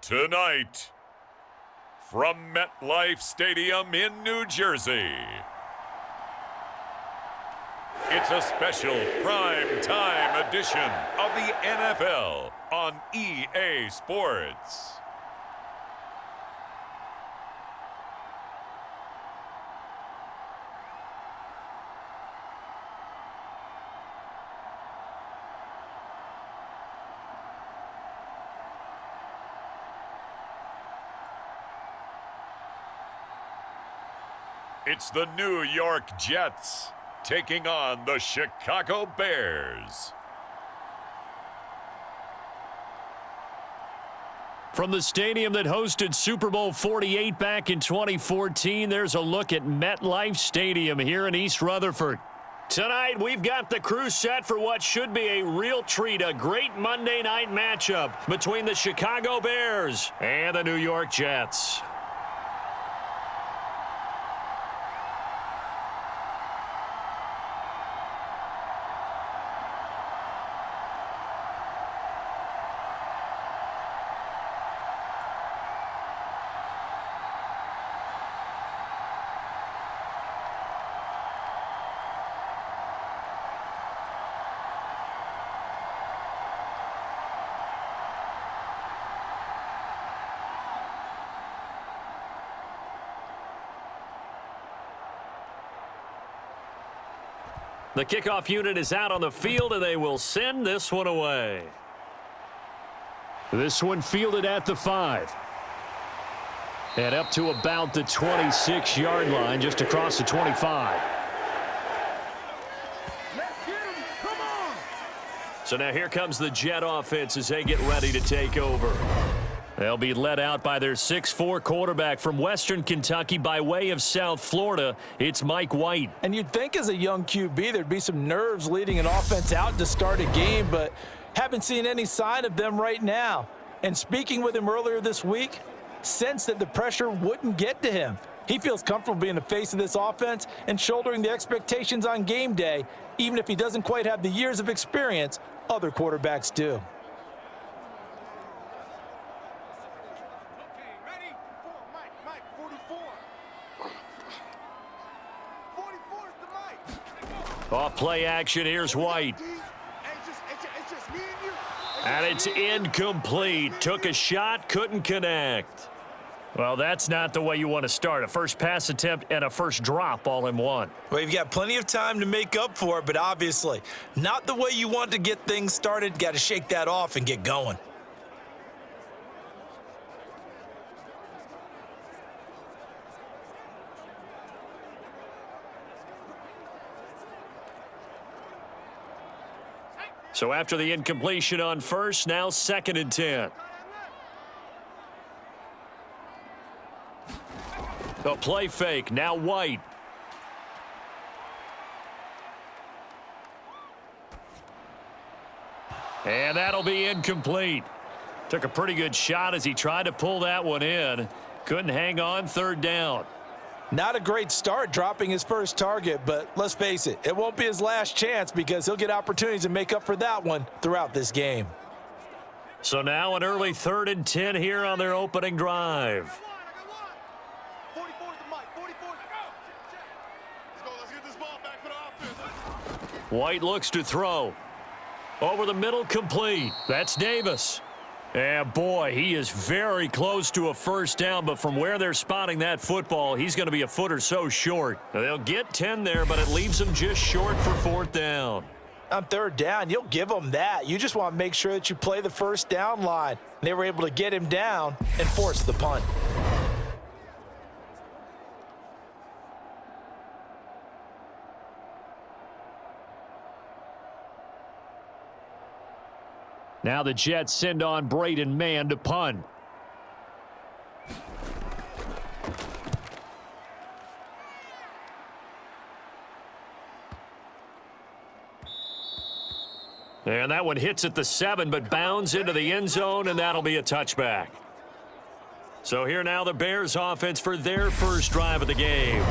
Tonight, from MetLife Stadium in New Jersey, it's a special prime time edition of the NFL on EA Sports. It's the New York Jets taking on the Chicago Bears. From the stadium that hosted Super Bowl 48 back in 2014, there's a look at MetLife Stadium here in East Rutherford. Tonight, we've got the crew set for what should be a real treat, a great Monday night matchup between the Chicago Bears and the New York Jets. The kickoff unit is out on the field, and they will send this one away. This one fielded at the 5. And up to about the 26-yard line, just across the 25. So now here comes the Jet offense as they get ready to take over. They'll be led out by their 6'4" quarterback from Western Kentucky by way of South Florida. It's Mike White. And you'd think as a young QB there'd be some nerves leading an offense out to start a game, but haven't seen any sign of them right now. And speaking with him earlier this week, sensed that the pressure wouldn't get to him. He feels comfortable being the face of this offense and shouldering the expectations on game day, even if he doesn't quite have the years of experience other quarterbacks do. Off play action, here's White. And it's incomplete. Took a shot, couldn't connect. Well, that's not the way you want to start. A first pass attempt and a first drop all in one. Well, you've got plenty of time to make up for it, but obviously not the way you want to get things started. Got to shake that off and get going. So after the incompletion on first, now 2nd and 10. A play fake, now White. And that'll be incomplete. Took a pretty good shot as he tried to pull that one in. Couldn't hang on, 3rd down. Not a great start dropping his first target, but let's face it, it won't be his last chance because he'll get opportunities to make up for that one throughout this game. So now an early 3rd and 10 here on their opening drive. White looks to throw. Over the middle, complete. That's Davis. And boy, he is very close to a first down, but from where they're spotting that football, he's going to be a foot or so short. They'll get 10 there, but it leaves them just short for 4th down. On 3rd down, you'll give them that. You just want to make sure that you play the first down line. They were able to get him down and force the punt. Now the Jets send on Braden Mann to punt. And that one hits at the 7, but bounds into the end zone, and that'll be a touchback. So here now the Bears offense for their first drive of the game.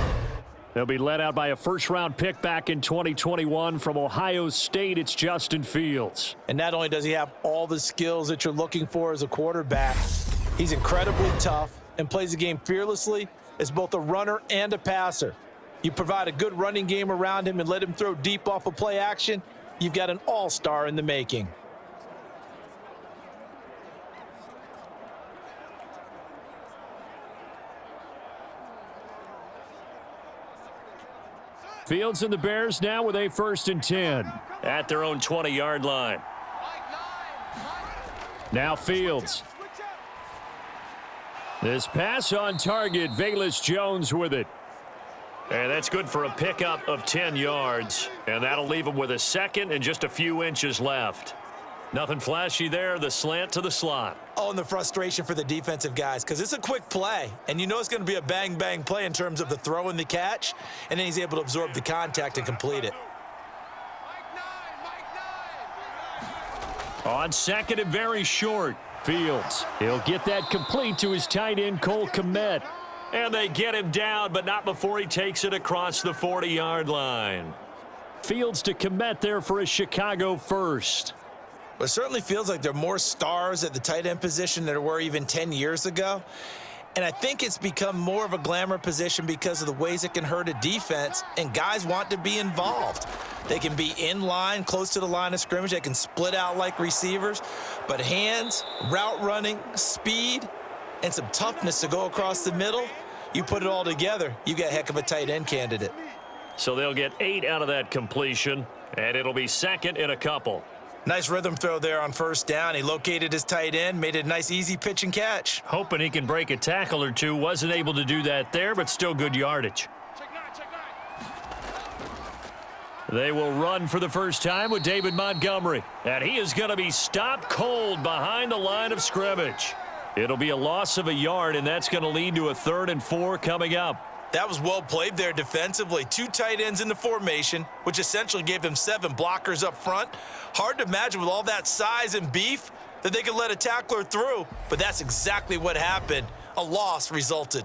They'll be led out by a first-round pick back in 2021 from Ohio State. It's Justin Fields. And not only does he have all the skills that you're looking for as a quarterback, He's incredibly tough and plays the game fearlessly as both a runner and a passer. You provide a good running game around him and let him throw deep off of play action, you've got an all-star in the making. Fields and the Bears now with a 1st and 10 at their own 20-yard line. Now Fields. This pass on target, Velus Jones with it. And that's good for a pickup of 10 yards. And that'll leave him with a 2nd and just a few inches left. Nothing flashy there, the slant to the slot. Oh, and the frustration for the defensive guys, because it's a quick play, and you know it's going to be a bang-bang play in terms of the throw and the catch, and then he's able to absorb the contact and complete it. On 2nd and very short, Fields. He'll get that complete to his tight end, Cole Kmet. And they get him down, but not before he takes it across the 40-yard line. Fields to Kmet there for a Chicago first. Well, it certainly feels like there are more stars at the tight end position than there were even 10 years ago. And I think it's become more of a glamour position because of the ways it can hurt a defense, and guys want to be involved. They can be in line, close to the line of scrimmage. They can split out like receivers. But hands, route running, speed, and some toughness to go across the middle, you put it all together, you got a heck of a tight end candidate. So they'll get 8 out of that completion, and it'll be 2nd and a couple. Nice rhythm throw there on 1st down. He located his tight end, made it a nice easy pitch and catch. Hoping he can break a tackle or two. Wasn't able to do that there, but still good yardage. They will run for the first time with David Montgomery. And he is going to be stopped cold behind the line of scrimmage. It'll be a loss of a yard, and that's going to lead to a 3rd and 4 coming up. That was well played there defensively. 2 tight ends in the formation, which essentially gave them 7 blockers up front. Hard to imagine with all that size and beef that they could let a tackler through, but that's exactly what happened. A loss resulted.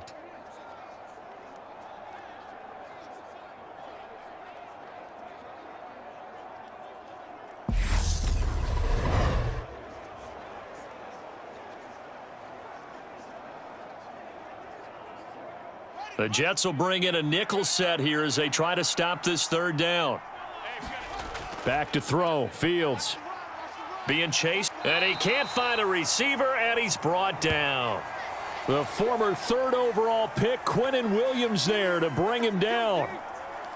The Jets will bring in a nickel set here as they try to stop this 3rd down. Back to throw. Fields being chased, and he can't find a receiver, and he's brought down. The former 3rd overall pick, Quinnen Williams, there to bring him down.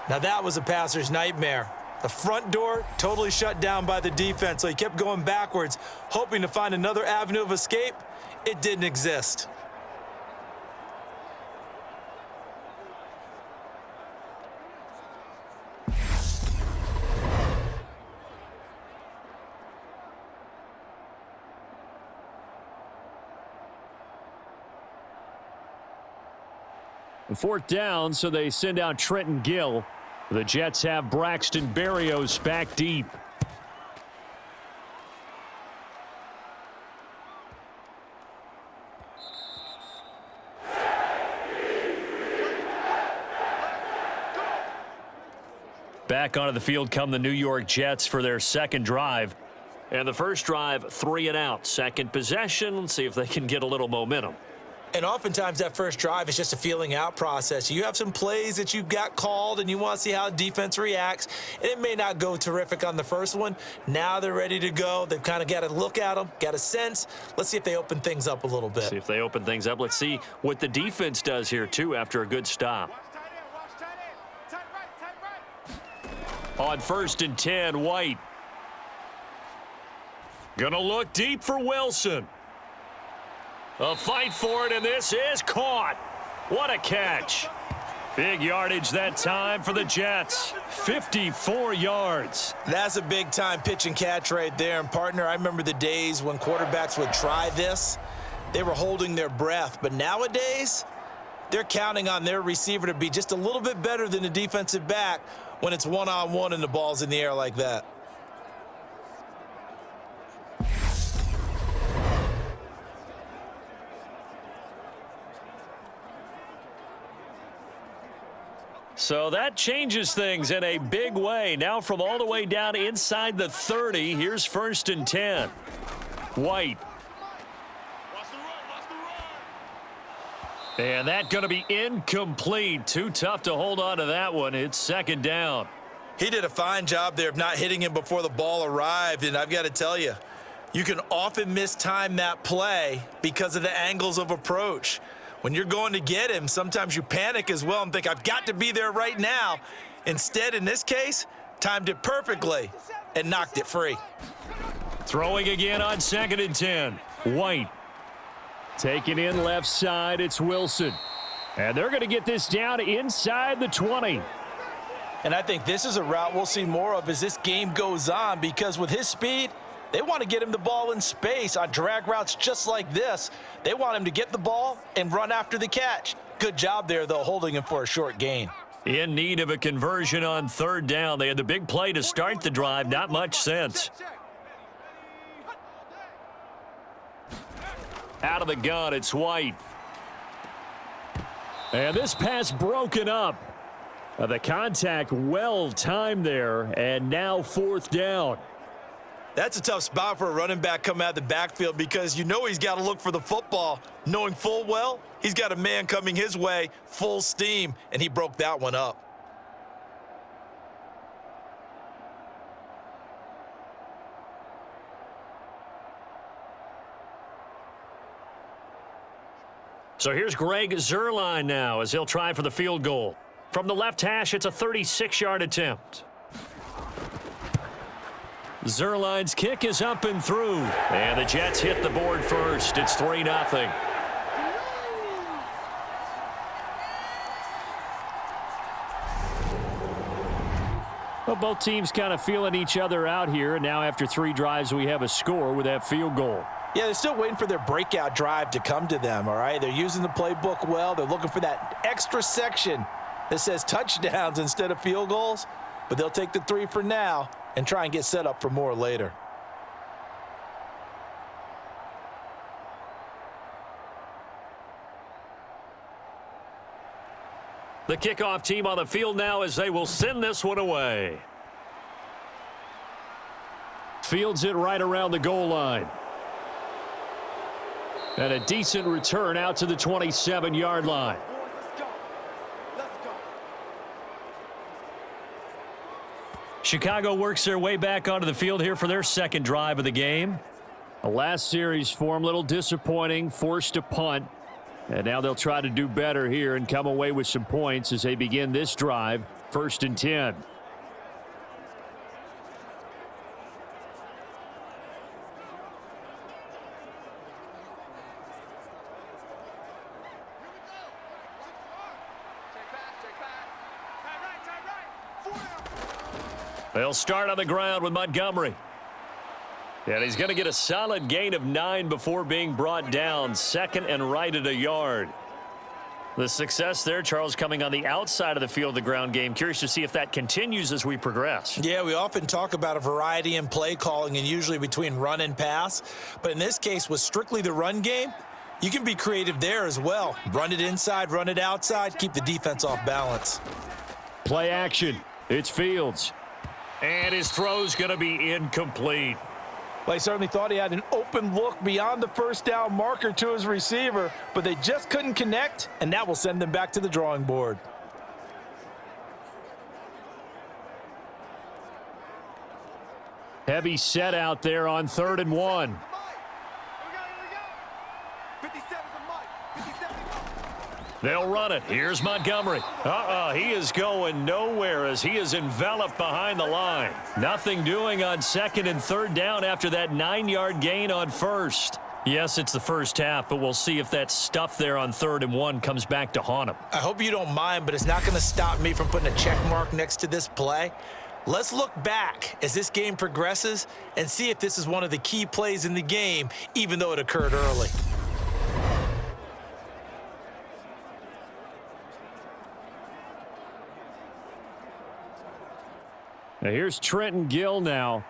Now that was a passer's nightmare. The front door totally shut down by the defense, so he kept going backwards, hoping to find another avenue of escape. It didn't exist. Fourth down, so they send out Trenton Gill. The Jets have Braxton Berrios back deep. Back onto the field come the New York Jets for their 2nd drive. And the first drive, 3 and out. 2nd possession, let's see if they can get a little momentum. And oftentimes that first drive is just a feeling out process. You have some plays that you've got called and you want to see how defense reacts. And it may not go terrific on the first one. Now they're ready to go. They've kind of got to look at them, got a sense. Let's see if they open things up a little bit. See if they open things up. Let's see what the defense does here, too, after a good stop. On 1st and 10, White. Gonna look deep for Wilson. A fight for it, and this is caught. What a catch. Big yardage that time for the Jets. 54 yards. That's a big-time pitch and catch right there. And, partner, I remember the days when quarterbacks would try this. They were holding their breath. But nowadays, they're counting on their receiver to be just a little bit better than the defensive back when it's one-on-one and the ball's in the air like that. So that changes things in a big way. Now from all the way down inside the 30, here's 1st and 10. White. And that's going to be incomplete. Too tough to hold on to that one. It's second down. He did a fine job there of not hitting him before the ball arrived, and I've got to tell you, you can often mistime that play because of the angles of approach. When you're going to get him, sometimes you panic as well and think, I've got to be there right now. Instead, in this case, timed it perfectly and knocked it free. Throwing again on 2nd and 10. White. Taking in left side, it's Wilson. And they're going to get this down inside the 20. And I think this is a route we'll see more of as this game goes on, because with his speed, they want to get him the ball in space on drag routes just like this. They want him to get the ball and run after the catch. Good job there, though, holding him for a short gain. In need of a conversion on 3rd down. They had the big play to start the drive. Not much sense. Out of the gun, it's White. And this pass broken up. The contact well timed there, and now 4th down. That's a tough spot for a running back coming out of the backfield, because you know he's got to look for the football, knowing full well he's got a man coming his way full steam, and he broke that one up. So here's Greg Zuerlein now as he'll try for the field goal. From the left hash, it's a 36-yard attempt. Zuerlein's kick is up and through. And the Jets hit the board first. It's 3-0. Well, both teams kind of feeling each other out here. And now after 3 drives, we have a score with that field goal. Yeah, they're still waiting for their breakout drive to come to them, all right? They're using the playbook well. They're looking for that extra section that says touchdowns instead of field goals. But they'll take the 3 for now and try and get set up for more later. The kickoff team on the field now as they will send this one away. Fields it right around the goal line. And a decent return out to the 27-yard line. Chicago works their way back onto the field here for their second drive of the game. The last series for them, a little disappointing, forced a punt. And now they'll try to do better here and come away with some points as they begin this drive, 1st and 10. They'll start on the ground with Montgomery. And he's going to get a solid gain of 9 before being brought down. 2nd and right at a yard. The success there, Charles, coming on the outside of the field, the ground game. Curious to see if that continues as we progress. Yeah, we often talk about a variety in play calling and usually between run and pass. But in this case, with strictly the run game, you can be creative there as well. Run it inside, run it outside, keep the defense off balance. Play action. It's Fields. And his throw's going to be incomplete. Well, he certainly thought he had an open look beyond the 1st down marker to his receiver, but they just couldn't connect, and that will send them back to the drawing board. Heavy set out there on 3rd and 1. They'll run it. Here's Montgomery. He is going nowhere as he is enveloped behind the line. Nothing doing on 2nd and 3rd down after that 9-yard gain on 1st. Yes, it's the first half, but we'll see if that stuff there on 3rd and 1 comes back to haunt him. I hope you don't mind, but it's not going to stop me from putting a check mark next to this play. Let's look back as this game progresses and see if this is one of the key plays in the game, even though it occurred early. Now here's Trenton Gill now.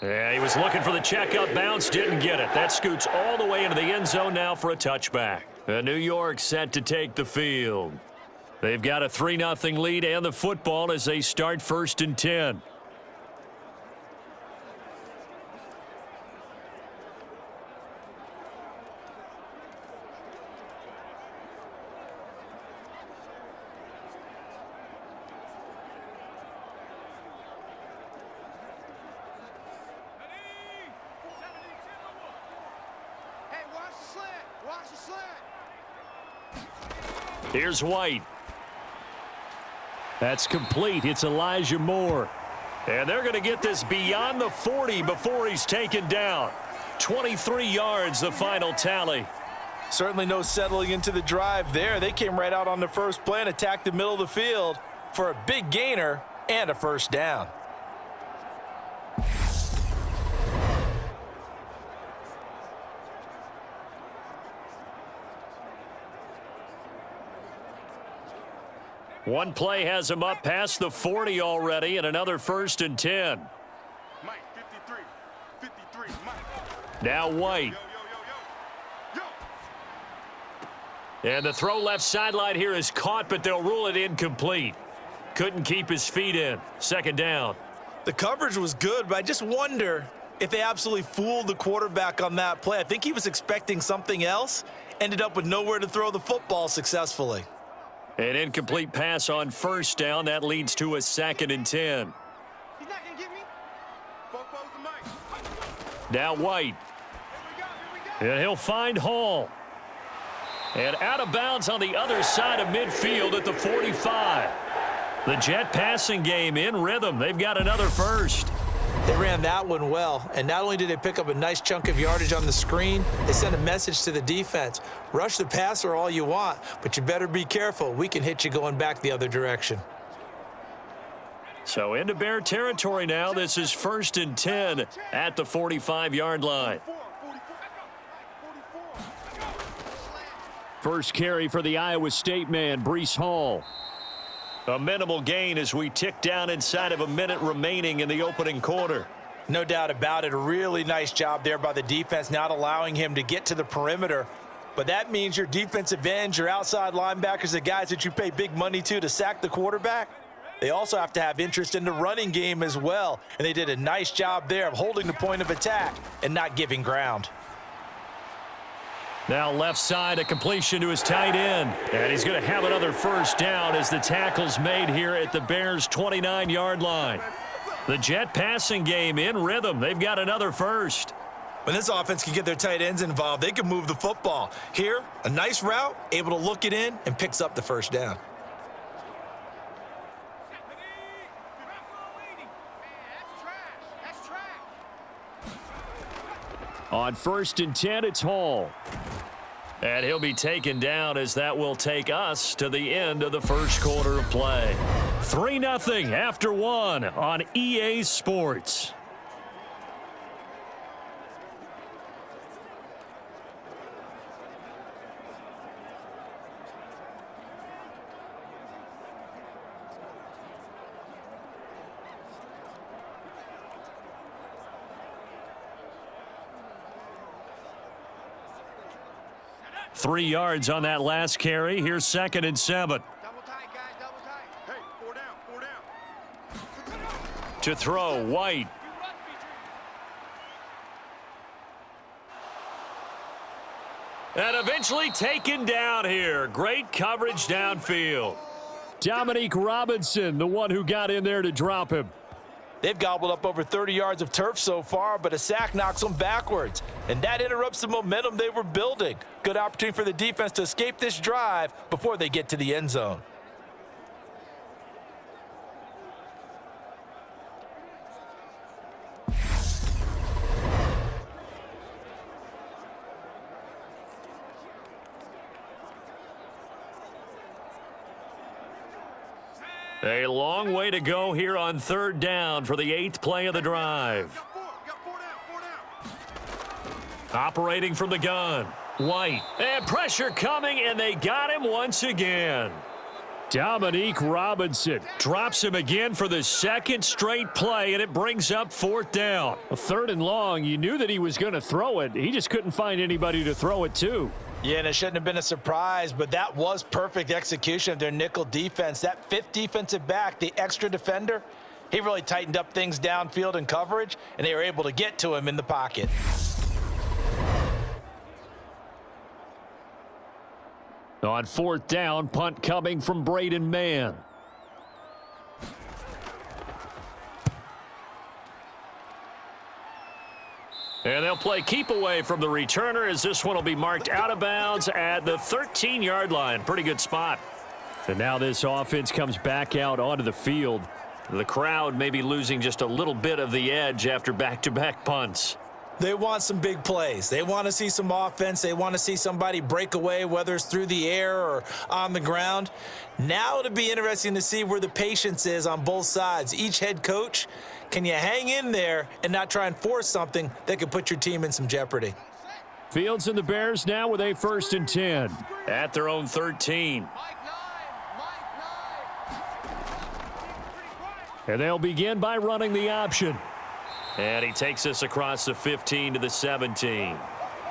Yeah, he was looking for the checkup bounce, didn't get it. That scoots all the way into the end zone now for a touchback. New York set to take the field. They've got a 3-0 lead and the football as they start 1st and 10. Here's White. That's complete. It's Elijah Moore. And they're going to get this beyond the 40 before he's taken down. 23 yards, the final tally. Certainly no settling into the drive there. They came right out on the first play and attacked the middle of the field for a big gainer and a first down. One play has him up past the 40 already, and another 1st and 10. Mike, 53, Mike. Now White. And the throw left sideline here is caught, but they'll rule it incomplete. Couldn't keep his feet in. 2nd down. The coverage was good, but I just wonder if they absolutely fooled the quarterback on that play. I think he was expecting something else, ended up with nowhere to throw the football successfully. An incomplete pass on 1st down. That leads to a 2nd and 10. He's not going to get me. Now White. And he'll find Hall. And out of bounds on the other side of midfield at the 45. The Jet passing game in rhythm. They've got another first. They ran that one well, and not only did they pick up a nice chunk of yardage on the screen, they sent a message to the defense. Rush the passer all you want, but you better be careful. We can hit you going back the other direction. So into Bear territory now. This is 1st and 10 at the 45-yard line. First carry for the Iowa State man, Breece Hall. A minimal gain as we tick down inside of a minute remaining in the opening quarter. No doubt about it. A really nice job there by the defense, not allowing him to get to the perimeter. But that means your defensive ends, your outside linebackers, the guys that you pay big money to sack the quarterback, they also have to have interest in the running game as well. And they did a nice job there of holding the point of attack and not giving ground. Now left side, a completion to his tight end. And he's going to have another first down as the tackle's made here at the Bears' 29-yard line. The Jet passing game in rhythm. They've got another first. When this offense can get their tight ends involved, they can move the football. Here, a nice route, able to look it in, and picks up the first down. On 1st and 10, it's Hall. And he'll be taken down as that will take us to the end of the first quarter of play. 3-0 after 1 on EA Sports. Three yards on that last carry. Here's 2nd and 7. Double tight, guys, double tight. Hey, 4 down. To throw, White. And eventually taken down here. Great coverage downfield. Dominique Robinson, the one who got in there to drop him. They've gobbled up over 30 yards of turf so far, but a sack knocks them backwards. And that interrupts the momentum they were building. Good opportunity for the defense to escape this drive before they get to the end zone. A long way to go here on 3rd down for the 8th play of the drive. Got four down. Operating from the gun, White. And pressure coming, and they got him once again. Dominique Robinson drops him again for the 2nd straight play, and it brings up 4th down. A 3rd and long, you knew that he was going to throw it. He just couldn't find anybody to throw it to. Yeah, and it shouldn't have been a surprise, but that was perfect execution of their nickel defense. That fifth defensive back, the extra defender, he really tightened up things downfield in coverage, and they were able to get to him in the pocket. On fourth down, punt coming from Braden Mann. And they'll play keep away from the returner as this one will be marked out of bounds at the 13-yard line. Pretty good spot. And now this offense comes back out onto the field. The crowd may be losing just a little bit of the edge after back-to-back punts. They want some big plays. They want to see some offense. They want to see somebody break away, whether it's through the air or on the ground. Now it'll be interesting to see where the patience is on both sides. Each head coach, can you hang in there and not try and force something that could put your team in some jeopardy? Fields and the Bears now with a 1st and 10 at their own 13. And they'll begin by running the option. And he takes us across the 15 to the 17.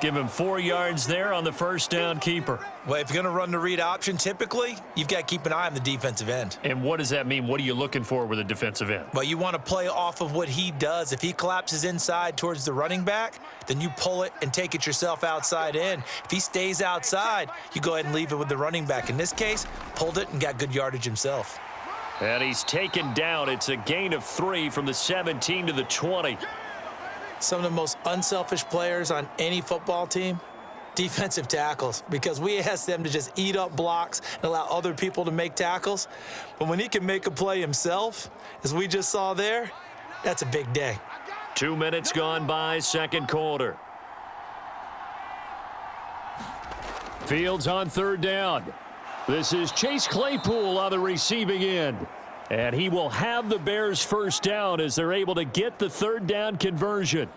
Give him 4 yards there on the first down keeper. Well, if you're going to run the read option, typically, you've got to keep an eye on the defensive end. And what does that mean? What are you looking for with a defensive end? Well, you want to play off of what he does. If he collapses inside towards the running back, then you pull it and take it yourself outside in. If he stays outside, you go ahead and leave it with the running back. In this case, pulled it and got good yardage himself. And he's taken down. It's a gain of 3 from the 17 to the 20. Some of the most unselfish players on any football team, defensive tackles, because we ask them to just eat up blocks and allow other people to make tackles. But when he can make a play himself, as we just saw there, that's a big day. 2 minutes gone by, second quarter. Fields on third down. This is Chase Claypool on the receiving end. And he will have the Bears first down as they're able to get the third down conversion.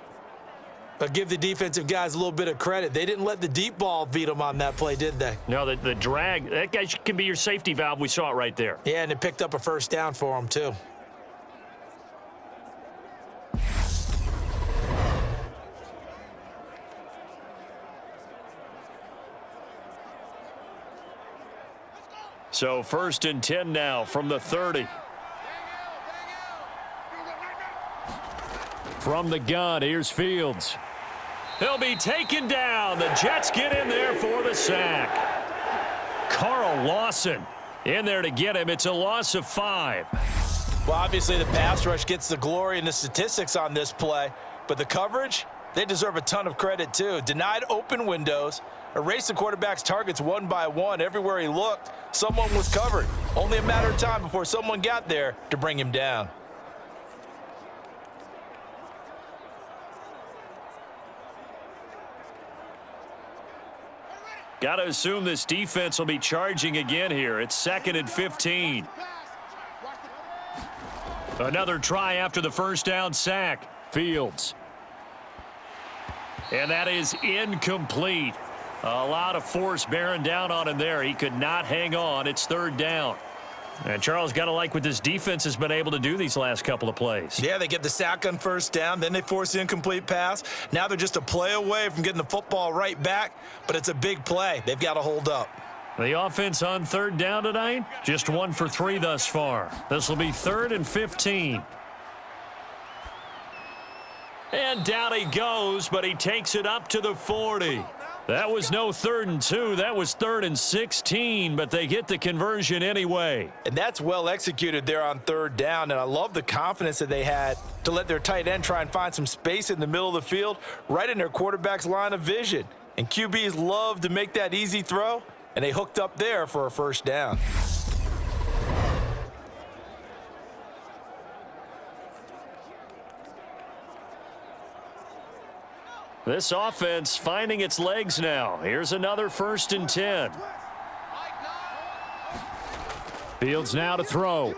But give the defensive guys a little bit of credit. They didn't let the deep ball beat them on that play, did they? No, the drag, that guy can be your safety valve. We saw it right there. Yeah, and it picked up a first down for them, too. So 1st and 10 now from the 30. From the gun, here's Fields. He'll be taken down. The Jets get in there for the sack. Carl Lawson in there to get him. It's a loss of 5. Well, obviously the pass rush gets the glory and the statistics on this play, but the coverage, they deserve a ton of credit too. Denied open windows, erased the quarterback's targets one by one. Everywhere he looked, someone was covered. Only a matter of time before someone got there to bring him down. Got to assume this defense will be charging again here. It's 2nd and 15. Another try after the first down sack. Fields. And that is incomplete. A lot of force bearing down on him there. He could not hang on. It's 3rd down. And Charles, got to like what this defense has been able to do these last couple of plays. Yeah, they get the sack on first down, then they force the incomplete pass. Now they're just a play away from getting the football right back, but it's a big play. They've got to hold up. The offense on 3rd down tonight, just 1 for 3 thus far. This will be 3rd and 15. And down he goes, but he takes it up to the 40. That was no 3rd and 2. That was 3rd and 16, but they get the conversion anyway. And that's well executed there on 3rd down, and I love the confidence that they had to let their tight end try and find some space in the middle of the field, right in their quarterback's line of vision. And QBs love to make that easy throw, and they hooked up there for a first down. This offense finding its legs now. Here's another 1st and 10. Fields now to throw.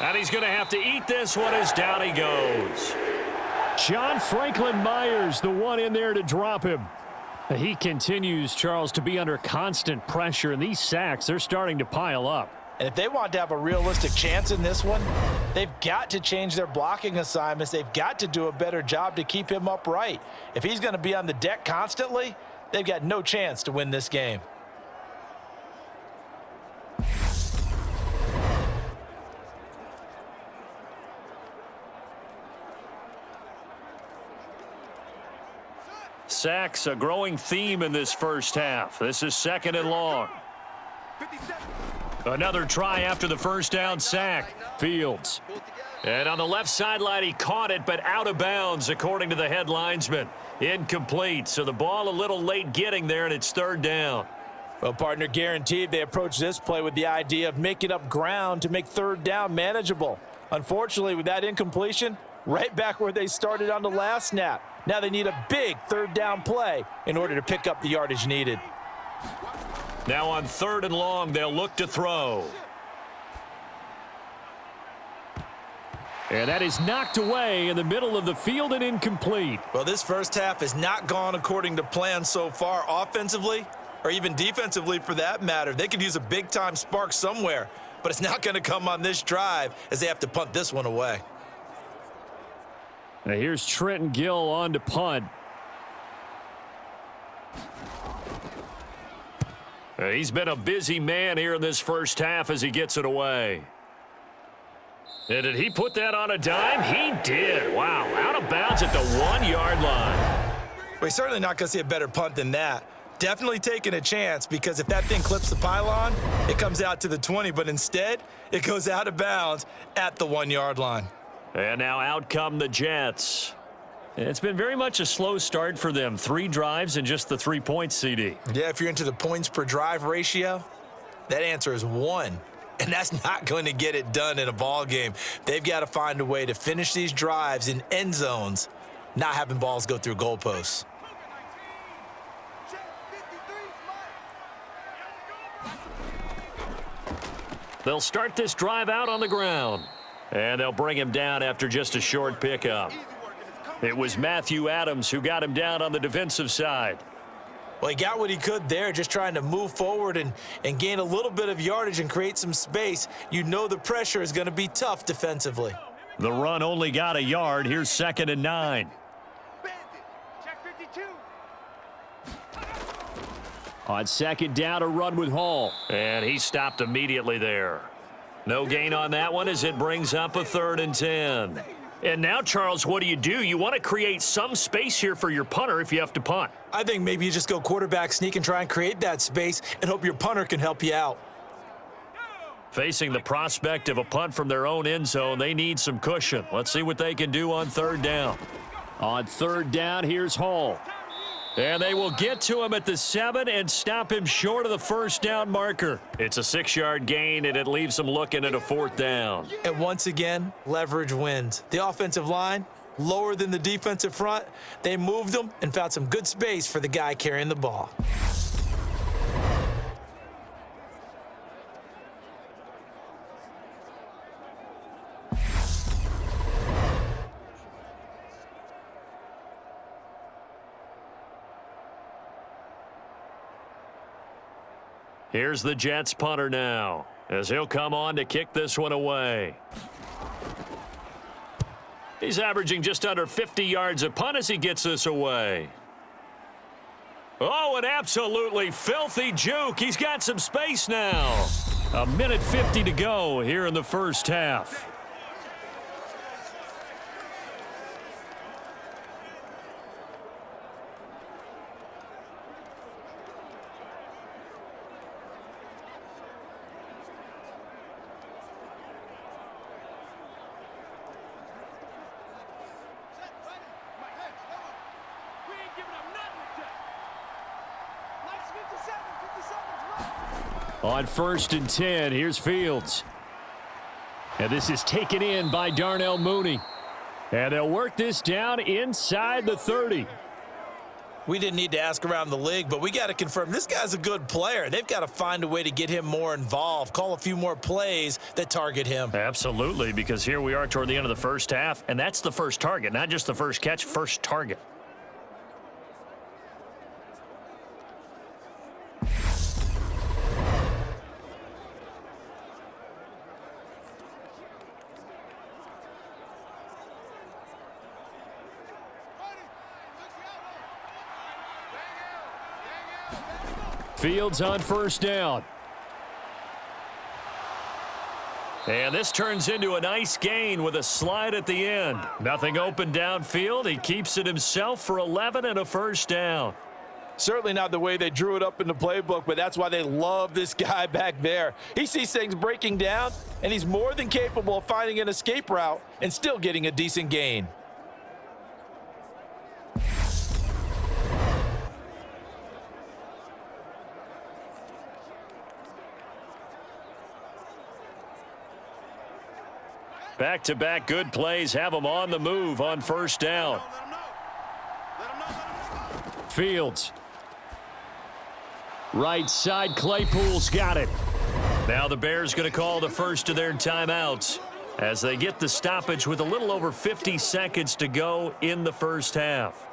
And he's going to have to eat this one as down he goes. John Franklin Myers, the one in there to drop him. He continues, Charles, to be under constant pressure, and these sacks, they're starting to pile up. And if they want to have a realistic chance in this one, they've got to change their blocking assignments. They've got to do a better job to keep him upright. If he's going to be on the deck constantly, they've got no chance to win this game. Sacks, a growing theme in this first half. This is 2nd and long. 57. Another try after the first down sack. Fields. And on the left sideline, he caught it, but out of bounds, according to the head linesman. Incomplete, so the ball a little late getting there, and it's 3rd down. Well, partner, guaranteed they approach this play with the idea of making up ground to make 3rd down manageable. Unfortunately, with that incompletion, right back where they started on the last snap. Now they need a big 3rd down play in order to pick up the yardage needed. Now on 3rd and long, they'll look to throw. And that is knocked away in the middle of the field and incomplete. Well, this first half has not gone according to plan so far offensively or even defensively for that matter. They could use a big-time spark somewhere, but it's not going to come on this drive as they have to punt this one away. Now here's Trenton Gill on to punt. He's been a busy man here in this first half as he gets it away. And did he put that on a dime? He did. Wow, out of bounds at the 1-yard line. Well, he's certainly not going to see a better punt than that. Definitely taking a chance, because if that thing clips the pylon, it comes out to the 20, but instead, it goes out of bounds at the 1-yard line. And now out come the Jets. It's been very much a slow start for them. 3 drives and just the 3 points, CD. Yeah, if you're into the points per drive ratio, that answer is 1. And that's not going to get it done in a ball game. They've got to find a way to finish these drives in end zones, not having balls go through goalposts. They'll start this drive out on the ground. And they'll bring him down after just a short pickup. It was Matthew Adams who got him down on the defensive side. Well, he got what he could there, just trying to move forward and gain a little bit of yardage and create some space. You know the pressure is going to be tough defensively. The run only got a yard. Here's 2nd and 9. Check 52. On 2nd down, a run with Hall. And he stopped immediately there. No gain on that one as it brings up a 3rd and 10. And now, Charles, what do? You want to create some space here for your punter if you have to punt. I think maybe you just go quarterback sneak and try and create that space and hope your punter can help you out. Facing the prospect of a punt from their own end zone, they need some cushion. Let's see what they can do on 3rd down. On 3rd down, here's Hall. And they will get to him at the 7 and stop him short of the 1st down marker. It's a 6-yard gain, and it leaves them looking at a 4th down. And once again, leverage wins. The offensive line, lower than the defensive front. They moved them and found some good space for the guy carrying the ball. Here's the Jets punter now, as he'll come on to kick this one away. He's averaging just under 50 yards a punt as he gets this away. Oh, an absolutely filthy juke. He's got some space now. 1:50 to go here in the first half. On 1st and 10, here's Fields. And this is taken in by Darnell Mooney. And they'll work this down inside the 30. We didn't need to ask around the league, but we got to confirm this guy's a good player. They've got to find a way to get him more involved, call a few more plays that target him. Absolutely, because here we are toward the end of the first half, and that's the first target, not just the first catch, first target. Fields on first down. And this turns into a nice gain with a slide at the end. Nothing open downfield. He keeps it himself for 11 and a first down. Certainly not the way they drew it up in the playbook, but that's why they love this guy back there. He sees things breaking down, and he's more than capable of finding an escape route and still getting a decent gain. Back-to-back good plays have him on the move on first down. Fields. Right side, Claypool's got it. Now the Bears going to call the first of their timeouts as they get the stoppage with a little over 50 seconds to go in the first half.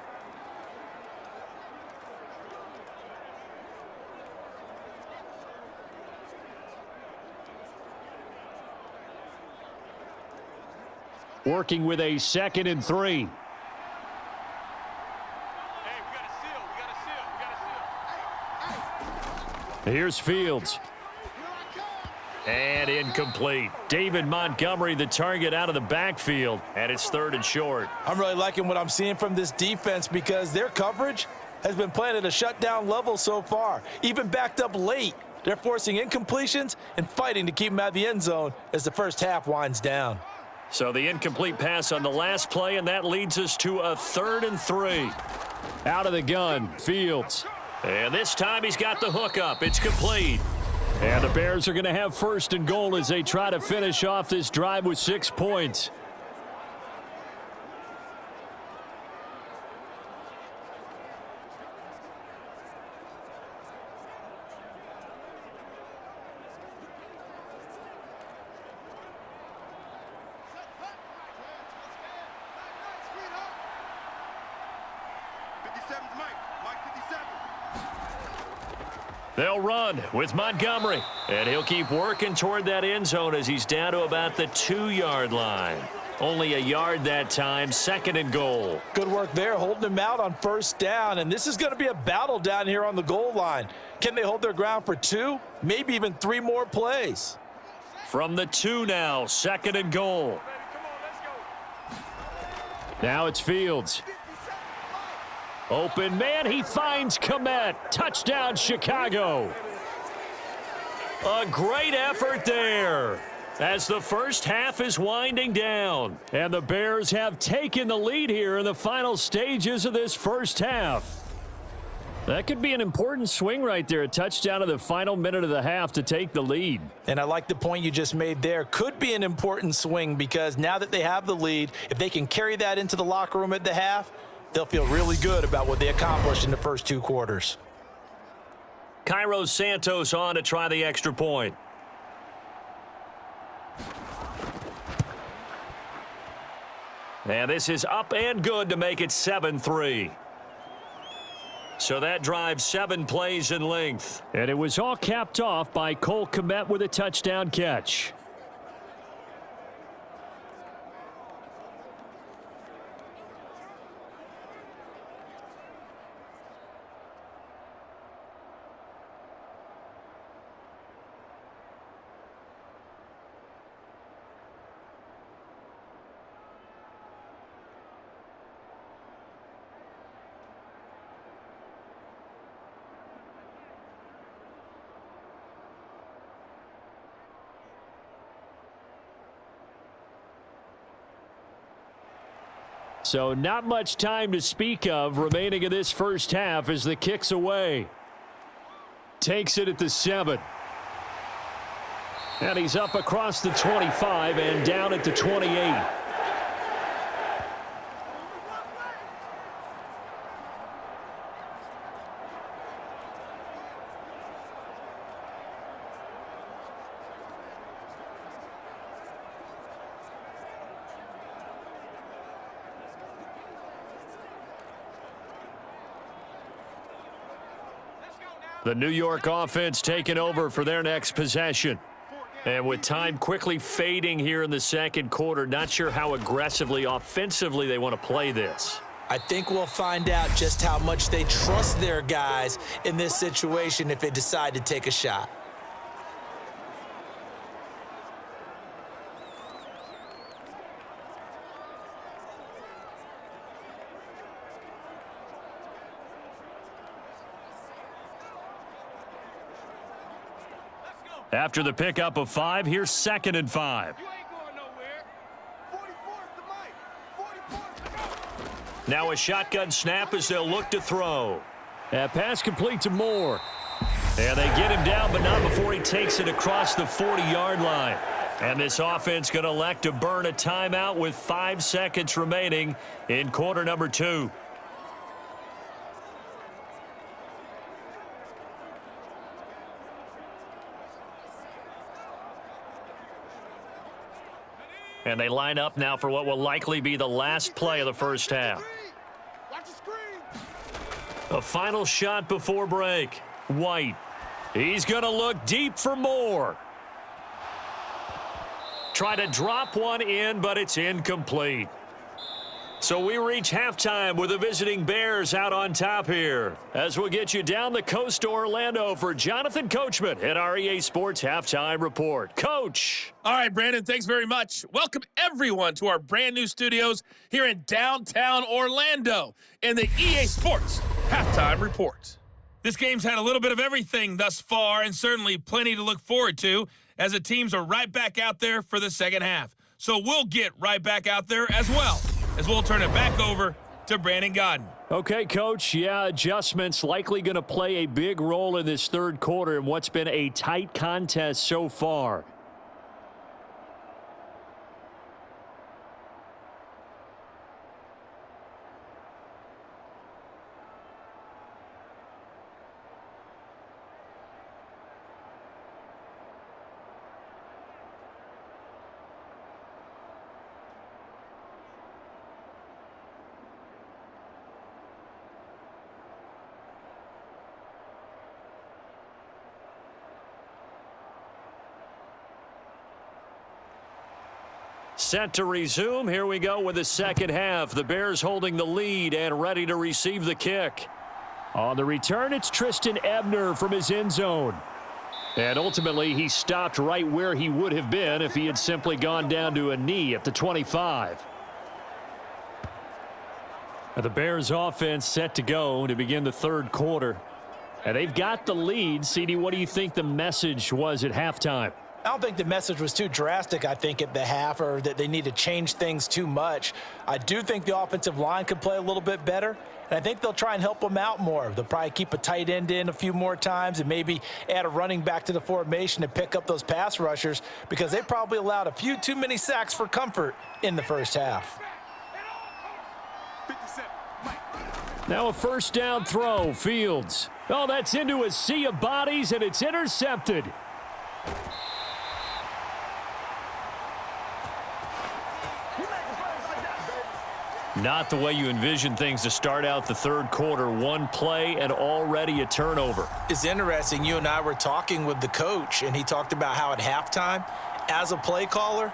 Working with a 2nd and 3. Here's Fields. And incomplete. David Montgomery, the target out of the backfield, and it's 3rd and short. I'm really liking what I'm seeing from this defense because their coverage has been playing at a shutdown level so far. Even backed up late, they're forcing incompletions and fighting to keep them out of the end zone as the first half winds down. So the incomplete pass on the last play, and that leads us to a 3rd and 3. Out of the gun, Fields. And this time he's got the hook up. It's complete. And the Bears are going to have 1st and goal as they try to finish off this drive with 6 points. They'll run with Montgomery, and he'll keep working toward that end zone as he's down to about the 2-yard line. Only a yard that time, 2nd and goal. Good work there, holding him out on first down, and this is going to be a battle down here on the goal line. Can they hold their ground for 2, maybe even 3 more plays? From the 2 now, 2nd and goal. Now it's Fields. Open man, he finds Komet. Touchdown, Chicago. A great effort there as the first half is winding down. And the Bears have taken the lead here in the final stages of this first half. That could be an important swing right there. A touchdown in the final minute of the half to take the lead. And I like the point you just made there. Could be an important swing because now that they have the lead, if they can carry that into the locker room at the half, they'll feel really good about what they accomplished in the first 2 quarters. Cairo Santos on to try the extra point. And this is up and good to make it 7-3. So that drives 7 plays in length. And it was all capped off by Cole Kmet with a touchdown catch. So not much time to speak of remaining in this first half as the kick's away. Takes it at the 7. And he's up across the 25 and down at the 28. The New York offense taking over for their next possession. And with time quickly fading here in the second quarter, not sure how aggressively, offensively they want to play this. I think we'll find out just how much they trust their guys in this situation if they decide to take a shot. After the pickup of 5, here's 2nd and 5. You ain't going nowhere. 44's the mic. 44's the go. Now a shotgun snap as they'll look to throw. That pass complete to Moore. And they get him down, but not before he takes it across the 40-yard line. And this offense going to elect to burn a timeout with 5 seconds remaining in quarter number 2. And they line up now for what will likely be the last play of the first half. Watch the screen. A final shot before break. White. He's going to look deep for Moore. Try to drop one in, but it's incomplete. So we reach halftime with the visiting Bears out on top here. As we'll get you down the coast to Orlando for Jonathan Coachman at our EA Sports Halftime Report. Coach. All right, Brandon, thanks very much. Welcome, everyone, to our brand new studios here in downtown Orlando in the EA Sports Halftime Report. This game's had a little bit of everything thus far and certainly plenty to look forward to as the teams are right back out there for the second half. So we'll get right back out there as well, as we'll turn it back over to Brandon Godden. Okay, Coach. Yeah, adjustments likely going to play a big role in this third quarter in what's been a tight contest so far. Set to resume. Here we go with the second half. The Bears holding the lead and ready to receive the kick. On the return, it's Tristan Ebner from his end zone. And ultimately, he stopped right where he would have been if he had simply gone down to a knee at the 25. The Bears offense set to go to begin the third quarter. And they've got the lead. CD, what do you think the message was at halftime? I don't think the message was too drastic, I think, at the half, or that they need to change things too much. I do think the offensive line could play a little bit better, and I think they'll try and help them out more. They'll probably keep a tight end in a few more times and maybe add a running back to the formation to pick up those pass rushers because they probably allowed a few too many sacks for comfort in the first half. 57. Mike. Now a first down throw. Fields. Oh, that's into a sea of bodies, and it's intercepted. Not the way you envision things to start out the third quarter. One play and already a turnover. It's interesting. You and I were talking with the coach, and he talked about how at halftime, as a play caller,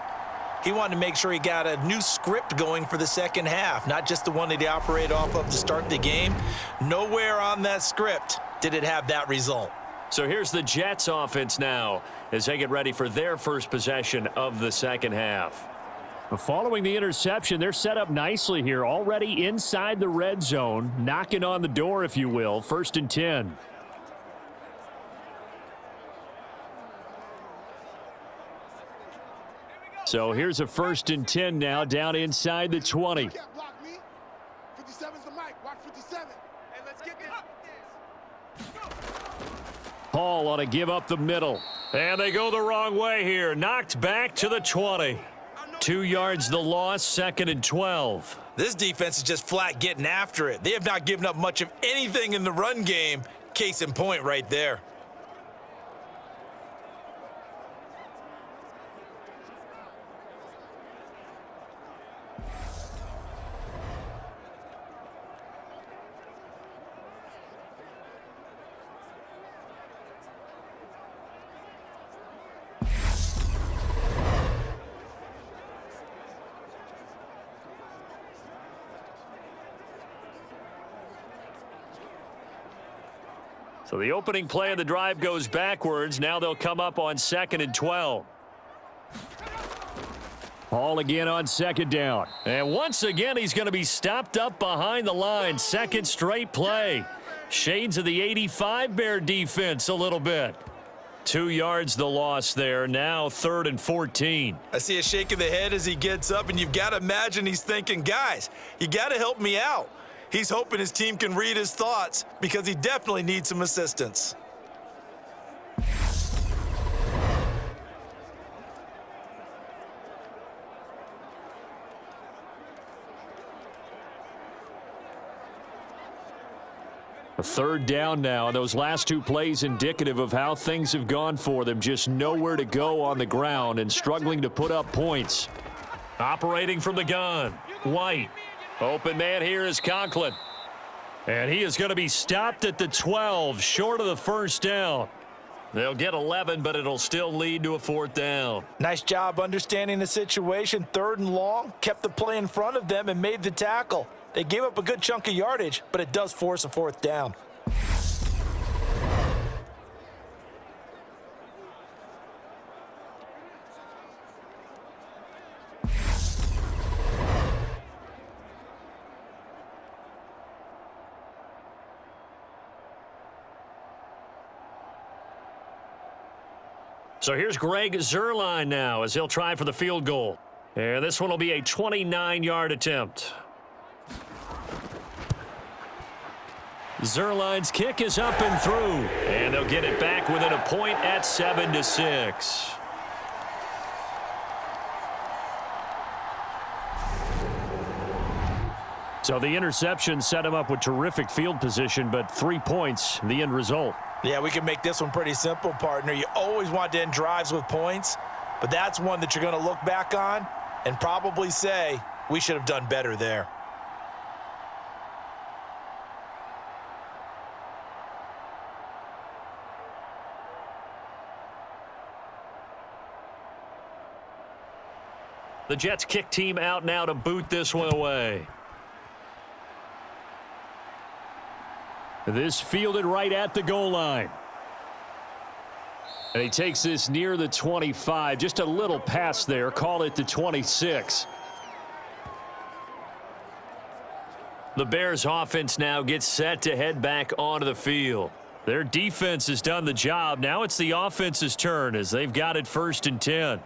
he wanted to make sure he got a new script going for the second half, not just the one that he operated off of to start the game. Nowhere on that script did it have that result. So here's the Jets offense now as they get ready for their first possession of the second half. Following the interception, they're set up nicely here, already inside the red zone, knocking on the door, if you will. 1st and 10. So here's a 1st and 10 now, down inside the 20. You can't block me. 57's the mic. Watch 57. Hey, let's get this. Hall ought to give up the middle. And they go the wrong way here. Knocked back to the 20. 2 yards the loss, 2nd and 12. This defense is just flat getting after it. They have not given up much of anything in the run game. Case in point right there. So the opening play of the drive goes backwards. Now they'll come up on 2nd and 12. Hall again on 2nd down. And once again, he's going to be stopped up behind the line. 2nd straight play. Shades of the 85 Bear defense a little bit. 2 yards the loss there. Now 3rd and 14. I see a shake of the head as he gets up, and you've got to imagine he's thinking, guys, you got to help me out. He's hoping his team can read his thoughts because he definitely needs some assistance. A 3rd down now. Those last 2 plays indicative of how things have gone for them. Just nowhere to go on the ground and struggling to put up points. Operating from the gun, White. Open man here is Conklin. And he is going to be stopped at the 12, short of the 1st down. They'll get 11, but it'll still lead to a 4th down. Nice job understanding the situation. 3rd and long, kept the play in front of them and made the tackle. They gave up a good chunk of yardage, but it does force a 4th down. So here's Greg Zuerlein now as he'll try for the field goal. And this one will be a 29-yard attempt. Zuerlein's kick is up and through. And they'll get it back within a point at 7-6. So the interception set him up with terrific field position, but 3 points, the end result. Yeah, we can make this one pretty simple, partner. You always want to end drives with points, but that's one that you're going to look back on and probably say, we should have done better there. The Jets kick team out now to boot this one away. This fielded right at the goal line. And he takes this near the 25. Just a little pass there. Call it the 26. The Bears offense now gets set to head back onto the field. Their defense has done the job. Now it's the offense's turn as they've got it 1st and 10.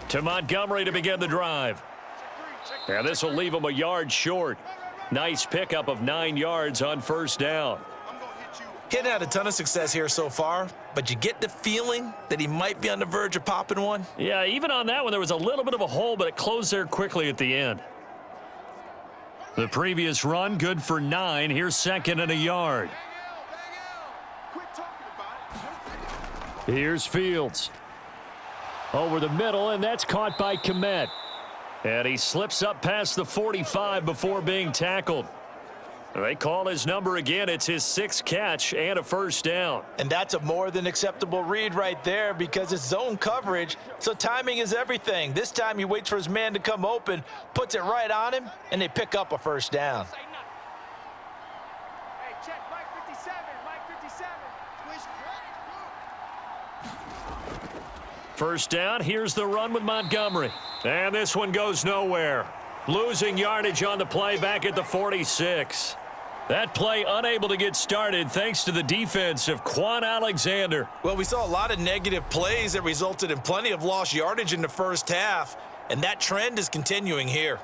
To Montgomery to begin the drive. And this will leave him a yard short. Nice pickup of 9 yards on 1st down. He had a ton of success here so far, but you get the feeling that he might be on the verge of popping one. Yeah, even on that one, there was a little bit of a hole, but it closed there quickly at the end. The previous run, good for 9. Here's 2nd and a yard. Here's Fields. Over the middle, and that's caught by Kmet. And he slips up past the 45 before being tackled. They call his number again. It's his 6th catch and a 1st down. And that's a more than acceptable read right there because it's zone coverage, so timing is everything. This time he waits for his man to come open, puts it right on him, and they pick up a 1st down. Hey, check Mike 57, Mike 57. First down, here's the run with Montgomery. And this one goes nowhere. Losing yardage on the play back at the 46. That play unable to get started thanks to the defense of Quan Alexander. Well, we saw a lot of negative plays that resulted in plenty of lost yardage in the 1st half, and that trend is continuing here.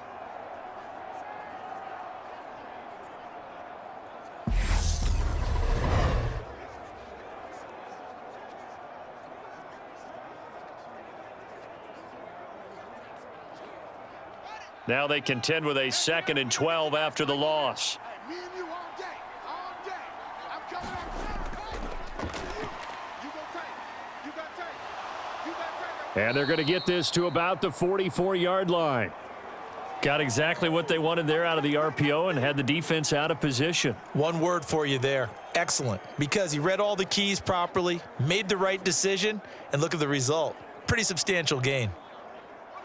Now they contend with a 2nd and 12 after the loss. Me and you all day, all day. I'm coming out. You go tight. You got tight. You got And they're going to get this to about the 44-yard line. Got exactly what they wanted there out of the RPO and had the defense out of position. One word for you there, excellent, because he read all the keys properly, made the right decision, and look at the result. Pretty substantial gain.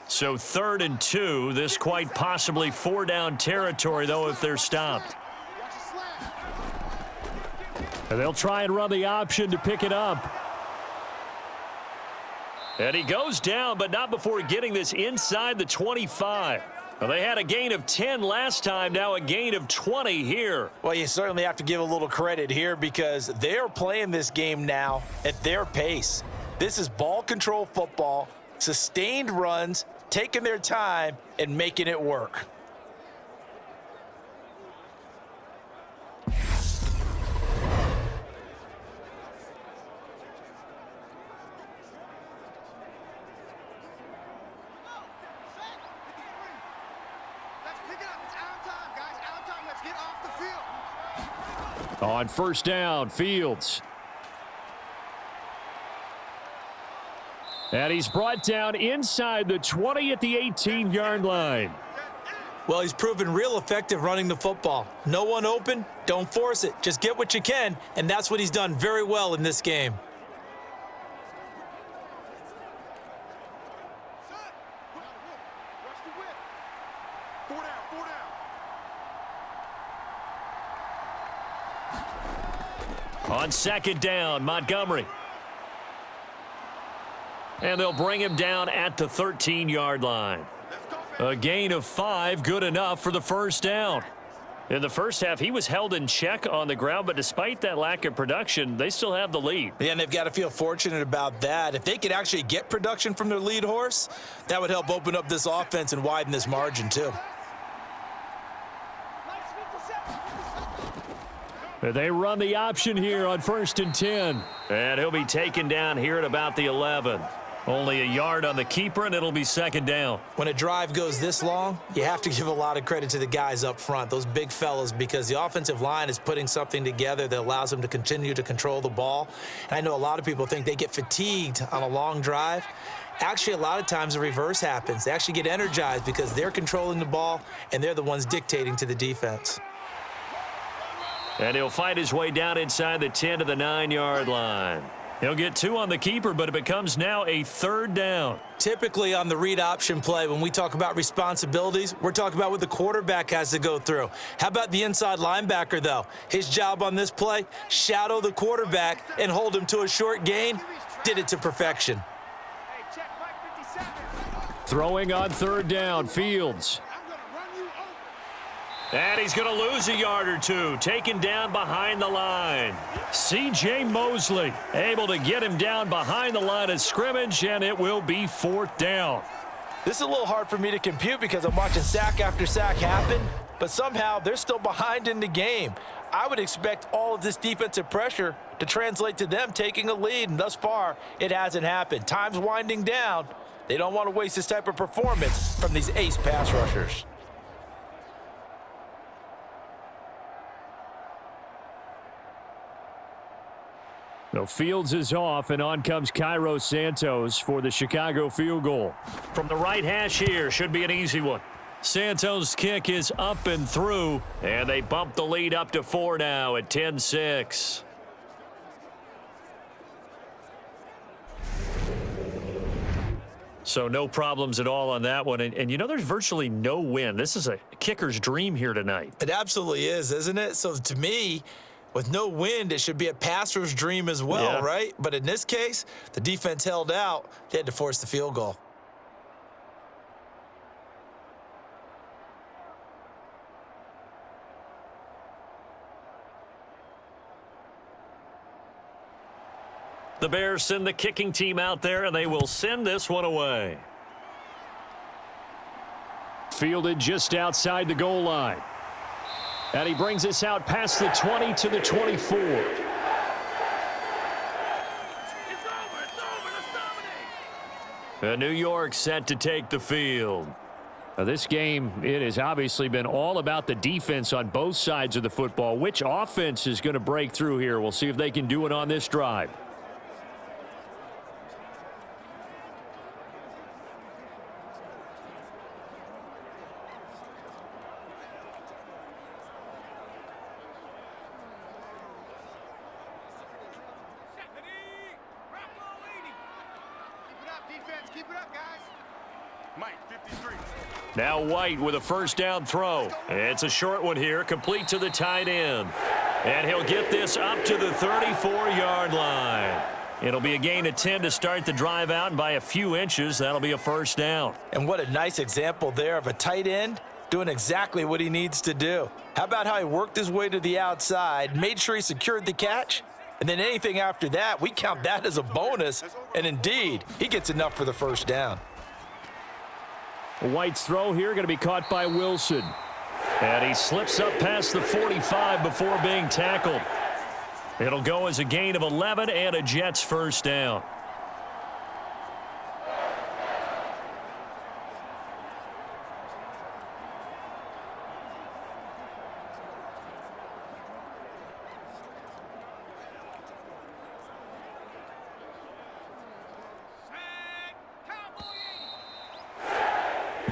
So 3rd and 2, this quite possibly 4-down territory, though, if they're stopped. And they'll try and run the option to pick it up. And he goes down, but not before getting this inside the 25. Well, they had a gain of 10 last time, now a gain of 20 here. Well, you certainly have to give a little credit here because they're playing this game now at their pace. This is ball control football, sustained runs, taking their time and making it work. On 1st down, Fields. And he's brought down inside the 20 at the 18-yard line. Well, he's proven real effective running the football. No one open, don't force it. Just get what you can, and that's what he's done very well in this game. On 2nd down, Montgomery. And they'll bring him down at the 13-yard line. A gain of 5, good enough for the 1st down. In the first half, he was held in check on the ground, but despite that lack of production, they still have the lead. Yeah, and they've got to feel fortunate about that. If they could actually get production from their lead horse, that would help open up this offense and widen this margin, too. They run the option here on 1st and 10. And he'll be taken down here at about the 11. Only a yard on the keeper, and it'll be 2nd down. When a drive goes this long, you have to give a lot of credit to the guys up front, those big fellas, because the offensive line is putting something together that allows them to continue to control the ball. And I know a lot of people think they get fatigued on a long drive. Actually, a lot of times the reverse happens. They actually get energized because they're controlling the ball, and they're the ones dictating to the defense. And he'll fight his way down inside the 10 to the 9-yard line. He'll get 2 on the keeper, but it becomes now a 3rd down. Typically on the read option play, when we talk about responsibilities, we're talking about what the quarterback has to go through. How about the inside linebacker, though? His job on this play, shadow the quarterback and hold him to a short gain. Did it to perfection. Throwing on 3rd down, Fields. And he's going to lose a yard or 2, taken down behind the line. C.J. Mosley able to get him down behind the line of scrimmage, and it will be 4th down. This is a little hard for me to compute because I'm watching sack after sack happen, but somehow they're still behind in the game. I would expect all of this defensive pressure to translate to them taking a lead, and thus far, it hasn't happened. Time's winding down. They don't want to waste this type of performance from these ace pass rushers. So Fields is off, and on comes Cairo Santos for the Chicago field goal. From the right hash here, should be an easy one. Santos' kick is up and through, and they bump the lead up to 4 now at 10-6. So no problems at all on that one. And you know, there's virtually no wind. This is a kicker's dream here tonight. It absolutely is, isn't it? So to me, with no wind, it should be a passer's dream as well, right? But in this case, the defense held out. They had to force the field goal. The Bears send the kicking team out there, and they will send this one away. Fielded just outside the goal line. And he brings us out past the 20 to the 24. New York set to take the field. Now this game, it has obviously been all about the defense on both sides of the football. Which offense is going to break through here? We'll see if they can do it on this drive. defense. Keep it up, guys. Mike, 53. Now White with a first down throw. It's a short one here, complete to the tight end. And he'll get this up to the 34-yard line. It'll be a gain of 10 to start the drive out, and by a few inches, that'll be a first down. And what a nice example there of a tight end doing exactly what he needs to do. How about how he worked his way to the outside, made sure he secured the catch, and then anything after that, we count that as a bonus. And indeed, he gets enough for the first down. White's throw here going to be caught by Wilson. And he slips up past the 45 before being tackled. It'll go as a gain of 11 and a Jets first down.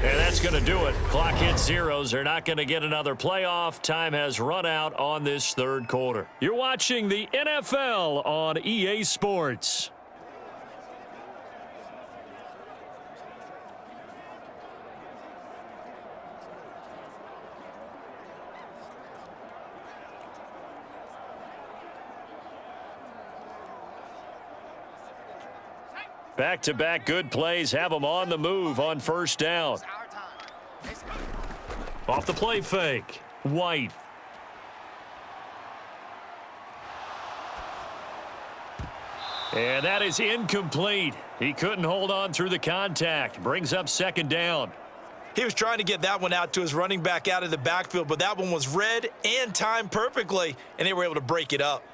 And that's going to do it. Clock hits zeros. They're not going to get another playoff. Time has run out on this third quarter. You're watching the NFL on EA Sports. Back-to-back good plays have them on the move on first down. Off the play fake, White. And that is incomplete. He couldn't hold on through the contact. Brings up second down. He was trying to get that one out to his running back out of the backfield, but that one was read and timed perfectly, and they were able to break it up.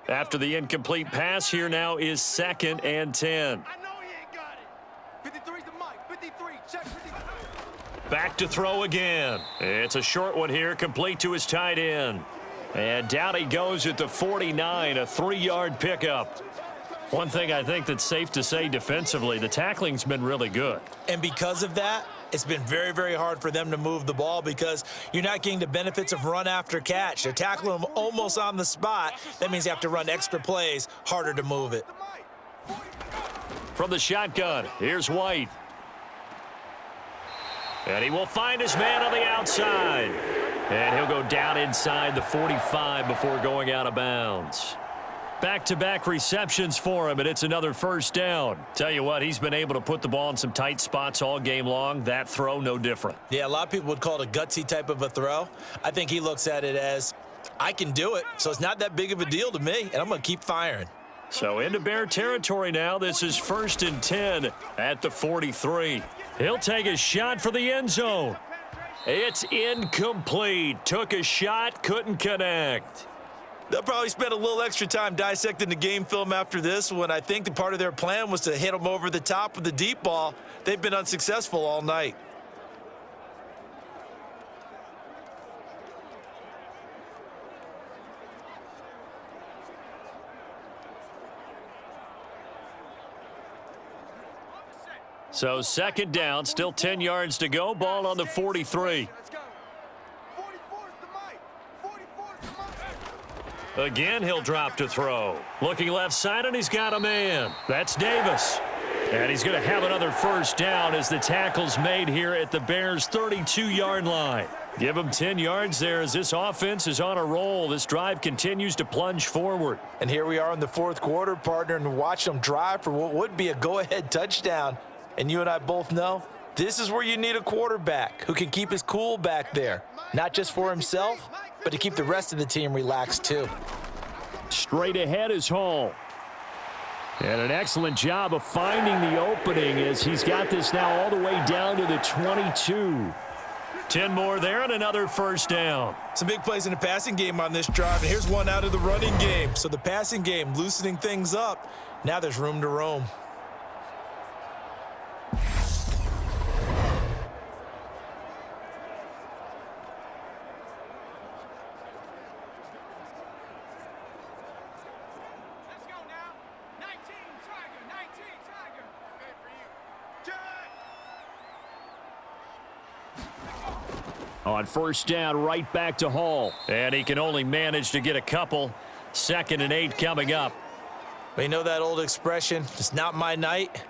After the incomplete pass, here now is 2nd and 10. I know he ain't got it. 53's the Mike. 53. Check 53. Back to throw again. It's a short one here, complete to his tight end. And down he goes at the 49, a 3-yard pickup. One thing I think that's safe to say defensively, the tackling's been really good. And because of that, it's been very, very hard for them to move the ball because you're not getting the benefits of run after catch. They're tackling them almost on the spot. That means you have to run extra plays, harder to move it. From the shotgun, here's White. And he will find his man on the outside. And he'll go down inside the 45 before going out of bounds. Back-to-back receptions for him, and it's another first down. Tell you what, he's been able to put the ball in some tight spots all game long. That throw, no different. Yeah, a lot of people would call it a gutsy type of a throw. I think he looks at it as, I can do it, so it's not that big of a deal to me, and I'm going to keep firing. So into Bear territory now. This is 1st and 10 at the 43. He'll take a shot for the end zone. It's incomplete. Took a shot, couldn't connect. They'll probably spend a little extra time dissecting the game film after this one. I think the part of their plan was to hit them over the top with the deep ball. They've been unsuccessful all night. So 2nd down, still 10 yards to go. Ball on the 43. Let's go. 44's the Mike. 44's the Mike. Again, he'll drop to throw. Looking left side, and he's got a man. That's Davis. And he's going to have another first down as the tackle's made here at the Bears' 32-yard line. Give him 10 yards there as this offense is on a roll. This drive continues to plunge forward. And here we are in the fourth quarter, partner, and watch them drive for what would be a go-ahead touchdown. And you and I both know this is where you need a quarterback who can keep his cool back there, not just for himself, but to keep the rest of the team relaxed too. Straight ahead is Hall. And an excellent job of finding the opening as he's got this now all the way down to the 22. 10 more there and another first down. Some big plays in the passing game on this drive, and here's one out of the running game. So the passing game loosening things up. Now there's room to roam. Let's go now. 19, Tiger. 19, Tiger. On first down, right back to Hall. And he can only manage to get a couple. 2nd and 8 coming up. But you know that old expression, it's not my night?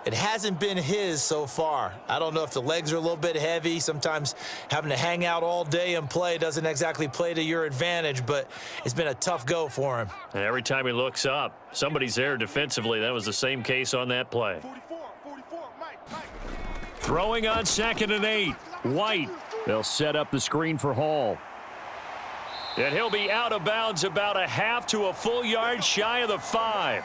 It hasn't been his so far. I don't know if the legs are a little bit heavy. Sometimes having to hang out all day and play doesn't exactly play to your advantage, but it's been a tough go for him. And every time he looks up, somebody's there defensively. That was the same case on that play. 44, Mike. Throwing on 2nd and 8. White. They'll set up the screen for Hall. And he'll be out of bounds about a half to a full yard shy of the 5.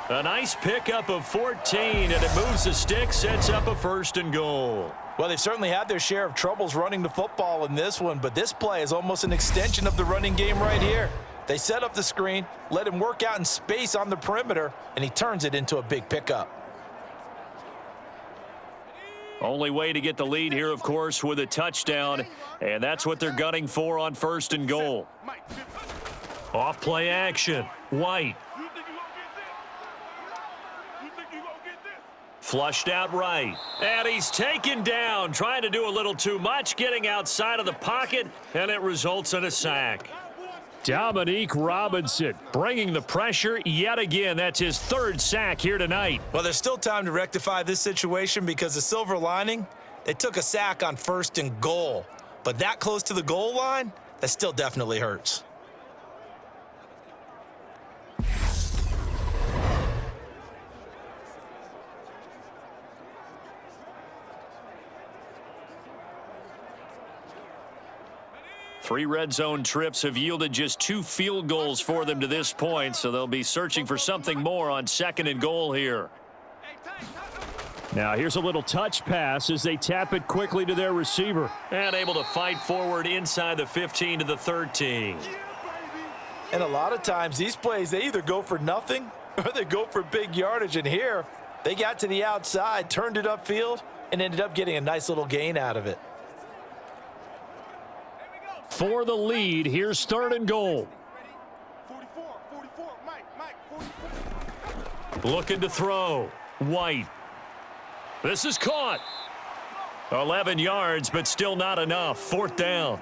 A nice pickup of 14, and it moves the stick, sets up a 1st and goal. Well, they've certainly had their share of troubles running the football in this one, but this play is almost an extension of the running game right here. They set up the screen, let him work out in space on the perimeter, and he turns it into a big pickup. Only way to get the lead here, of course, with a touchdown, and that's what they're gunning for on 1st and goal. Off play action. White. Flushed out right. And he's taken down, trying to do a little too much, getting outside of the pocket, and it results in a sack. Dominique Robinson bringing the pressure yet again. That's his 3rd sack here tonight. Well, there's still time to rectify this situation because the silver lining, they took a sack on 1st and goal. But that close to the goal line, that still definitely hurts. Three red zone trips have yielded just 2 field goals for them to this point, so they'll be searching for something more on 2nd and goal here. Now here's a little touch pass as they tap it quickly to their receiver. And able to fight forward inside the 15 to the 13. And a lot of times these plays, they either go for nothing or they go for big yardage. And here, they got to the outside, turned it upfield, and ended up getting a nice little gain out of it. For the lead, here's 3rd and goal. 44, Mike, 44. Looking to throw. White. This is caught. 11 yards, but still not enough. 4th down.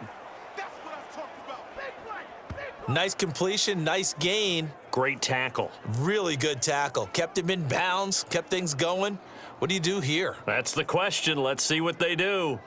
That's what I'm talking about. Nice completion, nice gain. Great tackle. Really good tackle. Kept him in bounds, kept things going. What do you do here? That's the question. Let's see what they do.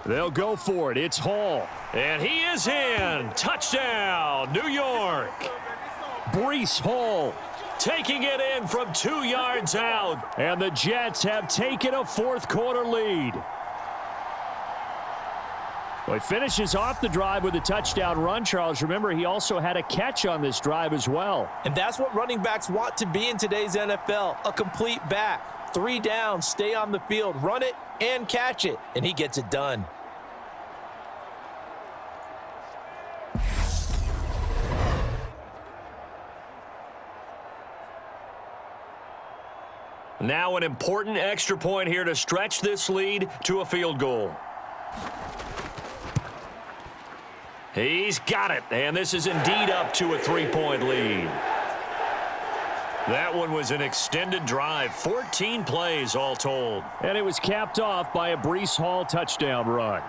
They'll go for it. It's Hall. And he is in. Touchdown, New York. Breece Hall taking it in from 2 yards out. And the Jets have taken a 4th quarter lead. Well, he finishes off the drive with a touchdown run, Charles. Remember, he also had a catch on this drive as well. And that's what running backs want to be in today's NFL, a complete back. 3 downs, stay on the field, run it and catch it, and he gets it done. Now an important extra point here to stretch this lead to a field goal. He's got it, and this is indeed up to a 3-point lead. That one was an extended drive, 14 plays all told. And it was capped off by a Breece Hall touchdown run.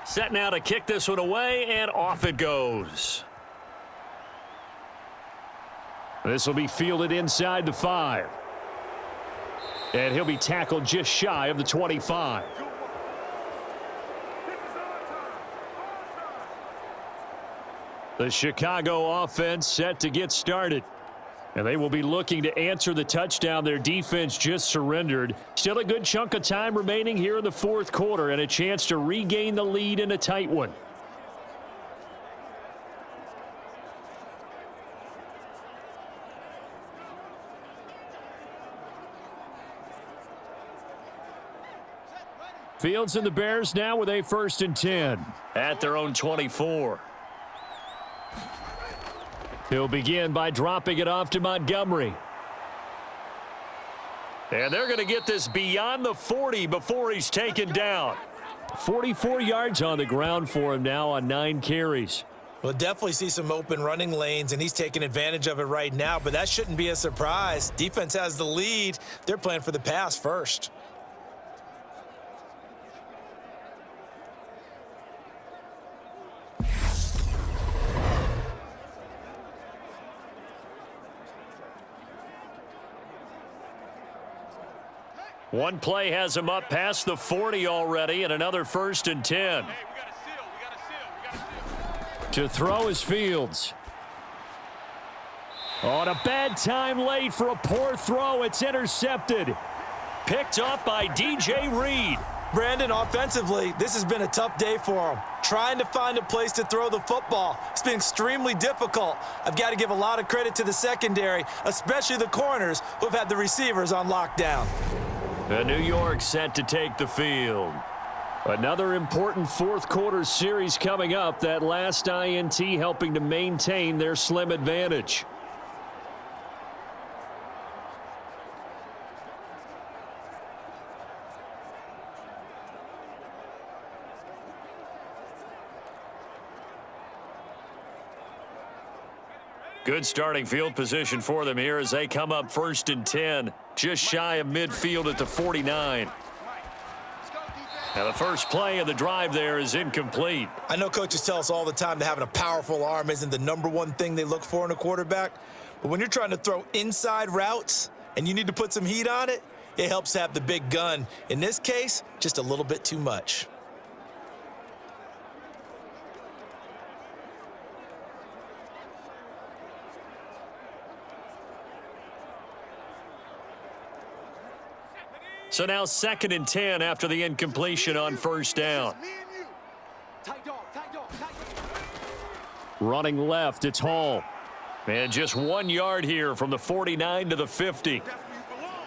Set now to kick this one away, and off it goes. This will be fielded inside the 5. And he'll be tackled just shy of the 25. The Chicago offense set to get started. And they will be looking to answer the touchdown their defense just surrendered. Still a good chunk of time remaining here in the fourth quarter and a chance to regain the lead in a tight one. Fields and the Bears now with a 1st and 10 at their own 24. He'll begin by dropping it off to Montgomery. And they're going to get this beyond the 40 before he's taken down. 44 yards on the ground for him now on 9 carries. We'll definitely see some open running lanes, and he's taking advantage of it right now, but that shouldn't be a surprise. Defense has the lead. They're playing for the pass first. One play has him up past the 40 already, and another 1st and 10. To throw is Fields. On a bad time late for a poor throw. It's intercepted. Picked up by DJ Reed. Brandon, offensively, this has been a tough day for him. Trying to find a place to throw the football. It's been extremely difficult. I've got to give a lot of credit to the secondary, especially the corners who have had the receivers on lockdown. The New York set to take the field. Another important fourth quarter series coming up. That last INT helping to maintain their slim advantage. Good starting field position for them here as they come up 1st and 10, just shy of midfield at the 49. Now the first play of the drive there is incomplete. I know coaches tell us all the time that having a powerful arm isn't the #1 thing they look for in a quarterback, but when you're trying to throw inside routes and you need to put some heat on it, it helps have the big gun. In this case, just a little bit too much. So now 2nd and 10 after the incompletion on 1st down. Running left, it's Hall. And just 1 yard here from the 49 to the 50.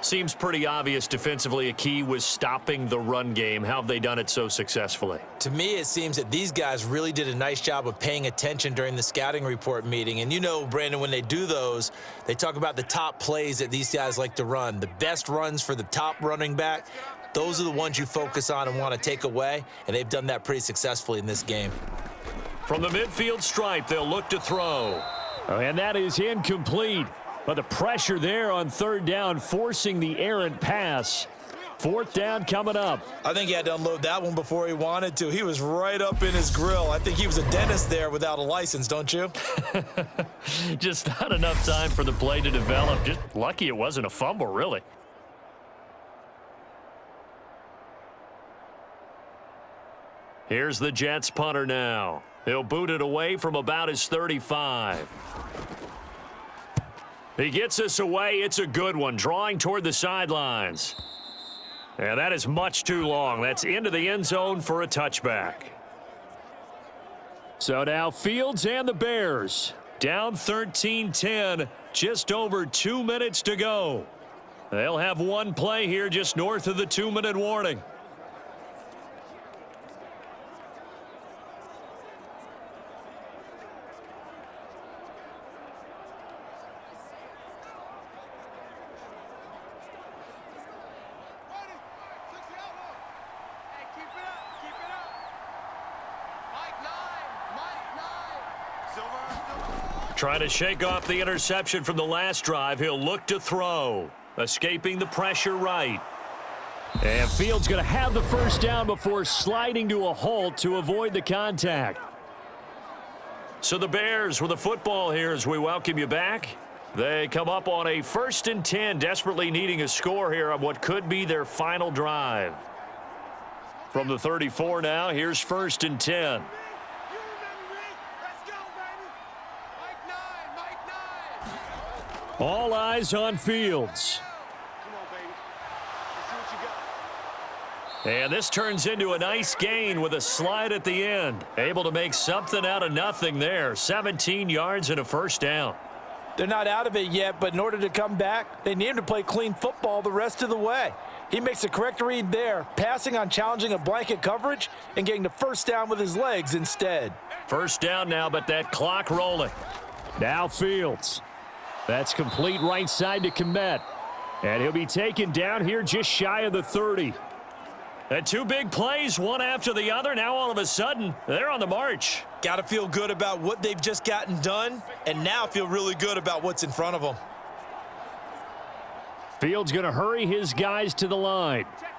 Seems pretty obvious defensively a key was stopping the run game. How have they done it so successfully? To me, it seems that these guys really did a nice job of paying attention during the scouting report meeting. And you know, Brandon, when they do those, they talk about the top plays that these guys like to run. The best runs for the top running back, those are the ones you focus on and want to take away. And they've done that pretty successfully in this game. From the midfield stripe, they'll look to throw. And that is incomplete. But the pressure there on 3rd down, forcing the errant pass. 4th down coming up. I think he had to unload that one before he wanted to. He was right up in his grill. I think he was a dentist there without a license, don't you? Just not enough time for the play to develop. Just lucky it wasn't a fumble, really. Here's the Jets punter now. He'll boot it away from about his 35. He gets us away. It's a good one, drawing toward the sidelines. And that is much too long. That's into the end zone for a touchback. So now Fields and the Bears down 13-10, just over 2 minutes to go. They'll have one play here just north of the 2-minute warning. Trying to shake off the interception from the last drive. He'll look to throw. Escaping the pressure right. And Fields going to have the 1st down before sliding to a halt to avoid the contact. So the Bears with the football here as we welcome you back. They come up on a 1st and 10, desperately needing a score here on what could be their final drive. From the 34 now, here's 1st and 10. You remember me? Let's go, baby. Mike 9, Mike 9. All eyes on Fields. Come on, baby. Let's see what you got. And this turns into a nice gain with a slide at the end. Able to make something out of nothing there. 17 yards and a 1st down. They're not out of it yet, but in order to come back, they need him to play clean football the rest of the way. He makes the correct read there, passing on challenging a blanket coverage and getting the 1st down with his legs instead. 1st down now, but that clock rolling. Now Fields. That's complete right side to Kmet. And he'll be taken down here just shy of the 30. And 2 big plays, one after the other. Now all of a sudden, they're on the march. Got to feel good about what they've just gotten done, and now feel really good about what's in front of them. Fields going to hurry his guys to the line. Check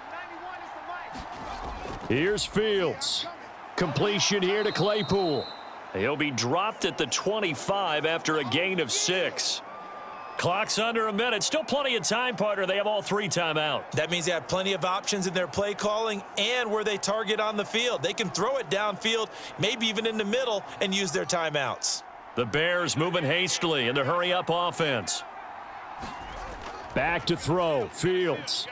91. 91 is the mic. Here's Fields. Completion here to Claypool. He'll be dropped at the 25 after a gain of 6. Clock's under a minute. Still plenty of time, partner. They have all 3 timeouts. That means they have plenty of options in their play calling and where they target on the field. They can throw it downfield, maybe even in the middle, and use their timeouts. The Bears moving hastily in the hurry-up offense. Back to throw. Fields.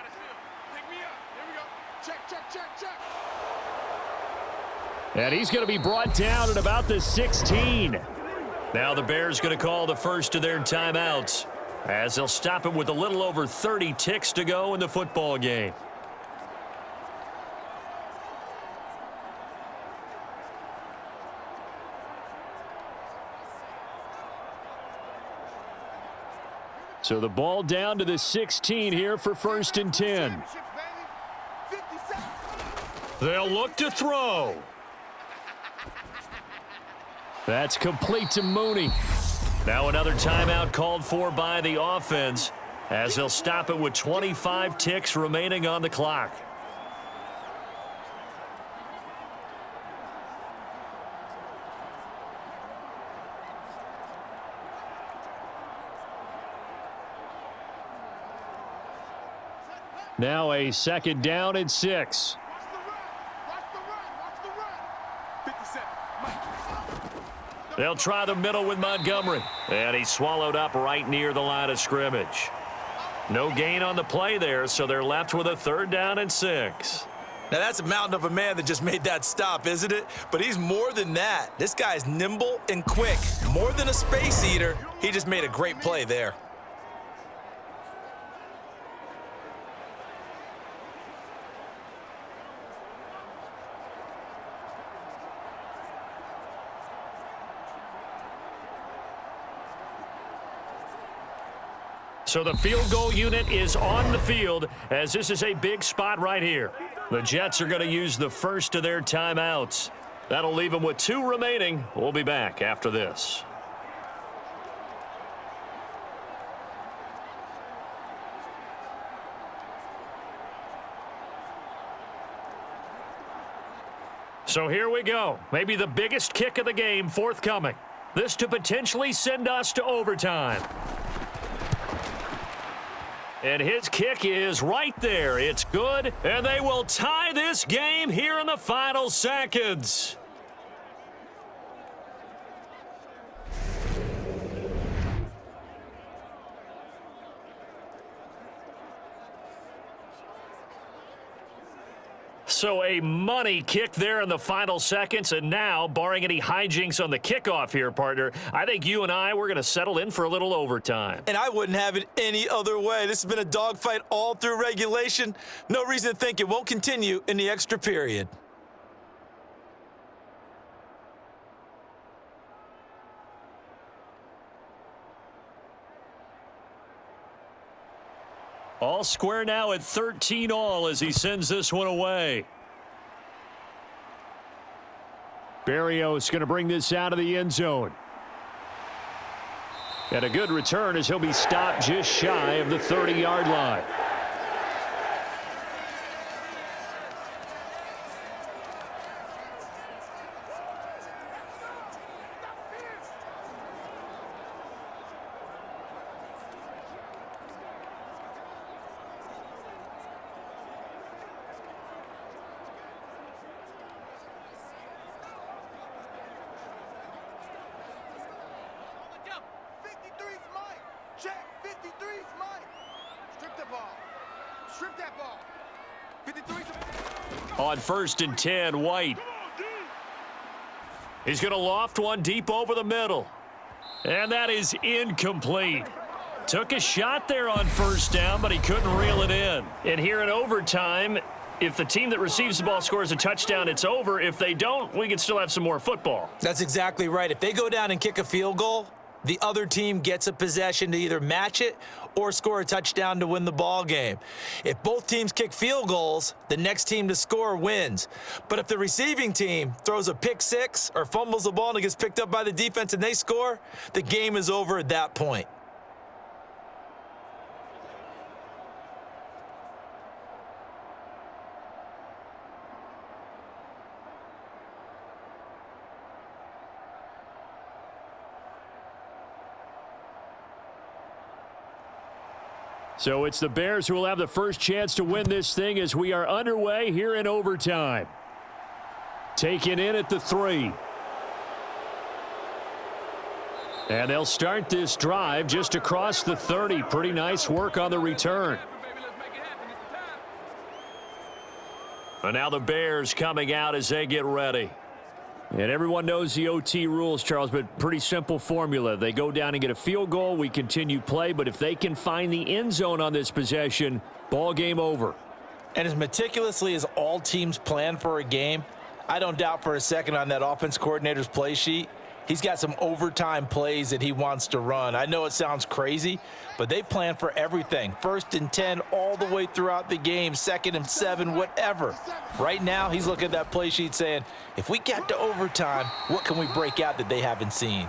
Pick me up. Here we go. Check, check, check, check. And he's going to be brought down at about the 16. Now the Bears going to call the first of their timeouts, as they'll stop him with a little over 30 ticks to go in the football game. So the ball down to the 16 here for 1st and 10. They'll look to throw. That's complete to Mooney. Now another timeout called for by the offense, as they'll stop it with 25 ticks remaining on the clock. Now a 2nd down and 6. Watch the run. Watch the run. Watch the run. 57. Mike. They'll try the middle with Montgomery. And he's swallowed up right near the line of scrimmage. No gain on the play there, so they're left with a 3rd down and 6. Now, that's a mountain of a man that just made that stop, isn't it? But he's more than that. This guy's nimble and quick. More than a space eater, he just made a great play there. So the field goal unit is on the field, as this is a big spot right here. The Jets are going to use the first of their timeouts. That'll leave them with 2 remaining. We'll be back after this. So here we go. Maybe the biggest kick of the game forthcoming. This to potentially send us to overtime. And his kick is right there. It's good, and they will tie this game here in the final seconds. So a money kick there in the final seconds, and now, barring any hijinks on the kickoff here, partner, I think you and we're going to settle in for a little overtime. And I wouldn't have it any other way. This has been a dogfight all through regulation. No reason to think it won't continue in the extra period. All square now at 13 all as he sends this one away. Berrios going to bring this out of the end zone. And a good return as he'll be stopped just shy of the 30-yard line. Strip that ball. 53. On 1st and 10, White. He's going to loft one deep over the middle. And that is incomplete. Took a shot there on 1st down, but he couldn't reel it in. And here in overtime, if the team that receives the ball scores a touchdown, it's over. If they don't, we can still have some more football. That's exactly right. If they go down and kick a field goal, the other team gets a possession to either match it or score a touchdown to win the ball game. If both teams kick field goals, the next team to score wins. But if the receiving team throws a pick six or fumbles the ball and it gets picked up by the defense and they score, the game is over at that point. So it's the Bears who will have the first chance to win this thing as we are underway here in overtime. Taken in at the 3. And they'll start this drive just across the 30. Pretty nice work on the return. And now the Bears coming out as they get ready. And everyone knows the OT rules, Charles, but pretty simple formula. They go down and get a field goal, we continue play, but if they can find the end zone on this possession, ball game over. And as meticulously as all teams plan for a game, I don't doubt for a second on that offense coordinator's play sheet, he's got some overtime plays that he wants to run. I know it sounds crazy, but they plan for everything. 1st and 10 all the way throughout the game, 2nd and 7, whatever. Right now, he's looking at that play sheet saying, if we get to overtime, what can we break out that they haven't seen?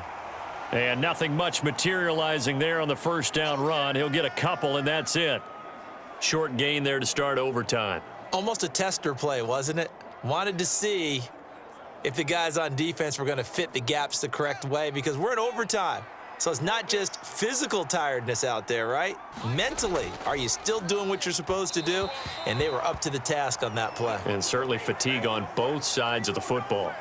And nothing much materializing there on the 1st down run. He'll get a couple, and that's it. Short gain there to start overtime. Almost a tester play, wasn't it? Wanted to see if the guys on defense were going to fit the gaps the correct way, because we're in overtime. So it's not just physical tiredness out there, right? Mentally, are you still doing what you're supposed to do? And they were up to the task on that play. And certainly fatigue on both sides of the football.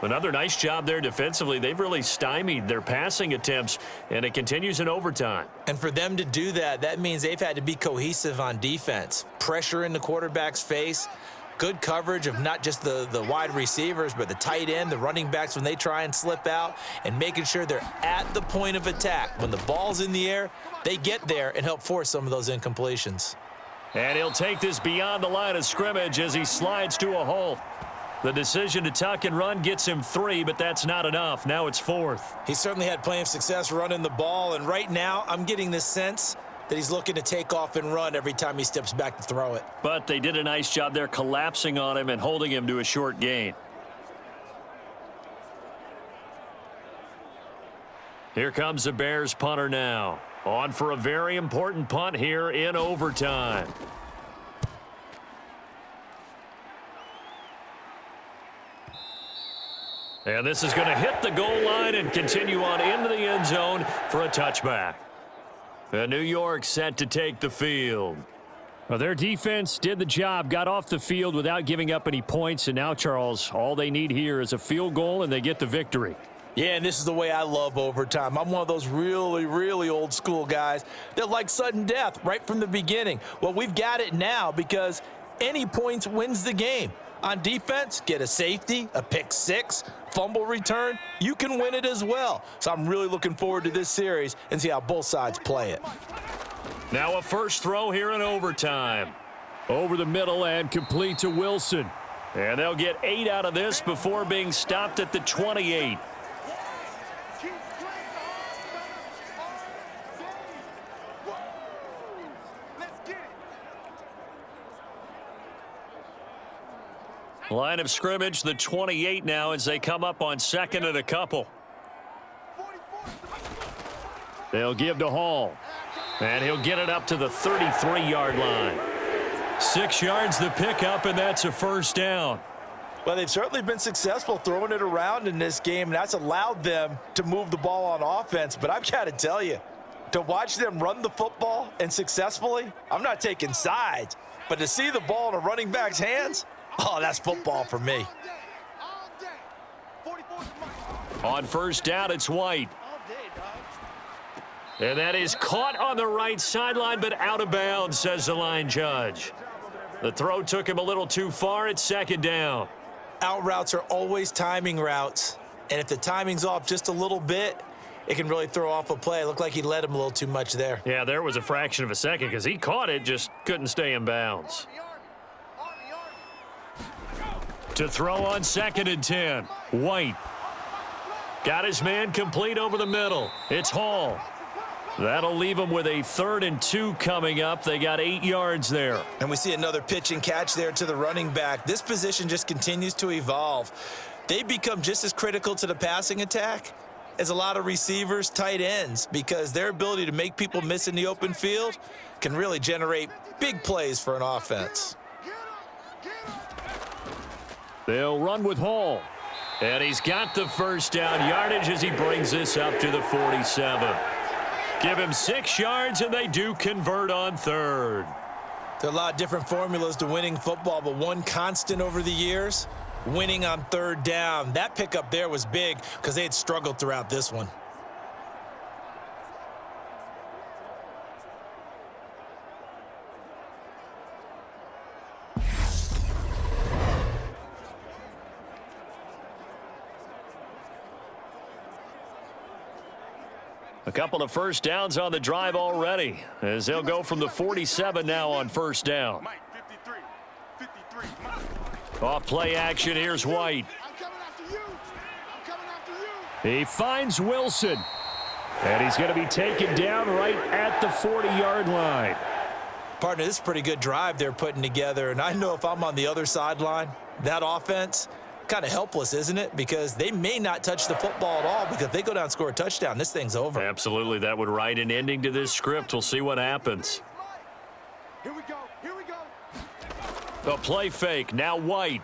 Another nice job there defensively. They've really stymied their passing attempts, and it continues in overtime. And for them to do that, that means they've had to be cohesive on defense. Pressure in the quarterback's face. Good coverage of not just the wide receivers, but the tight end, the running backs when they try and slip out, and making sure they're at the point of attack. When the ball's in the air, they get there and help force some of those incompletions. And he'll take this beyond the line of scrimmage as he slides to a hole. The decision to tuck and run gets him 3, but that's not enough. Now it's 4th. He certainly had plenty of success running the ball, and right now I'm getting this sense that he's looking to take off and run every time he steps back to throw it. But they did a nice job there collapsing on him and holding him to a short gain. Here comes the Bears punter now. On for a very important punt here in overtime. And this is going to hit the goal line and continue on into the end zone for a touchback. And New York set to take the field. Well, their defense did the job, got off the field without giving up any points. And now, Charles, all they need here is a field goal, and they get the victory. Yeah, and this is the way I love overtime. I'm one of those really, really old school guys that like sudden death right from the beginning. Well, we've got it now because any points wins the game. On defense, get a safety, a pick six, fumble return, you can win it as well. So I'm really looking forward to this series and see how both sides play it. Now a first throw here in overtime. Over the middle and complete to Wilson. And they'll get 8 out of this before being stopped at the 28. Line of scrimmage, the 28 now as they come up on 2nd and a couple. They'll give to Hall. And he'll get it up to the 33-yard line. 6 yards the pickup, and that's a first down. Well, they've certainly been successful throwing it around in this game, and that's allowed them to move the ball on offense. But I've got to tell you, to watch them run the football and successfully, I'm not taking sides, but to see the ball in a running back's hands, oh, that's football for me. On first down, it's White. And that is caught on the right sideline, but out of bounds, says the line judge. The throw took him a little too far. It's second down. Out routes are always timing routes. And if the timing's off just a little bit, it can really throw off a play. It looked like he led him a little too much there. Yeah, there was a fraction of a second because he caught it, just couldn't stay in bounds. To throw on 2nd and 10. White. Got his man complete over the middle. It's Hall. That'll leave him with a 3rd and 2 coming up. They got 8 yards there. And we see another pitch and catch there to the running back. This position just continues to evolve. They become just as critical to the passing attack as a lot of receivers, tight ends, because their ability to make people miss in the open field can really generate big plays for an offense. They'll run with Hall. And he's got the first down yardage as he brings this up to the 47. Give him 6 yards, and they do convert on 3rd. There are a lot of different formulas to winning football, but one constant over the years, winning on 3rd down. That pickup there was big because they had struggled throughout this one. A couple of first downs on the drive already, as they'll go from the 47 now on 1st down. Mike, 53, Mike. Off play action, here's White. I'm coming after you. I'm coming after you. He finds Wilson. And he's going to be taken down right at the 40-yard line. Partner, this is a pretty good drive they're putting together, and I know if I'm on the other sideline, that offense, kind of helpless, isn't it? Because they may not touch the football at all, because if they go down and score a touchdown, this thing's over. Absolutely, that would write an ending to this script. We'll see what happens. Here we go. Here we go. The play fake, now White.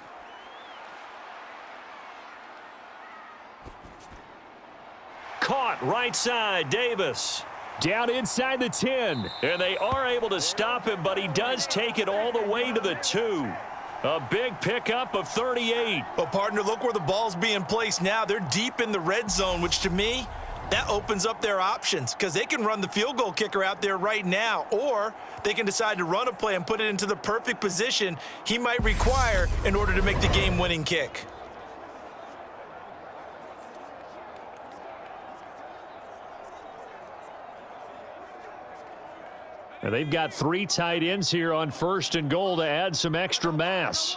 Caught right side, Davis. Down inside the 10. And they are able to stop him, but he does take it all the way to the 2. A big pickup of 38. But, partner, look where the ball's being placed now. They're deep in the red zone, which to me, that opens up their options because they can run the field goal kicker out there right now, or they can decide to run a play and put it into the perfect position he might require in order to make the game-winning kick. And they've got 3 tight ends here on 1st and goal to add some extra mass.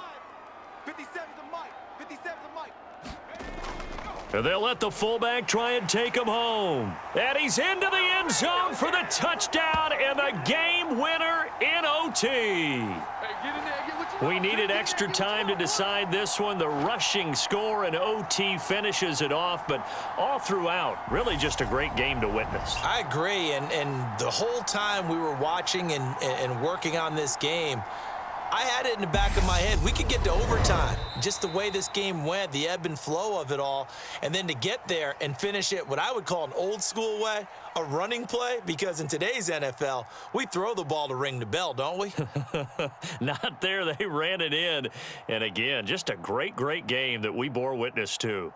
57 to Mike. 57 to Mike. And they'll let the fullback try and take him home. And he's into the end zone for the touchdown and the game winner in OT. Hey, get in there. Get what you We needed extra time to decide this one. The rushing score and OT finishes it off, but all throughout, really just a great game to witness. I agree, and the whole time we were watching and working on this game, I had it in the back of my head. We could get to overtime. Just the way this game went, the ebb and flow of it all, and then to get there and finish it what I would call an old school way, a running play, because in today's NFL, we throw the ball to ring the bell, don't we? Not there. They ran it in. And again, just a great, great game that we bore witness to.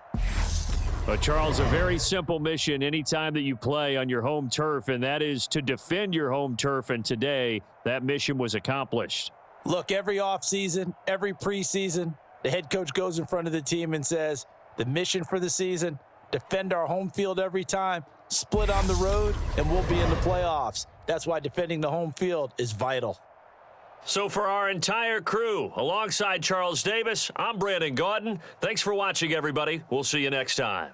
But Charles, a very simple mission anytime that you play on your home turf, and that is to defend your home turf. And today, that mission was accomplished. Look, every offseason, every preseason, the head coach goes in front of the team and says, the mission for the season, defend our home field every time, split on the road, and we'll be in the playoffs. That's why defending the home field is vital. So for our entire crew, alongside Charles Davis, I'm Brandon Gaudin. Thanks for watching, everybody. We'll see you next time.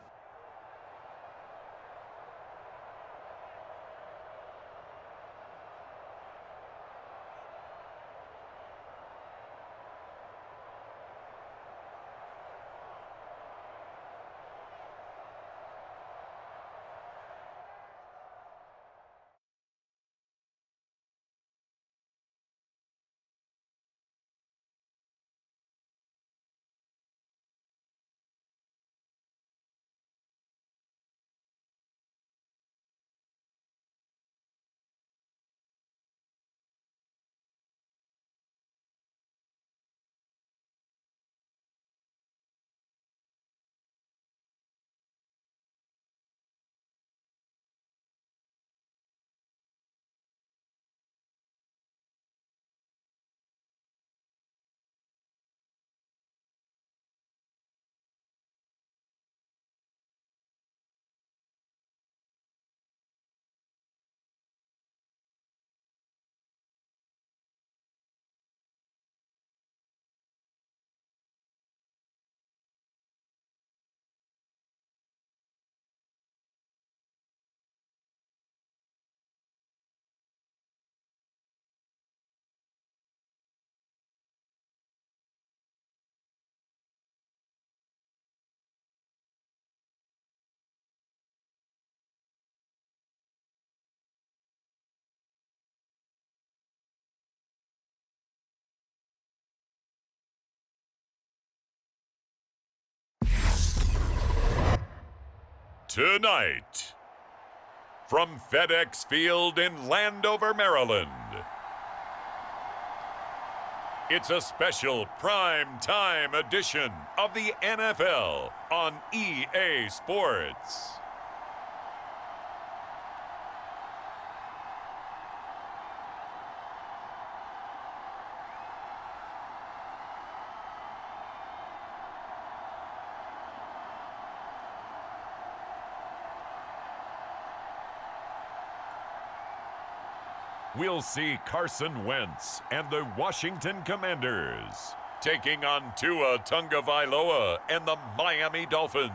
Tonight, from FedEx Field in Landover, Maryland, it's a special prime time edition of the NFL on EA Sports. We'll see Carson Wentz and the Washington Commanders taking on Tua Tagovailoa and the Miami Dolphins.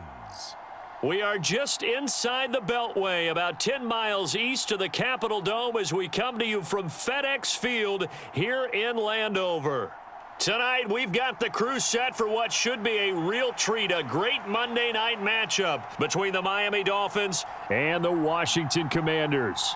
We are just inside the Beltway, about 10 miles east of the Capitol Dome as we come to you from FedEx Field here in Landover. Tonight, we've got the crew set for what should be a real treat, a great Monday night matchup between the Miami Dolphins and the Washington Commanders.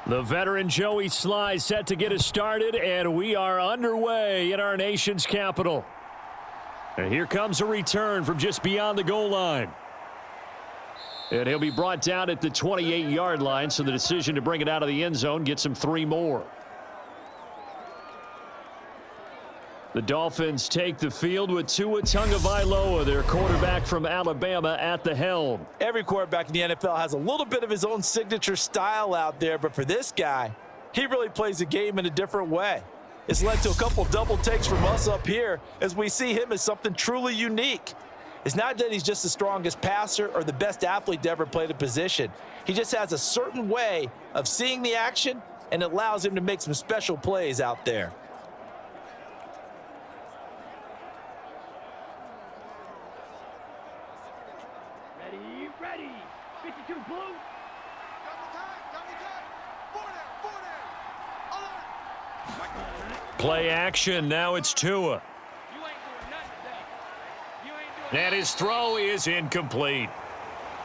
The veteran Joey Sly set to get us started, and we are underway in our nation's capital. And here comes a return from just beyond the goal line. And he'll be brought down at the 28-yard line, so the decision to bring it out of the end zone gets him 3 more. The Dolphins take the field with Tua Tagovailoa, their quarterback from Alabama, at the helm. Every quarterback in the NFL has a little bit of his own signature style out there, but for this guy, he really plays the game in a different way. It's led to a couple double takes from us up here as we see him as something truly unique. It's not that he's just the strongest passer or the best athlete to ever play the position. He just has a certain way of seeing the action, and it allows him to make some special plays out there. Ready. 52 blue. Double time. 4 down. Alert. Play action. Now it's Tua. You ain't doing nothing today. And his throw is incomplete.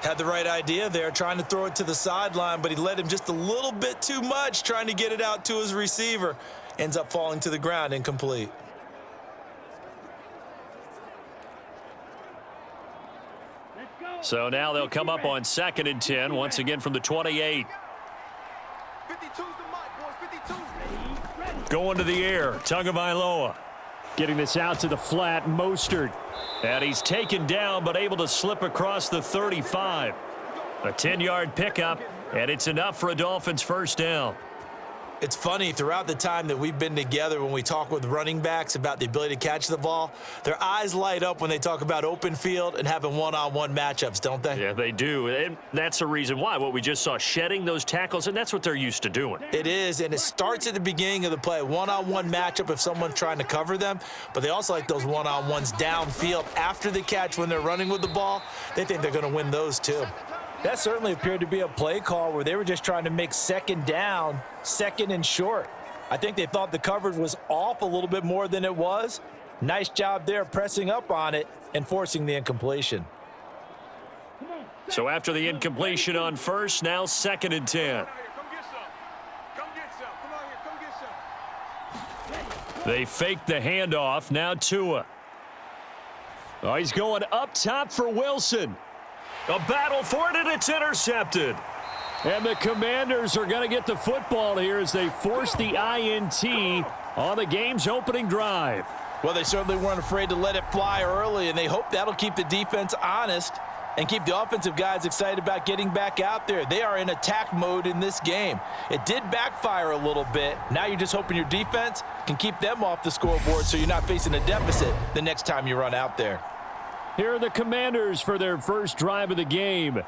Had the right idea there, trying to throw it to the sideline, but he led him just a little bit too much, trying to get it out to his receiver. Ends up falling to the ground, incomplete. So now they'll come up on 2nd and 10, once again from the 28. 52's the mic, boys. 52. Going to the air, Tagovailoa. Getting this out to the flat, Mostert. And he's taken down, but able to slip across the 35. A 10-yard pickup, and it's enough for a Dolphins first down. It's funny, throughout the time that we've been together, when we talk with running backs about the ability to catch the ball, their eyes light up when they talk about open field and having one-on-one matchups, don't they? Yeah, they do. And that's the reason why. What we just saw, shedding those tackles, and that's what they're used to doing. It is, and it starts at the beginning of the play. One-on-one matchup if someone's trying to cover them, but they also like those one-on-ones downfield after the catch when they're running with the ball. They think they're going to win those too. That certainly appeared to be a play call where they were just trying to make second down, second and short. I think they thought the coverage was off a little bit more than it was. Nice job there pressing up on it and forcing the incompletion. So after the incompletion on first, now 2nd and 10. Come get some. Come on here. Come get some. They fake the handoff. Now Tua. Oh, he's going up top for Wilson. A battle for it, and it's intercepted. And the Commanders are going to get the football here as they force the INT on the game's opening drive. Well, they certainly weren't afraid to let it fly early, and they hope that'll keep the defense honest and keep the offensive guys excited about getting back out there. They are in attack mode in this game. It did backfire a little bit. Now you're just hoping your defense can keep them off the scoreboard so you're not facing a deficit the next time you run out there. Here are the Commanders for their first drive of the game.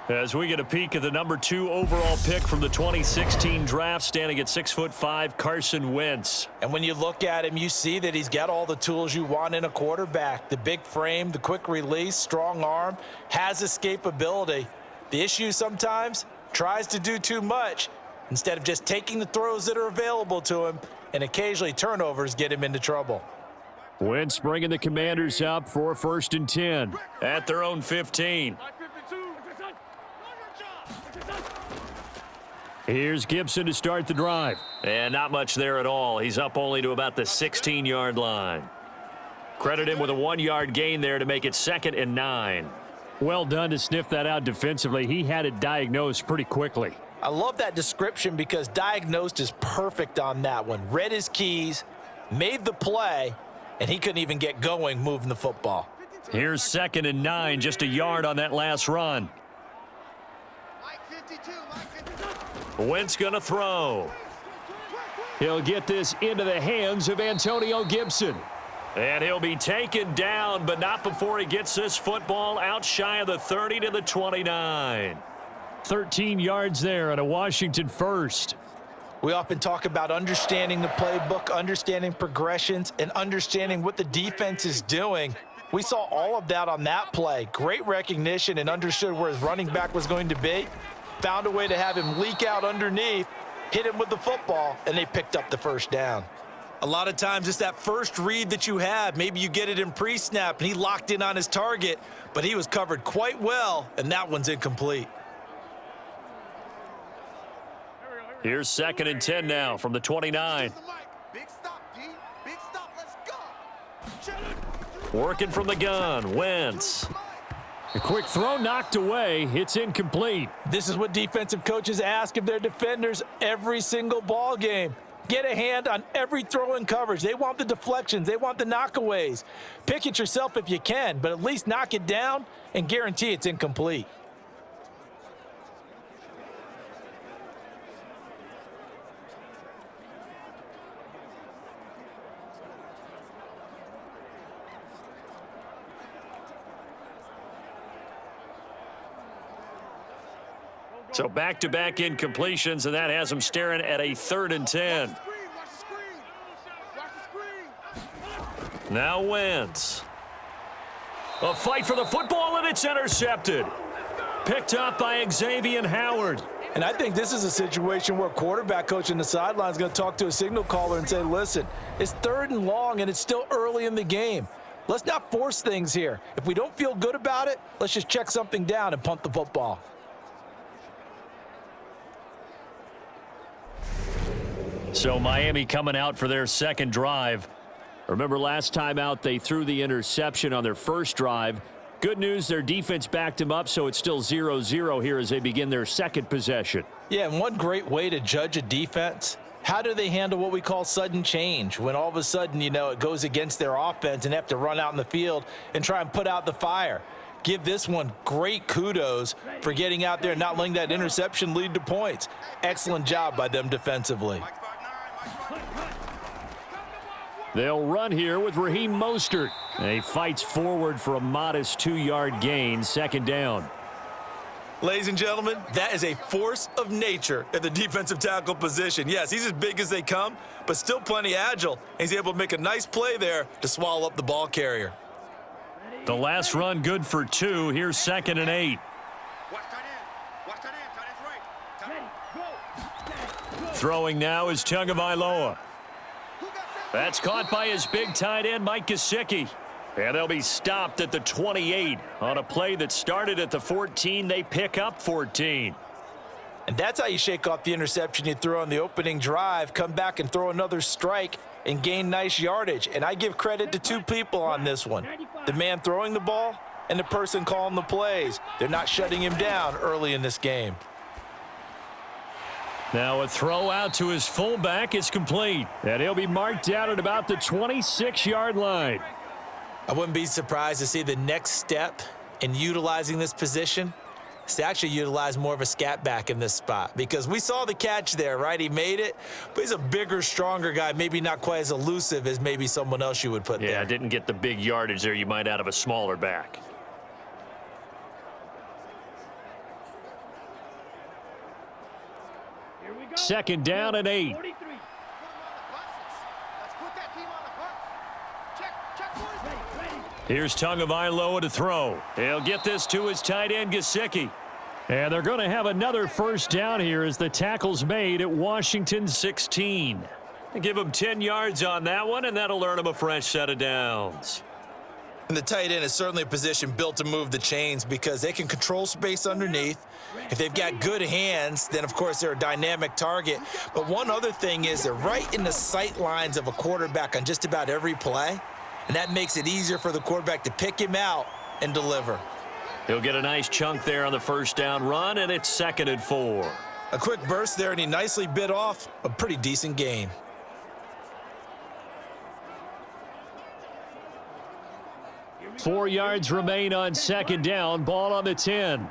As we get a peek at the number 2 overall pick from the 2016 draft, standing at 6'5", Carson Wentz. And when you look at him, you see that he's got all the tools you want in a quarterback. The big frame, the quick release, strong arm, has escapability. The issue sometimes, tries to do too much instead of just taking the throws that are available to him, and occasionally turnovers get him into trouble. Wentz bringing the Commanders up for 1st and 10 at their own 15. Here's Gibson to start the drive. And not much there at all. He's up only to about the 16-yard line. Credit him with a 1-yard gain there to make it 2nd and 9. Well done to sniff that out defensively. He had it diagnosed pretty quickly. I love that description because diagnosed is perfect on that one. Read his keys, made the play, and he couldn't even get going moving the football. Here's 2nd and 9, just a yard on that last run. Wentz gonna throw. He'll get this into the hands of Antonio Gibson. And he'll be taken down, but not before he gets this football out shy of the 30 to the 29. 13 yards there and a Washington first. We often talk about understanding the playbook, understanding progressions, and understanding what the defense is doing. We saw all of that on that play. Great recognition and understood where his running back was going to be. Found a way to have him leak out underneath, hit him with the football, and they picked up the first down. A lot of times it's that first read that you have. Maybe you get it in pre-snap, and he locked in on his target, but he was covered quite well, and that one's incomplete. Here's 2nd and 10 now from the 29. Big stop, D. Big stop. Let's go. Working from the gun, Wentz. A quick throw knocked away. It's incomplete. This is what defensive coaches ask of their defenders every single ball game. Get a hand on every throw in coverage. They want the deflections. They want the knockaways. Pick it yourself if you can, but at least knock it down and guarantee it's incomplete. So back-to-back incompletions, and that has him staring at a 3rd and 10. Watch the screen. Watch the screen. Now Wentz. A fight for the football, and it's intercepted. Picked up by Xavier Howard. And I think this is a situation where a quarterback coach in the sideline is going to talk to a signal caller and say, listen, it's 3rd and long, and it's still early in the game. Let's not force things here. If we don't feel good about it, let's just check something down and punt the football. So Miami coming out for their 2nd drive. Remember last time out they threw the interception on their 1st drive. Good news, their defense backed them up, so it's still 0-0 here as they begin their 2nd possession. Yeah, and one great way to judge a defense, how do they handle what we call sudden change? When all of a sudden, you know, it goes against their offense and they have to run out in the field and try and put out the fire. Give this one great kudos for getting out there and not letting that interception lead to points. Excellent job by them defensively. They'll run here with Raheem Mostert. He fights forward for a modest 2-yard gain, 2nd down. Ladies and gentlemen, that is a force of nature at the defensive tackle position. Yes, he's as big as they come, but still plenty agile. And he's able to make a nice play there to swallow up the ball carrier. The last run good for 2. Here's 2nd and 8. Watch tight end. Watch tight end. Tight end's right. Throwing now is Tagovailoa. That's caught by his big tight end, Mike Gesicki. And they'll be stopped at the 28. On a play that started at the 14, they pick up 14. And that's how you shake off the interception you threw on the opening drive, come back and throw another strike and gain nice yardage. And I give credit to 2 people on this one. The man throwing the ball and the person calling the plays. They're not shutting him down early in this game. Now a throw out to his fullback is complete. And he'll be marked down at about the 26-yard line. I wouldn't be surprised to see the next step in utilizing this position is to actually utilize more of a scat back in this spot, because we saw the catch there, right? He made it, but he's a bigger, stronger guy, maybe not quite as elusive as maybe someone else you would put there. Yeah, didn't get the big yardage there you might out of a smaller back. Here we go. 2nd down and 8. 43. Let's put that team on the hunt. Check, boys. Here's Tagovailoa to throw. He'll get this to his tight end, Gesicki. And they're going to have another first down here as the tackle's made at Washington 16. Give them 10 yards on that one, and that'll earn them a fresh set of downs. And the tight end is certainly a position built to move the chains because they can control space underneath. If they've got good hands, then, of course, they're a dynamic target. But one other thing is they're right in the sight lines of a quarterback on just about every play, and that makes it easier for the quarterback to pick him out and deliver. He'll get a nice chunk there on the first down run, and it's 2nd and 4. A quick burst there, and he nicely bit off a pretty decent gain. Four yards remain on 2nd down. Ball on the 10.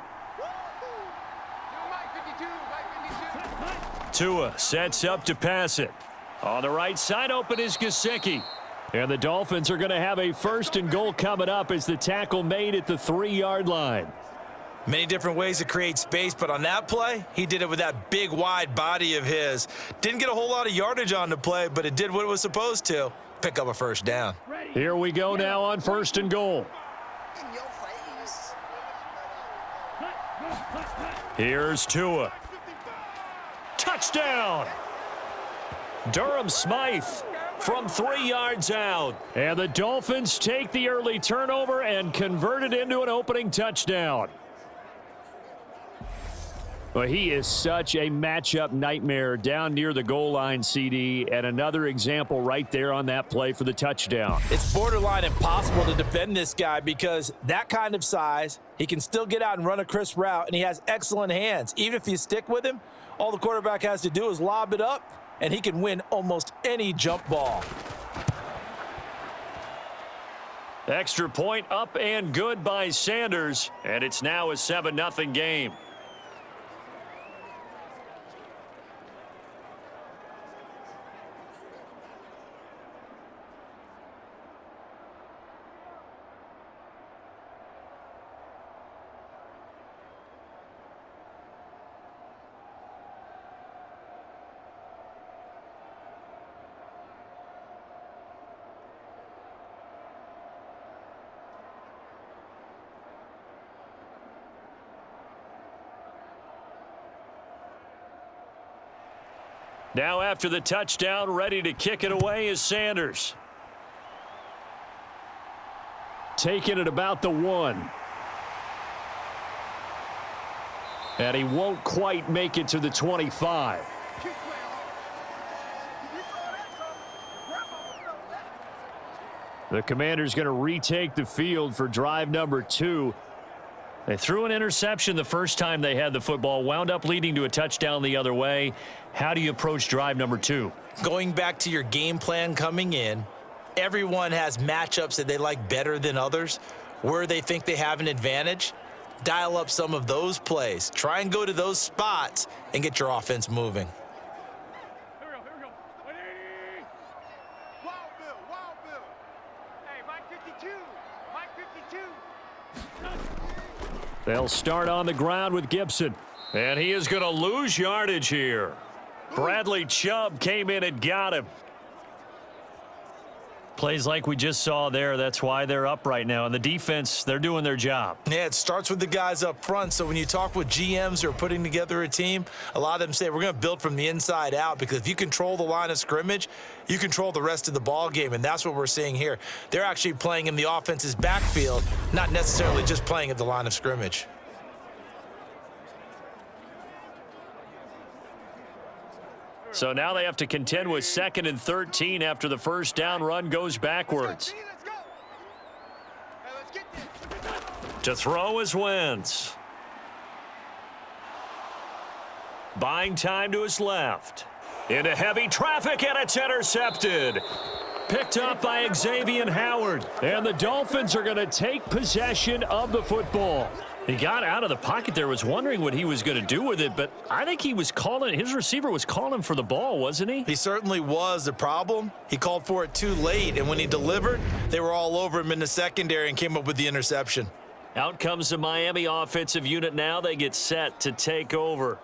Tua sets up to pass it. On the right side, open is Gesicki. And the Dolphins are going to have a 1st and goal coming up as the tackle made at the 3-yard line. Many different ways to create space, but on that play, he did it with that big, wide body of his. Didn't get a whole lot of yardage on the play, but it did what it was supposed to. Pick up a first down. Here we go now on 1st and goal. In your face. Here's Tua. Touchdown! Durham Smythe from 3 yards out. And the Dolphins take the early turnover and convert it into an opening touchdown. Well, he is such a matchup nightmare down near the goal line, CD, and another example right there on that play for the touchdown. It's borderline impossible to defend this guy because that kind of size, he can still get out and run a crisp route, and he has excellent hands. Even if you stick with him, all the quarterback has to do is lob it up, and he can win almost any jump ball. Extra point up and good by Sanders, and it's now a 7-0 game. Now after the touchdown, ready to kick it away is Sanders. Taking it about the 1. And he won't quite make it to the 25. The Commander's going to retake the field for drive number 2. They threw an interception the first time they had the football, wound up leading to a touchdown the other way. How do you approach drive number 2? Going back to your game plan coming in, everyone has matchups that they like better than others, where they think they have an advantage. Dial up some of those plays. Try and go to those spots and get your offense moving. Here we go. 180. Wild Bill, Wild Bill. Hey, Mike 52. Mike 52. They'll start on the ground with Gibson. And he is going to lose yardage here. Bradley Chubb came in and got him. Plays like we just saw there. That's why they're up right now. And the defense, they're doing their job. Yeah, it starts with the guys up front. So when you talk with GMs who are putting together a team, a lot of them say we're going to build from the inside out, because if you control the line of scrimmage, you control the rest of the ball game, and that's what we're seeing here. They're actually playing in the offense's backfield, not necessarily just playing at the line of scrimmage. So now they have to contend with 2nd and 13 after the first down run goes backwards. Let's go. Hey, let's get this. To throw is Wentz. Buying time to his left. Into heavy traffic, and it's intercepted. Picked up by Xavier Howard. And the Dolphins are going to take possession of the football. He got out of the pocket there, was wondering what he was going to do with it, but I think he was calling, his receiver was calling for the ball, wasn't he? He certainly was. The problem, he called for it too late, and when he delivered, they were all over him in the secondary and came up with the interception. Out comes the Miami offensive unit now. They get set to take over.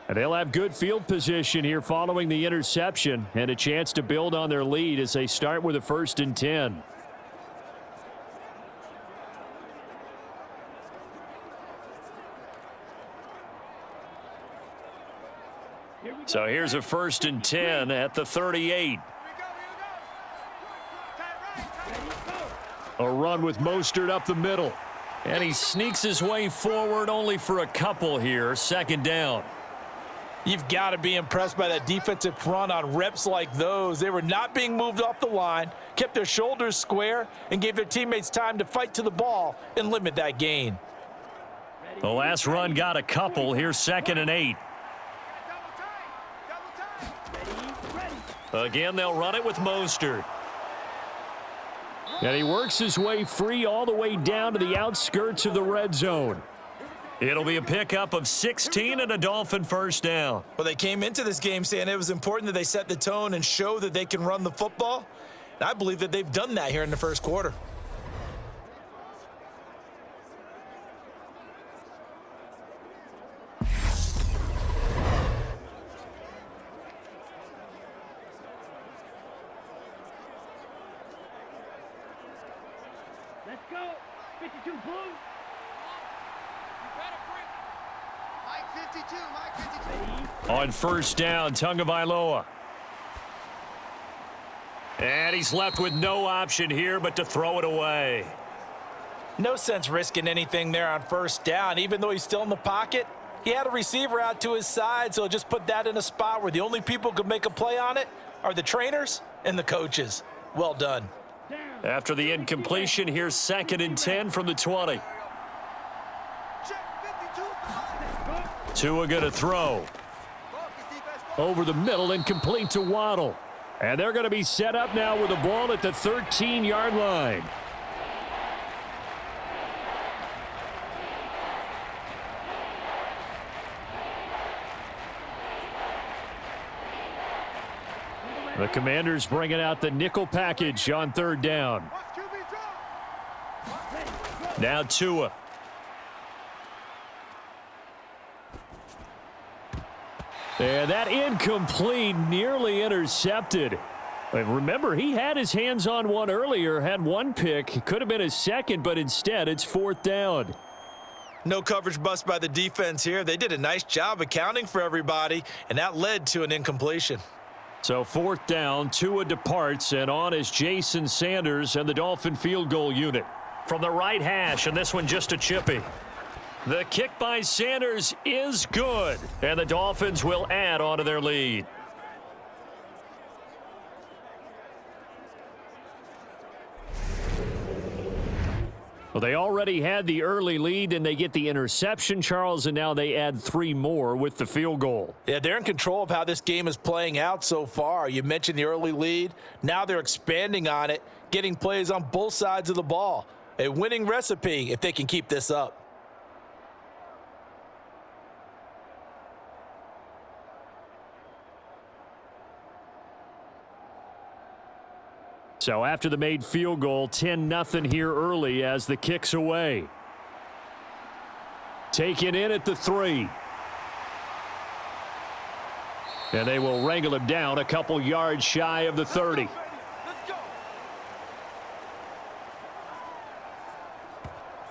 And they'll have good field position here following the interception and a chance to build on their lead as they start with a 1st and 10. So here's a 1st and 10 at the 38. A run with Mostert up the middle. And he sneaks his way forward only for a couple here. 2nd down. You've got to be impressed by that defensive front on reps like those. They were not being moved off the line, kept their shoulders square, and gave their teammates time to fight to the ball and limit that gain. The last run got a couple. Here's 2nd and 8. Again, they'll run it with Mostert. And he works his way free all the way down to the outskirts of the red zone. It'll be a pickup of 16 and a Dolphin 1st down. Well, they came into this game saying it was important that they set the tone and show that they can run the football. And I believe that they've done that here in the 1st quarter. Let's go. 52 blue. Mike 52, Mike 52. On 1st down, Tagovailoa. And he's left with no option here but to throw it away. No sense risking anything there on 1st down. Even though he's still in the pocket, he had a receiver out to his side, so just put that in a spot where the only people who could make a play on it are the trainers and the coaches. Well done. After the incompletion, here's 2nd and 10 from the 20. Tua going to throw. Over the middle and complete to Waddle. And they're going to be set up now with the ball at the 13-yard line. The Commanders bringing out the nickel package on 3rd down. Now Tua. And that incomplete, nearly intercepted. And remember, he had his hands on one earlier, had one pick. It could have been his 2nd, but instead it's 4th down. No coverage bust by the defense here. They did a nice job accounting for everybody, and that led to an incompletion. So 4th down, Tua departs, and on is Jason Sanders and the Dolphin field goal unit. From the right hash, and this one just a chippy. The kick by Sanders is good, and the Dolphins will add on to their lead. Well, they already had the early lead, and they get the interception, Charles, and now they add 3 more with the field goal. Yeah, they're in control of how this game is playing out so far. You mentioned the early lead. Now they're expanding on it, getting plays on both sides of the ball. A winning recipe if they can keep this up. So after the made field goal, 10-0 here early as the kick's away. Taken in at the 3. And they will wrangle him down a couple yards shy of the 30.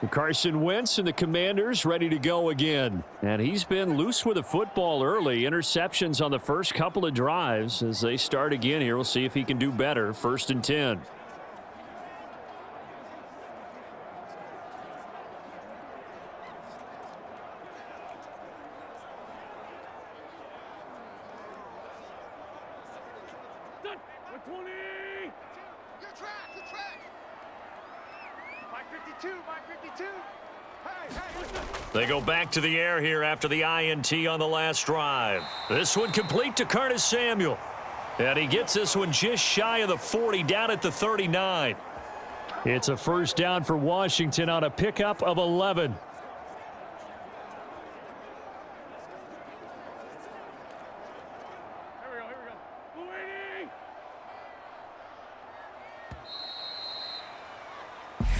Carson Wentz and the Commanders ready to go again. And he's been loose with the football early. Interceptions on the first couple of drives. As they start again here, we'll see if he can do better. 1st and 10. Good track, good track. Mike 52, Mike 52. Hey. They go back to the air here after the INT on the last drive. This one complete to Curtis Samuel. And he gets this one just shy of the 40, down at the 39. It's a 1st down for Washington on a pickup of 11. Here we go.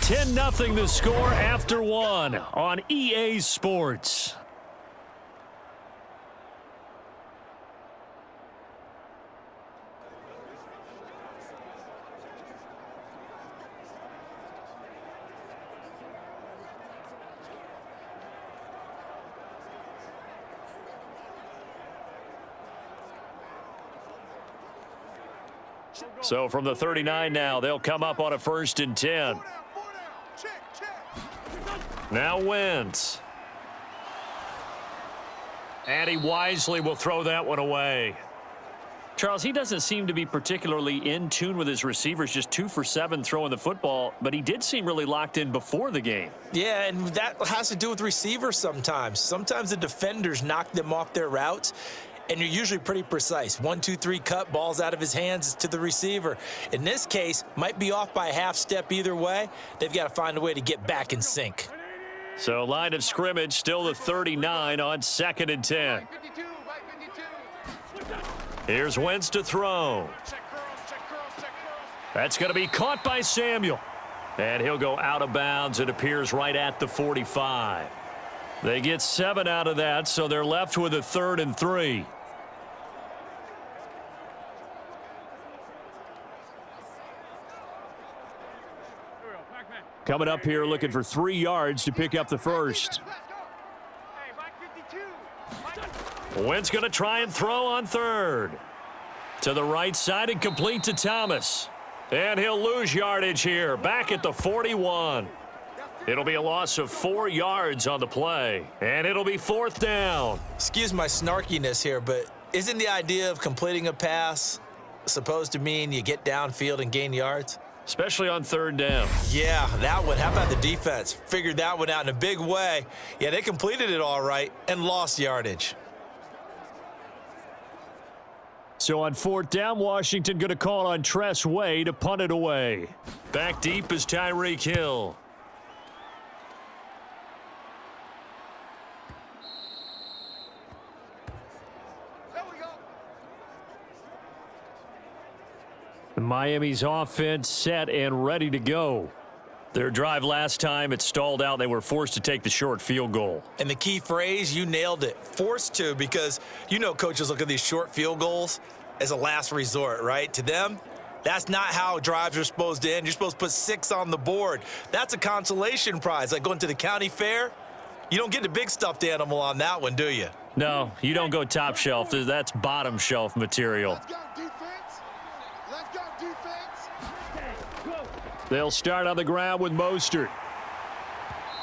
10-0 the score after 1 on EA Sports. So from the 39 now, they'll come up on a 1st and 10. 4 down. Check. Now Wentz. And he wisely will throw that one away. Charles, he doesn't seem to be particularly in tune with his receivers, just 2 for 7 throwing the football, but he did seem really locked in before the game. Yeah, and that has to do with receivers sometimes. Sometimes the defenders knock them off their routes, and you're usually pretty precise. 1, 2, 3 cut, balls out of his hands to the receiver. In this case, might be off by a half step either way. They've got to find a way to get back in sync. So line of scrimmage, still the 39 on 2nd and 10. 52, Mike 52. Here's Wentz to throw. Check curls. That's going to be caught by Samuel. And he'll go out of bounds. It appears right at the 45. They get 7 out of that, so they're left with a 3rd and 3. Coming up here looking for 3 yards to pick up the first. Hey, Mike 52. Wentz going to try and throw on 3rd. To the right side and complete to Thomas. And he'll lose yardage here, back at the 41. It'll be a loss of 4 yards on the play, and it'll be 4th down. Excuse my snarkiness here, but isn't the idea of completing a pass supposed to mean you get downfield and gain yards? Especially on 3rd down. Yeah, that one. How about the defense? Figured that one out in a big way. Yeah, they completed it all right and lost yardage. So on 4th down, Washington going to call on Tress Way to punt it away. Back deep is Tyreek Hill. There we go. Miami's offense set and ready to go. Their drive last time, it stalled out. They were forced to take the short field goal. And the key phrase, you nailed it, forced to, because you know coaches look at these short field goals as a last resort, right? To them, that's not how drives are supposed to end. You're supposed to put 6 on the board. That's a consolation prize, like going to the county fair. You don't get the big stuffed animal on that one, do you? No, you don't go top shelf. That's bottom shelf material. Let's go defense. They'll start on the ground with Mostert.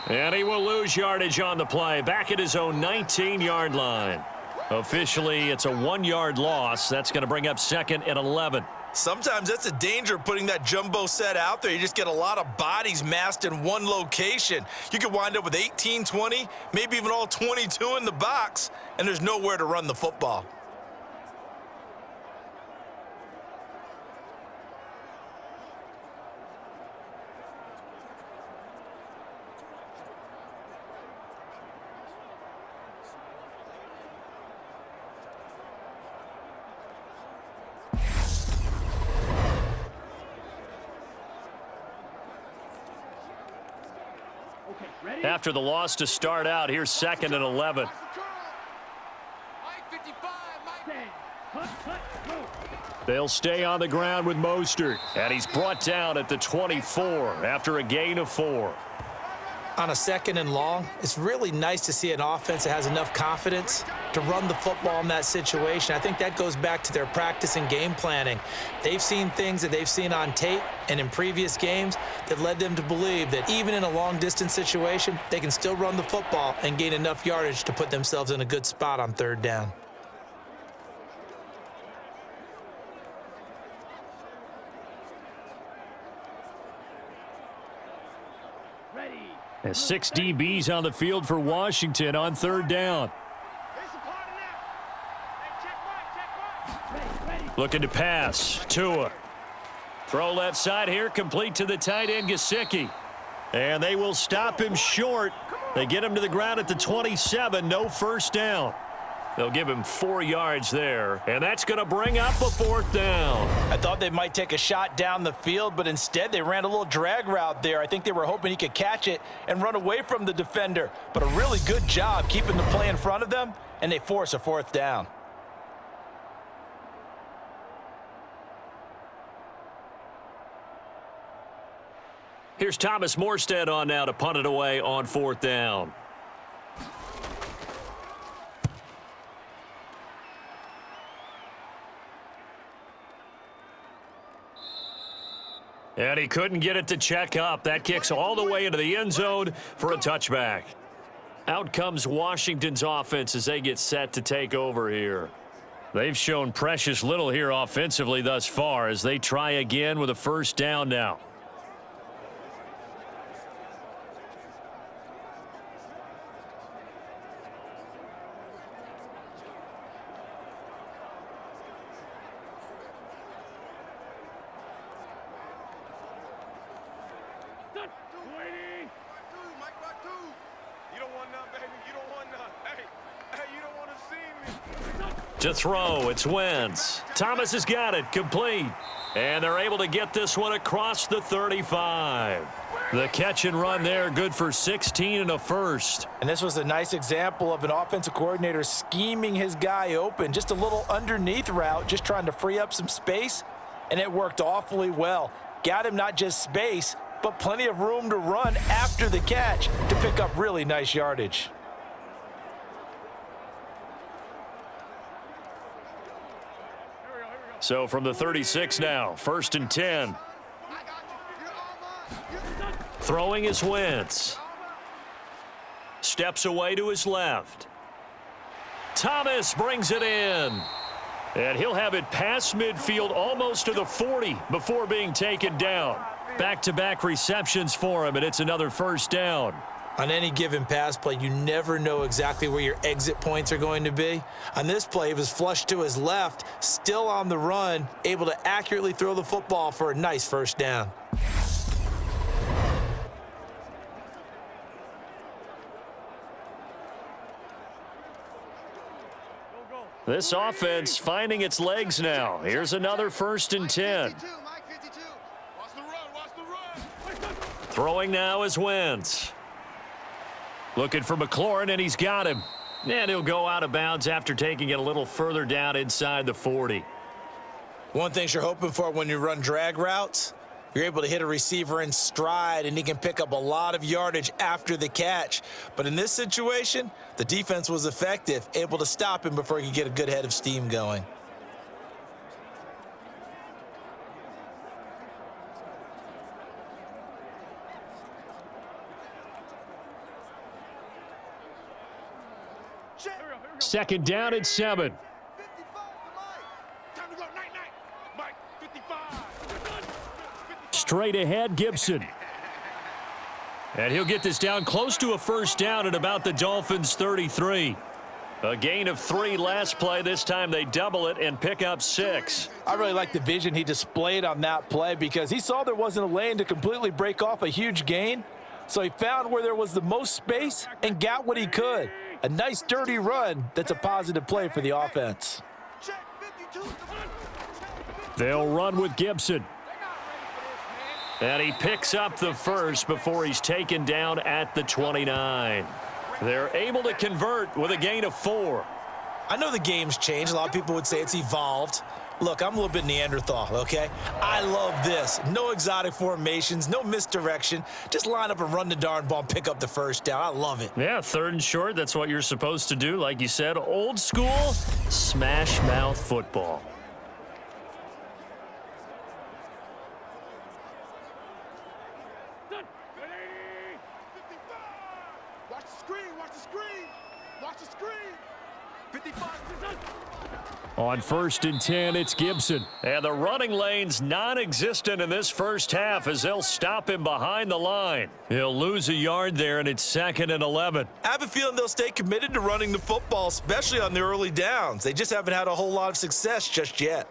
And he will lose yardage on the play, back at his own 19-yard line. Officially, it's a 1-yard loss. That's going to bring up 2nd and 11. Sometimes that's a danger putting that jumbo set out there. You just get a lot of bodies massed in one location. You could wind up with 18, 20, maybe even all 22 in the box, and there's nowhere to run the football. After the loss to start out, here's 2nd and 11. Mike 55, Mike. They'll stay on the ground with Mostert. And he's brought down at the 24 after a gain of 4. On a 2nd and long, it's really nice to see an offense that has enough confidence to run the football in that situation. I think that goes back to their practice and game planning. They've seen things that they've seen on tape and in previous games that led them to believe that even in a long-distance situation, they can still run the football and gain enough yardage to put themselves in a good spot on 3rd down. And 6 DBs on the field for Washington on 3rd down. Looking to pass. Tua. Throw left side here, complete to the tight end, Gesicki. And they will stop him short. They get him to the ground at the 27, no 1st down. They'll give him 4 yards there, and that's going to bring up a 4th down. I thought they might take a shot down the field, but instead they ran a little drag route there. I think they were hoping he could catch it and run away from the defender. But a really good job keeping the play in front of them, and they force a 4th down. Here's Thomas Morstead on now to punt it away on 4th down. And he couldn't get it to check up. That kicks all the way into the end zone for a touchback. Out comes Washington's offense as they get set to take over here. They've shown precious little here offensively thus far as they try again with a first down now. To throw, it's Wentz. Thomas has got it, complete. And they're able to get this one across the 35. The catch and run there, good for 16 and a first. And this was a nice example of an offensive coordinator scheming his guy open. Just a little underneath route, just trying to free up some space. And it worked awfully well. Got him not just space, but plenty of room to run after the catch to pick up really nice yardage. So from the 36 now, 1st and 10. Throwing is Wentz. Steps away to his left. Thomas brings it in. And he'll have it past midfield almost to the 40 before being taken down. Back-to-back receptions for him, and it's another first down. On any given pass play, you never know exactly where your exit points are going to be. On this play, he was flushed to his left, still on the run, able to accurately throw the football for a nice first down. This offense finding its legs now. Here's another 1st and 10. Throwing now is Wentz. Looking for McLaurin, and he's got him. And he'll go out of bounds after taking it a little further down inside the 40. One thing you're hoping for when you run drag routes, you're able to hit a receiver in stride, and he can pick up a lot of yardage after the catch. But in this situation, the defense was effective, able to stop him before he could get a good head of steam going. Second down at 7. Straight ahead, Gibson. And he'll get this down close to a first down at about the Dolphins' 33. A gain of 3 last play. This time they double it and pick up 6. I really like the vision he displayed on that play because he saw there wasn't a lane to completely break off a huge gain. So he found where there was the most space and got what he could. A nice dirty run that's a positive play for the offense. They'll run with Gibson. And he picks up the first before he's taken down at the 29. They're able to convert with a gain of 4. I know the game's changed. A lot of people would say it's evolved. Look, I'm a little bit Neanderthal, okay? I love this. No exotic formations, no misdirection. Just line up and run the darn ball and pick up the first down. I love it. Yeah, 3rd and short. That's what you're supposed to do. Like you said, old school smash mouth football. Watch the screen, watch the screen, watch the screen. 55. On 1st and 10, it's Gibson. And the running lane's non-existent in this first half as they'll stop him behind the line. He'll lose a yard there, and it's 2nd and 11. I have a feeling they'll stay committed to running the football, especially on the early downs. They just haven't had a whole lot of success just yet.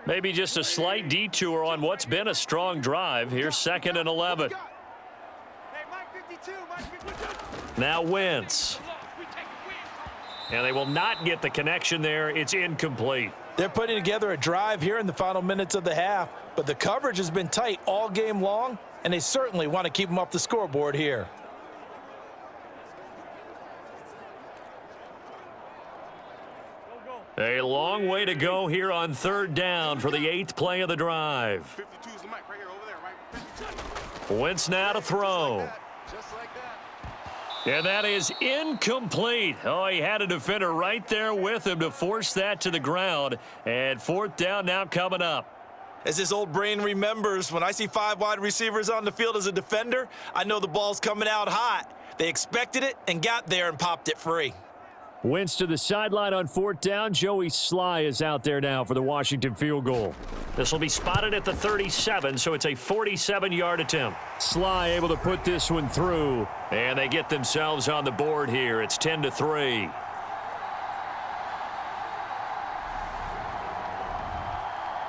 Maybe just a slight detour on what's been a strong drive. Here's 2nd and 11. Hey, Mike 52, Mike 52. Now Wentz. And they will not get the connection there. It's incomplete. They're putting together a drive here in the final minutes of the half, but the coverage has been tight all game long, and they certainly want to keep them off the scoreboard here. A long way to go here on third down for the 8th play of the drive. 52 is the mic right here, over there, right? 52. Wentz now to throw. Just like that. And that is incomplete. Oh, he had a defender right there with him to force that to the ground. And 4th down now coming up. As his old brain remembers, when I see 5 wide receivers on the field as a defender, I know the ball's coming out hot. They expected it and got there and popped it free. Wentz to the sideline on 4th down. Joey Sly is out there now for the Washington field goal. This will be spotted at the 37, so it's a 47-yard attempt. Sly able to put this one through, and they get themselves on the board here. It's 10-3.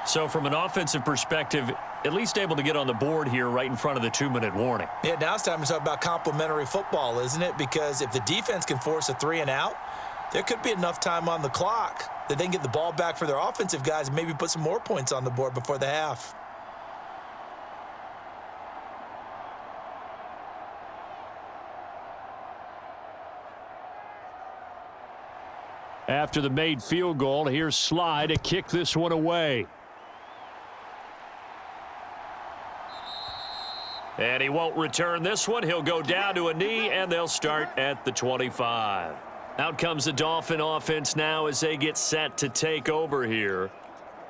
So from an offensive perspective, at least able to get on the board here right in front of the 2-minute warning. Yeah, now it's time to talk about complementary football, isn't it? Because if the defense can force a 3-and-out, there could be enough time on the clock that they can get the ball back for their offensive guys and maybe put some more points on the board before the half. After the made field goal, here's Sly to kick this one away. And he won't return this one. He'll go down to a knee, and they'll start at the 25. Out comes the Dolphin offense now as they get set to take over here.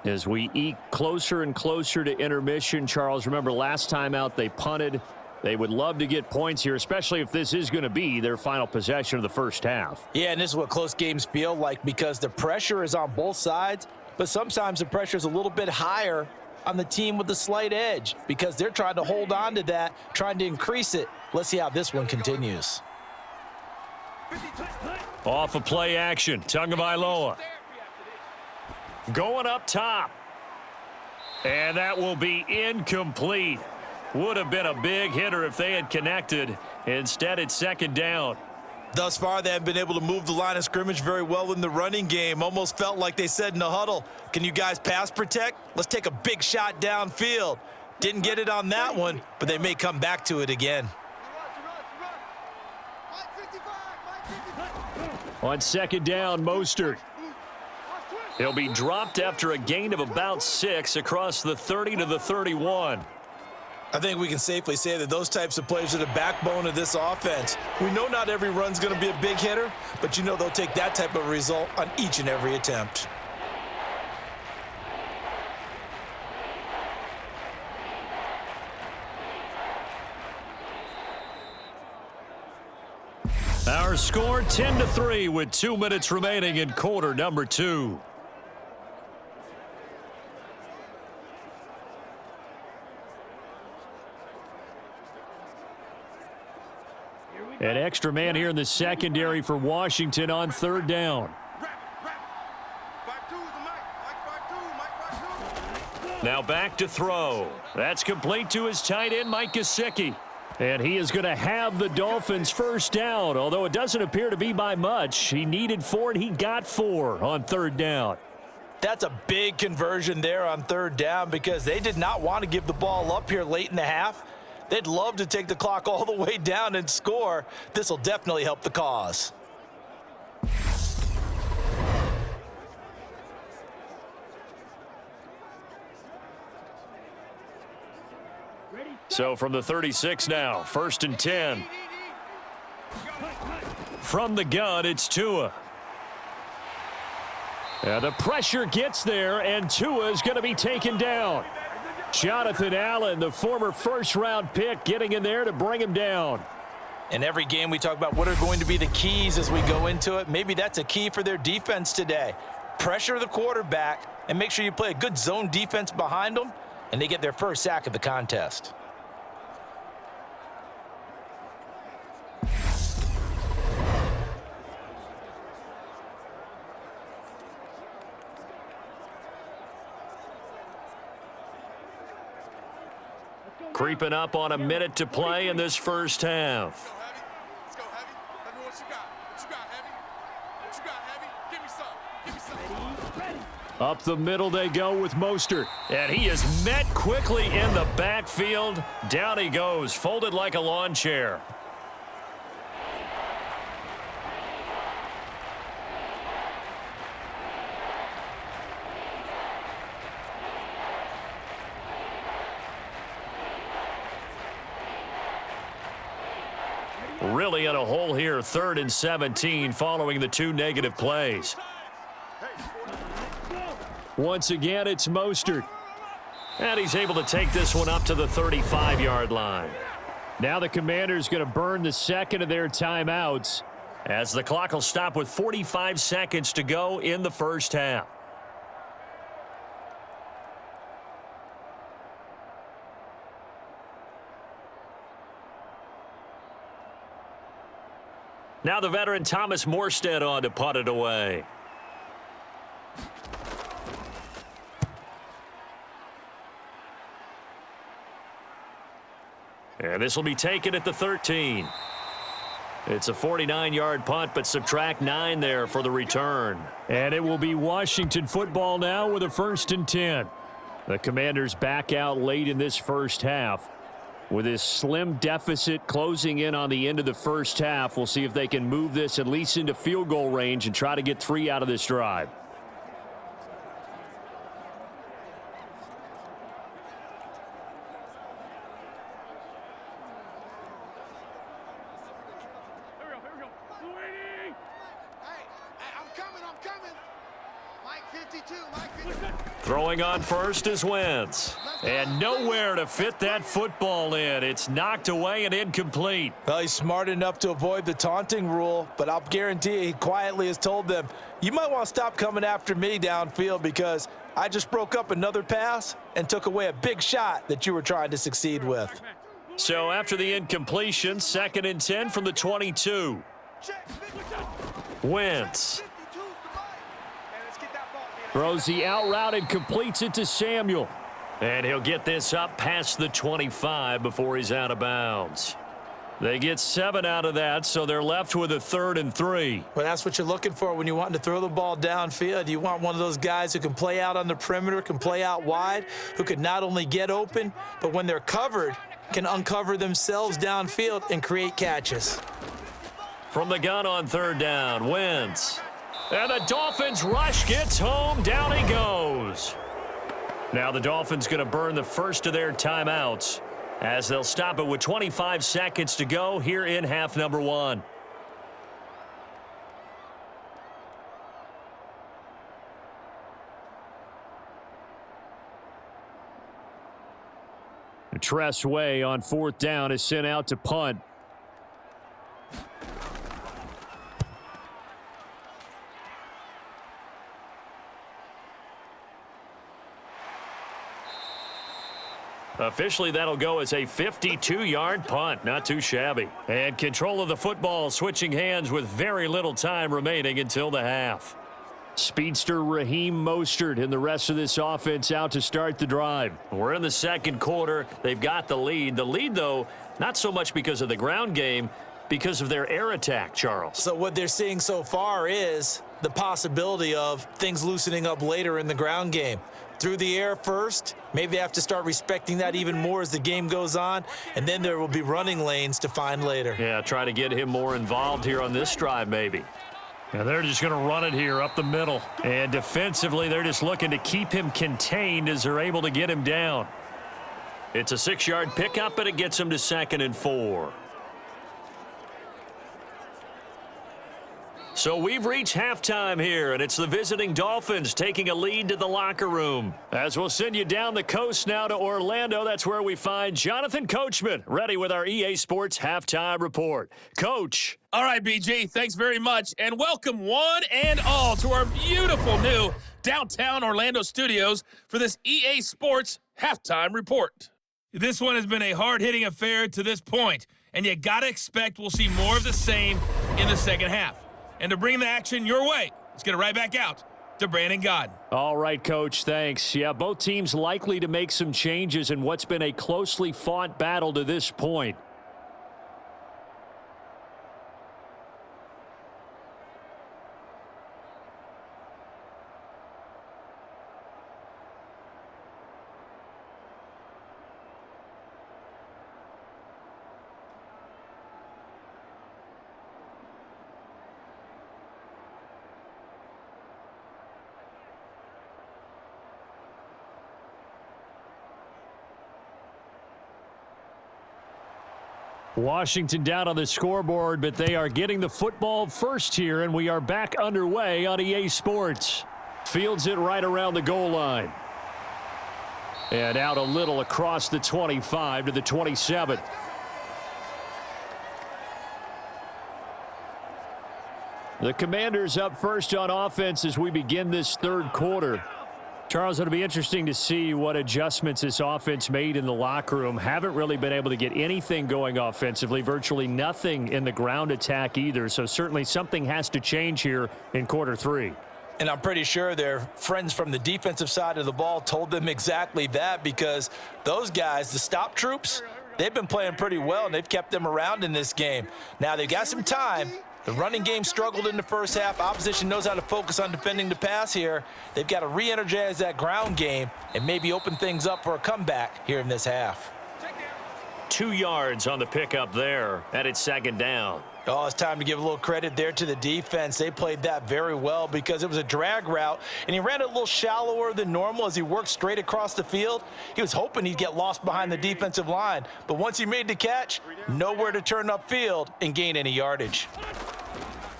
As we eke closer and closer to intermission, Charles, remember last time out they punted. They would love to get points here, especially if this is going to be their final possession of the first half. Yeah, and this is what close games feel like because the pressure is on both sides, but sometimes the pressure is a little bit higher on the team with the slight edge because they're trying to hold on to that, trying to increase it. Let's see how this one continues. Off of play action, Tagovailoa. Going up top. And that will be incomplete. Would have been a big hitter if they had connected. Instead, it's 2nd down. Thus far, they haven't been able to move the line of scrimmage very well in the running game. Almost felt like they said in the huddle, can you guys pass protect? Let's take a big shot downfield. Didn't get it on that one, but they may come back to it again. On 2nd down, Mostert. He'll be dropped after a gain of about 6 across the 30 to the 31. I think we can safely say that those types of plays are the backbone of this offense. We know not every run's going to be a big hitter, but you know they'll take that type of result on each and every attempt. Our score 10-3 with 2 minutes remaining in quarter number 2. An extra man here in the secondary for Washington on 3rd down. Now back to throw. That's complete to his tight end, Mike Gesicki. And he is going to have the Dolphins' first down, although it doesn't appear to be by much. He needed 4, and he got 4 on 3rd down. That's a big conversion there on 3rd down because they did not want to give the ball up here late in the half. They'd love to take the clock all the way down and score. This will definitely help the cause. So from the 36 now, 1st and 10. From the gun, it's Tua. The pressure gets there, and Tua is going to be taken down. Jonathan Allen, the former first-round pick, getting in there to bring him down. In every game, we talk about what are going to be the keys as we go into it. Maybe that's a key for their defense today. Pressure the quarterback and make sure you play a good zone defense behind them, and they get their first sack of the contest. Creeping up on a minute to play in this first half. Let's go, Heavy. Let me know what you got. What you got, Heavy? What you got, Heavy? Give me some. Give me some. Up the middle they go with Mostert. And he is met quickly in the backfield. Down he goes, folded like a lawn chair. Really in a hole here, 3rd and 17 following the 2 negative plays. Once again, it's Mostert. And he's able to take this one up to the 35-yard line. Now the Commanders going to burn the second of their timeouts as the clock will stop with 45 seconds to go in the first half. Now the veteran Thomas Morstead on to punt it away. And this will be taken at the 13. It's a 49-yard punt, but subtract 9 there for the return. And it will be Washington football now with a 1st and 10. The Commanders back out late in this first half. With this slim deficit closing in on the end of the first half, we'll see if they can move this at least into field goal range and try to get 3 out of this drive. Throwing on first is Wentz. And nowhere to fit that football in. It's knocked away and incomplete. Well, he's smart enough to avoid the taunting rule, but I'll guarantee he quietly has told them, you might want to stop coming after me downfield because I just broke up another pass and took away a big shot that you were trying to succeed with. So after the incompletion, 2nd and 10 from the 22. Wentz throws the out route and completes it to Samuel. And he'll get this up past the 25 before he's out of bounds. They get 7 out of that, so they're left with a 3rd and 3. Well, that's what you're looking for when you want to throw the ball downfield. You want one of those guys who can play out on the perimeter, can play out wide, who can not only get open, but when they're covered, can uncover themselves downfield and create catches. From the gun on 3rd down, Wentz. And the Dolphins rush gets home. Down he goes. Now the Dolphins going to burn the first of their timeouts as they'll stop it with 25 seconds to go here in half number 1. Tress Way on 4th down is sent out to punt. Officially, that'll go as a 52-yard punt. Not too shabby. And control of the football switching hands with very little time remaining until the half. Speedster Raheem Mostert and the rest of this offense out to start the drive. We're in the second quarter. They've got the lead. The lead, though, not so much because of the ground game, because of their air attack, Charles. So what they're seeing so far is the possibility of things loosening up later in the ground game. Through the air first, maybe they have to start respecting that even more as the game goes on, and then there will be running lanes to find later. Yeah, try to get him more involved here on this drive maybe. Now they're just going to run it here up the middle. And defensively, they're just looking to keep him contained as they're able to get him down. It's a 6-yard pickup, but it gets him to 2nd and 4. So we've reached halftime here, and it's the visiting Dolphins taking a lead to the locker room. As we'll send you down the coast now to Orlando, that's where we find Jonathan Coachman, ready with our EA Sports Halftime Report. Coach. All right, BG, thanks very much, and welcome one and all to our beautiful new downtown Orlando studios for this EA Sports Halftime Report. This one has been a hard-hitting affair to this point, and you got to expect we'll see more of the same in the second half. And to bring the action your way, let's get it right back out to Brandon Gaudin. All right, Coach, thanks. Yeah, both teams likely to make some changes in what's been a closely fought battle to this point. Washington down on the scoreboard, but they are getting the football first here, and we are back underway on EA Sports. Fields it right around the goal line. And out a little across the 25 to the 27. The Commanders up first on offense as we begin this third quarter. Charles, it'll be interesting to see what adjustments this offense made in the locker room. Haven't really been able to get anything going offensively, virtually nothing in the ground attack either. So certainly something has to change here in quarter three. And I'm pretty sure their friends from the defensive side of the ball told them exactly that, because those guys, the stop troops, they've been playing pretty well, and they've kept them around in this game. Now they've got some time. The running game struggled in the first half. Opposition knows how to focus on defending the pass here. They've got to re-energize that ground game and maybe open things up for a comeback here in this half. 2 yards on the pickup there, and it's second down. Oh, it's time to give a little credit there to the defense. They played that very well because it was a drag route, and he ran it a little shallower than normal as he worked straight across the field. He was hoping he'd get lost behind the defensive line, but once he made the catch, nowhere to turn upfield and gain any yardage.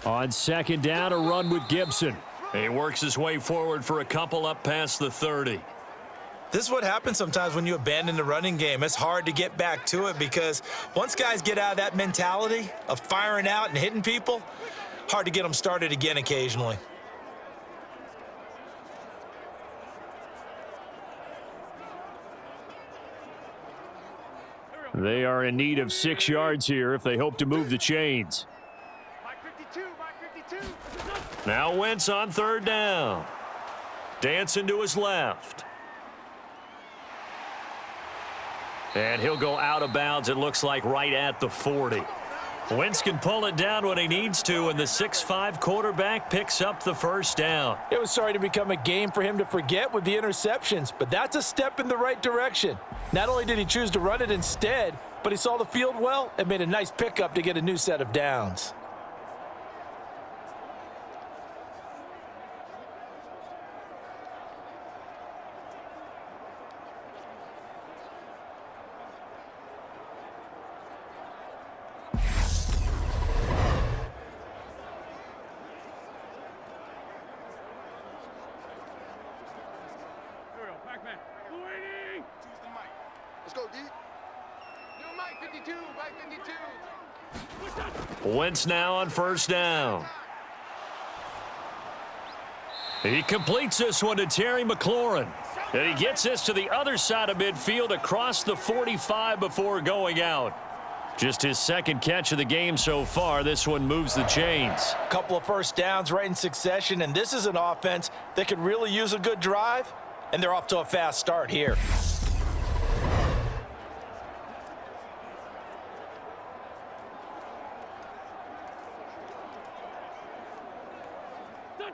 On second down, a run with Gibson. He works his way forward for a couple up past the 30. This is what happens sometimes when you abandon the running game. It's hard to get back to it because once guys get out of that mentality of firing out and hitting people, hard to get them started again occasionally. They are in need of 6 yards here if they hope to move the chains. Now Wentz on third down. Dancing to his left. And he'll go out of bounds, it looks like, right at the 40. Wentz can pull it down when he needs to, and the 6'5" quarterback picks up the first down. It was starting to become a game for him to forget with the interceptions, but that's a step in the right direction. Not only did he choose to run it instead, but he saw the field well and made a nice pickup to get a new set of downs. Wentz now on first down. He completes this one to Terry McLaurin. And he gets this to the other side of midfield across the 45 before going out. Just his second catch of the game so far. This one moves the chains. A couple of first downs right in succession, and this is an offense that could really use a good drive, and they're off to a fast start here.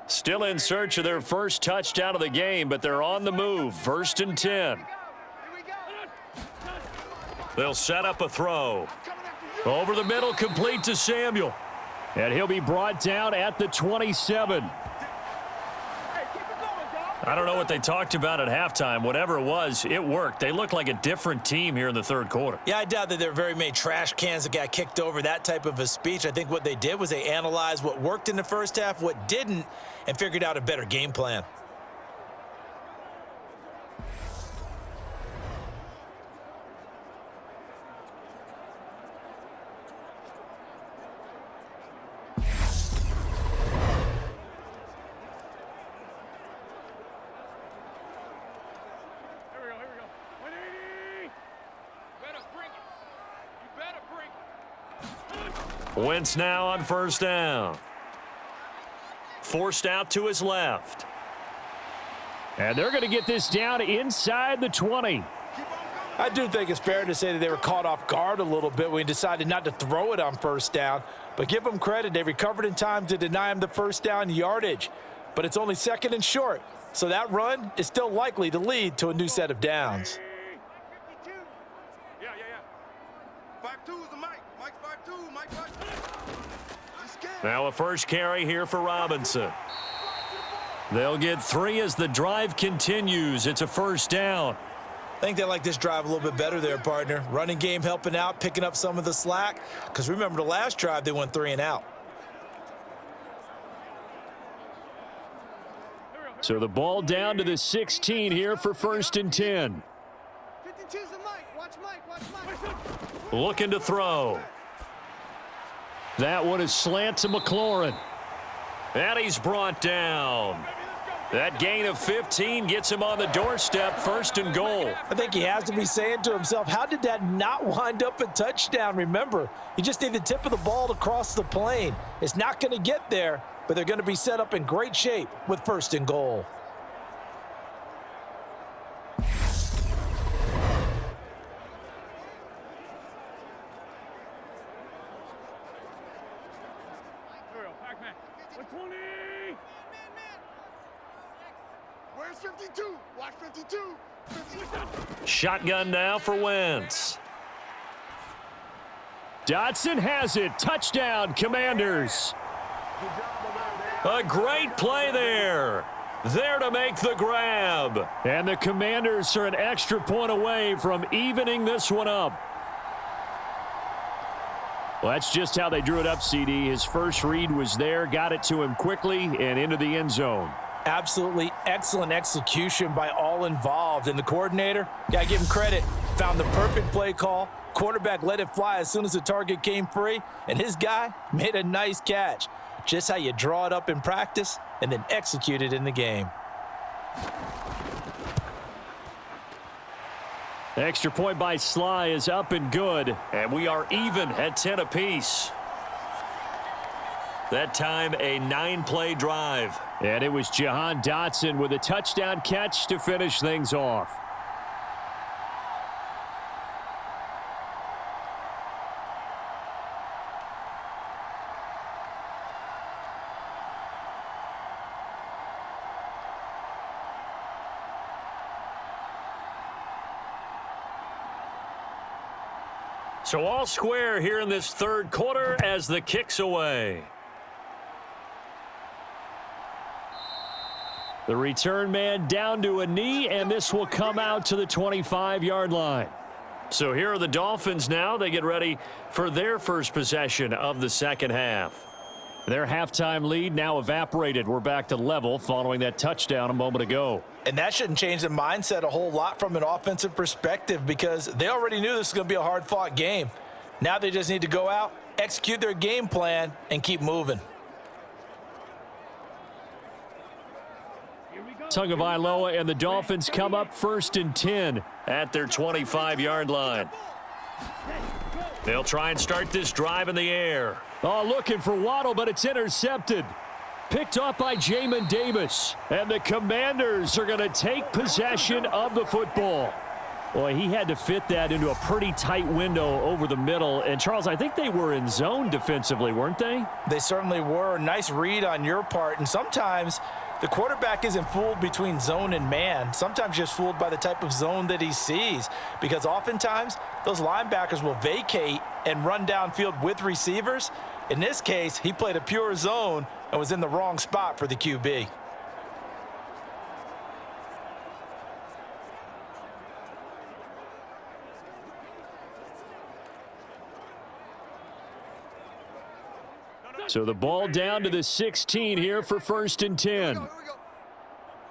Still in search of their first touchdown of the game, but they're on the move. 1st and 10. They'll set up a throw. Over the middle, complete to Samuel. And he'll be brought down at the 27. I don't know what they talked about at halftime. Whatever it was, it worked. They looked like a different team here in the third quarter. Yeah, I doubt that there are very many trash cans that got kicked over, that type of a speech. I think what they did was they analyzed what worked in the first half, what didn't, and figured out a better game plan. Wentz now on first down. Forced out to his left. And they're going to get this down inside the 20. I do think it's fair to say that they were caught off guard a little bit when he decided not to throw it on first down. But give them credit. They recovered in time to deny him the first down yardage. But it's only second and short. So that run is still likely to lead to a new set of downs. Yeah. 5'2" is the mic. Mike's 5'2", Mike 5'2". Now a first carry here for Robinson. They'll get 3 as the drive continues. It's a first down. think they like this drive a little bit better there, partner. Running game helping out, picking up some of the slack. Because remember, the last drive, they went 3 and out. So the ball down to the 16 here for 1st and 10. 52's the Mike. Watch Mike. Watch Mike. Looking to throw. That one is slant to McLaurin. And he's brought down. That gain of 15 gets him on the doorstep, 1st and goal. I think he has to be saying to himself, how did that not wind up a touchdown? Remember, you just need the tip of the ball to cross the plane. It's not going to get there, but they're going to be set up in great shape with 1st and goal. Where's 52? Watch 52. 52. Shotgun now for Wentz. Dotson has it. Touchdown, Commanders. A great play there. There to make the grab. And the Commanders are an extra point away from evening this one up. Well, that's just how they drew it up, CD. His first read was there, got it to him quickly, and into the end zone. Absolutely excellent execution by all involved. And the coordinator, got to give him credit, found the perfect play call. Quarterback let it fly as soon as the target came free, and his guy made a nice catch. Just how you draw it up in practice and then execute it in the game. Extra point by Sly is up and good, and we are even at 10 apiece. That time a 9-play drive. And it was Jahan Dotson with a touchdown catch to finish things off. So all square here in this 3rd quarter as the kick's away. The return man down to a knee, and this will come out to the 25-yard line. So here are the Dolphins now. They get ready for their first possession of the second half. Their halftime lead now evaporated. We're back to level following that touchdown a moment ago. And that shouldn't change the mindset a whole lot from an offensive perspective because they already knew this was going to be a hard-fought game. Now they just need to go out, execute their game plan, and keep moving. Tagovailoa and the Dolphins come up 1st and 10 at their 25-yard line. They'll try and start this drive in the air. Oh, looking for Waddle, but it's intercepted. Picked off by Jamin Davis. And the Commanders are going to take possession of the football. Boy, he had to fit that into a pretty tight window over the middle. And, Charles, I think they were in zone defensively, weren't they? They certainly were. Nice read on your part. And sometimes the quarterback isn't fooled between zone and man. Sometimes just fooled by the type of zone that he sees. Because oftentimes, those linebackers will vacate and run downfield with receivers. In this case, he played a pure zone and was in the wrong spot for the QB. Hey, So the ball down to the 16 here for 1st and 10. Here we go.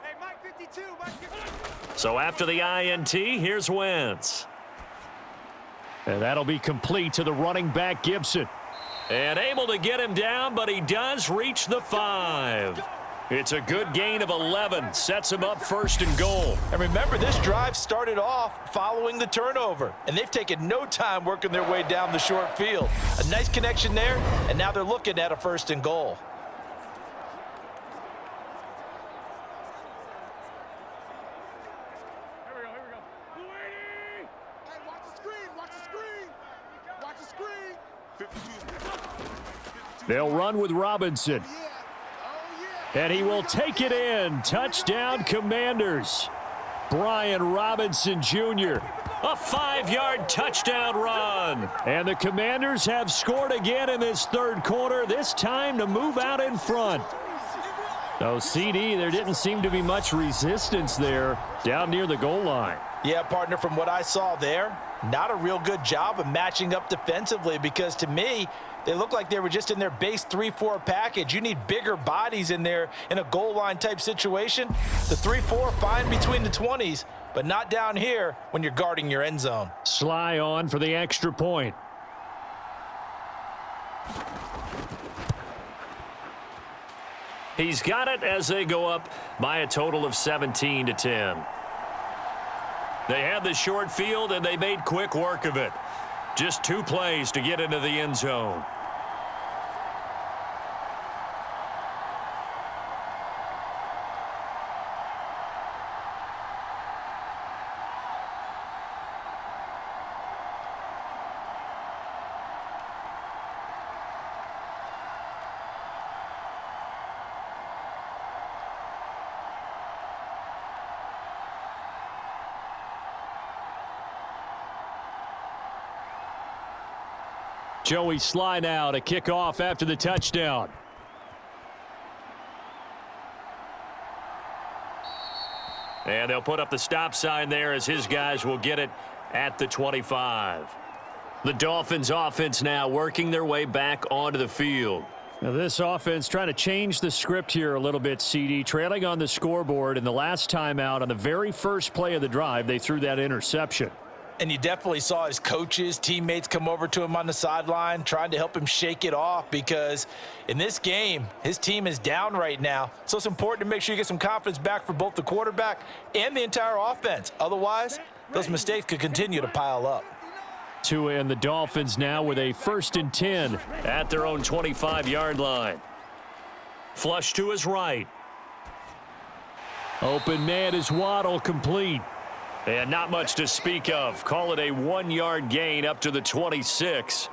Hey, Mike 52. Mike 52. So after the INT, here's Wentz. And that'll be complete to the running back Gibson. And able to get him down, but he does reach the 5. It's a good gain of 11. Sets him up 1st and goal. And remember, this drive started off following the turnover. And they've taken no time working their way down the short field. A nice connection there, and now they're looking at a 1st and goal. Here we go. hey, watch the screen. Watch the screen. Watch the screen. 52. They'll run with Robinson. Yeah. Oh, yeah. And he will take it in. Touchdown, Commanders. Brian Robinson Jr. A 5-yard touchdown run. And the Commanders have scored again in this 3rd quarter, this time to move out in front. Oh, CD, there didn't seem to be much resistance there down near the goal line. Yeah, partner, from what I saw there, not a real good job of matching up defensively because to me, they looked like they were just in their base 3-4 package. You need bigger bodies in there in a goal line type situation. The 3-4 fine between the 20s, but not down here when you're guarding your end zone. Sly on for the extra point. He's got it as they go up by a total of 17-10. They had the short field, and they made quick work of it. Just 2 plays to get into the end zone. Joey Sly now to kick off after the touchdown. And they'll put up the stop sign there as his guys will get it at the 25. The Dolphins offense now working their way back onto the field. Now this offense trying to change the script here a little bit, CD. Trailing on the scoreboard, and the last time out on the very first play of the drive, they threw that interception. And you definitely saw his coaches, teammates come over to him on the sideline trying to help him shake it off because in this game, his team is down right now. So it's important to make sure you get some confidence back for both the quarterback and the entire offense. Otherwise, those mistakes could continue to pile up. Tua and the Dolphins now with a 1st and 10 at their own 25-yard line. Flush to his right. Open man is Waddle, complete. And not much to speak of. Call it a 1-yard gain up to the 26.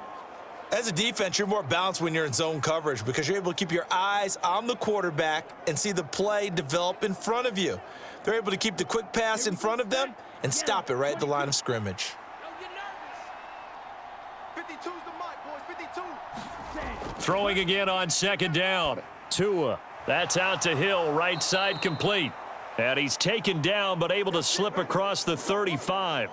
As a defense, you're more balanced when you're in zone coverage because you're able to keep your eyes on the quarterback and see the play develop in front of you. They're able to keep the quick pass in front of them and stop it right at the line of scrimmage. Don't get nervous. 52's the mic, boys. 52. Throwing again on 2nd down. Tua. That's out to Hill, right side complete. And he's taken down but able to slip across the 35.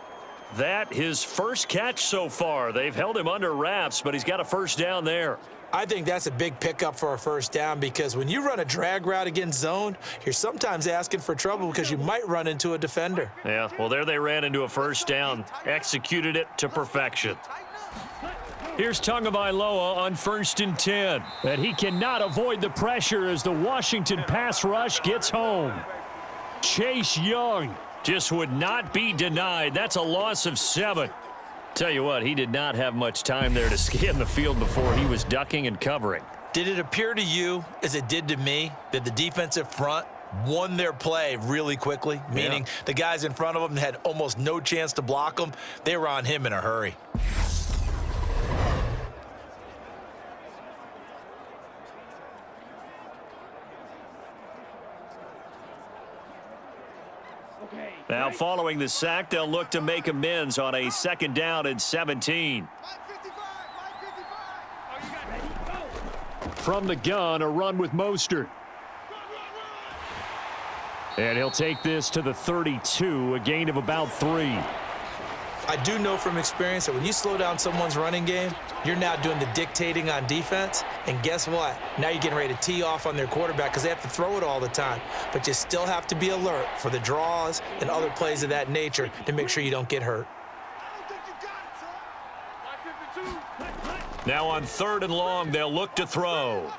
That his first catch so far. They've held him under wraps, but he's got a 1st down there. I think that's a big pickup for a 1st down because when you run a drag route against zone, you're sometimes asking for trouble because you might run into a defender. Yeah, well, there they ran into a 1st down. Executed it to perfection. Here's Tagovailoa on 1st and 10. And he cannot avoid the pressure as the Washington pass rush gets home. Chase Young just would not be denied. That's a loss of 7. Tell you what, he did not have much time there to scan the field before he was ducking and covering. Did it appear to you, as it did to me, that the defensive front won their play really quickly? Meaning the guys in front of them had almost no chance to block him. They were on him in a hurry. Now following the sack, they'll look to make amends on a 2nd down and 17. From the gun, a run with Mostert. And he'll take this to the 32, a gain of about 3. I do know from experience that when you slow down someone's running game, you're now doing the dictating on defense. And guess what? Now you're getting ready to tee off on their quarterback because they have to throw it all the time. But you still have to be alert for the draws and other plays of that nature to make sure you don't get hurt. Now on 3rd and long, they'll look to throw.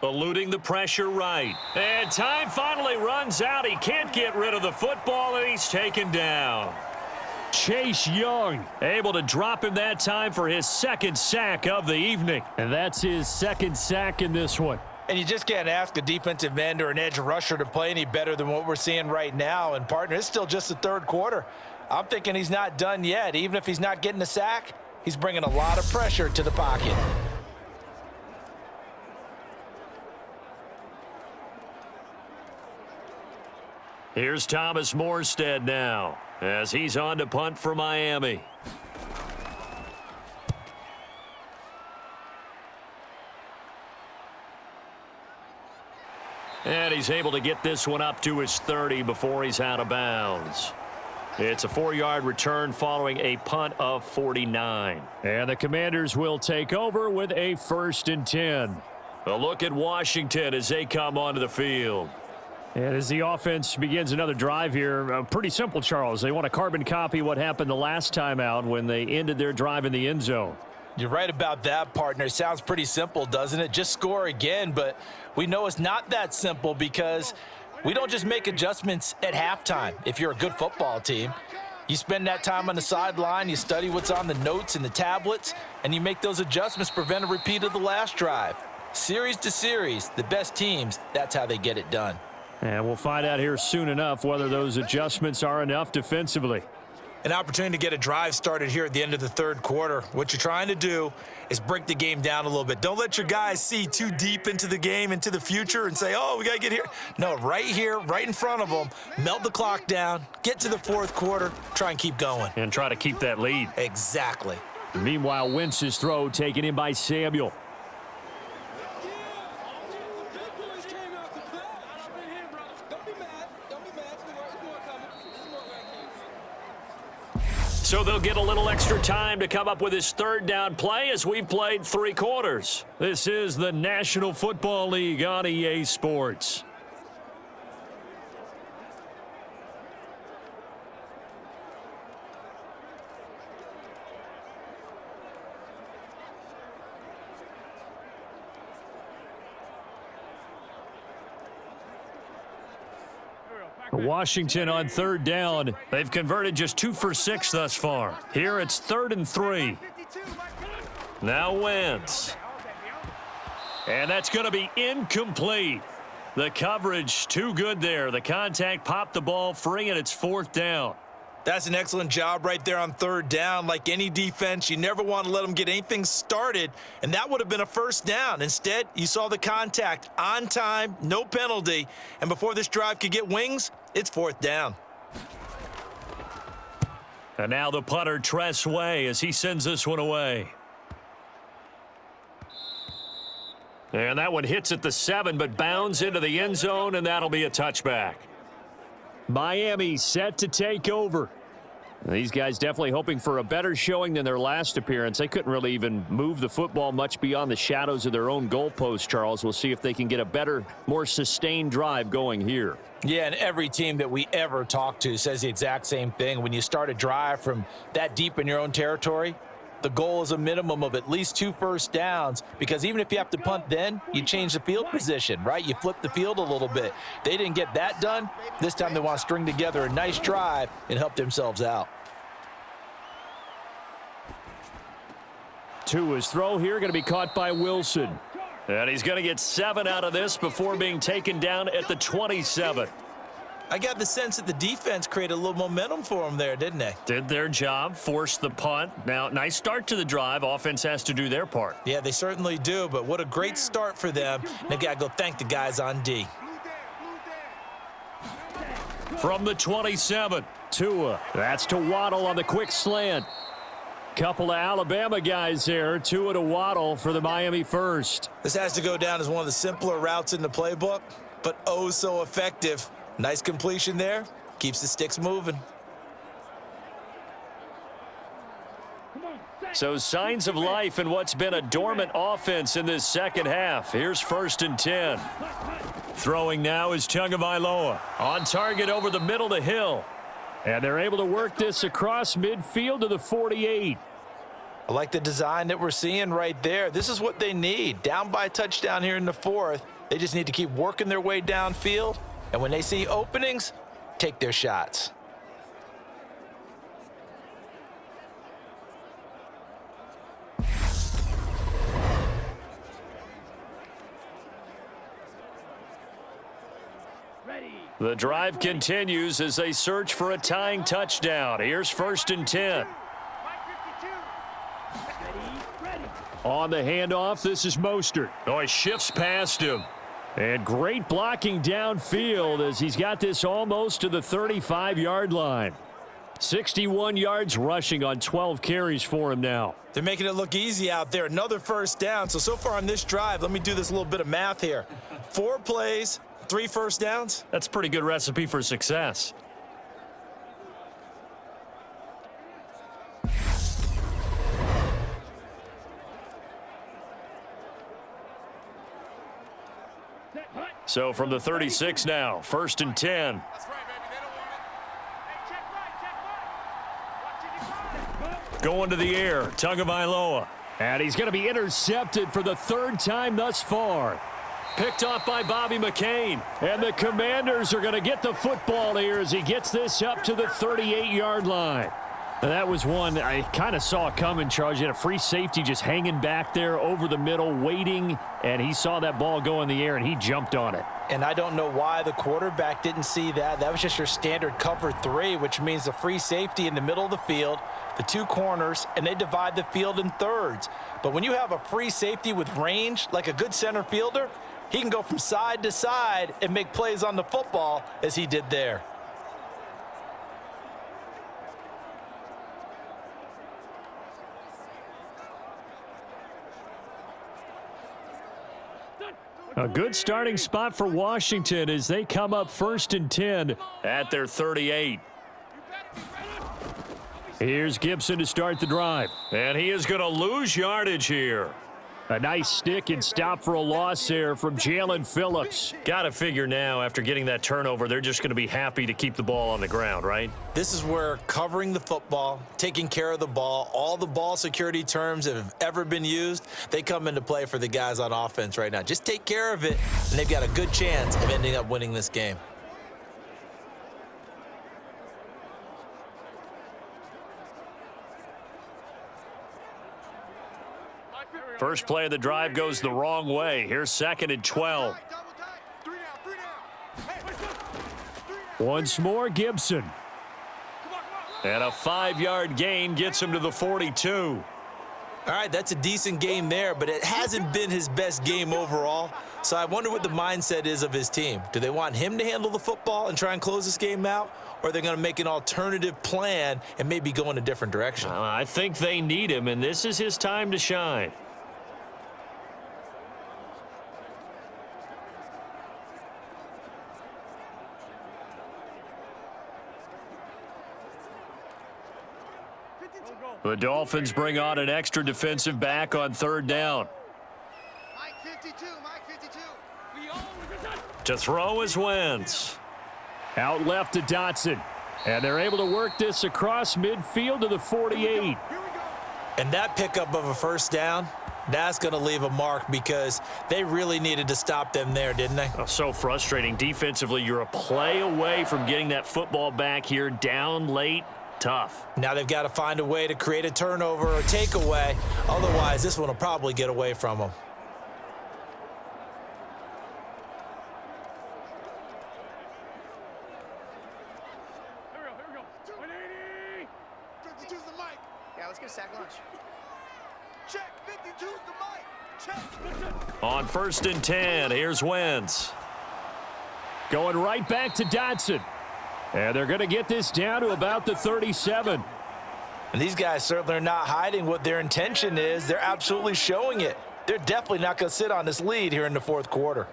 Eluding the pressure right. And time finally runs out. He can't get rid of the football, and he's taken down. Chase Young able to drop him that time for his 2nd sack of the evening. And that's his 2nd sack in this one. And you just can't ask a defensive end or an edge rusher to play any better than what we're seeing right now. And, partner, it's still just the 3rd quarter. I'm thinking he's not done yet. Even if he's not getting a sack, he's bringing a lot of pressure to the pocket. Here's Thomas Morstead now as he's on to punt for Miami. And he's able to get this one up to his 30 before he's out of bounds. It's a 4-yard return following a punt of 49. And the Commanders will take over with a 1st and 10. A look at Washington as they come onto the field. And as the offense begins another drive here, pretty simple, Charles. They want to carbon copy what happened the last time out when they ended their drive in the end zone. You're right about that, partner. Sounds pretty simple, doesn't it? Just score again, but we know it's not that simple because we don't just make adjustments at halftime. If you're a good football team, you spend that time on the sideline, you study what's on the notes and the tablets, and you make those adjustments, prevent a repeat of the last drive. Series to series, the best teams, that's how they get it done. And we'll find out here soon enough whether those adjustments are enough defensively. An opportunity to get a drive started here at the end of the 3rd quarter. What you're trying to do is break the game down a little bit. Don't let your guys see too deep into the game, into the future, and say, oh, we got to get here. No, right here, right in front of them, melt the clock down, get to the 4th quarter, try and keep going. And try to keep that lead. Exactly. Meanwhile, Wentz's throw taken in by Samuel. So they'll get a little extra time to come up with his 3rd down play as we've played 3 quarters. This is the National Football League on EA Sports. Washington on 3rd down. They've converted just 2 for 6 thus far. Here it's 3rd and 3. Now Wentz. And that's going to be incomplete. The coverage too good there. The contact popped the ball free, and it's 4th down. That's an excellent job right there on 3rd down. Like any defense, you never want to let them get anything started, and that would have been a 1st down. Instead, you saw the contact on time, no penalty, and before this drive could get wings, it's 4th down. And now the punter, Tress Way, as he sends this one away. And that one hits at the 7, but bounds into the end zone, and that'll be a touchback. Miami set to take over. These guys definitely hoping for a better showing than their last appearance. They couldn't really even move the football much beyond the shadows of their own goalpost, Charles. We'll see if they can get a better, more sustained drive going here. Yeah, and every team that we ever talk to says the exact same thing. When you start a drive from that deep in your own territory, the goal is a minimum of at least 2 first downs, because even if you have to punt then, you change the field position, right? You flip the field a little bit. They didn't get that done. This time they want to string together a nice drive and help themselves out. Tua's throw here going to be caught by Wilson. And he's going to get 7 out of this before being taken down at the 27. I got the sense that the defense created a little momentum for them there, didn't they? Did their job, forced the punt. Now, nice start to the drive. Offense has to do their part. Yeah, they certainly do, but what a great start for them. They got to go thank the guys on D. From the 27, Tua. That's to Waddle on the quick slant. Couple of Alabama guys there. Tua to Waddle for the Miami first. This has to go down as one of the simpler routes in the playbook, but oh so effective. Nice completion there. Keeps the sticks moving. So signs of life in what's been a dormant offense in this second half. Here's 1st and 10. Throwing now is Tagovailoa. On target over the middle to Hill. And they're able to work this across midfield to the 48. I like the design that we're seeing right there. This is what they need. Down by a touchdown here in the 4th. They just need to keep working their way downfield. And when they see openings, take their shots. The drive continues as they search for a tying touchdown. Here's 1st and 10. On the handoff, this is Mostert. Oh, he shifts past him. And great blocking downfield as he's got this almost to the 35-yard line. 61 yards rushing on 12 carries for him now. They're making it look easy out there. Another 1st down. So far on this drive, let me do this little bit of math here. 4 plays, 3 first downs? That's a pretty good recipe for success. So from the 36 now, 1st and 10. That's right, baby. They don't want it. Hey, check right. Watch it, you Going to the air, Tagovailoa. And he's going to be intercepted for the 3rd time thus far. Picked off by Bobby McCain. And the Commanders are going to get the football here as he gets this up to the 38-yard line. And that was one I kind of saw coming, Charles. You had a free safety just hanging back there over the middle, waiting, and he saw that ball go in the air, and he jumped on it. And I don't know why the quarterback didn't see that. That was just your standard cover 3, which means the free safety in the middle of the field, the 2 corners, and they divide the field in thirds. But when you have a free safety with range, like a good center fielder, he can go from side to side and make plays on the football as he did there. A good starting spot for Washington as they come up 1st and 10 at their 38. Here's Gibson to start the drive. And he is going to lose yardage here. A nice stick and stop for a loss there from Jalen Phillips. Got to figure now, after getting that turnover, they're just going to be happy to keep the ball on the ground, right? This is where covering the football, taking care of the ball, all the ball security terms that have ever been used, they come into play for the guys on offense right now. Just take care of it, and they've got a good chance of ending up winning this game. First play of the drive goes the wrong way. Here's 2nd and 12. Once more, Gibson. And a 5-yard gain gets him to the 42. All right, that's a decent game there, but it hasn't been his best game overall. So I wonder what the mindset is of his team. Do they want him to handle the football and try and close this game out? Or are they going to make an alternative plan and maybe go in a different direction? I think they need him, and this is his time to shine. The Dolphins bring on an extra defensive back on 3rd down. Mike 52, Mike 52. To throw is Wentz. Out left to Dotson. And they're able to work this across midfield to the 48. And that pickup of a first down, that's going to leave a mark because they really needed to stop them there, didn't they? Oh, so frustrating. Defensively, you're a play away from getting that football back here down late. Tough. Now they've got to find a way to create a turnover or takeaway. Otherwise, this one will probably get away from them. Here we go. 180. 52's the mic. Yeah, let's get a sack lunch. Check. 52's the mic. Check. On 1st and 10, here's Wentz. Going right back to Dotson. And they're going to get this down to about the 37. And these guys certainly are not hiding what their intention is. They're absolutely showing it. They're definitely not going to sit on this lead here in the 4th quarter.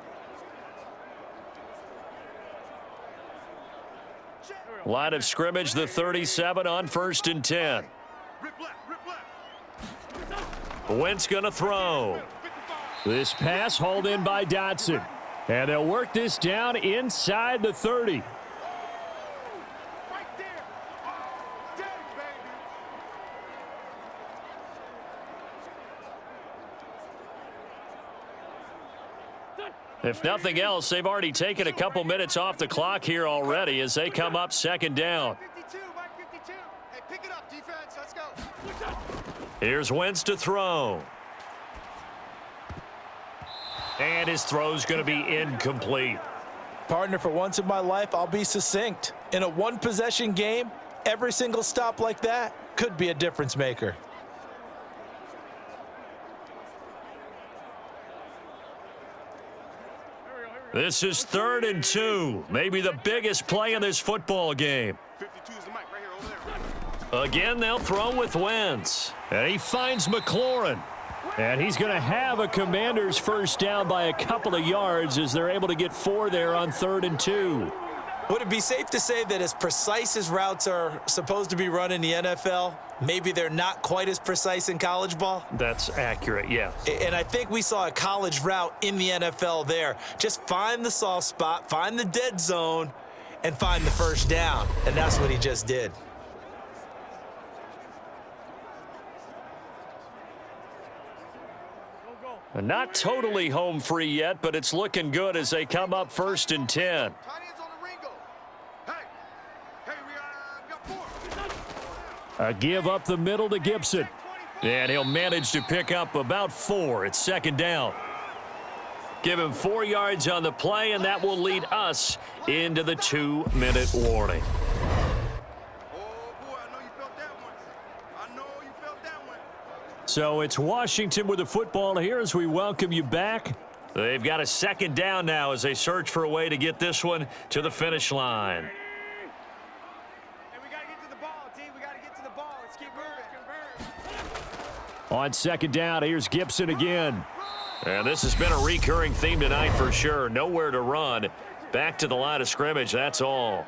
Line of scrimmage, the 37 on 1st and 10. Rip left, rip left. Wentz going to throw. This pass hauled in by Dotson. And they'll work this down inside the 30. If nothing else, they've already taken a couple minutes off the clock here already as they come up 2nd down. 52, Mike 52. Hey, pick it up, defense. Let's go. Here's Wentz to throw. And his throw's going to be incomplete. Partner, for once in my life, I'll be succinct. In a one-possession game, every single stop like that could be a difference maker. This is 3rd and 2. Maybe the biggest play in this football game. 52's the mic right here over there. Again, they'll throw with Wentz. And he finds McLaurin. And he's going to have a Commanders first down by a couple of yards as they're able to get 4 there on 3rd and 2. Would it be safe to say that as precise as routes are supposed to be run in the NFL, maybe they're not quite as precise in college ball? That's accurate, yeah. And I think we saw a college route in the NFL there. Just find the soft spot, find the dead zone, and find the first down. And that's what he just did. Not totally home free yet, but it's looking good as they come up 1st and 10. A give up the middle to Gibson. And he'll manage to pick up about 4. It's 2nd down. Give him 4 yards on the play, and that will lead us into the 2-minute warning. So it's Washington with the football here as we welcome you back. They've got a 2nd down now as they search for a way to get this one to the finish line. Hey, we got to get to the ball, T. We got to get to the ball. Let's keep moving. On 2nd down, here's Gibson again. And this has been a recurring theme tonight for sure. Nowhere to run. Back to the line of scrimmage, that's all.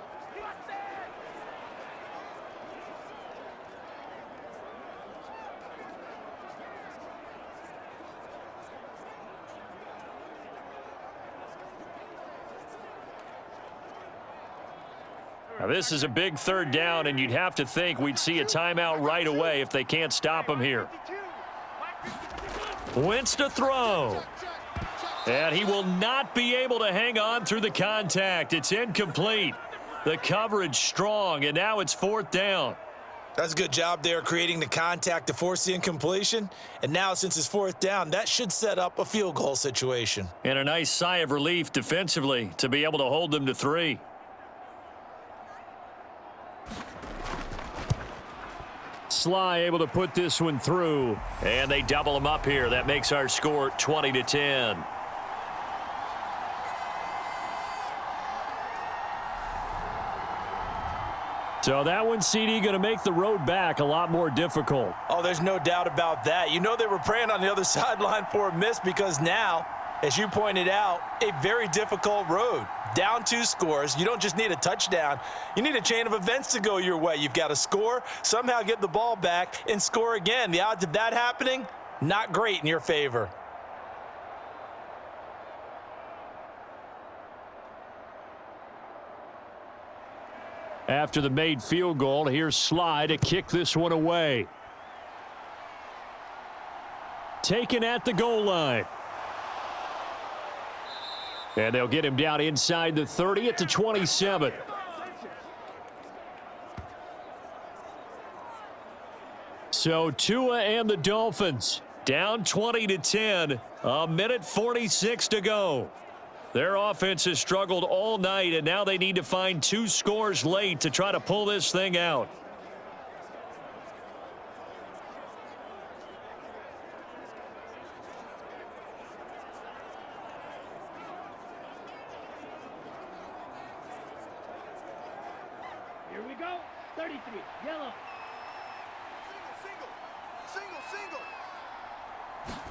Now, this is a big 3rd down, and you'd have to think we'd see a timeout right away if they can't stop him here. Wentz to throw. And he will not be able to hang on through the contact. It's incomplete. The coverage strong, and now it's 4th down. That's a good job there creating the contact to force the incompletion. And now since it's 4th down, that should set up a field goal situation. And a nice sigh of relief defensively to be able to hold them to 3. Sly able to put this one through, and they double him up here. That makes our score 20-10. So that one, CD, going to make the road back a lot more difficult. Oh, there's no doubt about that. You know they were praying on the other sideline for a miss because now, as you pointed out, a very difficult road. Down 2 scores. You don't just need a touchdown. You need a chain of events to go your way. You've got to score, somehow get the ball back, and score again. The odds of that happening, not great in your favor. After the made field goal, here's Sly to kick this one away. Taken at the goal line. And they'll get him down inside the 30 at the 27. So Tua and the Dolphins down 20-10. A minute 46 to go. Their offense has struggled all night, and now they need to find 2 scores late to try to pull this thing out. Here we go. 33. Yellow.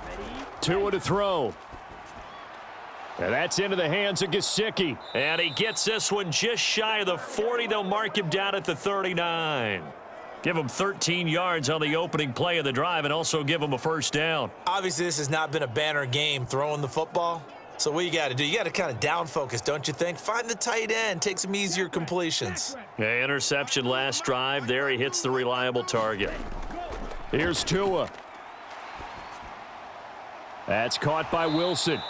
Ready? Tua to throw. And that's into the hands of Gesicki. And he gets this one just shy of the 40. They'll mark him down at the 39. Give him 13 yards on the opening play of the drive and also give him a first down. Obviously, this has not been a banner game throwing the football. So what you got to do, you got to kind of down focus, don't you think? Find the tight end, take some easier completions. Yeah, interception last drive. There he hits the reliable target. Here's Tua. That's caught by Wilson.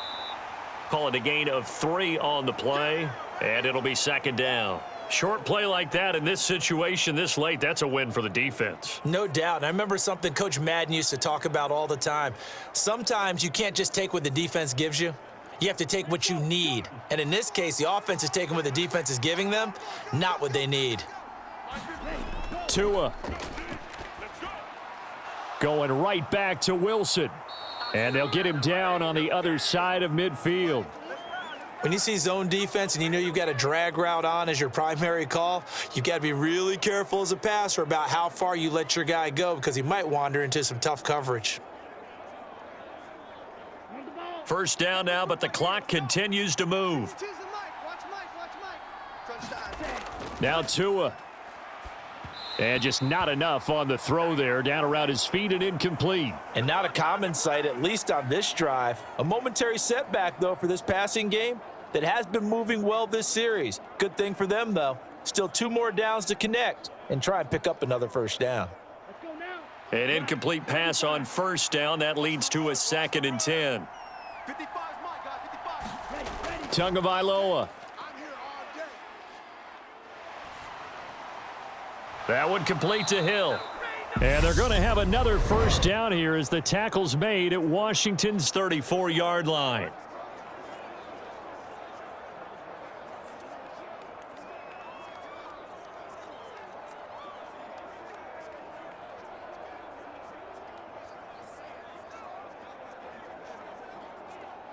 Call it a gain of 3 on the play, and it'll be 2nd down. Short play like that in this situation this late, that's a win for the defense. No doubt. And I remember something Coach Madden used to talk about all the time. Sometimes you can't just take what the defense gives you. You have to take what you need. And in this case, the offense is taking what the defense is giving them, not what they need. Tua. Going right back to Wilson. And they'll get him down on the other side of midfield. When you see zone defense and you know you've got a drag route on as your primary call, you've got to be really careful as a passer about how far you let your guy go because he might wander into some tough coverage. First down now, but the clock continues to move. Choose the mic. Watch Mike. Crunch time. Now Tua. And just not enough on the throw there. Down around his feet and incomplete. And not a common sight, at least on this drive. A momentary setback, though, for this passing game that has been moving well this series. Good thing for them, though. Still 2 more downs to connect and try and pick up another first down. Let's go now. An incomplete pass on first down. That leads to a 2nd and 10. 55's Mike, guy. 55. Ready. Tagovailoa. I'm here all day. That one complete to Hill. And they're going to have another first down here as the tackle's made at Washington's 34-yard line.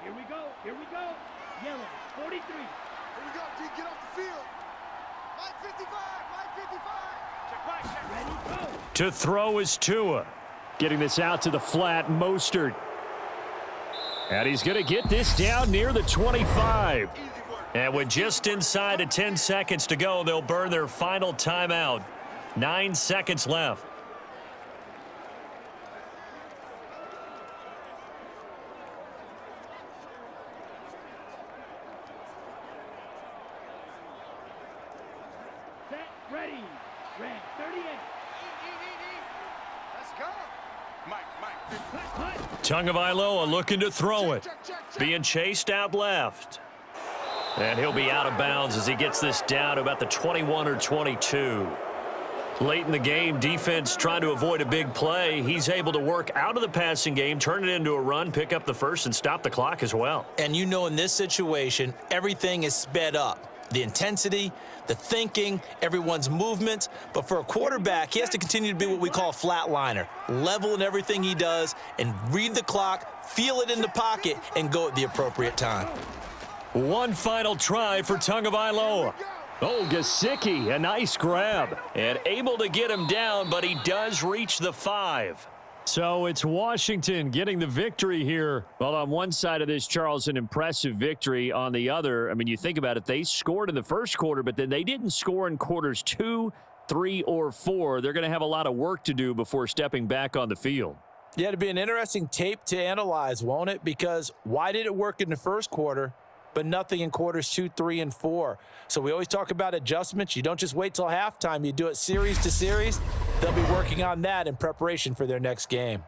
Here we go. Here we go. Yellow. 43. Here we go, D. Get off the field. Mike 55. Mike 55. Check Mike. Check. Ready. Go. To throw is Tua. Getting this out to the flat, Mostert. And he's going to get this down near the 25. Easy work. And with just inside of 10 seconds to go, they'll burn their final timeout. 9 seconds left. Set. Ready. Red. 38. Let's go. Mike. Cut. Cut. Tagovailoa looking to throw it. Check. Being chased out left. And he'll be out of bounds as he gets this down to about the 21 or 22. Late in the game, defense trying to avoid a big play. He's able to work out of the passing game, turn it into a run, pick up the first, and stop the clock as well. And you know in this situation, everything is sped up. The intensity, the thinking, everyone's movements. But for a quarterback, he has to continue to be what we call a flatliner. Level in everything he does and read the clock, feel it in the pocket, and go at the appropriate time. One final try for Tagovailoa. Oh, Gesicki, a nice grab. And able to get him down, but he does reach the 5. So it's Washington getting the victory here. Well, on one side of this, Charles, an impressive victory. On the other, I mean, you think about it, they scored in the first quarter, but then they didn't score in quarters 2, 3, or 4. They're going to have a lot of work to do before stepping back on the field. Yeah, it'd be an interesting tape to analyze, won't it? Because why did it work in the first quarter, but nothing in quarters 2, 3, and 4? So we always talk about adjustments. You don't just wait till halftime. You do it series to series. They'll be working on that in preparation for their next game.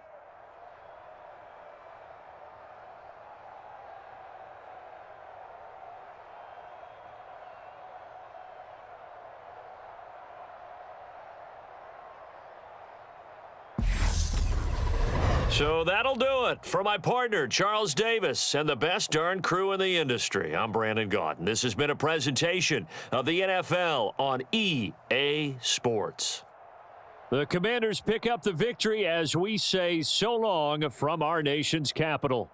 So that'll do it for my partner, Charles Davis, and the best darn crew in the industry. I'm Brandon Gaudin. This has been a presentation of the NFL on EA Sports. The Commanders pick up the victory as we say so long from our nation's capital.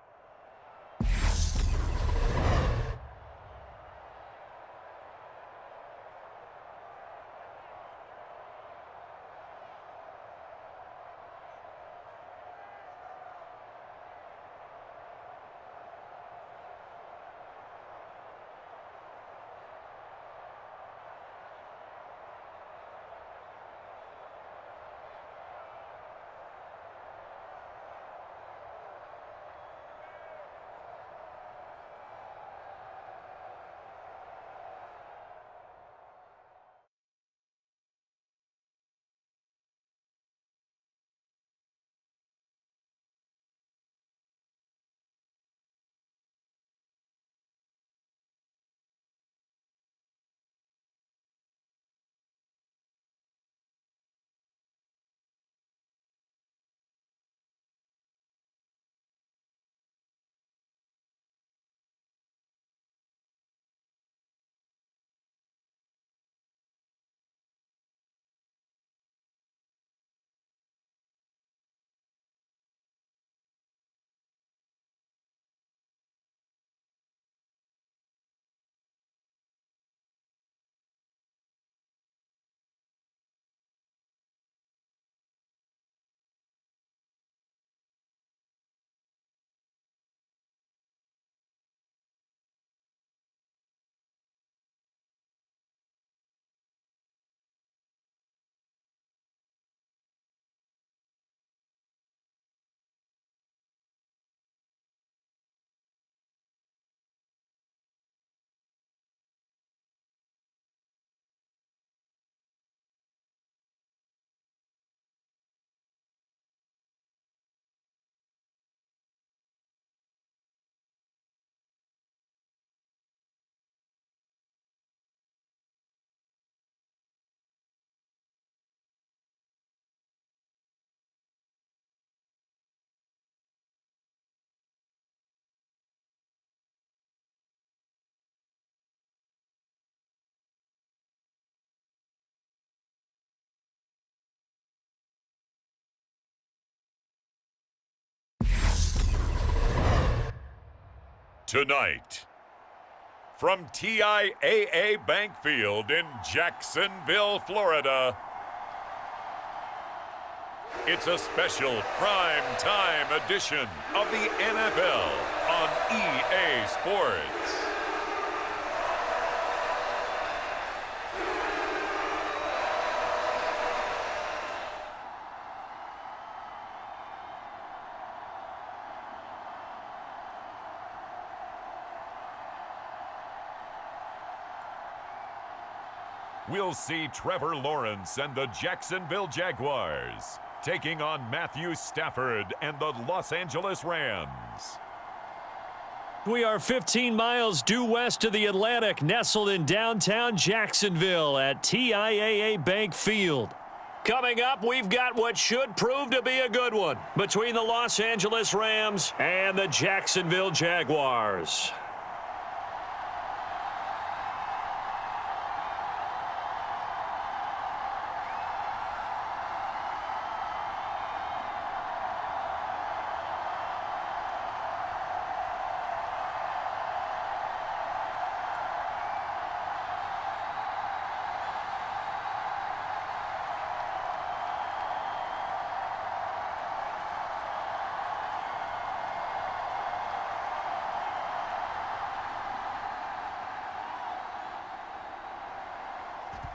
Tonight, from TIAA Bank Field in Jacksonville, Florida, it's a special prime time edition of the NFL on EA Sports. We'll see Trevor Lawrence and the Jacksonville Jaguars taking on Matthew Stafford and the Los Angeles Rams. We are 15 miles due west of the Atlantic, nestled in downtown Jacksonville at TIAA Bank Field. Coming up, we've got what should prove to be a good one between the Los Angeles Rams and the Jacksonville Jaguars.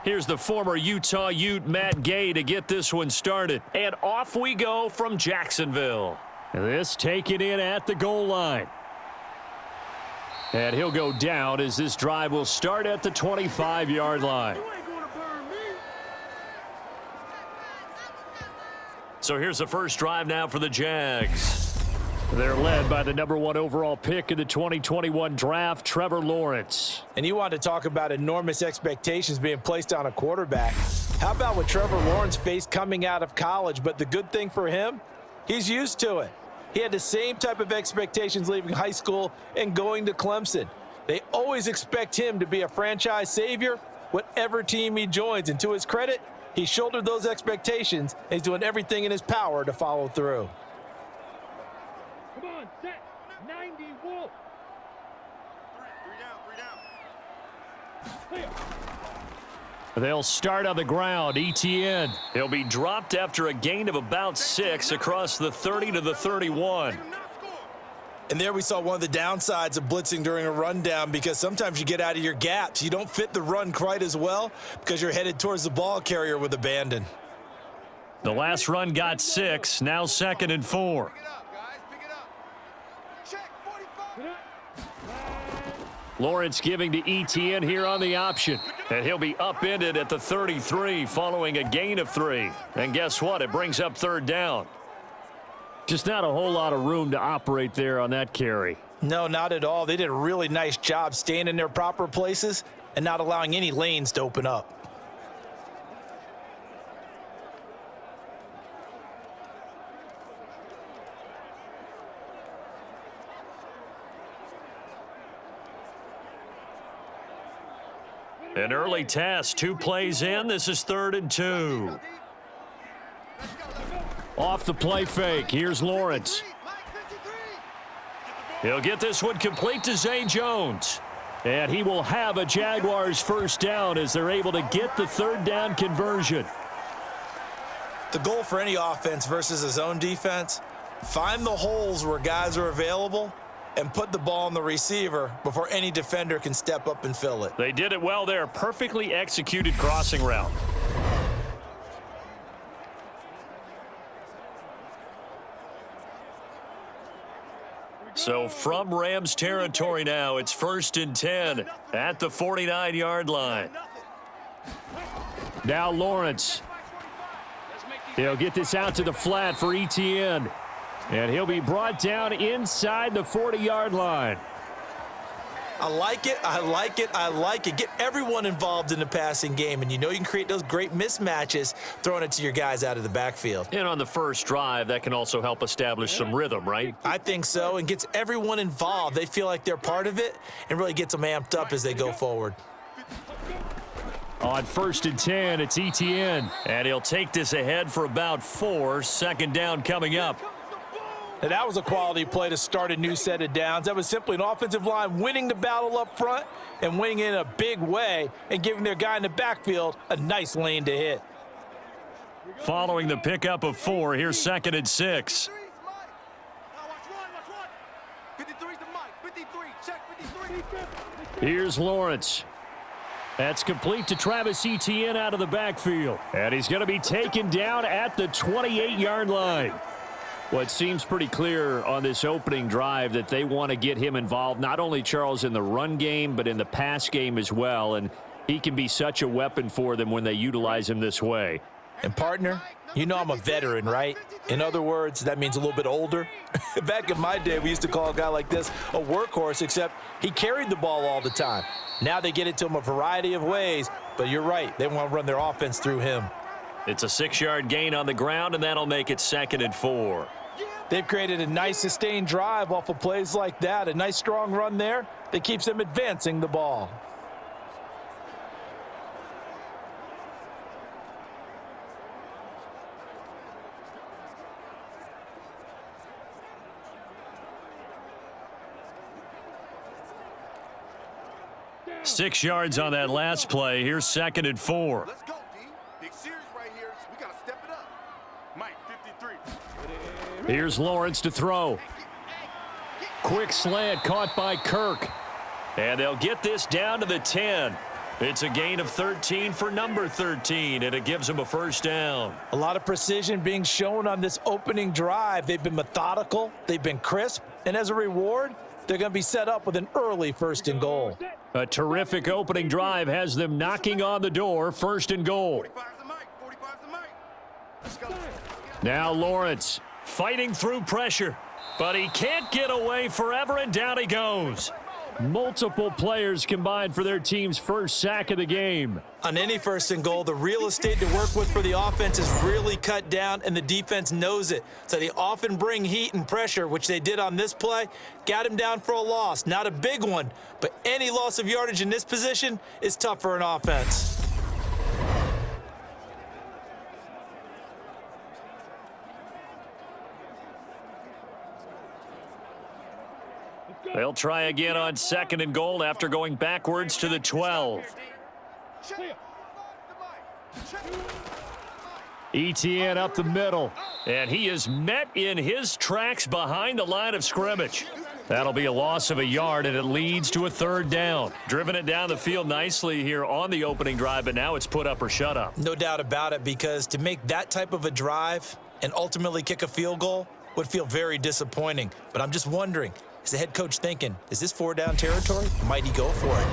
Here's the former Utah Ute, Matt Gay, to get this one started. And off we go from Jacksonville. This taken in at the goal line. And he'll go down as this drive will start at the 25-yard line. So here's the first drive now for the Jags. They're led by the #1 overall pick in the 2021 draft, Trevor Lawrence. And you want to talk about enormous expectations being placed on a quarterback. How about what Trevor Lawrence faced coming out of college? But the good thing for him, he's used to it. He had the same type of expectations leaving high school and going to Clemson. They always expect him to be a franchise savior, whatever team he joins. And to his credit, he shouldered those expectations, and he's doing everything in his power to follow through. Come on, set. 90 Wolf. Three down. They'll start on the ground. Etienne. He'll be dropped after a gain of about 6 across the 30 to the 31. And there we saw one of the downsides of blitzing during a rundown, because sometimes you get out of your gaps. You don't fit the run quite as well because you're headed towards the ball carrier with abandon. The last run got 6, now 2nd and 4. Pick it up, guys. Pick it up. Check 45. Lawrence giving to Etienne here on the option. And he'll be upended at the 33 following a gain of 3. And guess what? It brings up 3rd down. Just not a whole lot of room to operate there on that carry. No, not at all. They did a really nice job staying in their proper places and not allowing any lanes to open up. An early test, 2 plays in. This is 3rd and 2. Off the play fake, here's Lawrence. He'll get this one complete to Zay Jones. And he will have a Jaguars first down as they're able to get the 3rd down conversion. The goal for any offense versus a zone defense, find the holes where guys are available and put the ball on the receiver before any defender can step up and fill it. They did it well there. Perfectly executed crossing route. So from Rams territory now, it's 1st and 10 at the 49-yard line. Now Lawrence. He'll get this out to the flat for Etienne. And he'll be brought down inside the 40-yard line. I like it, I like it, I like it. Get everyone involved in the passing game, and you know you can create those great mismatches throwing it to your guys out of the backfield. And on the first drive, that can also help establish some rhythm, right? I think so, and gets everyone involved. They feel like they're part of it and really gets them amped up as they go forward. On 1st and 10, it's Etienne. And he'll take this ahead for about 4. 2nd down coming up. Now, that was a quality play to start a new set of downs. That was simply an offensive line winning the battle up front and winning it in a big way and giving their guy in the backfield a nice lane to hit. Following the pickup of 4, here's 2nd and 6. Here's Lawrence. That's complete to Travis Etienne out of the backfield. And he's going to be taken down at the 28-yard line. Well, it seems pretty clear on this opening drive that they want to get him involved, not only, Charles, in the run game, but in the pass game as well. And he can be such a weapon for them when they utilize him this way. And, partner, you know I'm a veteran, right? In other words, that means a little bit older. Back in my day, we used to call a guy like this a workhorse, except he carried the ball all the time. Now they get it to him a variety of ways, but you're right. They want to run their offense through him. It's a 6-yard gain on the ground, and that'll make it 2nd and 4. They've created a nice sustained drive off of plays like that. A nice strong run there that keeps them advancing the ball. Six yards on that last play. Here's 2nd and 4. Let's go, D. Big series right here, so we got to step it up. Mike, 53. Here's Lawrence to throw. Quick slant caught by Kirk. And they'll get this down to the 10. It's a gain of 13 for number 13, and it gives them a first down. A lot of precision being shown on this opening drive. They've been methodical. They've been crisp. And as a reward, they're going to be set up with an early 1st and goal. A terrific opening drive has them knocking on the door, 1st and goal. 45's the Mike. 45's the Mike. Let's go. Now Lawrence fighting through pressure, but he can't get away forever, and down he goes. Multiple players combined for their team's first sack of the game. On any 1st and goal, the real estate to work with for the offense is really cut down, and the defense knows it. So they often bring heat and pressure, which they did on this play. Got him down for a loss. Not a big one, but any loss of yardage in this position is tough for an offense. They'll try again on 2nd and goal after going backwards to the 12. Etienne up the middle, and he is met in his tracks behind the line of scrimmage. That'll be a loss of a yard, and it leads to a 3rd down. Driven it down the field nicely here on the opening drive, but now it's put up or shut up. No doubt about it, because to make that type of a drive and ultimately kick a field goal would feel very disappointing. But I'm just wondering, is the head coach thinking, is this 4-down territory? Might he go for it?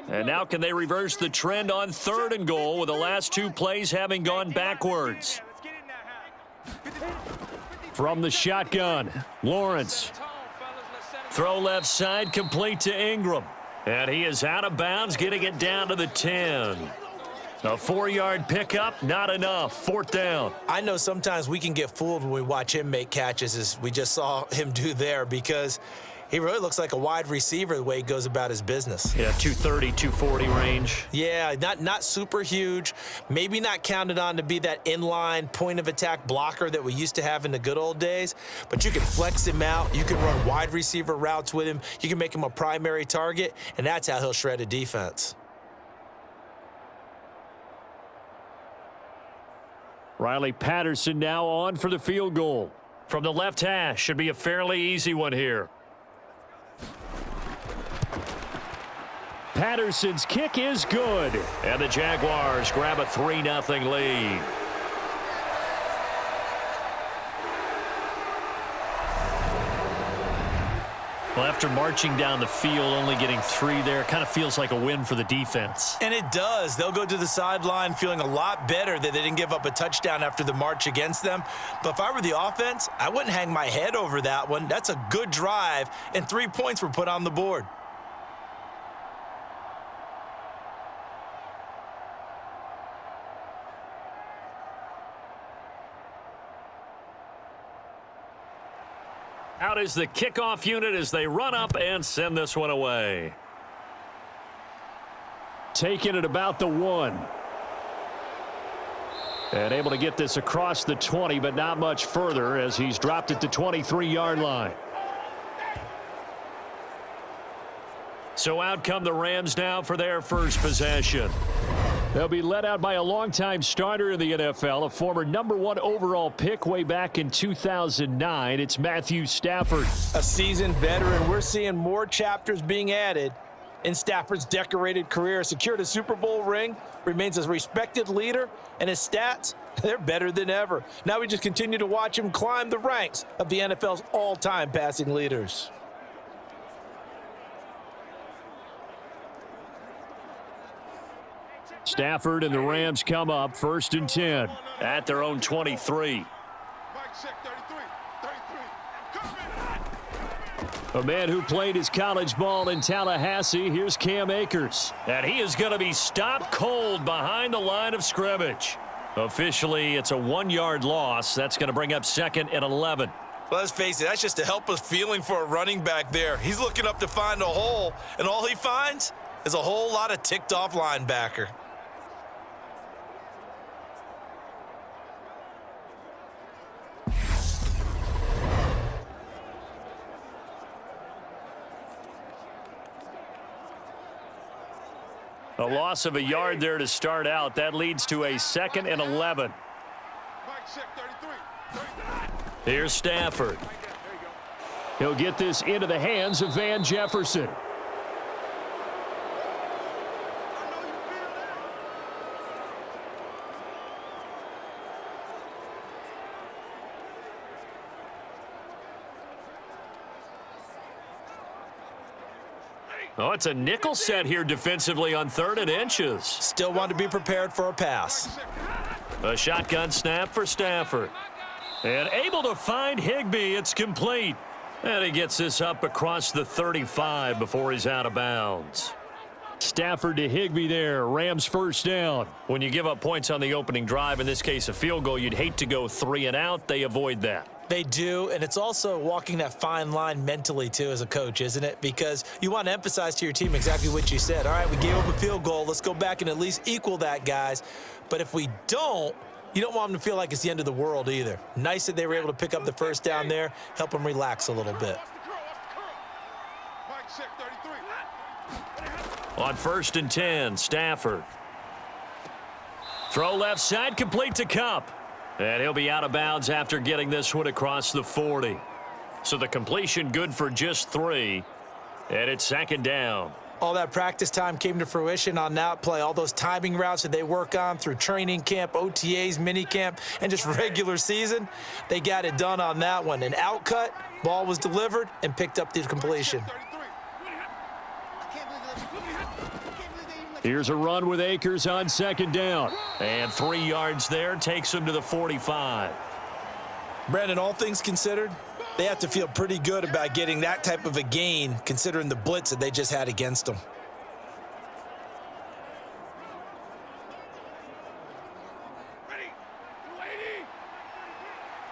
And now can they reverse the trend on 3rd and goal with the last 2 plays having gone backwards? From the shotgun, Lawrence. Throw left side, complete to Ingram. And he is out of bounds, getting it down to the 10. A 4-yard pickup, not enough. 4th down. I know sometimes we can get fooled when we watch him make catches, as we just saw him do there, because he really looks like a wide receiver the way he goes about his business. Yeah, 230, 240 range. Yeah, not super huge. Maybe not counted on to be that inline point-of-attack blocker that we used to have in the good old days. But you can flex him out. You can run wide receiver routes with him. You can make him a primary target, and that's how he'll shred a defense. Riley Patterson now on for the field goal. From the left hash, should be a fairly easy one here. Patterson's kick is good, and the Jaguars grab a 3-0 lead. Well, after marching down the field, only getting 3 there, kind of feels like a win for the defense. And it does. They'll go to the sideline feeling a lot better that they didn't give up a touchdown after the march against them. But if I were the offense, I wouldn't hang my head over that one. That's a good drive, and 3 points were put on the board. Out is the kickoff unit as they run up and send this one away. taken at about the 1. And able to get this across the 20, but not much further as he's dropped it to 23-yard line. So out come the Rams now for their first possession. They'll be led out by a longtime starter in the NFL, a former #1 overall pick way back in 2009. It's Matthew Stafford. A seasoned veteran. We're seeing more chapters being added in Stafford's decorated career. Secured a Super Bowl ring, remains a respected leader, and his stats, they're better than ever. Now we just continue to watch him climb the ranks of the NFL's all-time passing leaders. Stafford and the Rams come up 1st and 10 at their own 23. A man who played his college ball in Tallahassee, here's Cam Akers. And he is going to be stopped cold behind the line of scrimmage. Officially, it's a 1-yard loss. That's going to bring up 2nd and 11. Well, let's face it, that's just a helpless feeling for a running back there. He's looking up to find a hole, and all he finds is a whole lot of ticked-off linebacker. A loss of a yard there to start out. That leads to a 2nd and 11. Here's Stafford. He'll get this into the hands of Van Jefferson. Oh, it's a nickel set here defensively on 3rd and inches. Still want to be prepared for a pass. A shotgun snap for Stafford. And able to find Higbee. It's complete. And he gets this up across the 35 before he's out of bounds. Stafford to Higbee there. Rams first down. When you give up points on the opening drive, in this case a field goal, you'd hate to go 3 and out. They avoid that. They do, and it's also walking that fine line mentally, too, as a coach, isn't it? Because you want to emphasize to your team exactly what you said. All right, we gave up a field goal. Let's go back and at least equal that, guys. But if we don't, you don't want them to feel like it's the end of the world either. Nice that they were able to pick up the first down there, help them relax a little bit. On 1st and 10, Stafford. Throw left side, complete to Kupp. And he'll be out of bounds after getting this one across the 40. So the completion good for just 3. And it's 2nd down. All that practice time came to fruition on that play. All those timing routes that they work on through training camp, OTAs, minicamp, and just regular season, they got it done on that one. An outcut, ball was delivered, and picked up the completion. Here's a run with Akers on 2nd down. And 3 yards there, takes him to the 45. Brandon, all things considered, they have to feel pretty good about getting that type of a gain, considering the blitz that they just had against them. Ready, lady.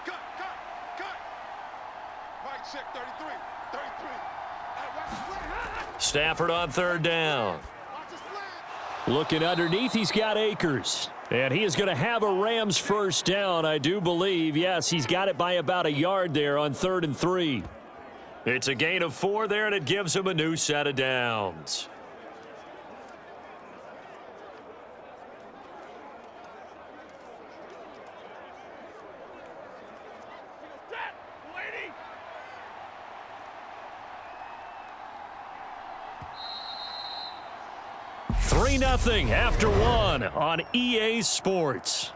Cut. Mike check 33. Stafford on 3rd down. Looking underneath, he's got Akers. And he is going to have a Rams first down, I do believe. Yes, he's got it by about a yard there on 3rd and 3. It's a gain of 4 there, and it gives him a new set of downs. Three 3-0 after 1 on EA Sports.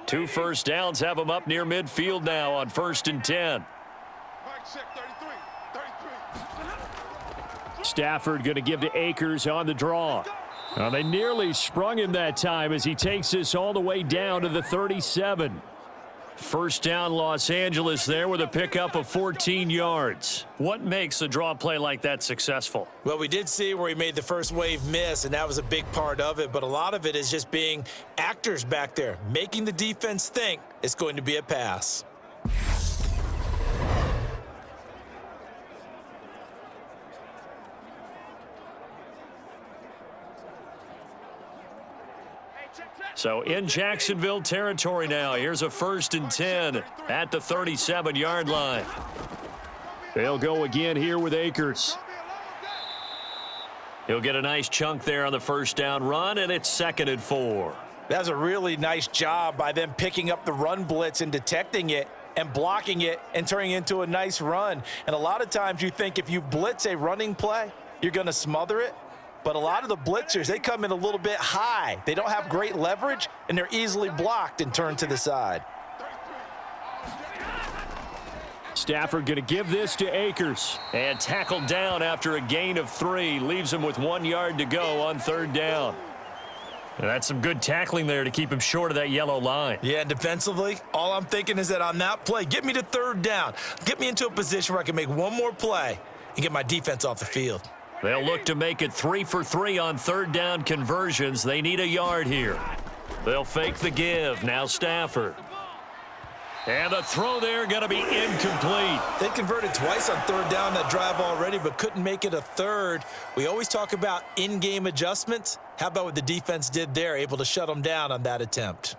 Two first downs have them up near midfield now on 1st and 10. Stafford going to give to Akers on the draw. Now they nearly sprung him that time as he takes this all the way down to the 37. First down, Los Angeles there with a pickup of 14 yards. What makes a draw play like that successful? Well, we did see where he made the first wave miss, and that was a big part of it. But a lot of it is just being actors back there, making the defense think it's going to be a pass. So in Jacksonville territory now. Here's a 1st and 10 at the 37-yard line. They'll go again here with Akers. He'll get a nice chunk there on the first down run, and it's 2nd and 4. That was a really nice job by them picking up the run blitz and detecting it and blocking it and turning it into a nice run. And a lot of times you think if you blitz a running play, you're going to smother it. But a lot of the blitzers, they come in a little bit high. They don't have great leverage, and they're easily blocked and turned to the side. Stafford going to give this to Akers. And tackled down after a gain of 3. Leaves him with 1 yard to go on 3rd down. And that's some good tackling there to keep him short of that yellow line. Yeah, and defensively, all I'm thinking is that on that play, get me to 3rd down. Get me into a position where I can make one more play and get my defense off the field. They'll look to make it 3 for 3 on 3rd down conversions. They need a yard here. They'll fake the give. Now Stafford. And the throw there going to be incomplete. They converted twice on 3rd down that drive already, but couldn't make it a 3rd. We always talk about in-game adjustments. How about what the defense did there, able to shut them down on that attempt?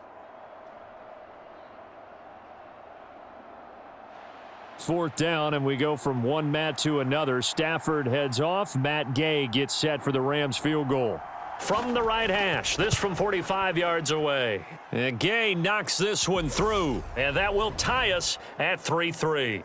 4th down, and we go from one Matt to another. Stafford heads off. Matt Gay gets set for the Rams field goal. From the right hash, this from 45 yards away. And Gay knocks this one through, and that will tie us at 3-3.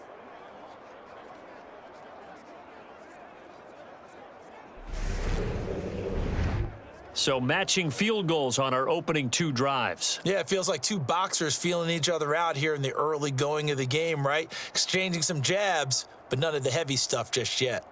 So matching field goals on our opening 2 drives. Yeah, it feels like 2 boxers feeling each other out here in the early going of the game, right? Exchanging some jabs, but none of the heavy stuff just yet.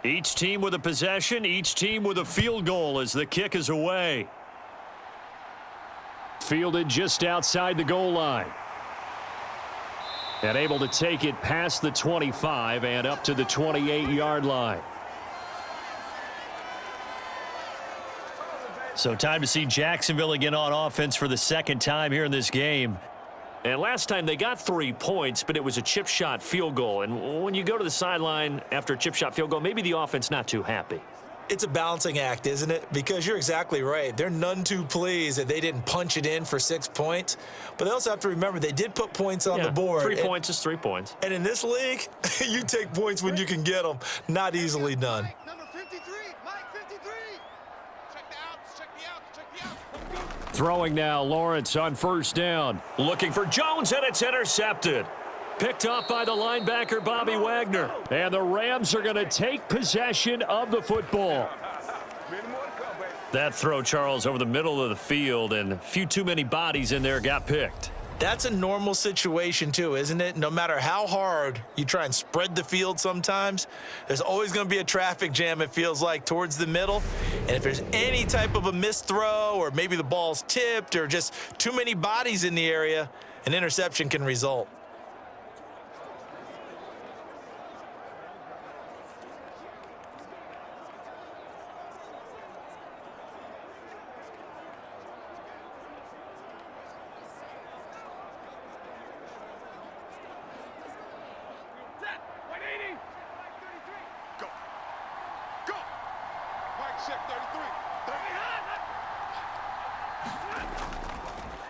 Each team with a possession, each team with a field goal as the kick is away. Fielded just outside the goal line. And able to take it past the 25 and up to the 28-yard line. So time to see Jacksonville again on offense for the 2nd time here in this game. And last time they got 3 points, but it was a chip shot field goal. And when you go to the sideline after a chip shot field goal, maybe the offense not too happy. It's a balancing act, isn't it? Because you're exactly right. They're none too pleased that they didn't punch it in for 6 points. But they also have to remember they did put points on the board. 3 points is 3 points. And in this league, you take points when you can get them. Not easily done. Number 53, Mike 53. Check the outs, check the outs, check the outs. Throwing now, Lawrence on 1st down. Looking for Jones, and it's intercepted. Picked off by the linebacker, Bobby Wagner. And the Rams are going to take possession of the football. That throw, Charles, over the middle of the field, and a few too many bodies in there got picked. That's a normal situation, too, isn't it? No matter how hard you try and spread the field sometimes, there's always going to be a traffic jam, it feels like, towards the middle. And if there's any type of a missed throw or maybe the ball's tipped or just too many bodies in the area, an interception can result.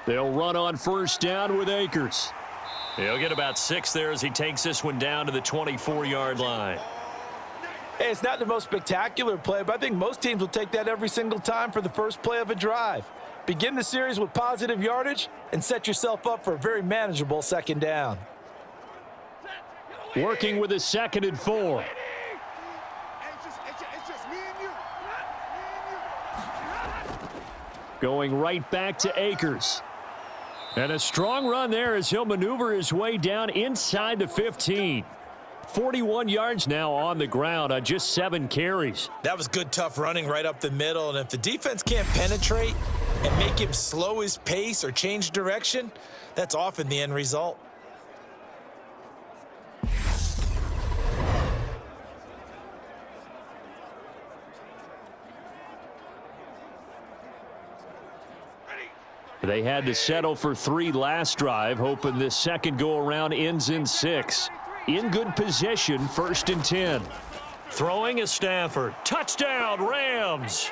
They'll run on 1st down with Akers. He'll get about 6 there as he takes this one down to the 24-yard line. Hey, it's not the most spectacular play, but I think most teams will take that every single time for the first play of a drive. Begin the series with positive yardage and set yourself up for a very manageable 2nd down. Working with a 2nd and 4. It's just me and you. Going right back to Akers. And a strong run there as he'll maneuver his way down inside the 15. 41 yards now on the ground on just 7 carries. That was good, tough running right up the middle. And if the defense can't penetrate and make him slow his pace or change direction, that's often the end result. They had to settle for 3 last drive, hoping this second go-around ends in 6. In good position, 1st and 10. Throwing is Stafford. Touchdown, Rams!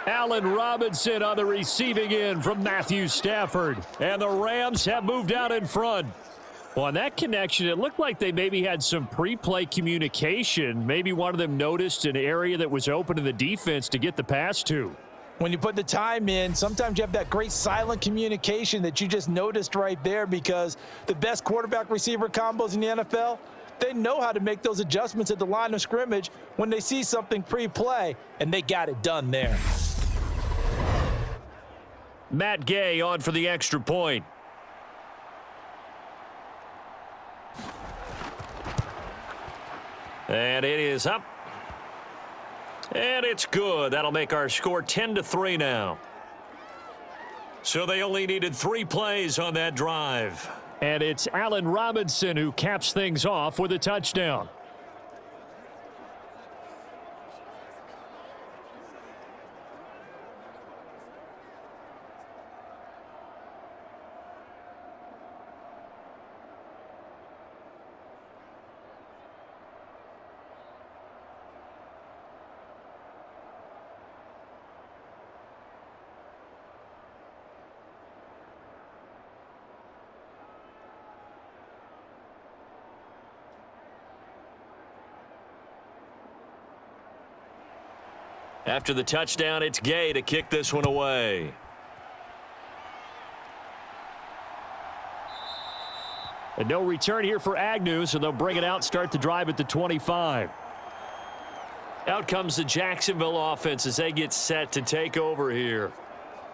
Allen Robinson on the receiving end from Matthew Stafford. And the Rams have moved out in front. Well, on that connection, it looked like they maybe had some pre-play communication. Maybe one of them noticed an area that was open in the defense to get the pass to. When you put the time in, sometimes you have that great silent communication that you just noticed right there, because the best quarterback-receiver combos in the NFL, they know how to make those adjustments at the line of scrimmage when they see something pre-play, and they got it done there. Matt Gay on for the extra point. And it is up. And it's good. That'll make our score 10-3 now. So they only needed 3 plays on that drive. And it's Allen Robinson who caps things off with a touchdown. After the touchdown, it's Gay to kick this one away. And no return here for Agnew, so they'll bring it out, start the drive at the 25. Out comes the Jacksonville offense as they get set to take over here.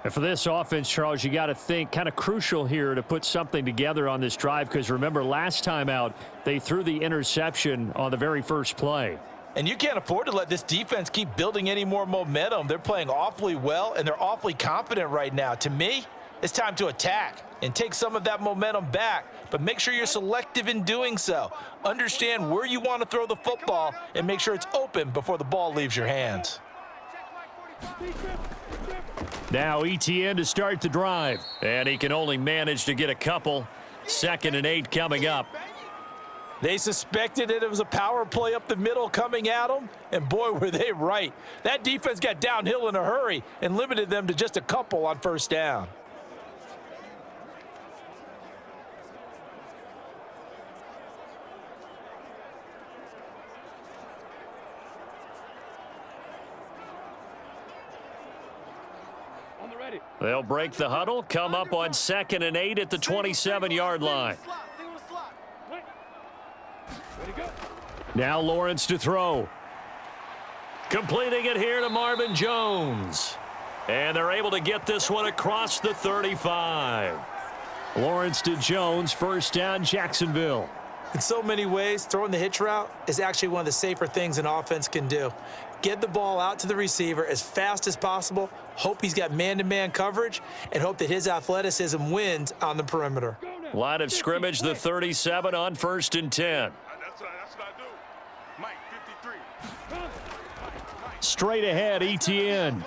And for this offense, Charles, you got to think kind of crucial here to put something together on this drive, because remember, last time out, they threw the interception on the very first play. And you can't afford to let this defense keep building any more momentum. They're playing awfully well, and they're awfully confident right now. To me, it's time to attack and take some of that momentum back, but make sure you're selective in doing so. Understand where you want to throw the football and make sure it's open before the ball leaves your hands. Now ETN to start the drive, and he can only manage to get a couple. 2nd and 8 coming up. They suspected it was a power play up the middle coming at them, and boy, were they right. That defense got downhill in a hurry and limited them to just a couple on 1st down. They'll break the huddle, come up on 2nd and 8 at the 27-yard line. Now Lawrence to throw. Completing it here to Marvin Jones. And they're able to get this one across the 35. Lawrence to Jones, 1st down, Jacksonville. In so many ways, throwing the hitch route is actually one of the safer things an offense can do. Get the ball out to the receiver as fast as possible, hope he's got man-to-man coverage, and hope that his athleticism wins on the perimeter. Line of scrimmage, the 37 on 1st and 10. That's what I do. Mike, 53. Straight ahead, ETN.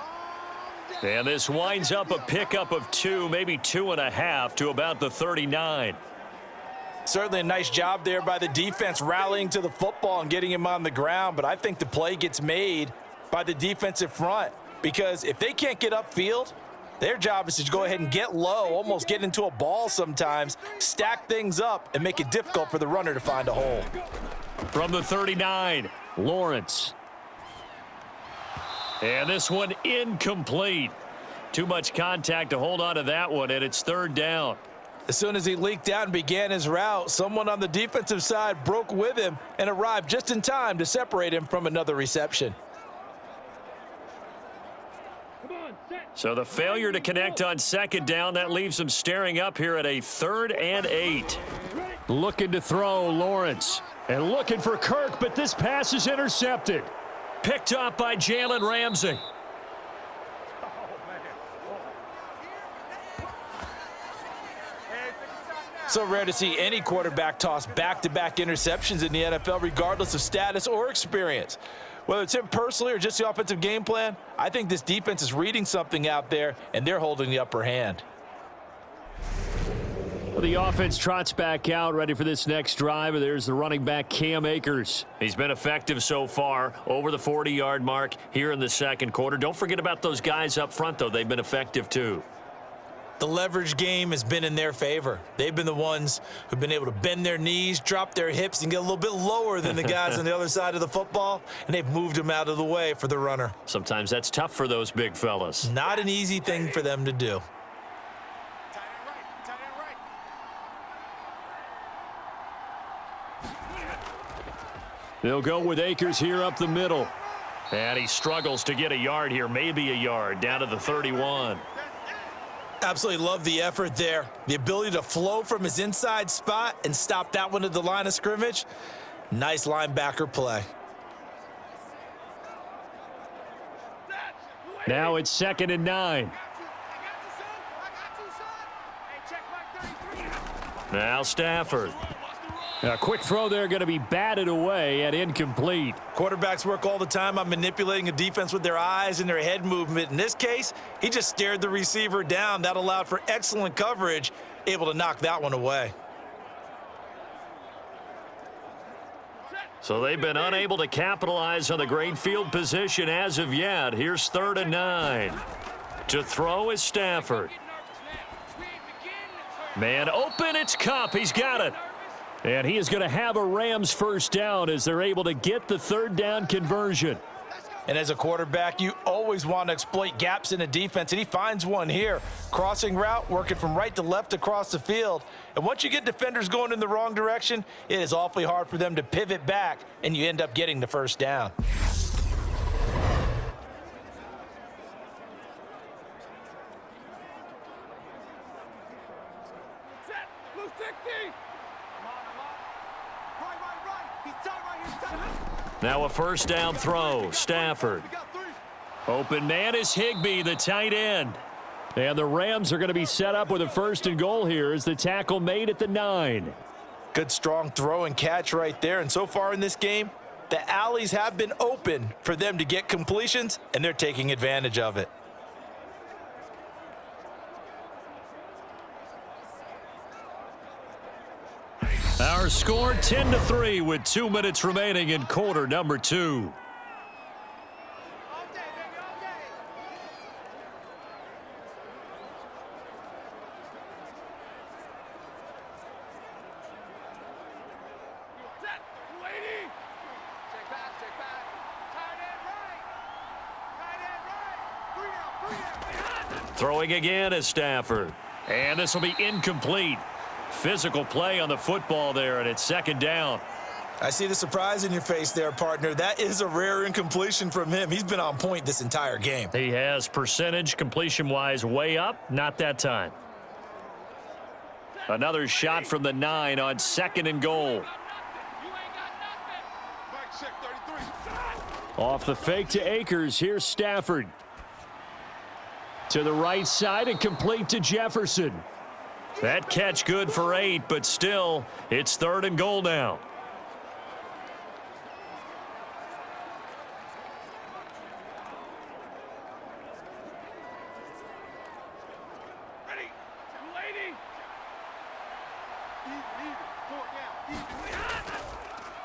And this winds up a pickup of 2, maybe 2.5 to about the 39. Certainly a nice job there by the defense rallying to the football and getting him on the ground, but I think the play gets made by the defensive front, because if they can't get upfield, their job is to go ahead and get low, almost get into a ball sometimes, stack things up, and make it difficult for the runner to find a hole. From the 39, Lawrence. And this one incomplete. Too much contact to hold on to that one, and it's 3rd down. As soon as he leaked out and began his route, someone on the defensive side broke with him and arrived just in time to separate him from another reception. So the failure to connect on second down, that leaves them staring up here at a 3rd and 8. Looking to throw, Lawrence. And looking for Kirk, but this pass is intercepted. Picked up by Jalen Ramsey. So rare to see any quarterback toss back-to-back interceptions in the NFL, regardless of status or experience. Whether it's him personally or just the offensive game plan, I think this defense is reading something out there, and they're holding the upper hand. Well, the offense trots back out, ready for this next drive. And there's the running back, Cam Akers. He's been effective so far, over the 40-yard mark here in the second quarter. Don't forget about those guys up front, though. They've been effective, too. The leverage game has been in their favor. They've been the ones who've been able to bend their knees, drop their hips, and get a little bit lower than the guys on the other side of the football, and they've moved them out of the way for the runner. Sometimes that's tough for those big fellas. Not an easy thing for them to do. Tight end right. Tight end right. They'll go with Akers here up the middle. And he struggles to get a yard here, maybe a yard, down to the 31. Absolutely love the effort there. The ability to flow from his inside spot and stop that one at the line of scrimmage. Nice linebacker play. Now it's 2nd and 9. Now Stafford. A quick throw there, going to be batted away and incomplete. Quarterbacks work all the time on manipulating a defense with their eyes and their head movement. In this case, he just stared the receiver down. That allowed for excellent coverage, able to knock that one away. So they've been unable to capitalize on the great field position as of yet. Here's 3rd and 9. To throw is Stafford. Man open, it's Kupp. He's got it. And he is going to have a Rams first down as they're able to get the 3rd down conversion. And as a quarterback, you always want to exploit gaps in a defense, and he finds one here. Crossing route, working from right to left across the field. And once you get defenders going in the wrong direction, it is awfully hard for them to pivot back, and you end up getting the first down. Now a first down throw. Stafford. Open man is Higbee, the tight end. And the Rams are going to be set up with a 1st and goal here as the tackle made at the 9. Good strong throw and catch right there. And so far in this game, the alleys have been open for them to get completions, and they're taking advantage of it. Our score 10-3 with 2 minutes remaining in quarter number 2. Throwing again is Stafford. And this will be incomplete. Physical play on the football there, and it's 2nd down. I see the surprise in your face there, partner. That is a rare incompletion from him. He's been on point this entire game. He has percentage completion-wise way up. Not that time. Another shot from the 9 on 2nd and goal. Off the fake to Akers. Here's Stafford. To the right side and complete to Jefferson. That catch good for 8, but still, it's 3rd and goal now.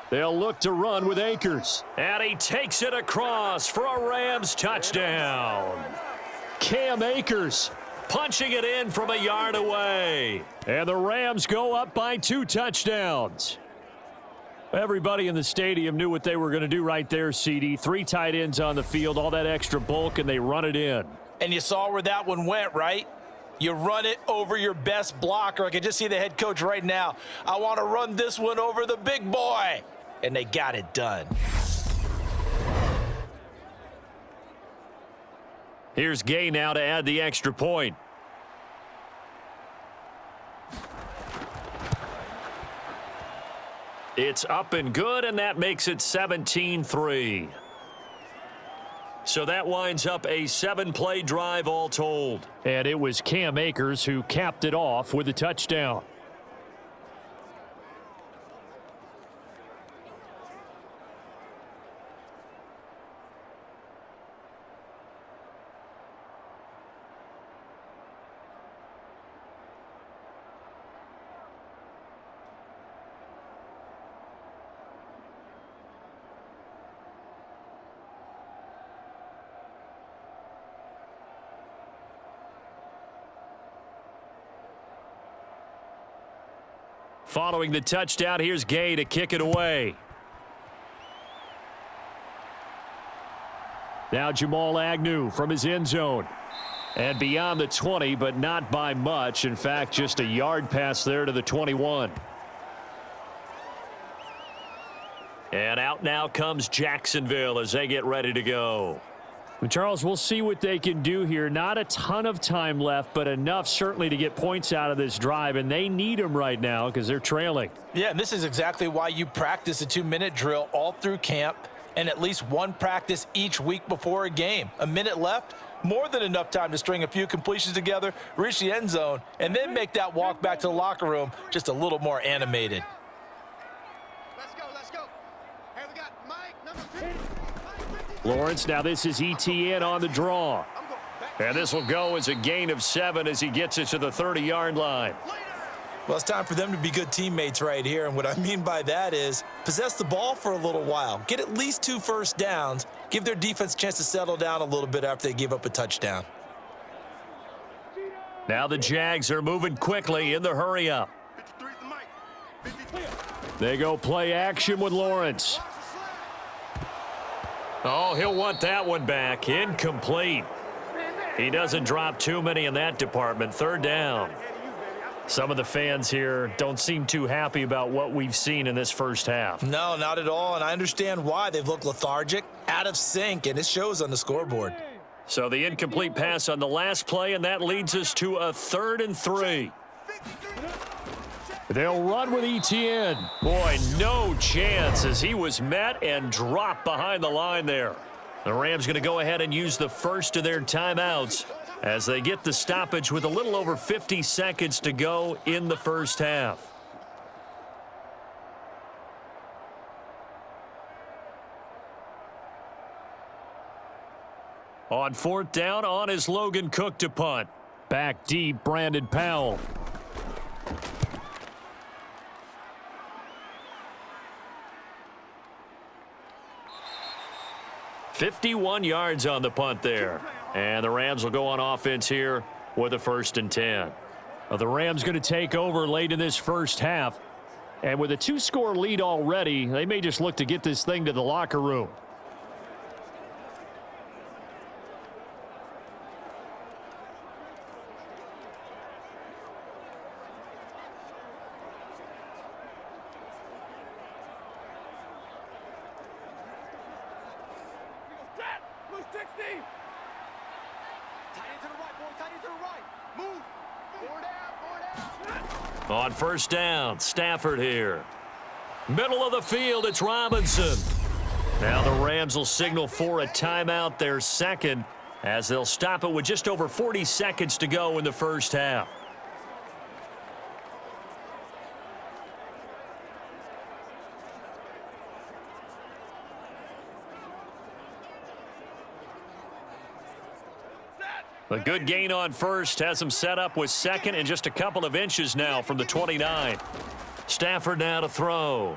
They'll look to run with Akers. And he takes it across for a Rams touchdown. Cam Akers punching it in from a yard away. And the Rams go up by 2 touchdowns. Everybody in the stadium knew what they were going to do right there, CD. 3 tight ends on the field, all that extra bulk, and they run it in. And you saw where that one went, right? You run it over your best blocker. I can just see the head coach right now. I want to run this one over the big boy. And they got it done. Here's Gay now to add the extra point. It's up and good, and that makes it 17-3. So that winds up a 7-play drive all told. And it was Cam Akers who capped it off with a touchdown. Following the touchdown, here's Gay to kick it away. Now Jamal Agnew from his end zone. And beyond the 20, but not by much. In fact, just a yard pass there to the 21. And out now comes Jacksonville as they get ready to go. Charles, we'll see what they can do here. Not a ton of time left, but enough certainly to get points out of this drive, and they need them right now because they're trailing. Yeah, and this is exactly why you practice a 2-minute drill all through camp and at least one practice each week before a game. A minute left, more than enough time to string a few completions together, reach the end zone, and then make that walk back to the locker room just a little more animated. Let's go, let's go. Hey, we got Mike, number 50. Lawrence, now this is ETN on the draw. And this will go as a gain of 7 as he gets it to the 30-yard line. Well, it's time for them to be good teammates right here, and what I mean by that is possess the ball for a little while, get at least 2 first downs, give their defense a chance to settle down a little bit after they give up a touchdown. Now the Jags are moving quickly in the hurry-up. They go play action with Lawrence. Oh, he'll want that one back. Incomplete. He doesn't drop too many in that department. 3rd down. Some of the fans here don't seem too happy about what we've seen in this first half. No, not at all, and I understand why. They've looked lethargic, out of sync, and it shows on the scoreboard. So the incomplete pass on the last play, and that leads us to a 3rd and 3. They'll run with ETN. Boy, no chance as he was met and dropped behind the line there. The Rams going to go ahead and use the first of their timeouts as they get the stoppage with a little over 50 seconds to go in the first half. On 4th down, on is Logan Cook to punt. Back deep, Brandon Powell. $51 yards on the punt there. And the Rams will go on offense here with a 1st and 10. Well, the Rams going to take over late in this first half. And with a 2-score lead already, they may just look to get this thing to the locker room. On 1st down, Stafford here. Middle of the field, it's Robinson. Now the Rams will signal for a timeout, their 2nd, as they'll stop it with just over 40 seconds to go in the first half. A good gain on 1st has him set up with 2nd and just a couple of inches now from the 29. Stafford now to throw.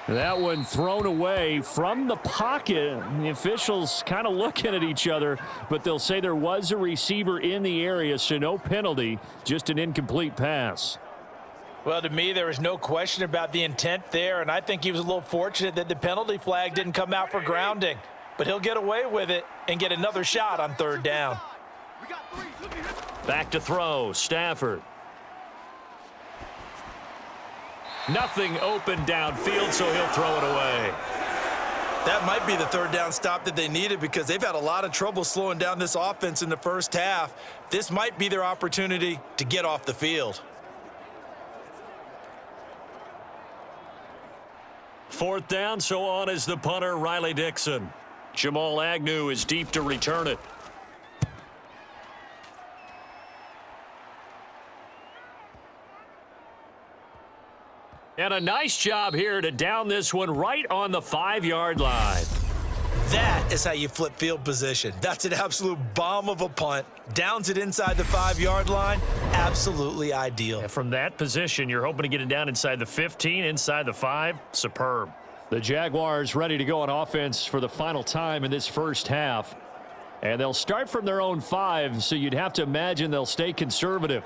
That one thrown away from the pocket. The officials kind of looking at each other, but they'll say there was a receiver in the area, so no penalty, just an incomplete pass. Well, to me, there was no question about the intent there, and I think he was a little fortunate that the penalty flag didn't come out for grounding. But he'll get away with it and get another shot on 3rd down. Back to throw, Stafford. Nothing open downfield, so he'll throw it away. That might be the third down stop that they needed because they've had a lot of trouble slowing down this offense in the first half. This might be their opportunity to get off the field. Fourth down, so on is the punter, Riley Dixon. Jamal Agnew is deep to return it. And a nice job here to down this one right on the 5-yard line. That is how you flip field position. That's an absolute bomb of a punt. Downs it inside the 5-yard line. Absolutely ideal. And from that position, you're hoping to get it down inside the 15, inside the 5. Superb. The Jaguars ready to go on offense for the final time in this first half. And they'll start from their own 5, so you'd have to imagine they'll stay conservative.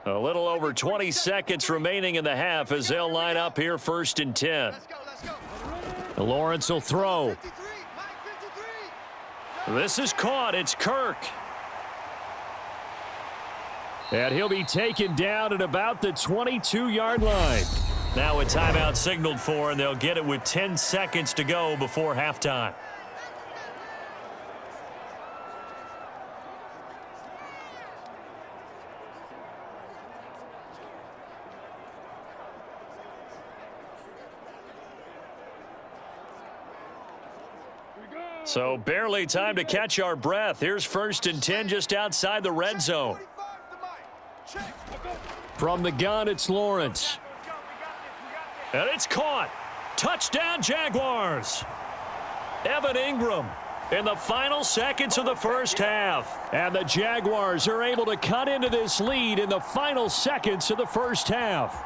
A little over 20 seconds remaining in the half as they'll line up here 1st and 10. Lawrence will throw. This is caught. It's Kirk. And he'll be taken down at about the 22-yard line. Now a timeout signaled for, and they'll get it with 10 seconds to go before halftime. So barely time to catch our breath. Here's 1st and 10 just outside the red zone. From the gun, it's Lawrence. And it's caught. Touchdown, Jaguars. Evan Ingram in the final seconds of the first half. And the Jaguars are able to cut into this lead in the final seconds of the first half.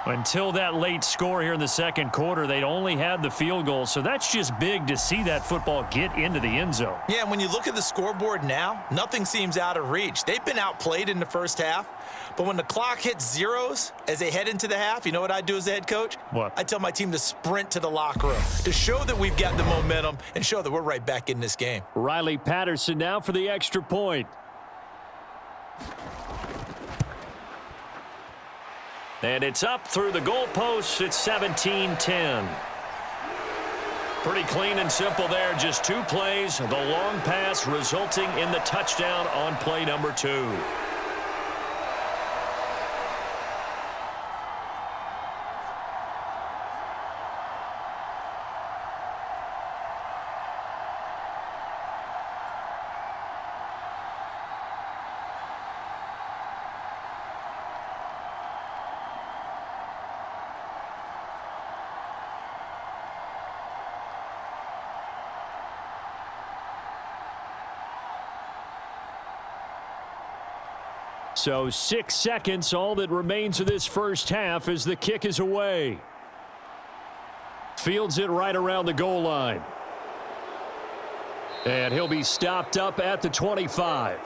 Until that late score here in the second quarter, they'd only had the field goal, so that's just big to see that football get into the end zone. Yeah, and when you look at the scoreboard now, nothing seems out of reach. They've been outplayed in the first half, but when the clock hits zeros as they head into the half, you know what I do as the head coach? What? I tell my team to sprint to the locker room to show that we've got the momentum and show that we're right back in this game. Riley Patterson now for the extra point. And it's up through the goalposts. It's 17-10. Pretty clean and simple there. Just 2 plays. The long pass resulting in the touchdown on play number 2. So 6 seconds, all that remains of this first half as the kick is away. Fields it right around the goal line. And he'll be stopped up at the 25.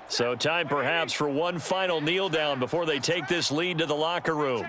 So time perhaps for one final kneel down before they take this lead to the locker room.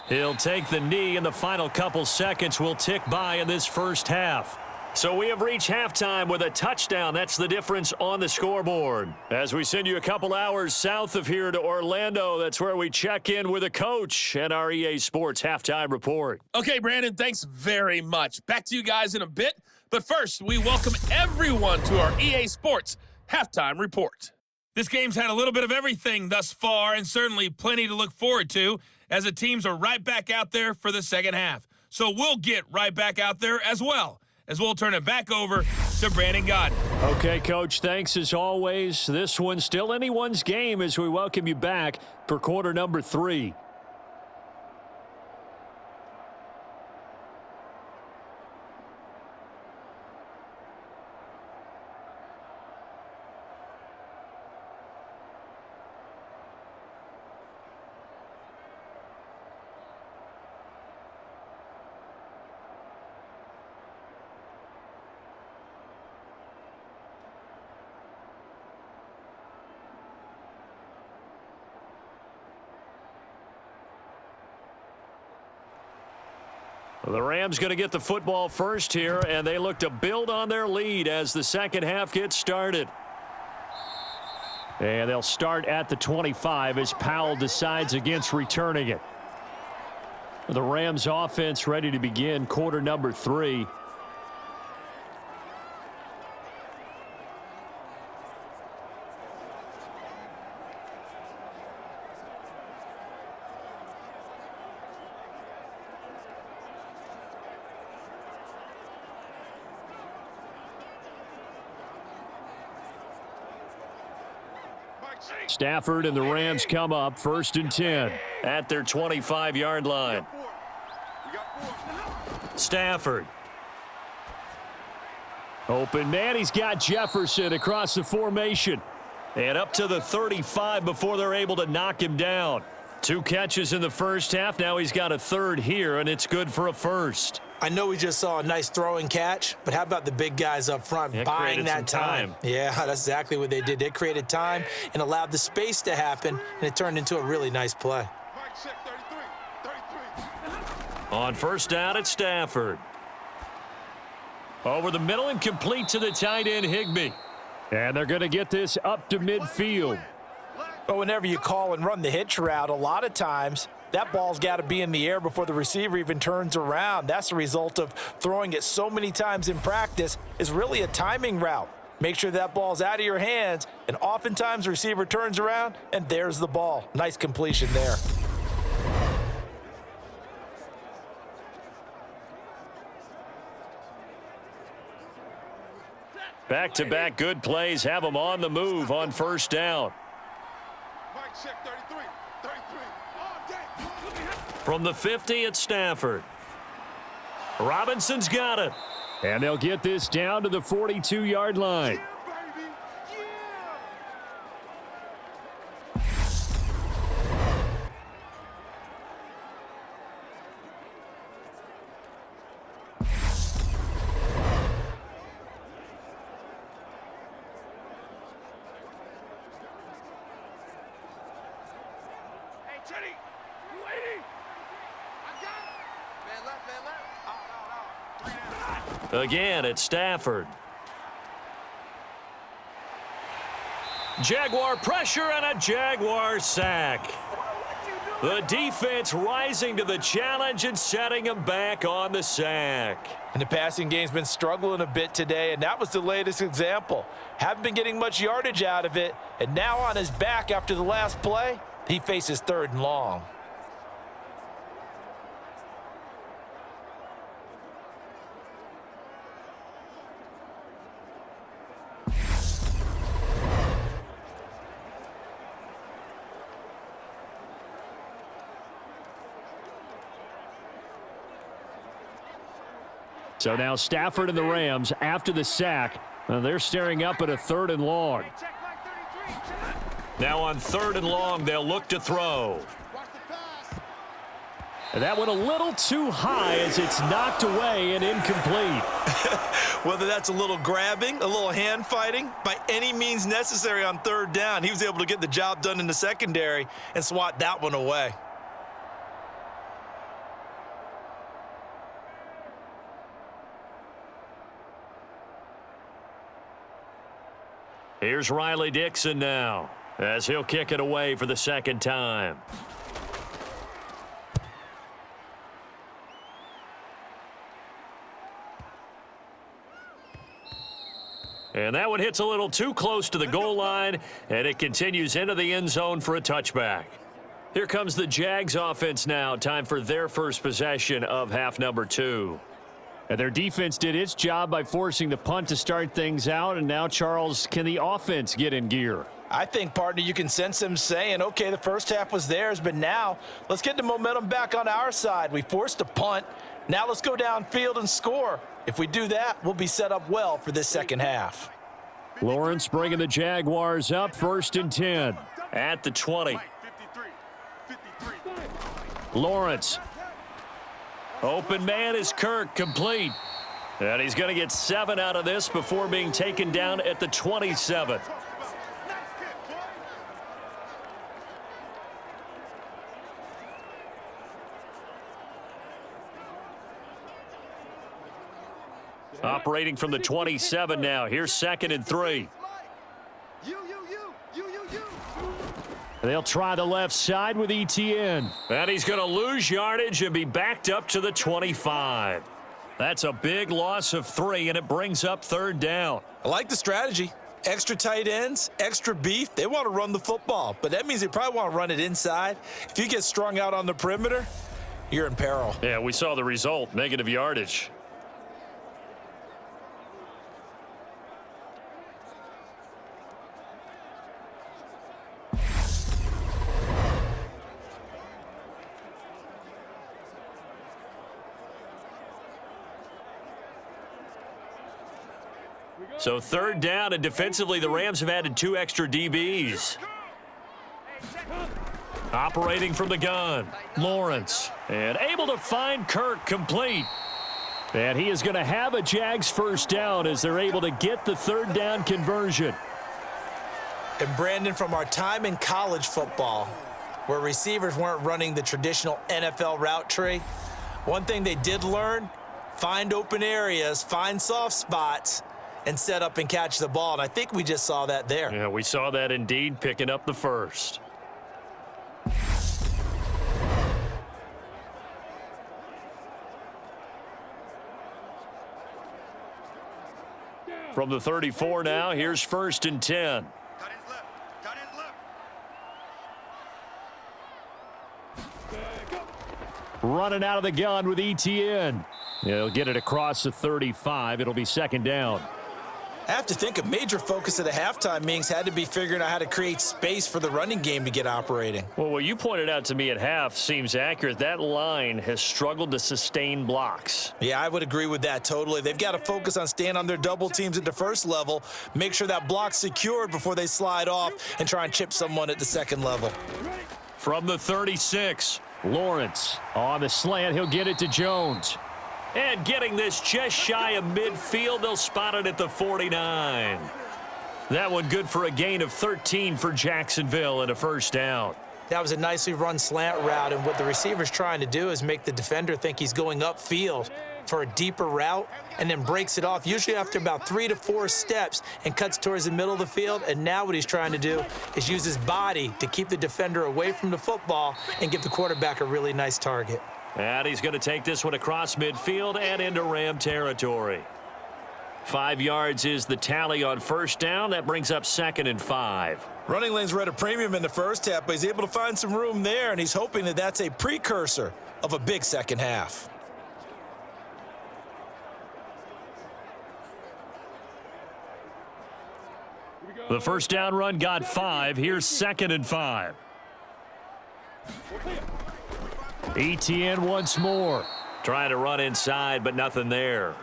He'll take the knee, and the final couple seconds will tick by in this first half. So we have reached halftime with a touchdown. That's the difference on the scoreboard. As we send you a couple hours south of here to Orlando, that's where we check in with a coach and our EA Sports halftime report. Okay, Brandon, thanks very much. Back to you guys in a bit. But first, we welcome everyone to our EA Sports halftime report. This game's had a little bit of everything thus far, and certainly plenty to look forward to as the teams are right back out there for the second half. So we'll get right back out there as well, as we'll turn it back over to Brandon Gaudin. Okay, Coach, thanks as always. This one's still anyone's game as we welcome you back for quarter number 3. The Rams going to get the football first here, and they look to build on their lead as the second half gets started. And they'll start at the 25 as Powell decides against returning it. The Rams offense ready to begin quarter number 3. Stafford and the Rams come up first and 10 at their 25-yard line. Stafford. Open man, he's got Jefferson across the formation. And up to the 35 before they're able to knock him down. 2 catches in the first half. Now he's got a third here, and it's good for a first. I know we just saw a nice throwing catch, but how about the big guys up front buying that time? Yeah, that's exactly what they did. They created time and allowed the space to happen, and it turned into a really nice play. On first down, it's Stafford. Over the middle and complete to the tight end, Higbee. And they're going to get this up to midfield. But whenever you call and run the hitch route, a lot of times that ball's got to be in the air before the receiver even turns around. That's the result of throwing it so many times in practice. Is really a timing route. Make sure that ball's out of your hands, and oftentimes the receiver turns around, and there's the ball. Nice completion there. Back-to-back good plays have them on the move on first down. From the 50, it's Stafford. Robinson's got it. And they'll get this down to the 42-yard line. Again, it's Stafford. Jaguar pressure and a Jaguar sack. The defense rising to the challenge and setting him back on the sack. And the passing game's been struggling a bit today, and that was the latest example. Haven't been getting much yardage out of it, and now on his back after the last play, he faces 3rd and long. So now Stafford and the Rams, after the sack, they're staring up at a 3rd and long. Now on 3rd and long, they'll look to throw. And that went a little too high as it's knocked away and incomplete. Whether that's a little grabbing, a little hand fighting, by any means necessary on 3rd down, he was able to get the job done in the secondary and swat that one away. Here's Riley Dixon now as he'll kick it away for the 2nd time. And that one hits a little too close to the goal line, and it continues into the end zone for a touchback. Here comes the Jags offense now. Time for their first possession of half number 2. And their defense did its job by forcing the punt to start things out. And now, Charles, can the offense get in gear? I think, partner, you can sense them saying, okay, the first half was theirs, but now let's get the momentum back on our side. We forced a punt. Now let's go downfield and score. If we do that, we'll be set up well for this second half. Lawrence bringing the Jaguars up 1st and 10 at the 20. Lawrence. Open man is Kirk, complete. And he's going to get 7 out of this before being taken down at the 27. Operating from the 27 now. Here's 2nd and 3. You. They'll try the left side with ETN. And he's going to lose yardage and be backed up to the 25. That's a big loss of 3, and it brings up 3rd down. I like the strategy. Extra tight ends, extra beef. They want to run the football, but that means they probably want to run it inside. If you get strung out on the perimeter, you're in peril. Yeah, we saw the result, negative yardage. So 3rd down, and defensively the Rams have added 2 extra DBs. Operating from the gun, Lawrence, and able to find Kirk complete. And he is going to have a Jags 1st down as they're able to get the 3rd down conversion. And Brandon, from our time in college football, where receivers weren't running the traditional NFL route tree, one thing they did learn, find open areas, find soft spots, and set up and catch the ball. And I think we just saw that there. Yeah, we saw that indeed, picking up the 1st. From the 34 now, here's 1st and 10. Cut his left. Running out of the gun with ETN. He'll get it across the 35. It'll be 2nd down. I have to think a major focus of the halftime meetings had to be figuring out how to create space for the running game to get operating. Well, what you pointed out to me at half seems accurate. That line has struggled to sustain blocks. Yeah, I would agree with that totally. They've got to focus on staying on their double teams at the 1st level, make sure that block's secured before they slide off and try and chip someone at the 2nd level. From the 36, Lawrence on the slant. He'll get it to Jones. And getting this just shy of midfield, they'll spot it at the 49. That one good for a gain of 13 for Jacksonville and a 1st down. That was a nicely run slant route, and what the receiver's trying to do is make the defender think he's going upfield for a deeper route and then breaks it off, usually after about 3 to 4 steps, and cuts towards the middle of the field. And now what he's trying to do is use his body to keep the defender away from the football and give the quarterback a really nice target. And he's going to take this one across midfield and into Ram territory. 5 yards is the tally on 1st down. That brings up 2nd and 5. Running lanes were at a premium in the 1st half, but he's able to find some room there, and he's hoping that that's a precursor of a big 2nd half. The 1st down run got 5. Here's 2nd and 5. ETN once more. Trying to run inside, but nothing there.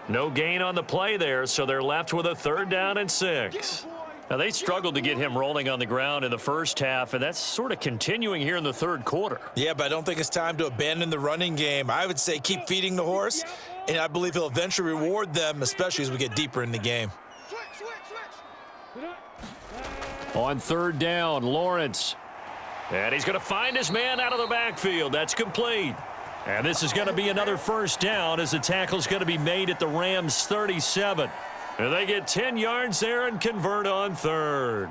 No gain on the play there, so they're left with a 3rd down and 6. Now, they struggled to get him rolling on the ground in the 1st half, and that's sort of continuing here in the 3rd quarter. Yeah, but I don't think it's time to abandon the running game. I would say keep feeding the horse, and I believe he'll eventually reward them, especially as we get deeper in the game. On 3rd down, Lawrence. And he's going to find his man out of the backfield. That's complete. And this is going to be another 1st down as the tackle's going to be made at the Rams' 37. And they get 10 yards there and convert on 3rd.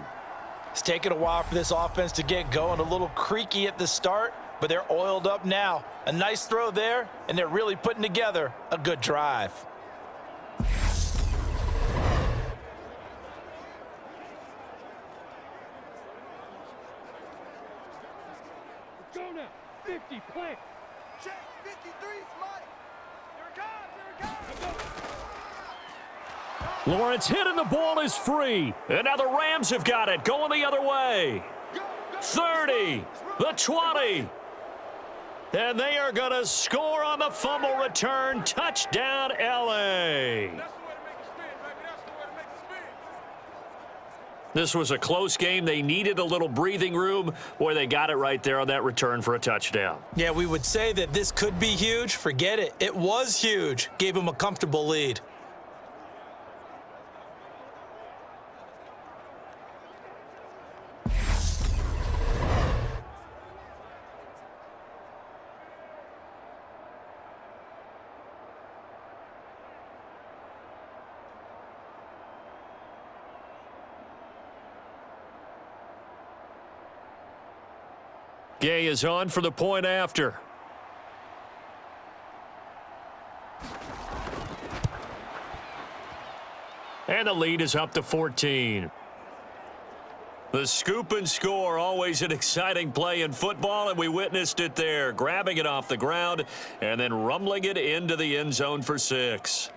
It's taken a while for this offense to get going. A little creaky at the start, but they're oiled up now. A nice throw there, and they're really putting together a good drive. Go now. 50, plant. Check, 53, Mike. Here it comes. Lawrence hit and the ball is free. And now the Rams have got it, going the other way. 30, the 20. And they are going to score on the fumble return. Touchdown, L.A. This was a close game. They needed a little breathing room. Boy, they got it right there on that return for a touchdown. Yeah, we would say that this could be huge. Forget it. It was huge. Gave them a comfortable lead. Gay is on for the point after. And the lead is up to 14. The scoop and score, always an exciting play in football, and we witnessed it there, grabbing it off the ground and then rumbling it into the end zone for 6.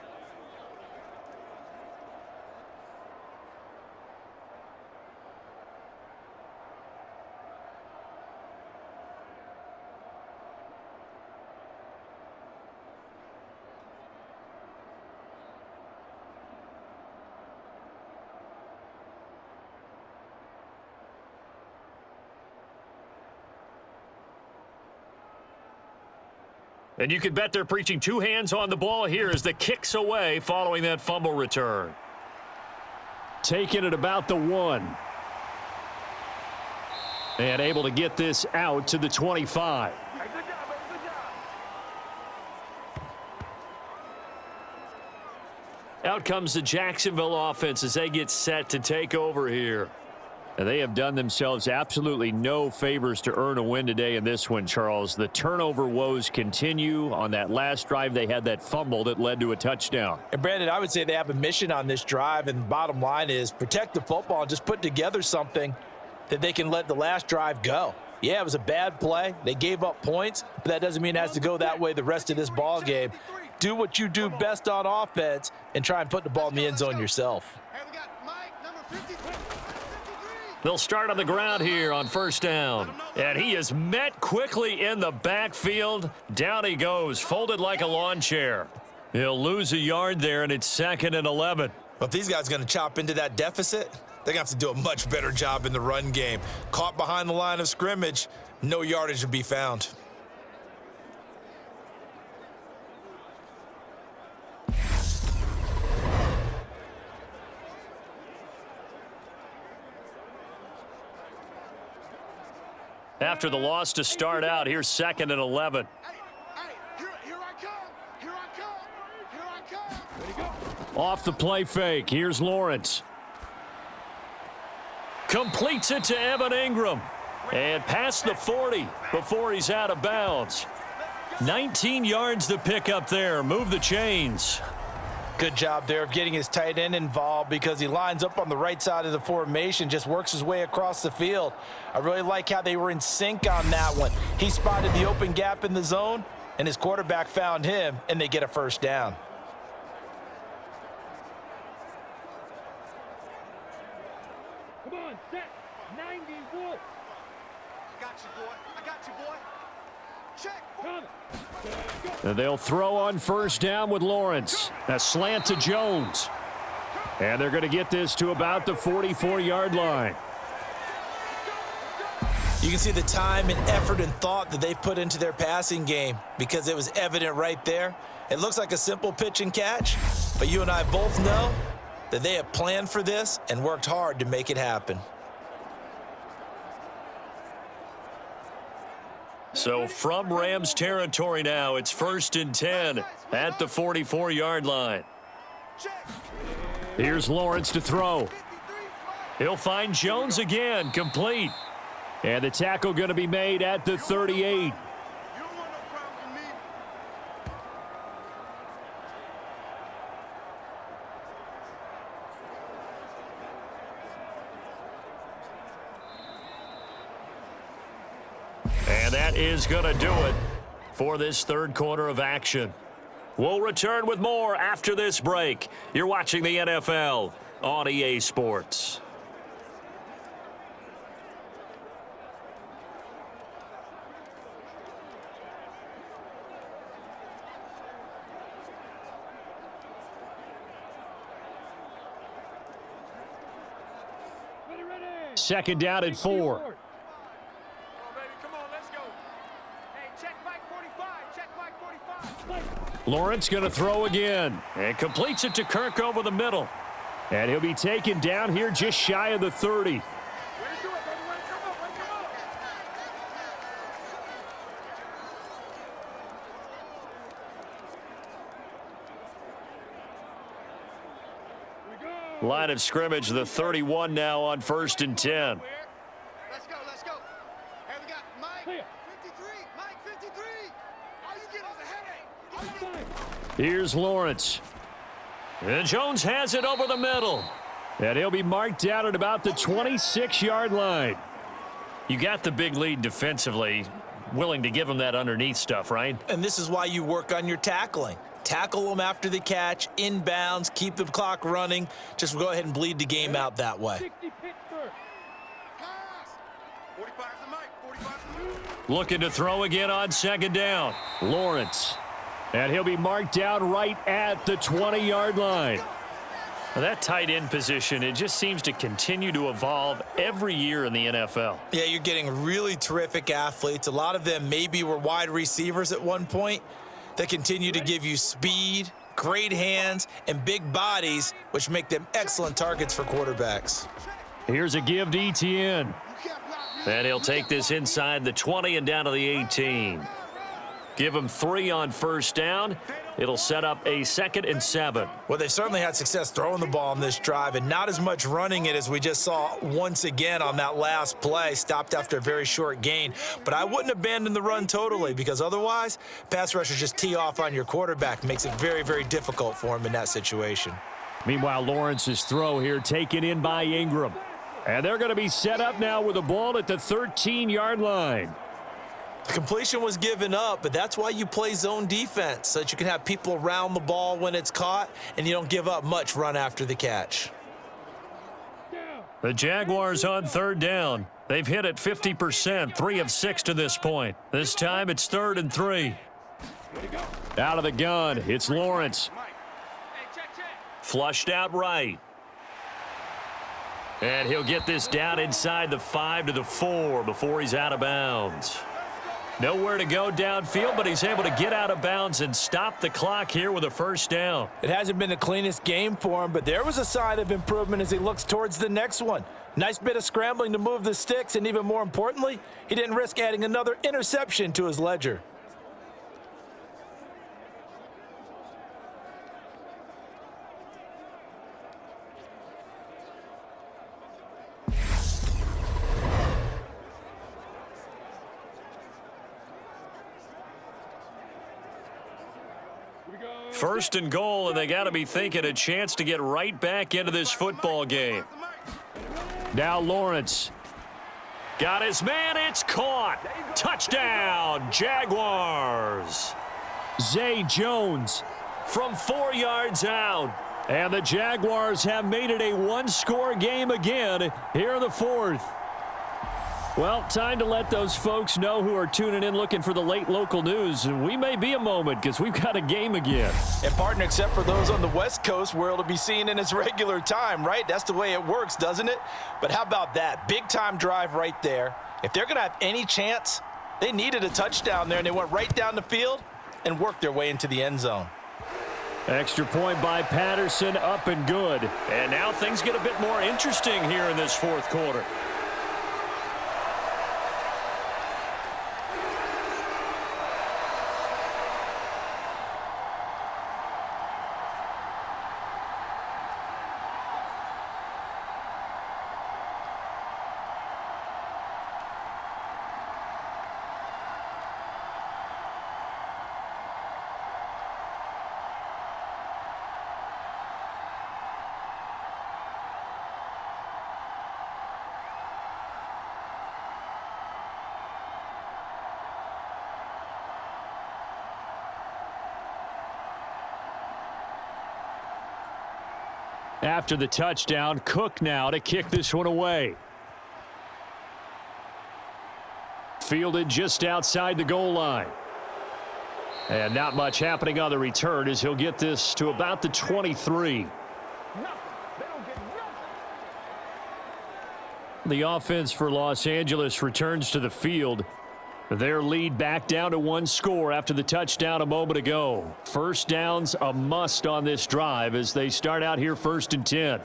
And you can bet they're preaching two hands on the ball here as the kick's away following that fumble return. Taking it about the 1. And able to get this out to the 25. Out comes the Jacksonville offense as they get set to take over here. And they have done themselves absolutely no favors to earn a win today in this one, Charles. The turnover woes continue. On that last drive, they had that fumble that led to a touchdown. And, Brandon, I would say they have a mission on this drive, and the bottom line is protect the football and just put together something that they can let the last drive go. Yeah, it was a bad play. They gave up points, but that doesn't mean it has to go that way the rest of this ball game. Do what you do best on offense and try and put the ball in the end zone yourself. They'll start on the ground here on first down. And he is met quickly in the backfield. Down he goes, folded like a lawn chair. He'll lose a yard there, and it's 2nd and 11. Well, if these guys are going to chop into that deficit, they're going to have to do a much better job in the run game. Caught behind the line of scrimmage, no yardage to be found. After the loss to start out, here's 2nd and 11. Here I come. Here I come. Off the play fake, here's Lawrence. Completes it to Evan Ingram. And past the 40 before he's out of bounds. 19 yards to pick up there. Move the chains. Good job there of getting his tight end involved because he lines up on the right side of the formation, just works his way across the field. I really like how they were in sync on that one. He spotted the open gap in the zone, and his quarterback found him, and they get a first down. Come on, set. 90 Wolf. I got you, boy. I got you, boy. Check. Come. And they'll throw on first down with Lawrence. A slant to Jones. And they're going to get this to about the 44-yard line. You can see the time and effort and thought that they've put into their passing game because it was evident right there. It looks like a simple pitch and catch, but you and I both know that they have planned for this and worked hard to make it happen. So from Rams territory now, it's 1st and 10 at the 44-yard line. Here's Lawrence to throw. He'll find Jones again, complete. And the tackle going to be made at the 38. And that is going to do it for this third quarter of action. We'll return with more after this break. You're watching the NFL on EA Sports. Second down at 4. Lawrence going to throw again and completes it to Kirk over the middle. And he'll be taken down here just shy of the 30. Line of scrimmage, the 31 now on 1st and 10. Let's go. Hey, we got Mike, 53. Mike, 53. All you get is a headache. Here's Lawrence. And Jones has it over the middle. And he'll be marked down at about the 26-yard line. You got the big lead defensively. Willing to give him that underneath stuff, right? And this is why you work on your tackling. Tackle them after the catch, inbounds, keep the clock running. Just go ahead and bleed the game out that way. Pass. 45 to Mike. 45 to Mike. Looking to throw again on second down. Lawrence. And he'll be marked down right at the 20-yard line. Now that tight end position, it just seems to continue to evolve every year in the NFL. Yeah, you're getting really terrific athletes. A lot of them maybe were wide receivers at one point. They continue to give you speed, great hands, and big bodies, which make them excellent targets for quarterbacks. Here's a give to Etienne. And he'll take this inside the 20 and down to the 18. Give him 3 on first down. It'll set up a 2nd and 7. Well, they certainly had success throwing the ball on this drive and not as much running it as we just saw once again on that last play. Stopped after a very short gain. But I wouldn't abandon the run totally because otherwise, pass rushers just tee off on your quarterback. Makes it very, very difficult for him in that situation. Meanwhile, Lawrence's throw here taken in by Ingram. And they're going to be set up now with the ball at the 13-yard line. The completion was given up, but that's why you play zone defense, so that you can have people around the ball when it's caught, and you don't give up much run after the catch. The Jaguars on third down. They've hit it 50%, 3 of 6 to this point. This time it's 3rd and 3. Out of the gun, it's Lawrence. Flushed out right. And he'll get this down inside the 5 to the 4 before he's out of bounds. Nowhere to go downfield, but he's able to get out of bounds and stop the clock here with a first down. It hasn't been the cleanest game for him, but there was a sign of improvement as he looks towards the next one. Nice bit of scrambling to move the sticks, and even more importantly, he didn't risk adding another interception to his ledger. First and goal, and they got to be thinking a chance to get right back into this football game. Now Lawrence. Got his man, it's caught. Touchdown, Jaguars. Zay Jones from 4 yards out. And the Jaguars have made it a one-score game again here in the 4th. Well, time to let those folks know who are tuning in looking for the late local news. We may be a moment because we've got a game again. And partner, except for those on the West Coast where it'll be seen in its regular time, right? That's the way it works, doesn't it? But how about that? Big time drive right there. If they're going to have any chance, they needed a touchdown there, and they went right down the field and worked their way into the end zone. Extra point by Patterson, up and good. And now things get a bit more interesting here in this 4th quarter. After the touchdown, Cook now to kick this one away. Fielded just outside the goal line. And not much happening on the return as he'll get this to about the 23. The offense for Los Angeles returns to the field. Their lead back down to 1 score after the touchdown a moment ago. First down's a must on this drive as they start out here 1st and 10.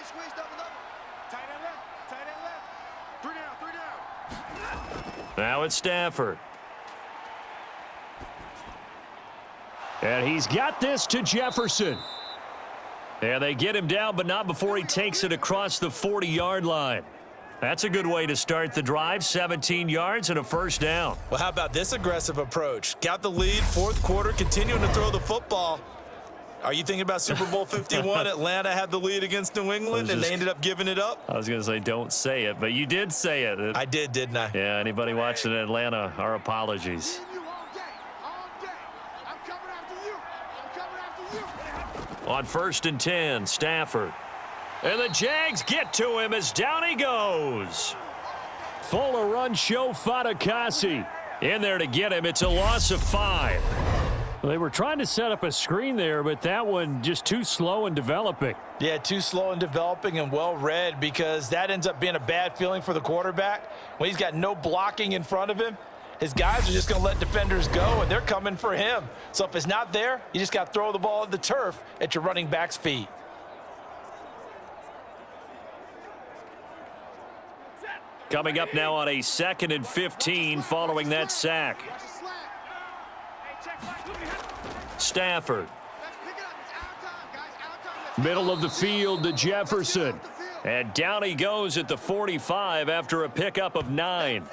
Squeeze, double. Tight end left. 3 down. Now it's Stafford. And he's got this to Jefferson. And they get him down, but not before he takes it across the 40-yard line. That's a good way to start the drive, 17 yards and a first down. Well, how about this aggressive approach? Got the lead, fourth quarter, continuing to throw the football. Are you thinking about Super Bowl 51? Atlanta had the lead against New England, and they ended up giving it up? I was going to say don't say it, but you did say it. I did, didn't I? Yeah, anybody watching Atlanta, our apologies. On 1st and 10, Stafford. And the Jags get to him as down he goes. Fuller run show Fatukasi. In there to get him. It's a loss of 5. Well, they were trying to set up a screen there, but that one just too slow in developing. Yeah, too slow in developing and well read, because that ends up being a bad feeling for the quarterback. When he's got no blocking in front of him, his guys are just going to let defenders go, and they're coming for him. So if it's not there, you just got to throw the ball at the turf at your running back's feet. Coming up now on a 2nd and 15 following that sack. Stafford. Middle of the field to Jefferson. And down he goes at the 45 after a pickup of 9.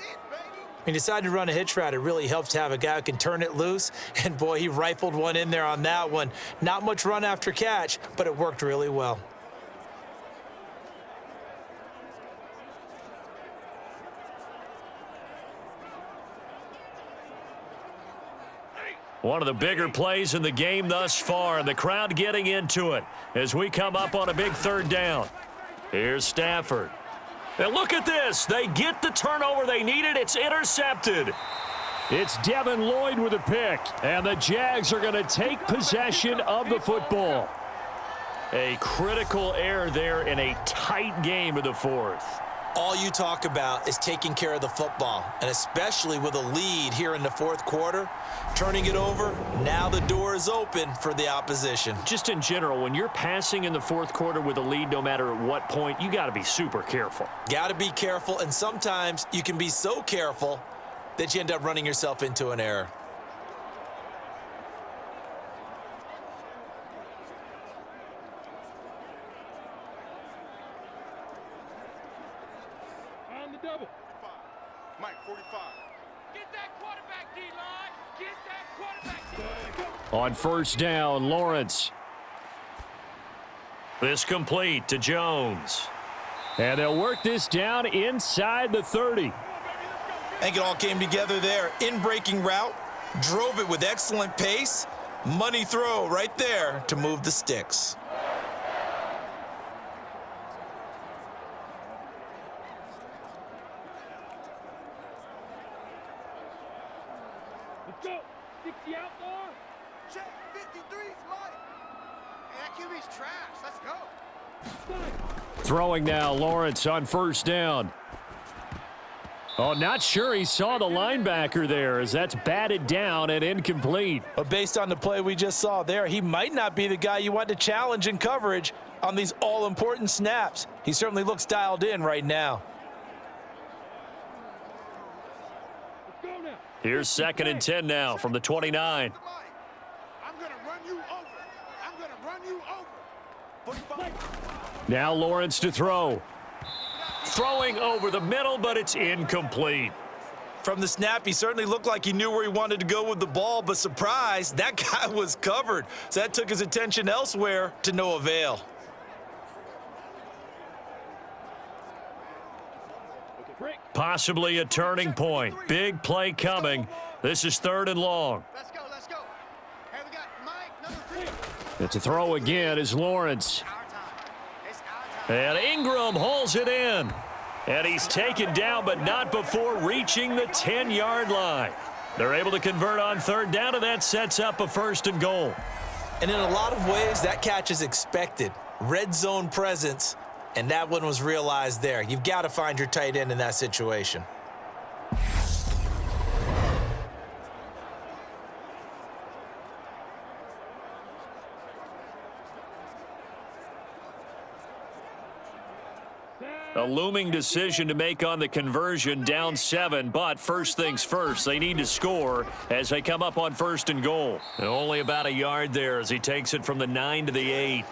He decided to run a hitch route. It really helps to have a guy who can turn it loose. And, boy, he rifled one in there on that one. Not much run after catch, but it worked really well. One of the bigger plays in the game thus far, and the crowd getting into it as we come up on a big 3rd down. Here's Stafford. And look at this. They get the turnover they needed. It's intercepted. It's Devin Lloyd with a pick, and the Jags are going to take possession of the football. A critical error there in a tight game of the 4th. All you talk about is taking care of the football, and especially with a lead here in the 4th quarter, turning it over, now the door is open for the opposition. Just in general, when you're passing in the 4th quarter with a lead, no matter at what point, you got to be super careful. Got to be careful, and sometimes you can be so careful that you end up running yourself into an error. Double. Mike, 45. Get that quarterback, D-line. Get that quarterback, D-line. On 1st down, Lawrence. This complete to Jones. And they'll work this down inside the 30. I think it all came together there. In-breaking route, drove it with excellent pace. Money throw right there to move the sticks. Let's go. 60 out more. Check 53's Mike. Hey, that QB's trash. Let's go. Throwing now, Lawrence on 1st down. Oh, not sure he saw the linebacker there as that's batted down and incomplete. But based on the play we just saw there, he might not be the guy you want to challenge in coverage on these all-important snaps. He certainly looks dialed in right now. Here's 2nd and 10 now from the 29. I'm going to run you over. I'm going to run you over. Now Lawrence to throw. Throwing over the middle, but it's incomplete. From the snap, he certainly looked like he knew where he wanted to go with the ball, but surprise, that guy was covered. So that took his attention elsewhere to no avail. Possibly a turning point. Big play coming. This is 3rd and long. Let's go. Let's go. Hey, we got Mike, number 3. It's a throw again is Lawrence. Our time. It's our time. And Ingram hauls it in. And he's taken down, but not before reaching the 10-yard line. They're able to convert on 3rd down, and that sets up a 1st and goal. And in a lot of ways, that catch is expected. Red zone presence. And that one was realized there. You've got to find your tight end in that situation. A looming decision to make on the conversion, down 7, but first things first, they need to score as they come up on 1st and goal. And only about a yard there as he takes it from the 9 to the 8.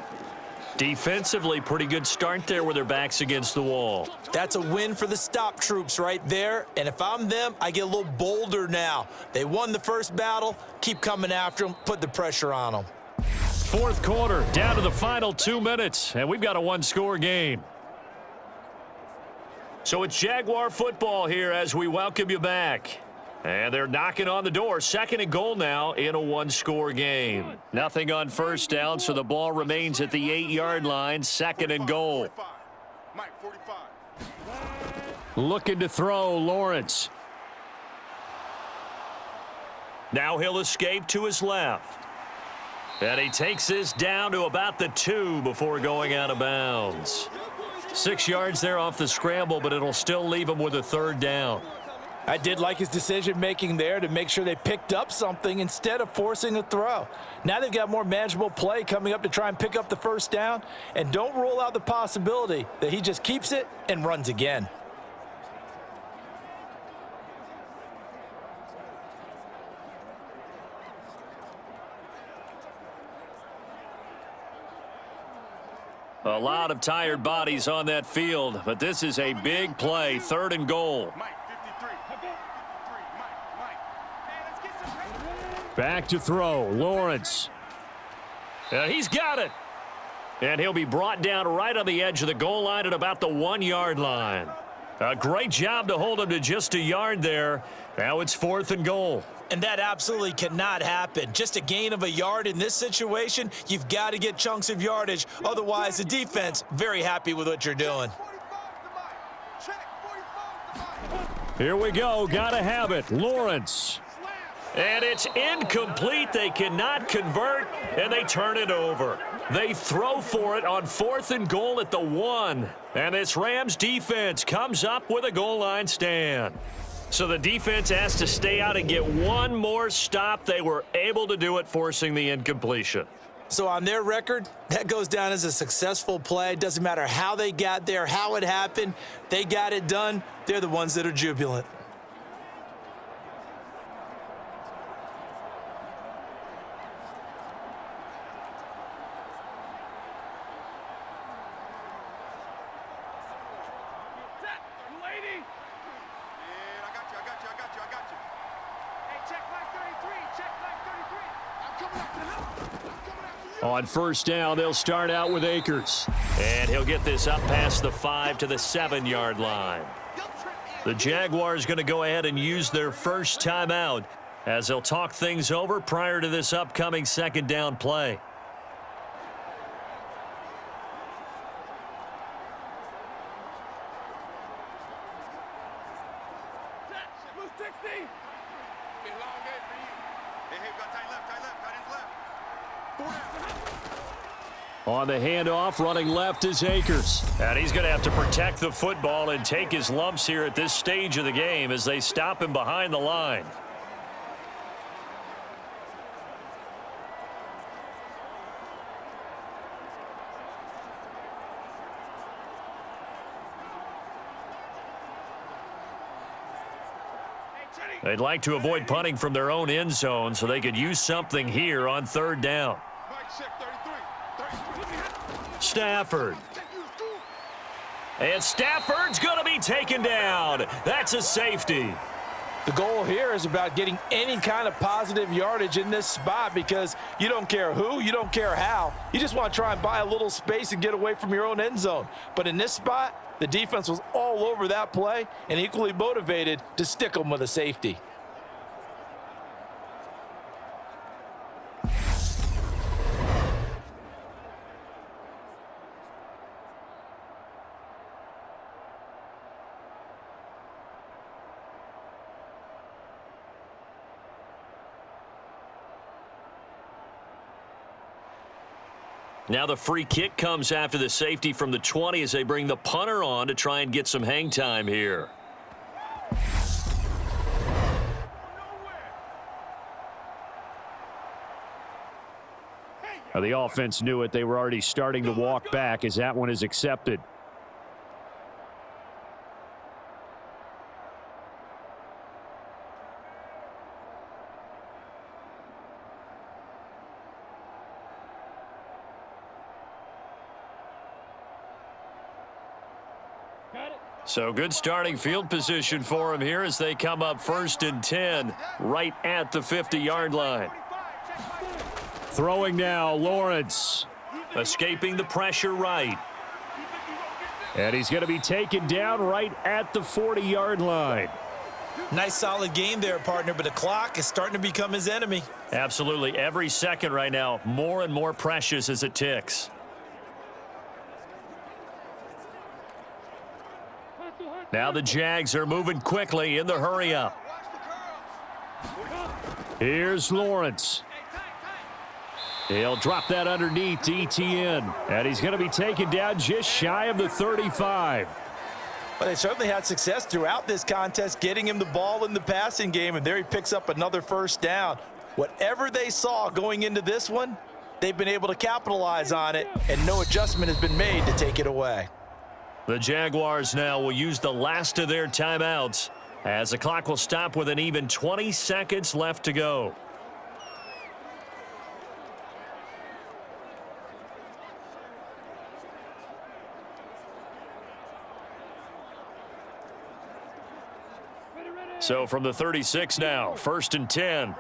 Defensively, pretty good start there with their backs against the wall. That's a win for the stop troops right there, and if I'm them, I get a little bolder now. They won the first battle, keep coming after them, put the pressure on them. 4th quarter, down to the final 2 minutes, and we've got a one-score game. So it's Jaguar football here as we welcome you back. And they're knocking on the door. 2nd and goal now in a one-score game. Nothing on first down, so the ball remains at the 8-yard line. 2nd and goal. Mike, 45. Looking to throw, Lawrence. Now he'll escape to his left. And he takes this down to about the 2 before going out of bounds. 6 yards there off the scramble, but it'll still leave him with a 3rd down. I did like his decision-making there to make sure they picked up something instead of forcing a throw. Now they've got more manageable play coming up to try and pick up the 1st down, and don't rule out the possibility that he just keeps it and runs again. A lot of tired bodies on that field, but this is a big play. 3rd and goal. Mike, 53. 53. Mike. Hey, let's get some. Back to throw, Lawrence. And he's got it. And he'll be brought down right on the edge of the goal line at about the 1-yard line. A great job to hold him to just a yard there. Now it's 4th and goal. And that absolutely cannot happen. Just a gain of a yard in this situation, you've got to get chunks of yardage. Otherwise, the defense, very happy with what you're doing. 45 to Mike. Check. 45 to Mike. Here we go. Got to have it. Lawrence. And it's incomplete. They cannot convert, and they turn it over. They throw for it on 4th and goal at the 1. And this Rams defense comes up with a goal line stand. So the defense has to stay out and get one more stop. They were able to do it, forcing the incompletion. So on their record, that goes down as a successful play. Doesn't matter how they got there, how it happened. They got it done. They're the ones that are jubilant. Lady! Yeah, I got you. Hey, check Mike 33. Check Mike 33. I'm coming after him. I'm coming after you. On 1st down, they'll start out with Akers. And he'll get this up past the 5 to the 7-yard line. The Jaguars going to go ahead and use their first timeout as they'll talk things over prior to this upcoming 2nd down play. Blue 60! Been a long day for you. Hey, got tight left. On the handoff, running left is Akers. And he's going to have to protect the football and take his lumps here at this stage of the game as they stop him behind the line. They'd like to avoid punting from their own end zone so they could use something here on 3rd down. Mike, check 33. Stafford. And Stafford's going to be taken down. That's a safety. The goal here is about getting any kind of positive yardage in this spot because you don't care who, you don't care how. You just want to try and buy a little space and get away from your own end zone. But in this spot, the defense was all over that play and equally motivated to stick them with a safety. Now the free kick comes after the safety from the 20 as they bring the punter on to try and get some hang time here. Now the offense knew it. They were already starting to walk back as that one is accepted. So good starting field position for him here as they come up 1st and 10 right at the 50-yard line. Throwing now, Lawrence. Escaping the pressure right. And he's going to be taken down right at the 40-yard line. Nice solid game there, partner, but the clock is starting to become his enemy. Absolutely. Every second right now, more and more precious as it ticks. Now the Jags are moving quickly in the hurry-up. Here's Lawrence. He'll drop that underneath to ETN. And he's going to be taken down just shy of the 35. Well, they certainly had success throughout this contest, getting him the ball in the passing game, and there he picks up another first down. Whatever they saw going into this one, they've been able to capitalize on it, and no adjustment has been made to take it away. The Jaguars now will use the last of their timeouts as the clock will stop with an even 20 seconds left to go. So from the 36 now, 1st and 10.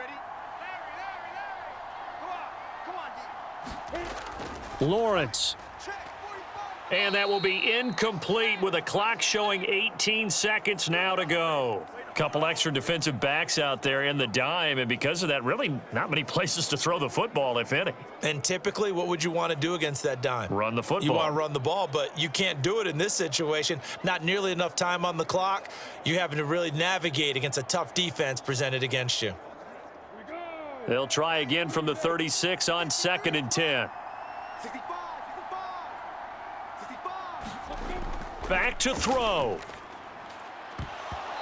Lawrence. And that will be incomplete with a clock showing 18 seconds now to go. A couple extra defensive backs out there in the dime, and because of that, really not many places to throw the football, if any. And typically, what would you want to do against that dime? Run the football. You want to run the ball, but you can't do it in this situation. Not nearly enough time on the clock. You're having to really navigate against a tough defense presented against you. They'll try again from the 36 on 2nd and 10. 65. Back to throw.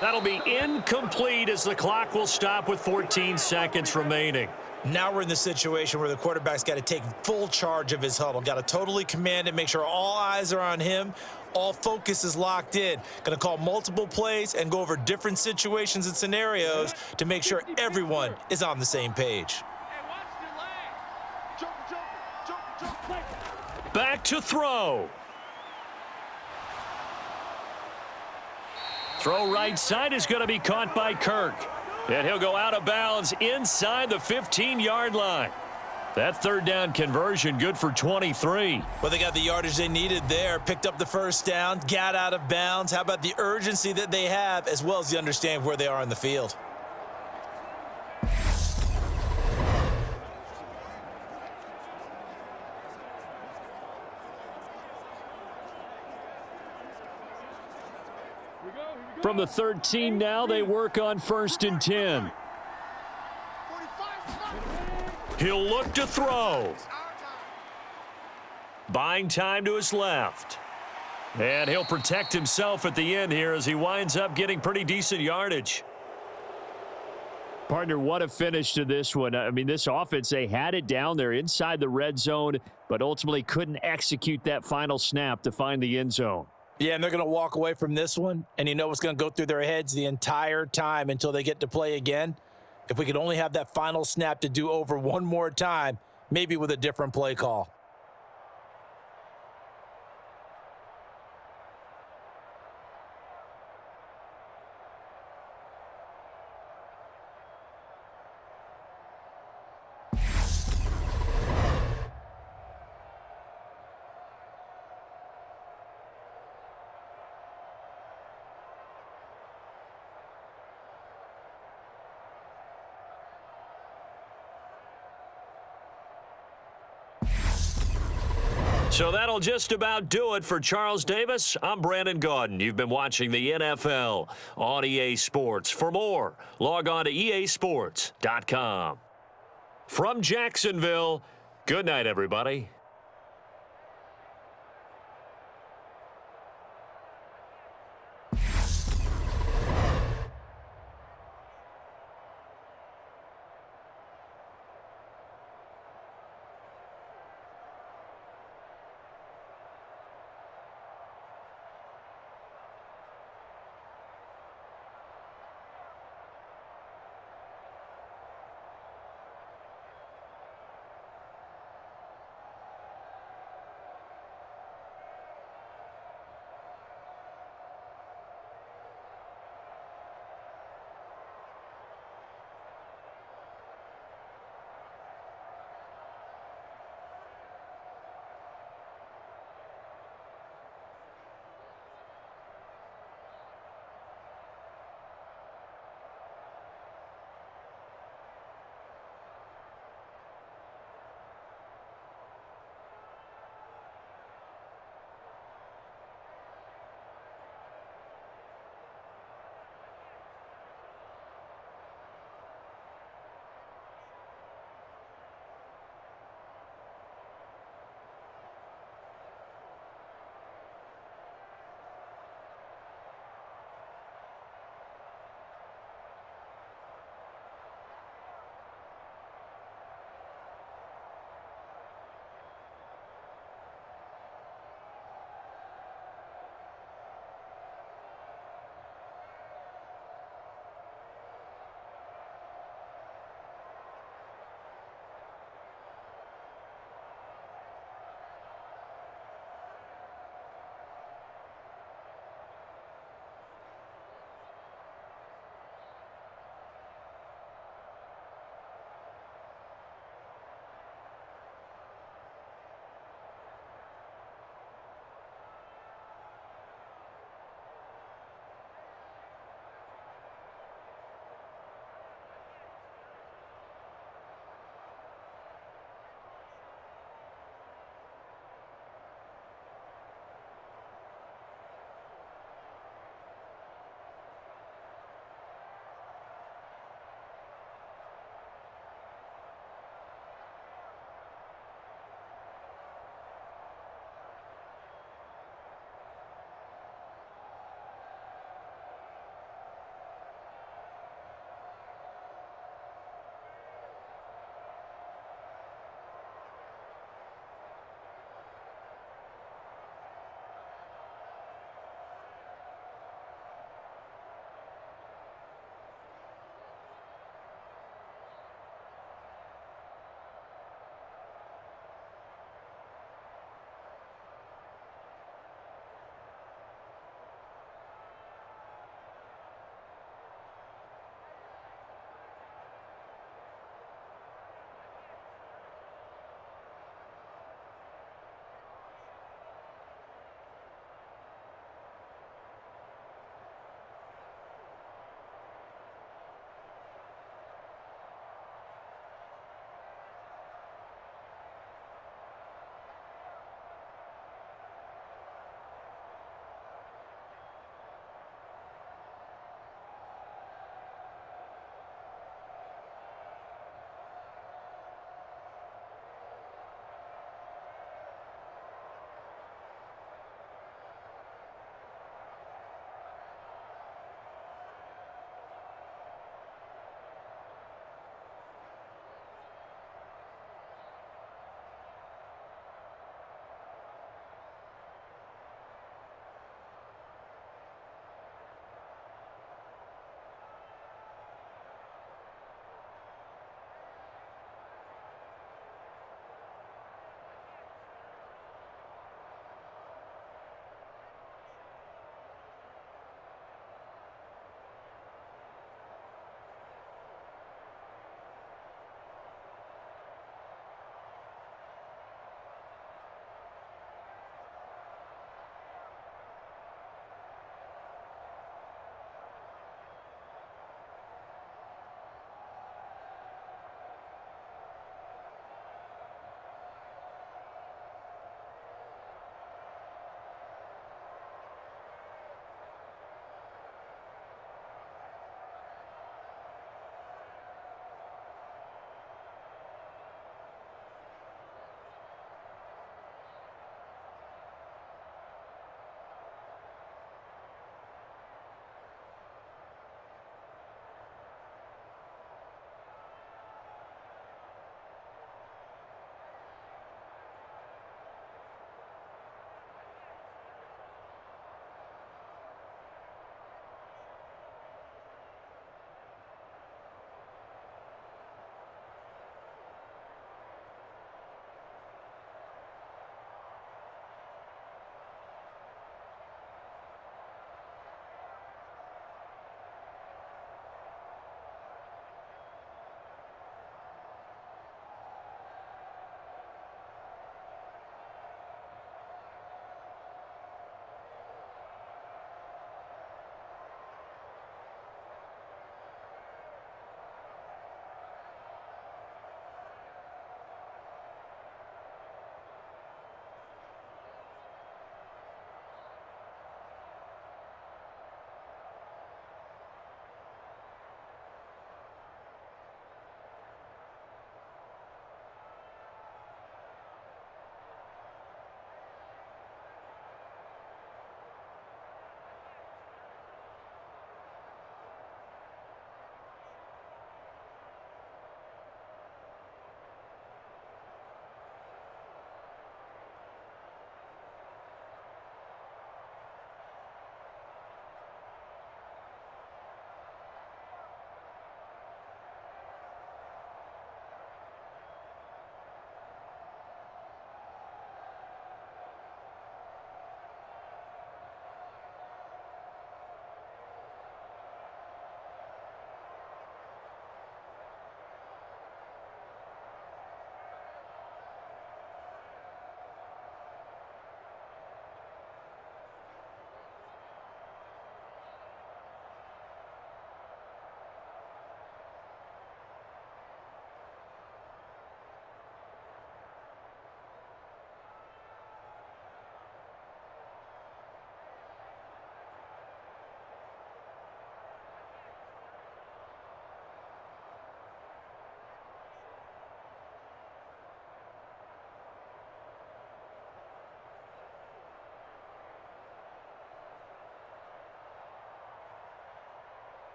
That'll be incomplete as the clock will stop with 14 seconds remaining. Now we're in the situation where the quarterback's got to take full charge of his huddle. Got to totally command it, make sure all eyes are on him. All focus is locked in. Going to call multiple plays and go over different situations and scenarios to make sure everyone is on the same page. Back to throw. Throw right side is going to be caught by Kirk. And he'll go out of bounds inside the 15-yard line. That 3rd down conversion good for 23. Well, they got the yardage they needed there. Picked up the first down, got out of bounds. How about the urgency that they have as well as the understanding where they are in the field? From the 13 now, they work on 1st and 10. He'll look to throw. Buying time to his left. And he'll protect himself at the end here as he winds up getting pretty decent yardage. Partner, what a finish to this one. I mean, this offense, they had it down there inside the red zone, but ultimately couldn't execute that final snap to find the end zone. Yeah, and they're going to walk away from this one, and you know what's going to go through their heads the entire time until they get to play again? If we could only have that final snap to do over one more time, maybe with a different play call. So that'll just about do it for Charles Davis. I'm Brandon Gaudin. You've been watching the NFL on EA Sports. For more, log on to easports.com. From Jacksonville, good night, everybody.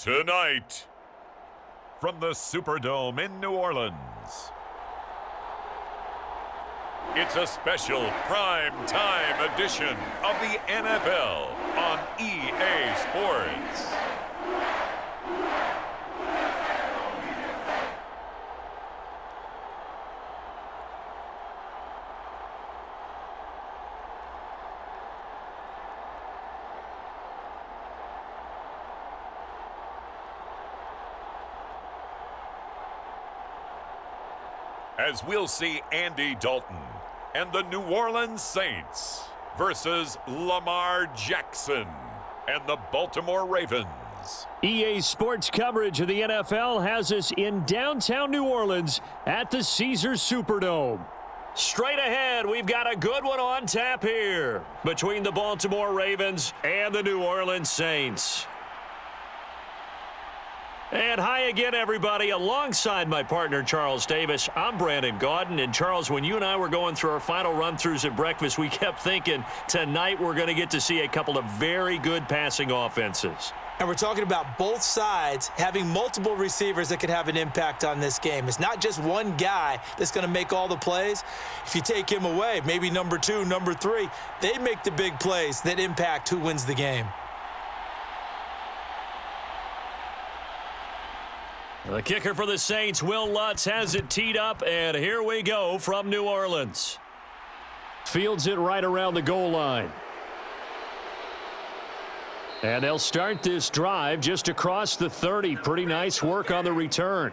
Tonight, from the Superdome in New Orleans, it's a special prime time edition of the NFL on EA Sports. As we'll see Andy Dalton and the New Orleans Saints versus Lamar Jackson and the Baltimore Ravens. EA Sports coverage of the NFL has us in downtown New Orleans at the Caesars Superdome. Straight ahead, we've got a good one on tap here between the Baltimore Ravens and the New Orleans Saints. And hi again, everybody. Alongside my partner, Charles Davis, I'm Brandon Gaudin. And, Charles, when you and I were going through our final run-throughs at breakfast, we kept thinking tonight we're going to get to see a couple of very good passing offenses. And we're talking about both sides having multiple receivers that can have an impact on this game. It's not just one guy that's going to make all the plays. If you take him away, maybe number 2, number 3, they make the big plays that impact who wins the game. The kicker for the Saints, Will Lutz, has it teed up, and here we go from New Orleans. Fields it right around the goal line. And they'll start this drive just across the 30. Pretty nice work on the return.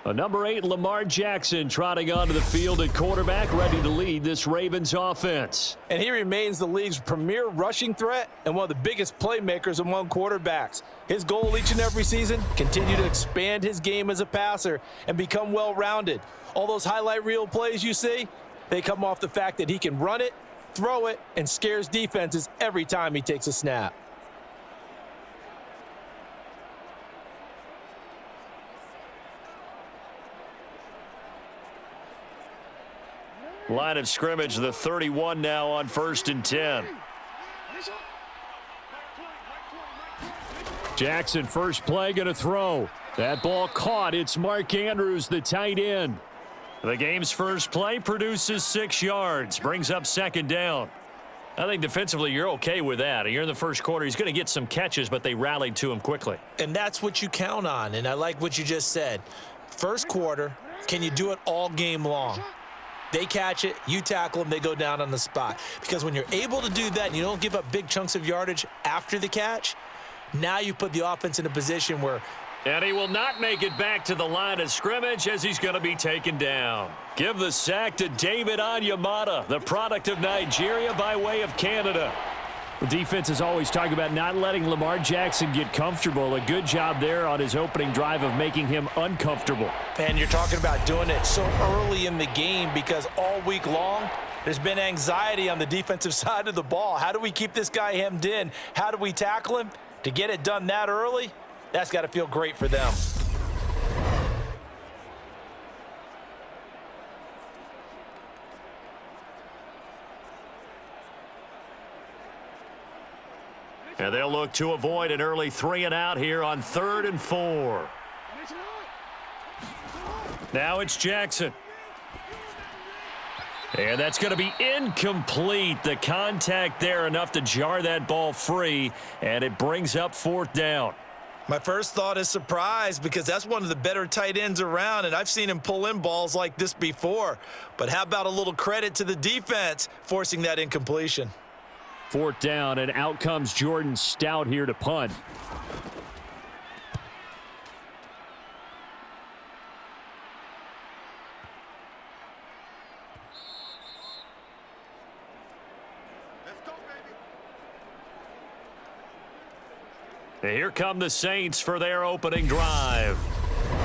A number 8, Lamar Jackson, trotting onto the field at quarterback, ready to lead this Ravens offense. And he remains the league's premier rushing threat and one of the biggest playmakers among quarterbacks. His goal each and every season, continue to expand his game as a passer and become well-rounded. All those highlight reel plays you see, they come off the fact that he can run it, throw it, and scares defenses every time he takes a snap. Line of scrimmage, the 31 now on 1st and 10. Jackson, first play, going to throw. That ball caught. It's Mark Andrews, the tight end. The game's first play produces 6 yards, brings up 2nd down. I think defensively you're okay with that. You're in the first quarter. He's going to get some catches, but they rallied to him quickly. And that's what you count on, and I like what you just said. First quarter, can you do it all game long? They catch it, you tackle them, they go down on the spot. Because when you're able to do that and you don't give up big chunks of yardage after the catch, now you put the offense in a position where... And he will not make it back to the line of scrimmage as he's going to be taken down. Give the sack to David Onyemata, the product of Nigeria by way of Canada. The defense is always talking about not letting Lamar Jackson get comfortable. A good job there on his opening drive of making him uncomfortable. And you're talking about doing it so early in the game because all week long, there's been anxiety on the defensive side of the ball. How do we keep this guy hemmed in? How do we tackle him? To get it done that early, that's got to feel great for them. And they'll look to avoid an early 3-and-out here on 3rd and 4. Now it's Jackson. And that's going to be incomplete. The contact there enough to jar that ball free, and it brings up 4th down. My first thought is surprise because that's one of the better tight ends around, and I've seen him pull in balls like this before. But how about a little credit to the defense forcing that incompletion? 4th down, and out comes Jordan Stout here to punt. Let's go, baby. And here come the Saints for their opening drive.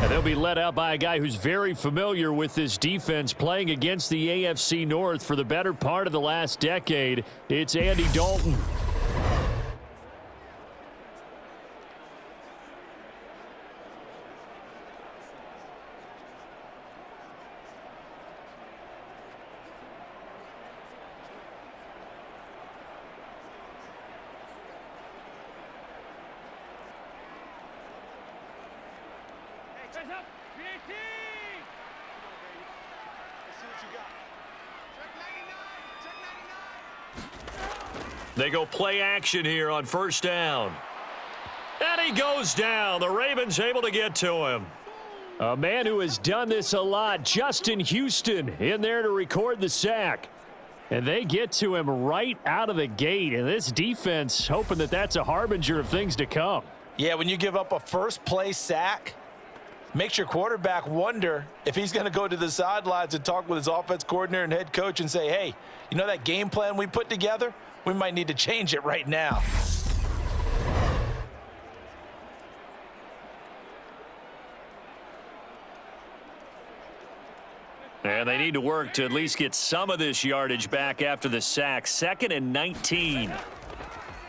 And they'll be led out by a guy who's very familiar with this defense, playing against the AFC North for the better part of the last decade. It's Andy Dalton. Hands up. PAT. Let's see what you got. Check 99. Check 99. They go play action here on first down. And he goes down. The Ravens able to get to him. A man who has done this a lot, Justin Houston, in there to record the sack. And they get to him right out of the gate. And this defense hoping that that's a harbinger of things to come. Yeah, when you give up a first-play sack, makes your quarterback wonder if he's going to go to the sidelines and talk with his offense coordinator and head coach and say, hey, you know that game plan we put together? We might need to change it right now. And they need to work to at least get some of this yardage back after the sack. 2nd and 19.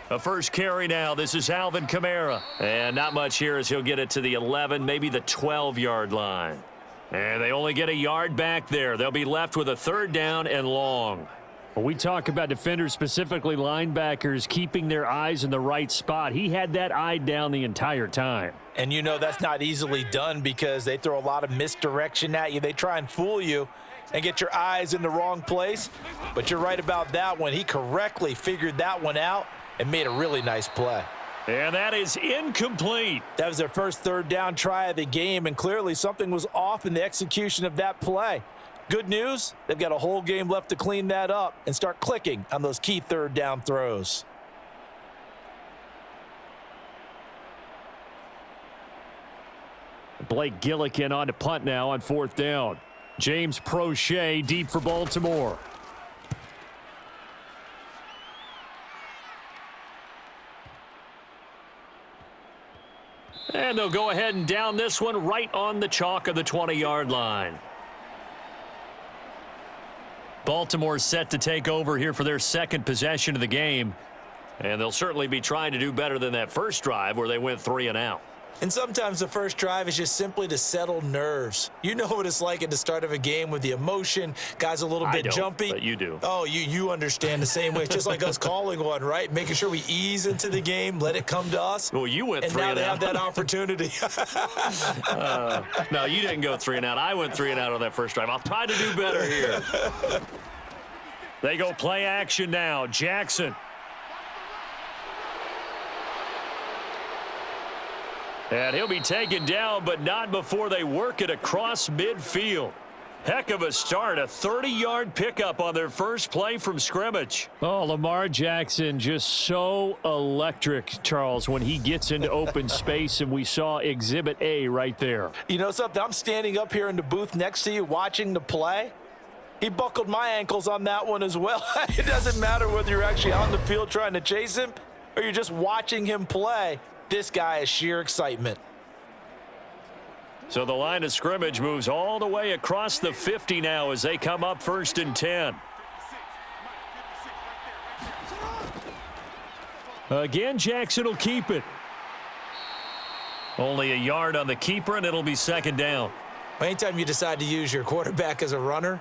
A first carry now. This is Alvin Kamara. And not much here as he'll get it to the 11, maybe the 12-yard line. And they only get a yard back there. They'll be left with a 3rd down and long. When we talk about defenders, specifically linebackers, keeping their eyes in the right spot, he had that eye down the entire time. And you know that's not easily done because they throw a lot of misdirection at you. They try and fool you and get your eyes in the wrong place. But you're right about that one. He correctly figured that one out and made a really nice play. And that is incomplete. That was their first 3rd down try of the game, and clearly something was off in the execution of that play. Good news, they've got a whole game left to clean that up and start clicking on those key 3rd down throws. Blake Gillikin on to punt now on 4th down. James Prochet deep for Baltimore. And they'll go ahead and down this one right on the chalk of the 20-yard line. Baltimore set to take over here for their 2nd possession of the game. And they'll certainly be trying to do better than that first drive where they went 3 and out. And sometimes the first drive is just simply to settle nerves. You know what it's like at the start of a game with the emotion. Guys a little bit jumpy. But you do. Oh, you understand the same way. It's just like us calling one, right? Making sure we ease into the game, let it come to us. Well, you went 3 and out. And now they have that opportunity. No, you didn't go 3 and out. I went 3 and out on that first drive. I'll try to do better here. They go play action now. Jackson. And he'll be taken down, but not before they work it across midfield. Heck of a start, a 30-yard pickup on their first play from scrimmage. Oh, Lamar Jackson just so electric, Charles, when he gets into open space, and we saw Exhibit A right there. You know something? I'm standing up here in the booth next to you watching the play. He buckled my ankles on that one as well. It doesn't matter whether you're actually on the field trying to chase him or you're just watching him play. This guy is sheer excitement. So the line of scrimmage moves all the way across the 50 now as they come up 1st and 10. Again, Jackson will keep it. Only a yard on the keeper, and it'll be 2nd down. Anytime you decide to use your quarterback as a runner,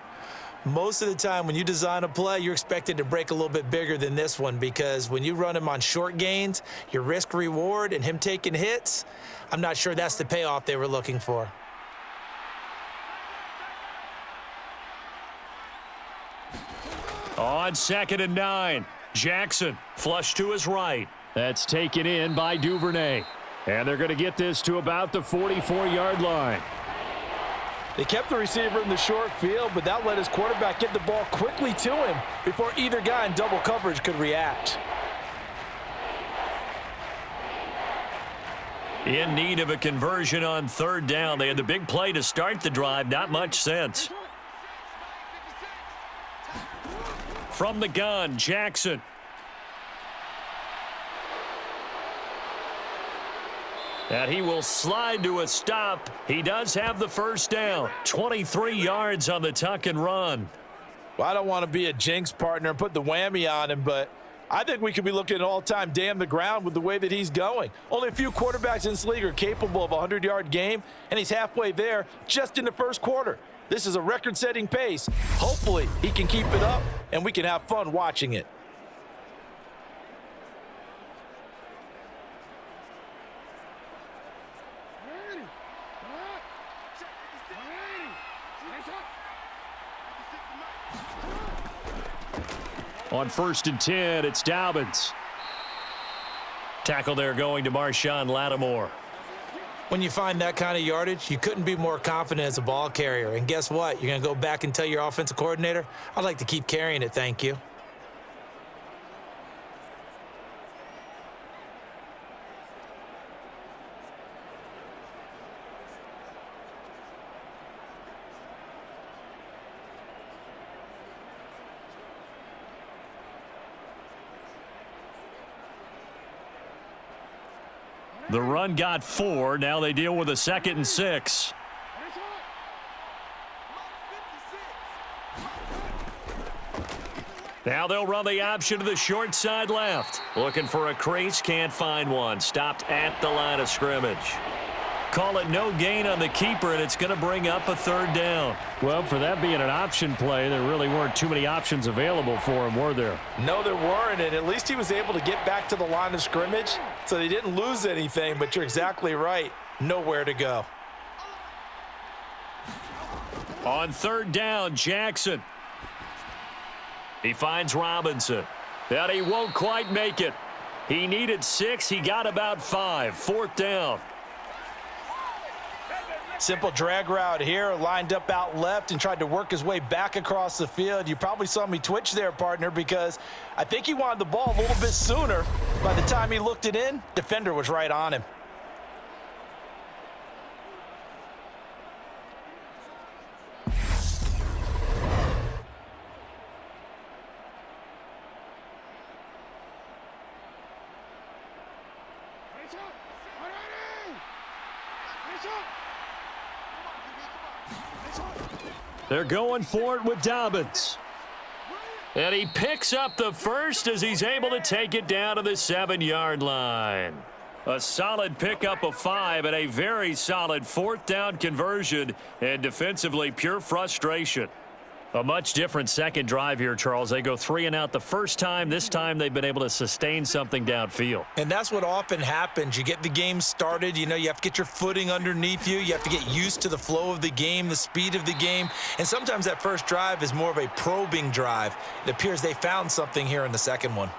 most of the time when you design a play, you're expected to break a little bit bigger than this one, because when you run him on short gains, your risk reward and him taking hits, I'm not sure that's the payoff they were looking for. On 2nd and 9, Jackson flush to his right. That's taken in by Duvernay. And they're going to get this to about the 44-yard line. They kept the receiver in the short field, but that let his quarterback get the ball quickly to him before either guy in double coverage could react. In need of a conversion on 3rd down. They had the big play to start the drive. Not much sense. From the gun, Jackson. And he will slide to a stop. He does have the first down. 23 yards on the tuck and run. Well, I don't want to be a jinx partner and put the whammy on him, but I think we could be looking at all-time damn the ground with the way that he's going. Only a few quarterbacks in this league are capable of a 100-yard game, and he's halfway there just in the first quarter. This is a record-setting pace. Hopefully, he can keep it up, and we can have fun watching it. On 1st and 10, it's Dobbins. Tackle there going to Marshawn Lattimore. When you find that kind of yardage, you couldn't be more confident as a ball carrier. And guess what? You're going to go back and tell your offensive coordinator, I'd like to keep carrying it, thank you. The run got 4. Now they deal with a 2nd and 6. Now they'll run the option to the short side left. Looking for a crease, can't find one. Stopped at the line of scrimmage. Call it no gain on the keeper, and it's going to bring up a 3rd down. Well, for that being an option play, there really weren't too many options available for him, were there? No, there weren't, and at least he was able to get back to the line of scrimmage, so they didn't lose anything, but you're exactly right. Nowhere to go. On 3rd down, Jackson. He finds Robinson. But he won't quite make it. He needed 6. He got about 5. 4th down. Simple drag route here, lined up out left and tried to work his way back across the field. You probably saw me twitch there, partner, because I think he wanted the ball a little bit sooner. By the time he looked it in, defender was right on him. They're going for it with Dobbins. And he picks up the first as he's able to take it down to the 7-yard line. A solid pickup of 5 and a very solid 4th down conversion, and defensively pure frustration. A much different second drive here, Charles. They go 3 and out the first time. This time they've been able to sustain something downfield. And that's what often happens. You get the game started. You know, you have to get your footing underneath you. You have to get used to the flow of the game, the speed of the game. And sometimes that first drive is more of a probing drive. It appears they found something here in the second one.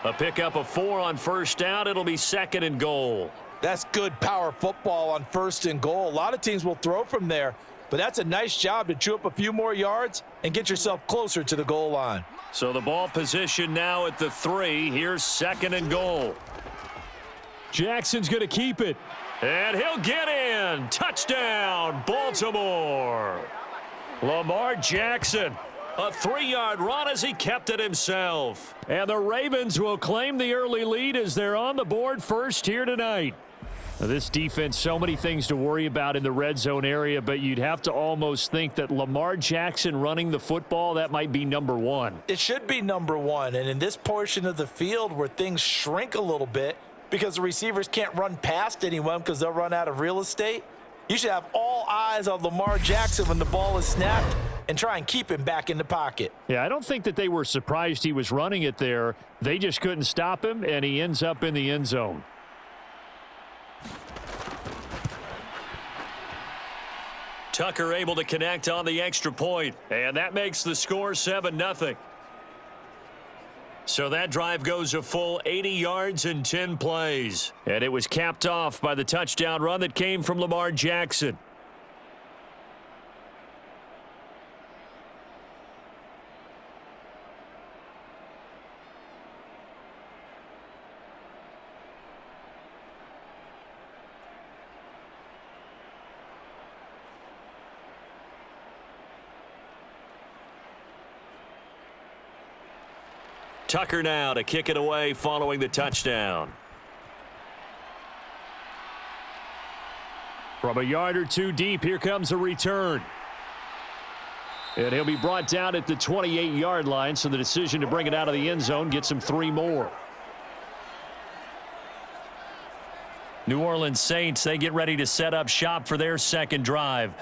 A pickup of 4 on 1st down. It'll be 2nd and goal. That's good power football on 1st and goal. A lot of teams will throw from there. But that's a nice job to chew up a few more yards and get yourself closer to the goal line. So the ball position now at the 3. Here's 2nd and goal. Jackson's going to keep it. And he'll get in. Touchdown, Baltimore. Lamar Jackson. A 3-yard run as he kept it himself. And the Ravens will claim the early lead as they're on the board first here tonight. Now, this defense, so many things to worry about in the red zone area, but you'd have to almost think that Lamar Jackson running the football, that might be number 1. It should be number 1, and in this portion of the field where things shrink a little bit because the receivers can't run past anyone because they'll run out of real estate, you should have all eyes on Lamar Jackson when the ball is snapped and try and keep him back in the pocket. Yeah, I don't think that they were surprised he was running it there. They just couldn't stop him, and he ends up in the end zone. Tucker able to connect on the extra point, and that makes the score 7-0. So that drive goes a full 80 yards in 10 plays, and it was capped off by the touchdown run that came from Lamar Jackson. Tucker now to kick it away following the touchdown. From a yard or 2 deep, here comes a return. And he'll be brought down at the 28-yard line, so the decision to bring it out of the end zone gets him 3 more. New Orleans Saints, they get ready to set up shop for their second drive.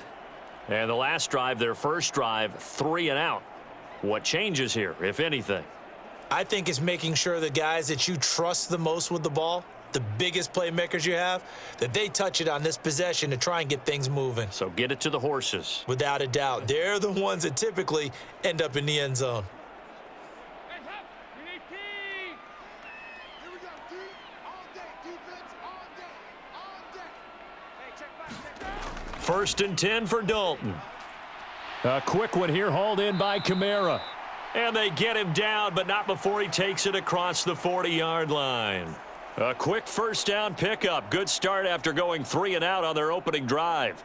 And the last drive, their first drive, 3 and out. What changes here, if anything? I think it's making sure the guys that you trust the most with the ball, the biggest playmakers you have, that they touch it on this possession to try and get things moving. So get it to the horses. Without a doubt. They're the ones that typically end up in the end zone. First and 10 for Dalton. A quick one here, hauled in by Kamara. And they get him down, but not before he takes it across the 40-yard line. A quick first down pickup. Good start after going 3 and out on their opening drive.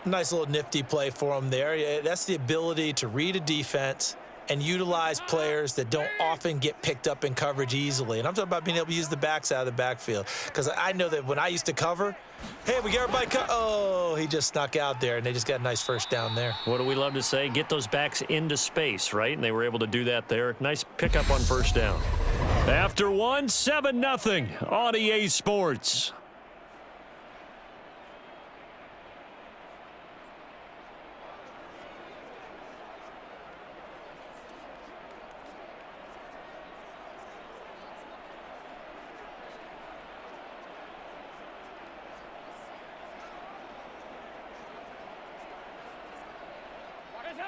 Nice little nifty play for him there. Yeah, that's the ability to read a defense and utilize players that don't often get picked up in coverage easily. And I'm talking about being able to use the backs out of the backfield. Because I know that when I used to cover, hey, we got everybody oh, he just snuck out there, and they just got a nice first down there. What do we love to say? Get those backs into space, right? And they were able to do that there. Nice pickup on first down. After 1, 7-0 on EA Sports.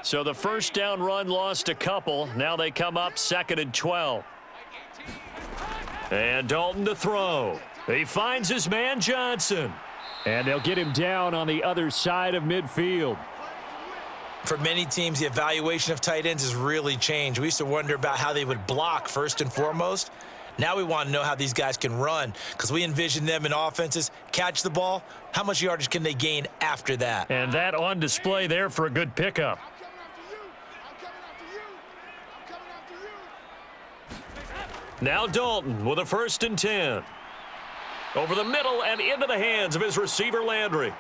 So the first down run lost a couple. Now they come up 2nd and 12. And Dalton to throw. He finds his man Johnson. And they'll get him down on the other side of midfield. For many teams, the evaluation of tight ends has really changed. We used to wonder about how they would block first and foremost. Now we want to know how these guys can run, because we envision them in offenses, catch the ball, how much yardage can they gain after that? And that on display there for a good pickup. Now Dalton with a 1st and 10. Over the middle and into the hands of his receiver Landry.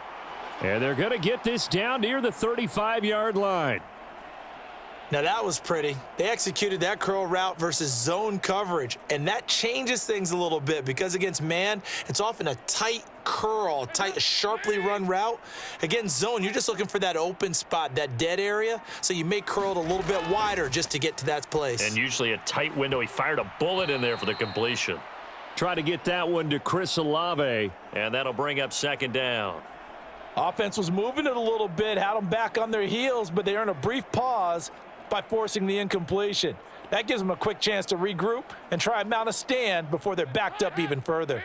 And they're going to get this down near the 35-yard line. Now that was pretty. They executed that curl route versus zone coverage, and that changes things a little bit because against man, it's often a tight curl, tight, sharply run route. Against zone, you're just looking for that open spot, that dead area, so you may curl it a little bit wider just to get to that place. And usually a tight window. He fired a bullet in there for the completion. Try to get that one to Chris Olave, and that'll bring up 2nd down. Offense was moving it a little bit, had them back on their heels, but they earned a brief pause by forcing the incompletion. That gives them a quick chance to regroup and try and mount a stand before they're backed up even further.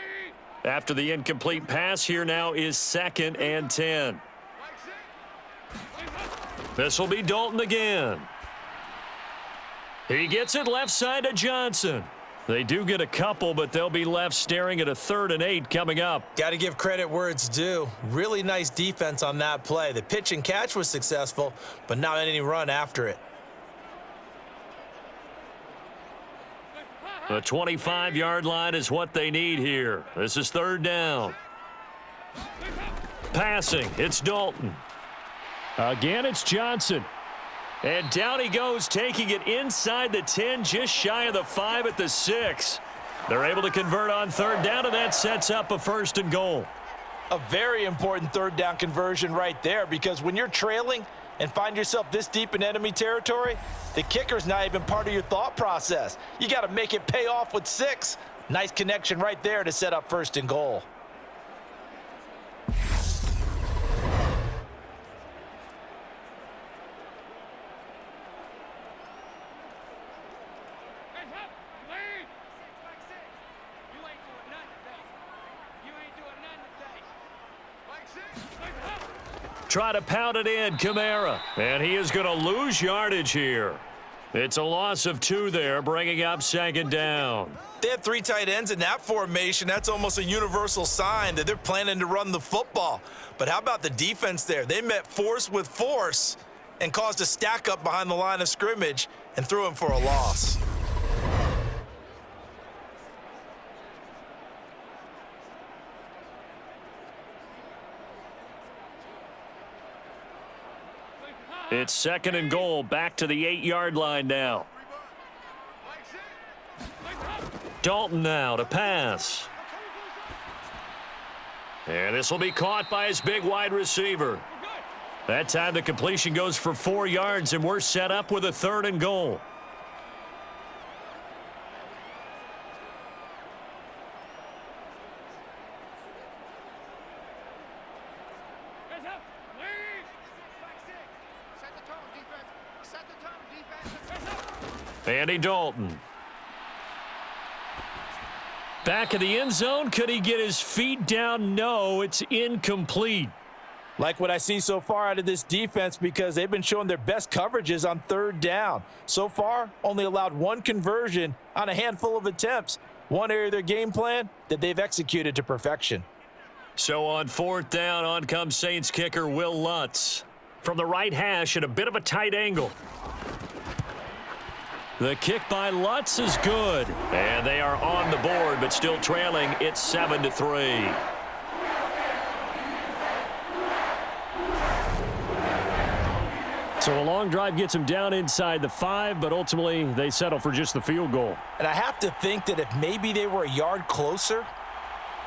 After the incomplete pass, here now is 2nd and 10. This will be Dalton again. He gets it left side to Johnson. They do get a couple, but they'll be left staring at a 3rd and 8 coming up. Got to give credit where it's due. Really nice defense on that play. The pitch and catch was successful, but not any run after it. The 25-yard line is what they need here. This is 3rd down. Passing, it's Dalton. Again, it's Johnson. And down he goes, taking it inside the 10, just shy of the 5 at the 6. They're able to convert on 3rd down, and that sets up a 1st and goal. A very important 3rd down conversion right there, because when you're trailing and find yourself this deep in enemy territory, the kicker's not even part of your thought process. You got to make it pay off with 6. Nice connection right there to set up 1st and goal. Try to pound it in, Kamara. And he is going to lose yardage here. It's a loss of 2 there, bringing up 2nd down. They have 3 tight ends in that formation. That's almost a universal sign that they're planning to run the football. But how about the defense there? They met force with force and caused a stack up behind the line of scrimmage and threw him for a loss. It's 2nd and goal, back to the 8-yard line now. Dalton now to pass. And this will be caught by his big wide receiver. That time the completion goes for 4 yards, and we're set up with a 3rd and goal. Andy Dalton. Back of the end zone. Could he get his feet down? No, it's incomplete. Like what I see so far out of this defense because they've been showing their best coverages on third down. So far, only allowed one conversion on a handful of attempts. One area of their game plan that they've executed to perfection. So on fourth down, on comes Saints kicker Will Lutz. From the right hash at a bit of a tight angle. The kick by Lutz is good. And they are on the board, but still trailing. It's 7-3. So a long drive gets them down inside the 5, but ultimately they settle for just the field goal. And I have to think that if maybe they were a yard closer,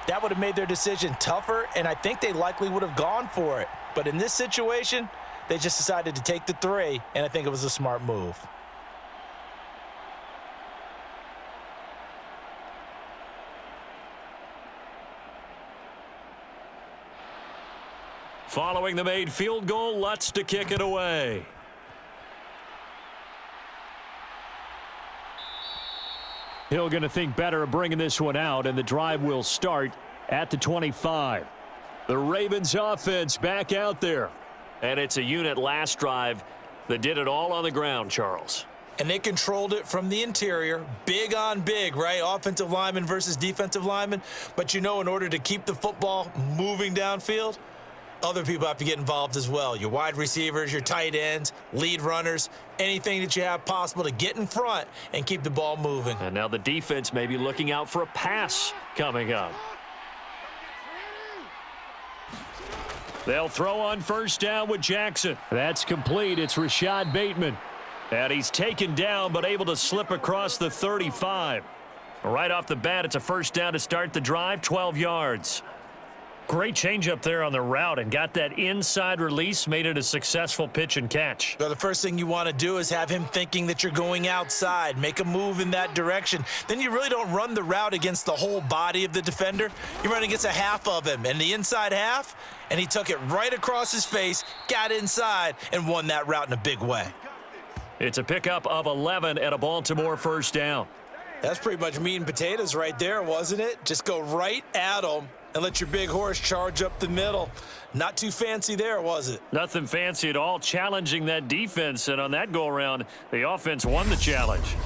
that would have made their decision tougher, and I think they likely would have gone for it. But in this situation, they just decided to take the 3, and I think it was a smart move. Following the made field goal, Lutz to kick it away. Hill going to think better of bringing this one out, and the drive will start at the 25. The Ravens offense back out there. And it's a unit last drive that did it all on the ground, Charles. And they controlled it from the interior, big on big, right? Offensive lineman versus defensive lineman. But you know, in order to keep the football moving downfield, other people have to get involved as well. Your wide receivers, your tight ends, lead runners, anything that you have possible to get in front and keep the ball moving. And now the defense may be looking out for a pass coming up. They'll throw on first down with Jackson. That's complete. It's Rashad Bateman. And he's taken down but able to slip across the 35. Right off the bat, it's a first down to start the drive, 12 yards. Great change up there on the route and got that inside release, made it a successful pitch and catch. So the first thing you want to do is have him thinking that you're going outside, make a move in that direction. Then you really don't run the route against the whole body of the defender. You run against a half of him, and the inside half, and he took it right across his face, got inside, and won that route in a big way. It's a pickup of 11 at a Baltimore first down. That's pretty much meat and potatoes right there, wasn't it? Just go right at him and let your big horse charge up the middle. Not too fancy there, was it? Nothing fancy at all, challenging that defense, and on that go-around, the offense won the challenge.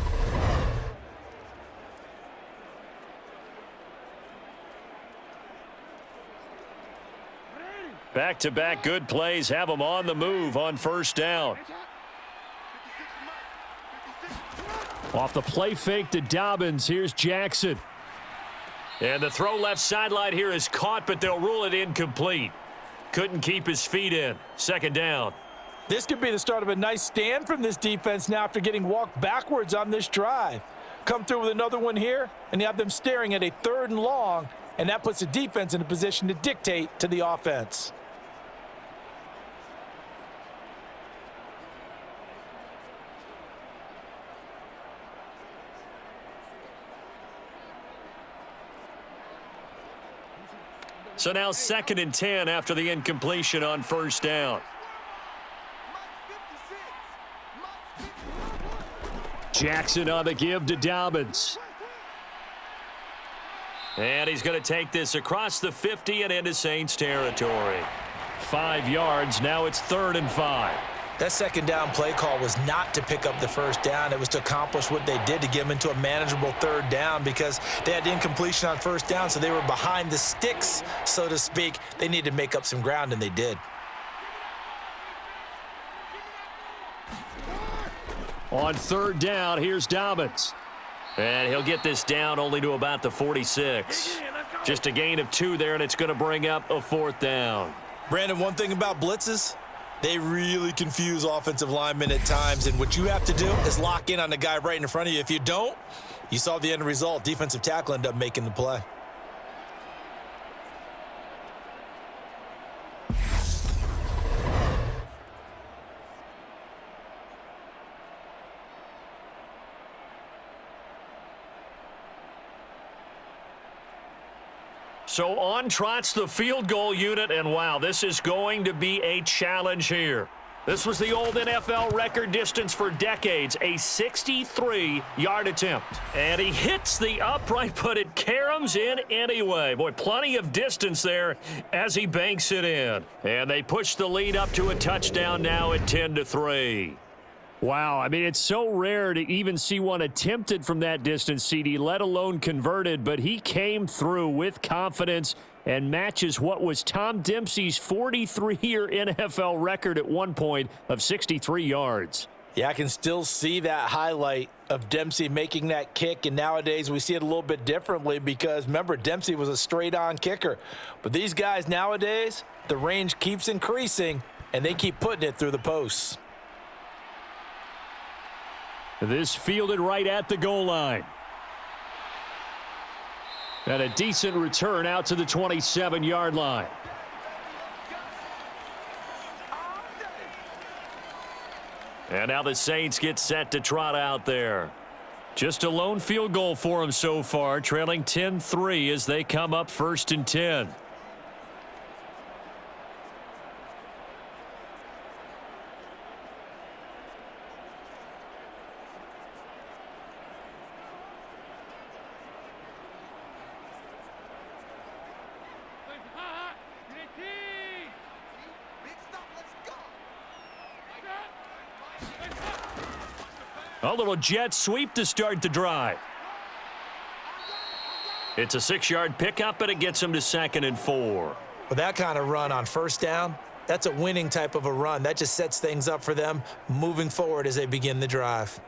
Back-to-back good plays have them on the move on first down. Off the play fake to Dobbins, here's Jackson. And the throw left sideline here is caught, but they'll rule it incomplete. Couldn't keep his feet in. Second down. This could be the start of a nice stand from this defense now after getting walked backwards on this drive. Come through with another one here, and you have them staring at a 3rd and long, and that puts the defense in a position to dictate to the offense. So now 2nd and 10 after the incompletion on first down. Jackson on the give to Dobbins. And he's going to take this across the 50 and into Saints territory. 5 yards. Now it's 3rd and 5. That second down play call was not to pick up the first down. It was to accomplish what they did to get them into a manageable 3rd down because they had incompletion on first down, so they were behind the sticks, so to speak. They needed to make up some ground, and they did. On 3rd down, here's Dobbins. And he'll get this down only to about the 46. Just a gain of 2 there, and it's going to bring up a 4th down. Brandon, one thing about blitzes, they really confuse offensive linemen at times, and what you have to do is lock in on the guy right in front of you. If you don't, you saw the end result. Defensive tackle ended up making the play. So on trots the field goal unit, and wow, this is going to be a challenge here. This was the old NFL record distance for decades, a 63-yard attempt. And he hits the upright, but it caroms in anyway. Boy, plenty of distance there as he banks it in. And they push the lead up to a touchdown now at 10-3. Wow, I mean, it's so rare to even see one attempted from that distance, CD, let alone converted, but he came through with confidence and matches what was Tom Dempsey's 43-year NFL record at one point of 63 yards. Yeah, I can still see that highlight of Dempsey making that kick, and nowadays we see it a little bit differently because, remember, Dempsey was a straight-on kicker. But these guys nowadays, the range keeps increasing, and they keep putting it through the posts. This fielded right at the goal line. And a decent return out to the 27-yard line. And now the Saints get set to trot out there. Just a lone field goal for them so far, trailing 10-3 as they come up 1st and 10. A little jet sweep to start the drive. It's a 6-yard pickup, and it gets him to 2nd and 4. With that kind of run on 1st down, that's a winning type of a run. That just sets things up for them moving forward as they begin the drive.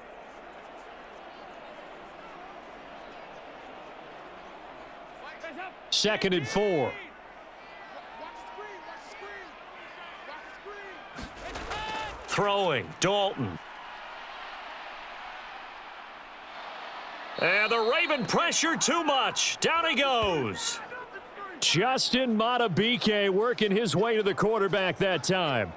Second and 4. Throwing, Dalton. And the Raven pressure too much. Down he goes. Justin Madubuike working his way to the quarterback that time.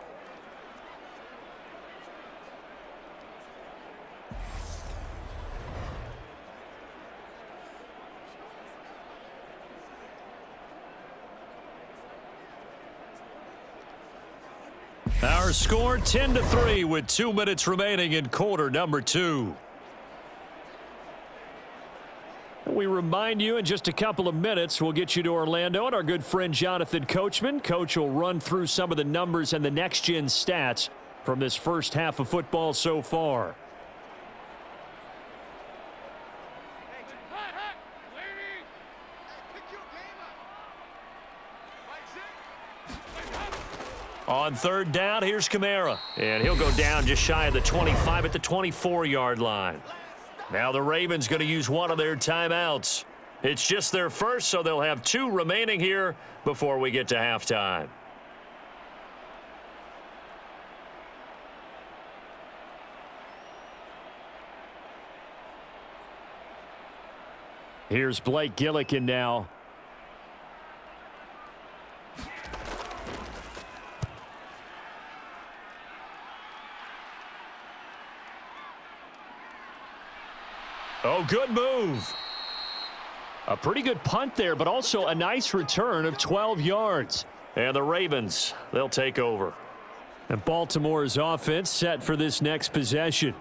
Our score 10-3 with 2 minutes remaining in quarter number 2. We remind you in just a couple of minutes we'll get you to Orlando and our good friend Jonathan Coachman. Coach will run through some of the numbers and the next-gen stats from this first half of football so far. On 3rd down, here's Kamara. And he'll go down just shy of the 25 at the 24-yard line. Now the Ravens going to use one of their timeouts. It's just their first, so they'll have 2 remaining here before we get to halftime. Here's Blake Gillikin now. Oh, good move. A pretty good punt there, but also a nice return of 12 yards. And the Ravens, they'll take over. And Baltimore's offense set for this next possession.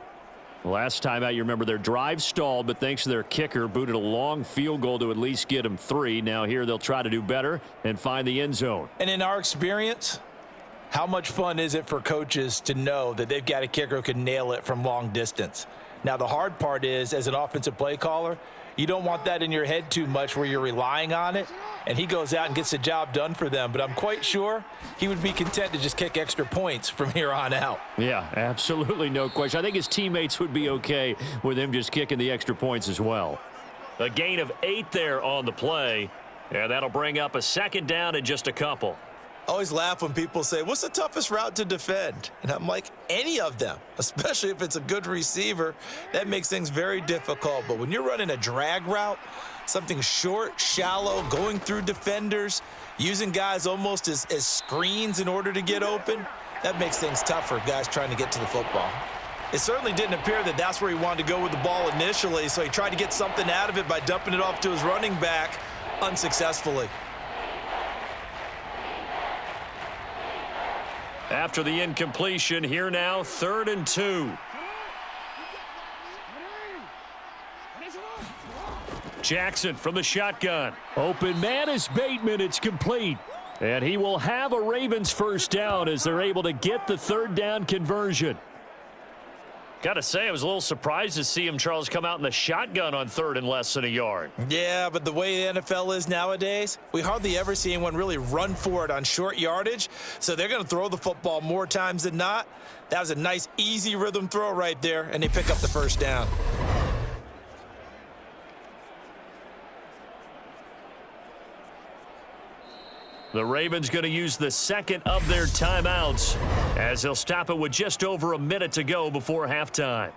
Last time out, you remember their drive stalled, but thanks to their kicker, booted a long field goal to at least get them 3. Now here they'll try to do better and find the end zone. And in our experience, how much fun is it for coaches to know that they've got a kicker who can nail it from long distance? Now, the hard part is, as an offensive play caller, you don't want that in your head too much where you're relying on it, and he goes out and gets the job done for them. But I'm quite sure he would be content to just kick extra points from here on out. Yeah, absolutely no question. I think his teammates would be okay with him just kicking the extra points as well. A gain of 8 there on the play, and that'll bring up a 2nd down and just a couple. I always laugh when people say, what's the toughest route to defend? And I'm like, any of them, especially if it's a good receiver. That makes things very difficult. But when you're running a drag route, something short, shallow, going through defenders, using guys almost as screens in order to get open, that makes things tough for guys trying to get to the football. It certainly didn't appear that that's where he wanted to go with the ball initially, so he tried to get something out of it by dumping it off to his running back unsuccessfully. After the incompletion, here now, 3rd and 2. Jackson from the shotgun. Open man is Bateman. It's complete. And he will have a Ravens first down as they're able to get the 3rd down conversion. Got to say, I was a little surprised to see him, Charles, come out in the shotgun on 3rd and less than a yard. Yeah, but the way the NFL is nowadays, we hardly ever see anyone really run for it on short yardage. So they're going to throw the football more times than not. That was a nice, easy rhythm throw right there, and they pick up the first down. The Ravens going to use the second of their timeouts as they'll stop it with just over a minute to go before halftime.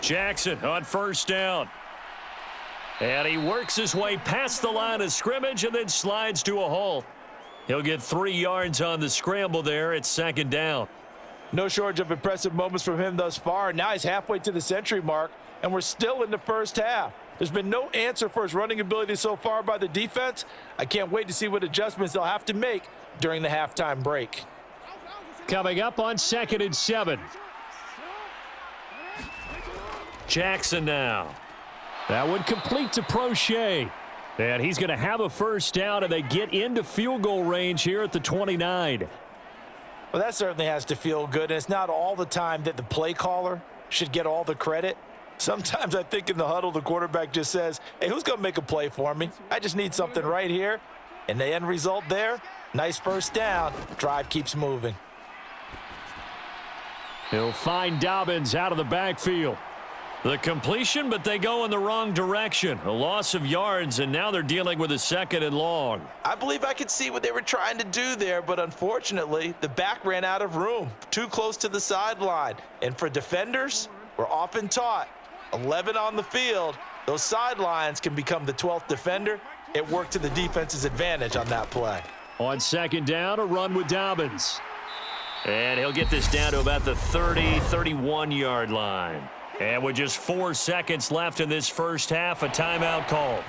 Jackson on first down. And he works his way past the line of scrimmage and then slides to a halt. He'll get 3 yards on the scramble there at 2nd down. No shortage of impressive moments from him thus far. Now he's halfway to the century mark, and we're still in the first half. There's been no answer for his running ability so far by the defense. I can't wait to see what adjustments they'll have to make during the halftime break. Coming up on 2nd and 7. Jackson now. That would complete to Prochet. And he's going to have a first down, and they get into field goal range here at the 29. Well, that certainly has to feel good, and it's not all the time that the play caller should get all the credit. Sometimes I think in the huddle, the quarterback just says, hey, who's going to make a play for me? I just need something right here. And the end result there, nice first down. Drive keeps moving. He'll find Dobbins out of the backfield. The completion, but they go in the wrong direction. A loss of yards, and now they're dealing with a 2nd and long. I believe I could see what they were trying to do there, but unfortunately, the back ran out of room, too close to the sideline. And for defenders, we're often taught, 11 on the field, those sidelines can become the 12th defender. It worked to the defense's advantage on that play. On 2nd down, a run with Dobbins. And he'll get this down to about the 30, 31-yard line. And with just 4 seconds left in this first half, a timeout call.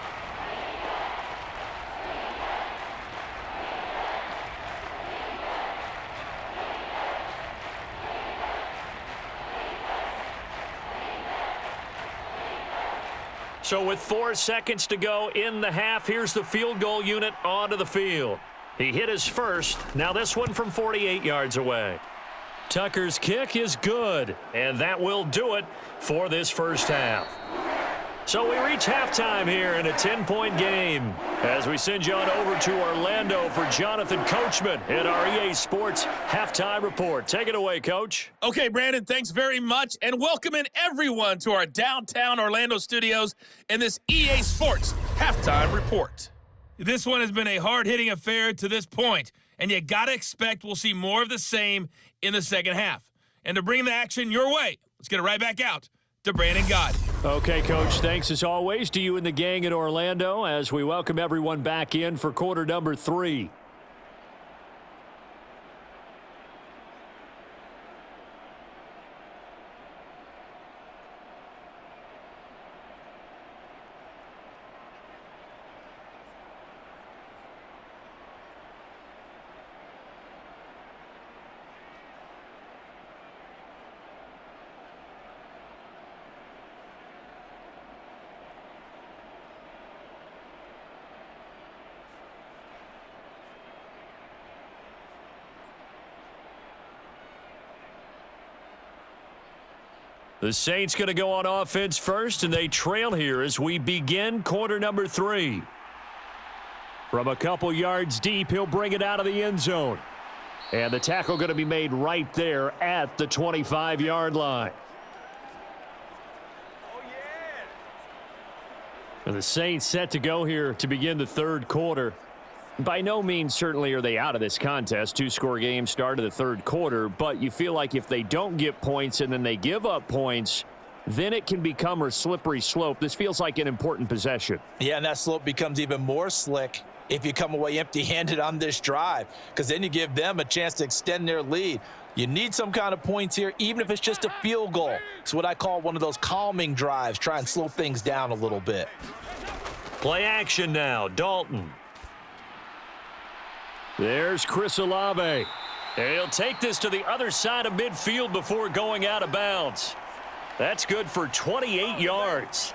So with 4 seconds to go in the half, here's the field goal unit onto the field. He hit his first. Now this one from 48 yards away. Tucker's kick is good, and that will do it for this first half. So we reach halftime here in a 10-point game as we send you on over to Orlando for Jonathan Coachman in our EA Sports Halftime Report. Take it away, Coach. Okay, Brandon, thanks very much, and welcome in everyone to our downtown Orlando studios in this EA Sports Halftime Report. This one has been a hard-hitting affair to this point, and you got to expect we'll see more of the same in the second half. And to bring the action your way, let's get it right back out to Brandon Gott. Okay, Coach, thanks as always to you and the gang in Orlando as we welcome everyone back in for quarter number 3. The Saints going to go on offense first, and they trail here as we begin quarter number 3. From a couple yards deep, he'll bring it out of the end zone. And the tackle going to be made right there at the 25-yard line. And the Saints set to go here to begin the third quarter. By no means certainly are they out of this contest. 2-score game start of the third quarter, but you feel like if they don't get points and then they give up points, then it can become a slippery slope. This feels like an important possession. Yeah, and that slope becomes even more slick if you come away empty-handed on this drive, because then you give them a chance to extend their lead. You need some kind of points here, even if it's just a field goal. It's what I call one of those calming drives. Try and slow things down a little bit. Play action now, Dalton. There's Chris Olave. And he'll take this to the other side of midfield before going out of bounds. That's good for 28 yards.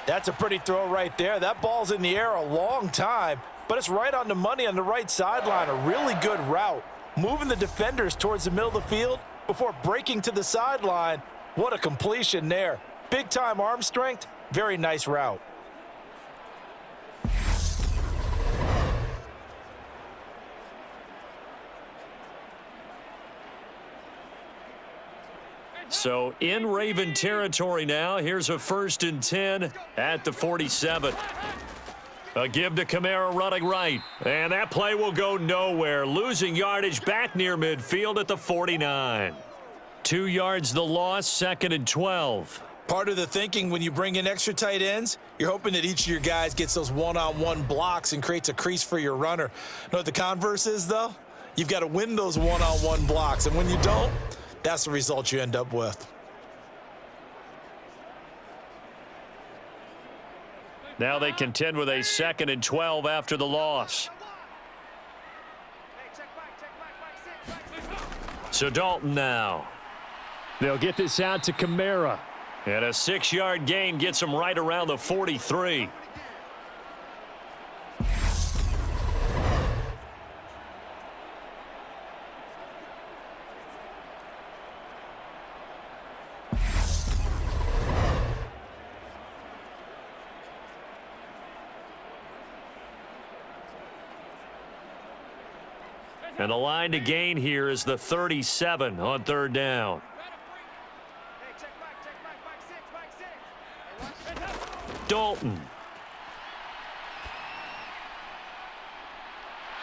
That's a pretty throw right there. That ball's in the air a long time, but it's right on the money on the right sideline. A really good route. Moving the defenders towards the middle of the field before breaking to the sideline. What a completion there. Big-time arm strength. Very nice route. So in Raven territory now. Here's a 1st and 10 at the 47. A give to Kamara running right. And that play will go nowhere. Losing yardage back near midfield at the 49. 2 yards the loss, 2nd and 12. Part of the thinking when you bring in extra tight ends, you're hoping that each of your guys gets those one-on-one blocks and creates a crease for your runner. Know what the converse is, though? You've got to win those one-on-one blocks, and when you don't, that's the result you end up with. Now they contend with a 2nd and 12 after the loss. So Dalton now. They'll get this out to Kamara. And a 6-yard gain gets him right around the 43. And the line to gain here is the 37 on 3rd down. Dalton.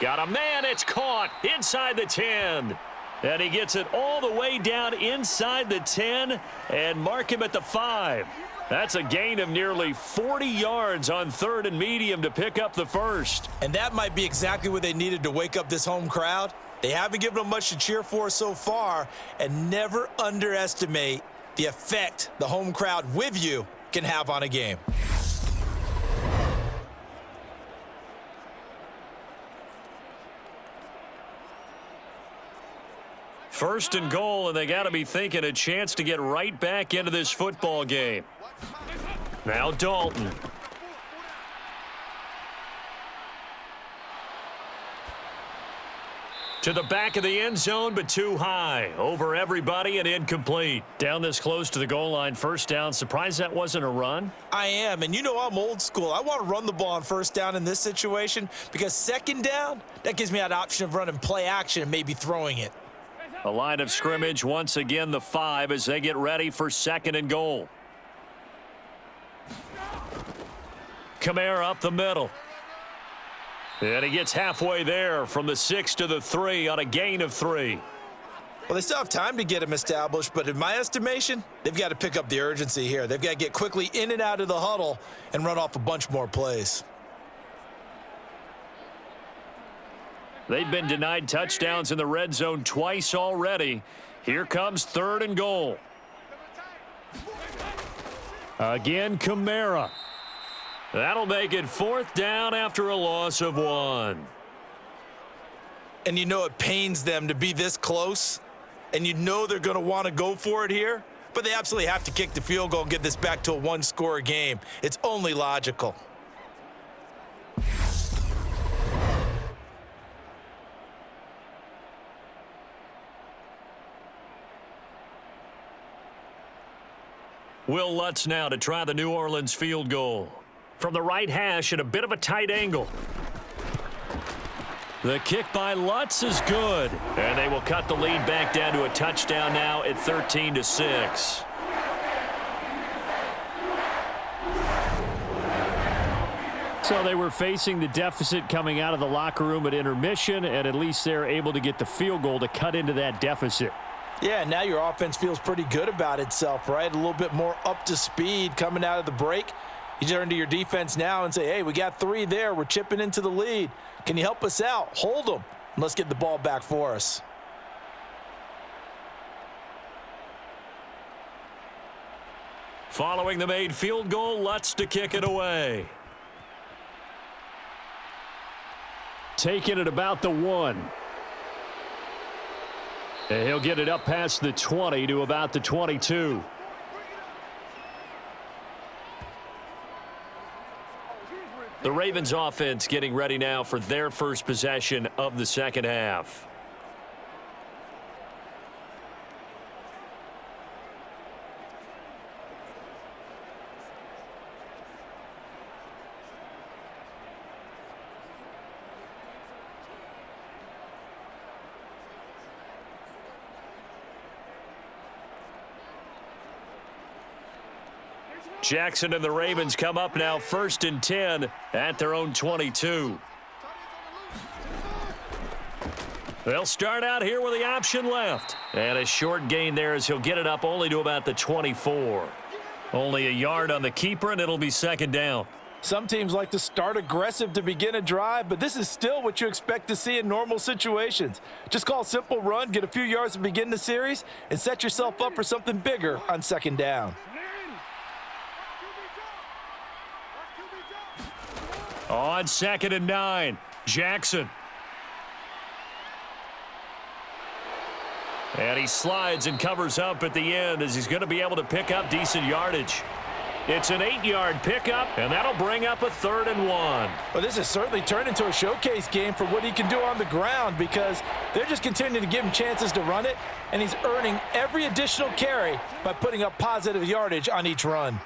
Got a man, it's caught inside the 10. And he gets it all the way down inside the 10 and mark him at the 5. That's a gain of nearly 40 yards on 3rd and medium to pick up the 1st. And that might be exactly what they needed to wake up this home crowd. They haven't given them much to cheer for so far, and never underestimate the effect the home crowd with you can have on a game. First and goal, and they got to be thinking a chance to get right back into this football game. Now Dalton. To the back of the end zone, but too high. Over everybody and incomplete. Down this close to the goal line, 1st down. Surprised that wasn't a run? I am, and you know I'm old school. I want to run the ball on 1st down in this situation because 2nd down, that gives me that option of running play action and maybe throwing it. A line of scrimmage, once again the 5 as they get ready for 2nd and goal. Kamara up the middle. And he gets halfway there from the 6 to the 3 on a gain of 3. Well, they still have time to get him established, but in my estimation, they've got to pick up the urgency here. They've got to get quickly in and out of the huddle and run off a bunch more plays. They've been denied touchdowns in the red zone twice already. Here comes 3rd and goal. Again, Kamara. That'll make it 4th down after a loss of 1. And you know it pains them to be this close, and you know they're going to want to go for it here, but they absolutely have to kick the field goal and get this back to a 1-score game. It's only logical. Will Lutz now to try the New Orleans field goal. From the right hash at a bit of a tight angle. The kick by Lutz is good. And they will cut the lead back down to a touchdown now at 13-6. So they were facing the deficit coming out of the locker room at intermission, and at least they're able to get the field goal to cut into that deficit. Yeah, now your offense feels pretty good about itself, right? A little bit more up to speed coming out of the break. You turn to your defense now and say, hey, we got 3 there. We're chipping into the lead. Can you help us out? Hold them. And let's get the ball back for us. Following the made field goal, Lutz to kick it away. Taking it about the 1. And he'll get it up past the 20 to about the 22. The Ravens offense getting ready now for their first possession of the second half. Jackson and the Ravens come up now 1st and 10 at their own 22. They'll start out here with the option left. And a short gain there as he'll get it up only to about the 24. Only a yard on the keeper, and it'll be 2nd down. Some teams like to start aggressive to begin a drive, but this is still what you expect to see in normal situations. Just call a simple run, get a few yards to begin the series, and set yourself up for something bigger on 2nd down. On 2nd and 9, Jackson. And he slides and covers up at the end as he's going to be able to pick up decent yardage. It's an 8-yard pickup, and that'll bring up a 3rd and 1. Well, this has certainly turned into a showcase game for what he can do on the ground because they're just continuing to give him chances to run it, and he's earning every additional carry by putting up positive yardage on each run.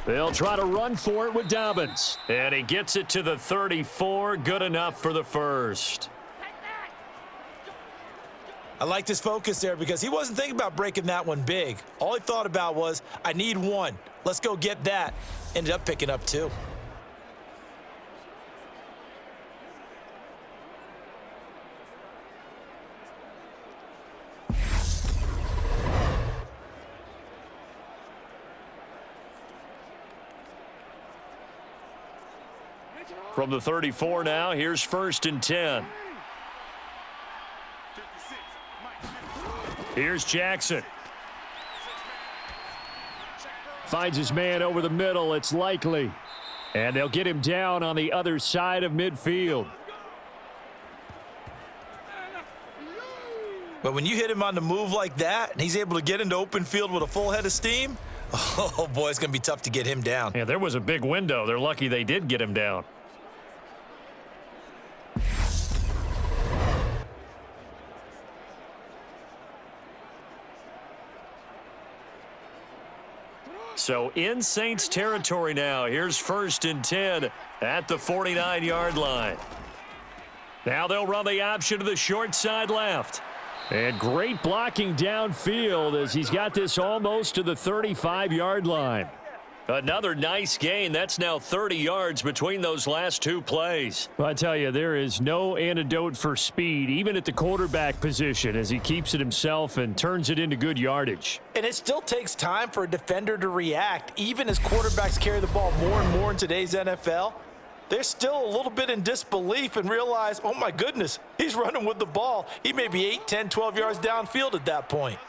They'll try to run for it with Dobbins. And he gets it to the 34. Good enough for the first. I liked his focus there because he wasn't thinking about breaking that one big. All he thought about was, I need 1. Let's go get that. Ended up picking up 2. From the 34 now, here's 1st and 10. Here's Jackson. Finds his man over the middle. It's Likely. And they'll get him down on the other side of midfield. But when you hit him on the move like that, and he's able to get into open field with a full head of steam, oh boy, it's going to be tough to get him down. Yeah, there was a big window. They're lucky they did get him down. So in Saints territory now. Here's 1st and 10 at the 49-yard line. Now they'll run the option to the short side left. And great blocking downfield as he's got this almost to the 35-yard line. Another nice gain. That's now 30 yards between those last 2 plays. Well, I tell you, there is no antidote for speed, even at the quarterback position, as he keeps it himself and turns it into good yardage. And it still takes time for a defender to react, even as quarterbacks carry the ball more and more in today's NFL. They're still a little bit in disbelief and realize, oh my goodness, he's running with the ball. He may be 8, 10, 12 yards downfield at that point.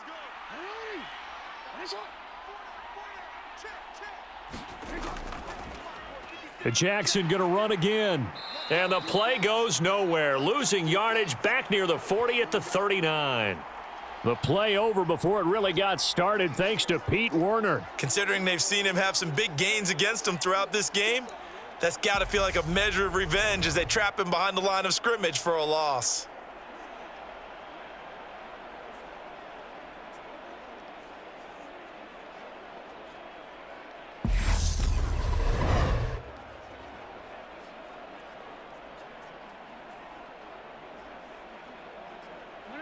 Jackson going to run again. And the play goes nowhere. Losing yardage back near the 40 at the 39. The play over before it really got started thanks to Pete Werner. Considering they've seen him have some big gains against him throughout this game, that's got to feel like a measure of revenge as they trap him behind the line of scrimmage for a loss.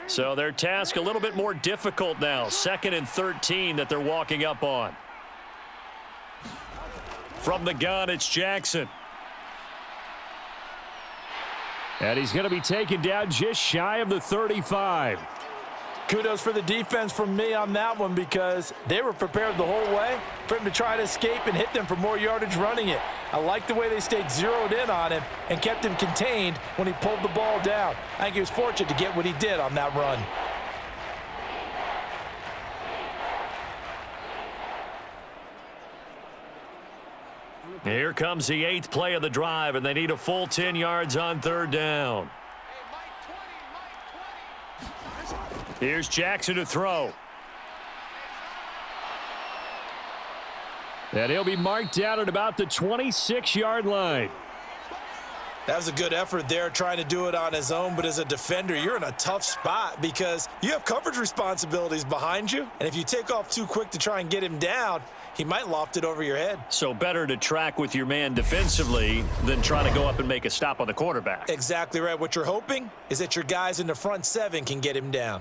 So their task a little bit more difficult now. 2nd and 13 that they're walking up on. From the gun, it's Jackson. And he's going to be taken down just shy of the 35. Kudos for the defense from me on that one because they were prepared the whole way for him to try to escape and hit them for more yardage running it. I like the way they stayed zeroed in on him and kept him contained when he pulled the ball down. I think he was fortunate to get what he did on that run. Here comes the 8th play of the drive, and they need a full 10 yards on 3rd down. Here's Jackson to throw. And he'll be marked down at about the 26-yard line. That was a good effort there trying to do it on his own, but as a defender, you're in a tough spot because you have coverage responsibilities behind you, and if you take off too quick to try and get him down, he might loft it over your head. So better to track with your man defensively than try to go up and make a stop on the quarterback. Exactly right. What you're hoping is that your guys in the front 7 can get him down.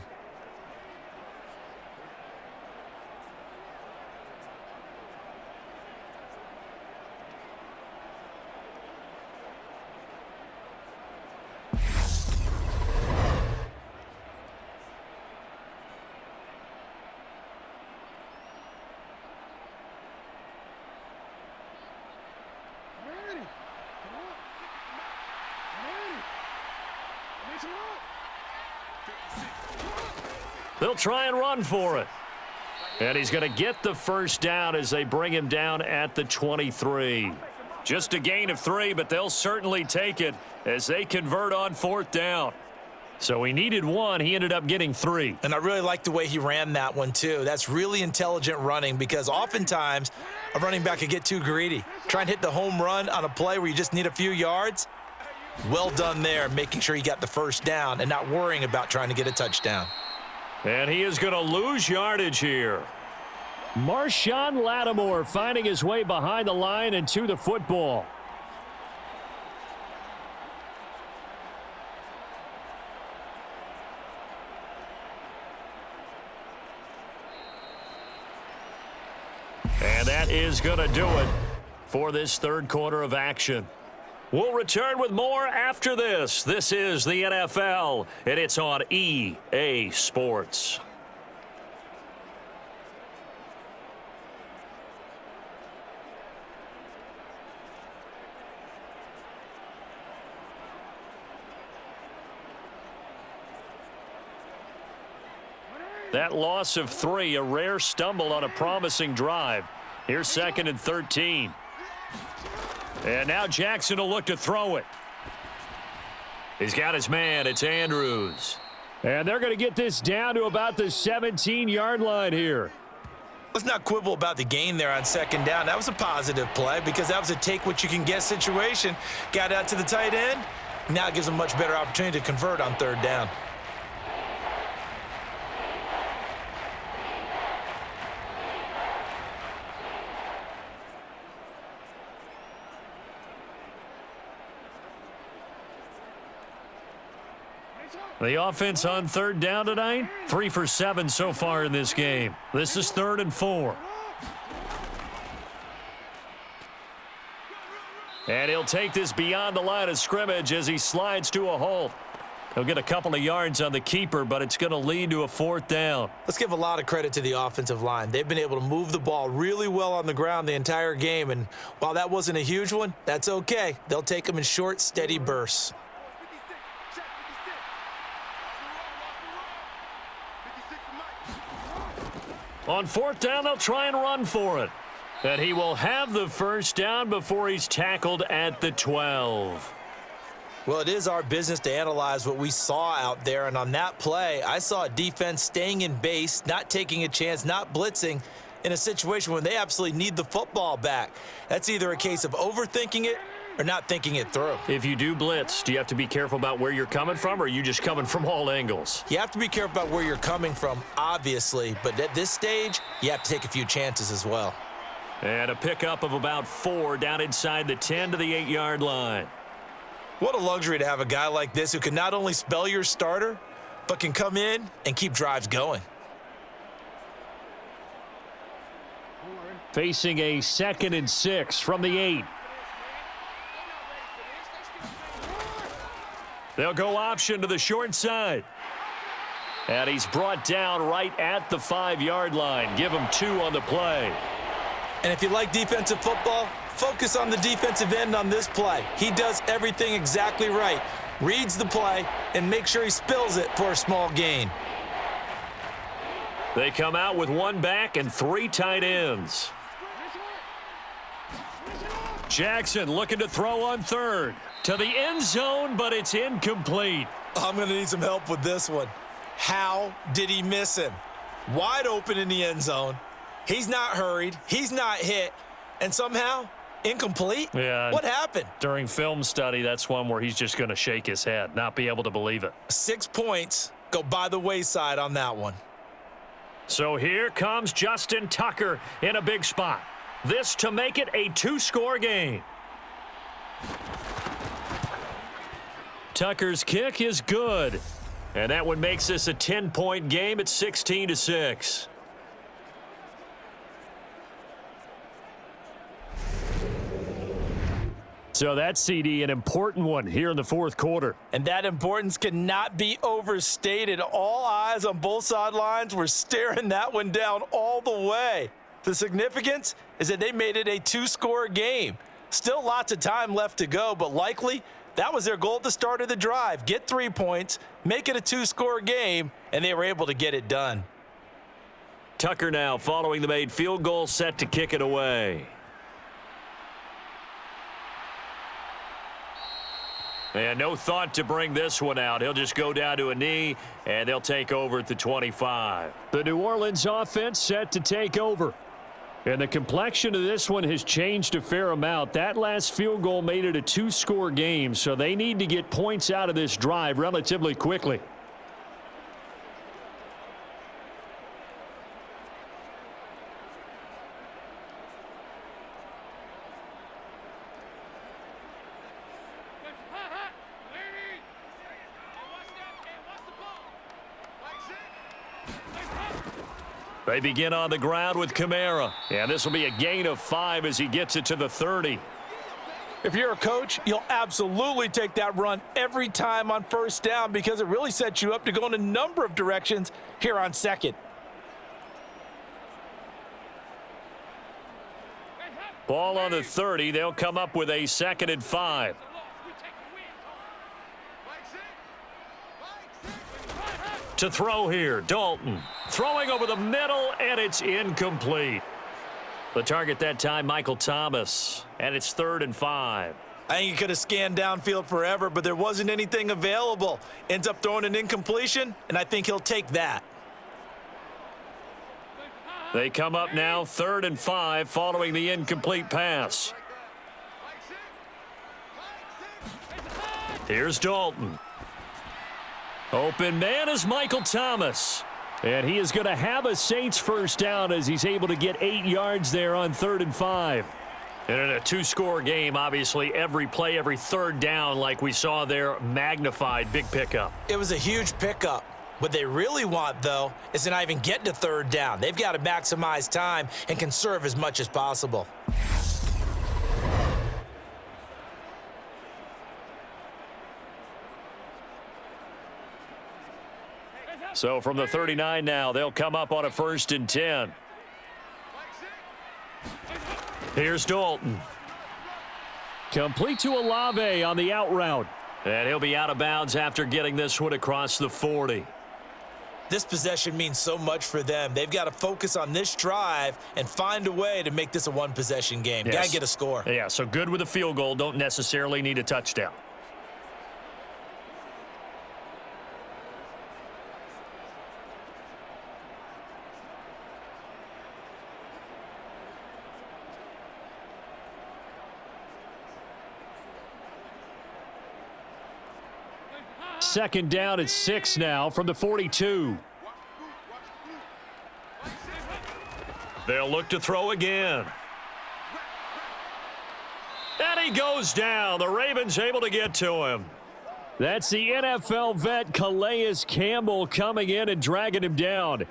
They'll try and run for it. And he's going to get the first down as they bring him down at the 23. Just a gain of 3, but they'll certainly take it as they convert on 4th down. So he needed 1. He ended up getting 3. And I really like the way he ran that one, too. That's really intelligent running because oftentimes a running back could get too greedy. Try and hit the home run on a play where you just need a few yards. Well done there, making sure he got the first down and not worrying about trying to get a touchdown. And he is going to lose yardage here. Marshawn Lattimore finding his way behind the line and to the football. And that is going to do it for this 3rd quarter of action. We'll return with more after this. This is the NFL, and it's on EA Sports. That loss of 3, a rare stumble on a promising drive. Here's 2nd and 13. And now Jackson will look to throw it. He's got his man. It's Andrews. And they're going to get this down to about the 17-yard line here. Let's not quibble about the gain there on 2nd down. That was a positive play because that was a take-what-you-can-get situation. Got out to the tight end. Now it gives them a much better opportunity to convert on 3rd down. The offense on 3rd down tonight, 3 for 7 so far in this game. This is 3rd and 4. And he'll take this beyond the line of scrimmage as he slides to a halt. He'll get a couple of yards on the keeper, but it's going to lead to a 4th down. Let's give a lot of credit to the offensive line. They've been able to move the ball really well on the ground the entire game, and while that wasn't a huge one, that's okay. They'll take them in short, steady bursts. On 4th down, they'll try and run for it. And he will have the first down before he's tackled at the 12. Well, it is our business to analyze what we saw out there, and on that play, I saw a defense staying in base, not taking a chance, not blitzing in a situation when they absolutely need the football back. That's either a case of overthinking it or not thinking it through. If you do blitz, do you have to be careful about where you're coming from, or are you just coming from all angles? You have to be careful about where you're coming from, obviously, but at this stage, you have to take a few chances as well. And a pickup of about 4 down inside the 10 to the 8-yard line. What a luxury to have a guy like this who can not only spell your starter, but can come in and keep drives going. Facing a 2nd and 6 from the 8. They'll go option to the short side. And he's brought down right at the 5-yard line. Give him 2 on the play. And if you like defensive football, focus on the defensive end on this play. He does everything exactly right. Reads the play and makes sure he spills it for a small gain. They come out with 1 back and 3 tight ends. Jackson looking to throw on 3rd. To the end zone, but it's incomplete. I'm going to need some help with this one. How did he miss him? Wide open in the end zone. He's not hurried. He's not hit. And somehow, incomplete? Yeah. What happened? During film study, that's one where he's just going to shake his head, not be able to believe it. 6 points go by the wayside on that one. So here comes Justin Tucker in a big spot. This to make it a 2-score game. Tucker's kick is good. And that one makes this a 10-point game at 16-6. So that CD, an important one here in the 4th quarter. And that importance cannot be overstated. All eyes on both sidelines were staring that one down all the way. The significance is that they made it a 2-score game. Still lots of time left to go, but likely that was their goal at the start of the drive. Get 3 points, make it a 2-score game, and they were able to get it done. Tucker now following the made field goal, set to kick it away. And no thought to bring this one out. He'll just go down to a knee, and they'll take over at the 25. The New Orleans offense set to take over. And the complexion of this one has changed a fair amount. That last field goal made it a 2-score game, so they need to get points out of this drive relatively quickly. They begin on the ground with Kamara. And this will be a gain of 5 as he gets it to the 30. If you're a coach, you'll absolutely take that run every time on 1st down because it really sets you up to go in a number of directions here on 2nd. Ball on the 30. They'll come up with a 2nd and 5. To throw here, Dalton. Throwing over the middle, and it's incomplete. The target that time, Michael Thomas. And it's 3rd and 5. I think he could have scanned downfield forever, but there wasn't anything available. Ends up throwing an incompletion, and I think he'll take that. They come up now 3rd and 5 following the incomplete pass. Here's Dalton. Open man is Michael Thomas. And he is going to have a Saints 1st down as he's able to get 8 yards there on 3rd and 5. And in a 2-score game, obviously, every play, every 3rd down, like we saw there, magnified, big pickup. It was a huge pickup. What they really want, though, is to not even get to 3rd down. They've got to maximize time and conserve as much as possible. So from the 39 now, they'll come up on a 1st and 10. Here's Dalton. Complete to Olave on the out route. And he'll be out of bounds after getting this one across the 40. This possession means so much for them. They've got to focus on this drive and find a way to make this a 1-possession game. Yes. Got to get a score. Yeah, so good with a field goal. Don't necessarily need a touchdown. Second down at 6 now from the 42. They'll look to throw again. And he goes down. The Ravens able to get to him. That's the NFL vet Calais Campbell coming in and dragging him down. I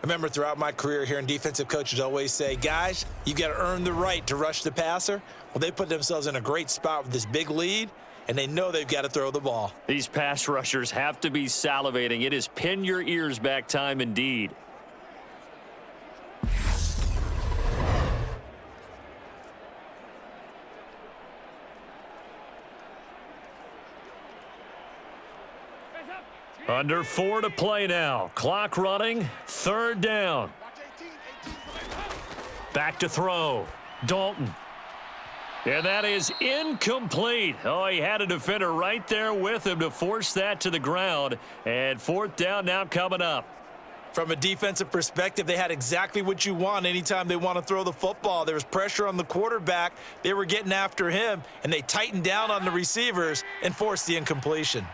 remember throughout my career hearing defensive coaches always say, guys, you got to earn the right to rush the passer. Well, they put themselves in a great spot with this big lead, and they know they've got to throw the ball. These pass rushers have to be salivating. It is pin your ears back time indeed. Under 4 to play now. Clock running. 3rd down. Back to throw. Dalton. And that is incomplete. Oh, he had a defender right there with him to force that to the ground. And 4th down now coming up. From a defensive perspective, they had exactly what you want anytime they want to throw the football. There was pressure on the quarterback. They were getting after him, and they tightened down on the receivers and forced the incompletion.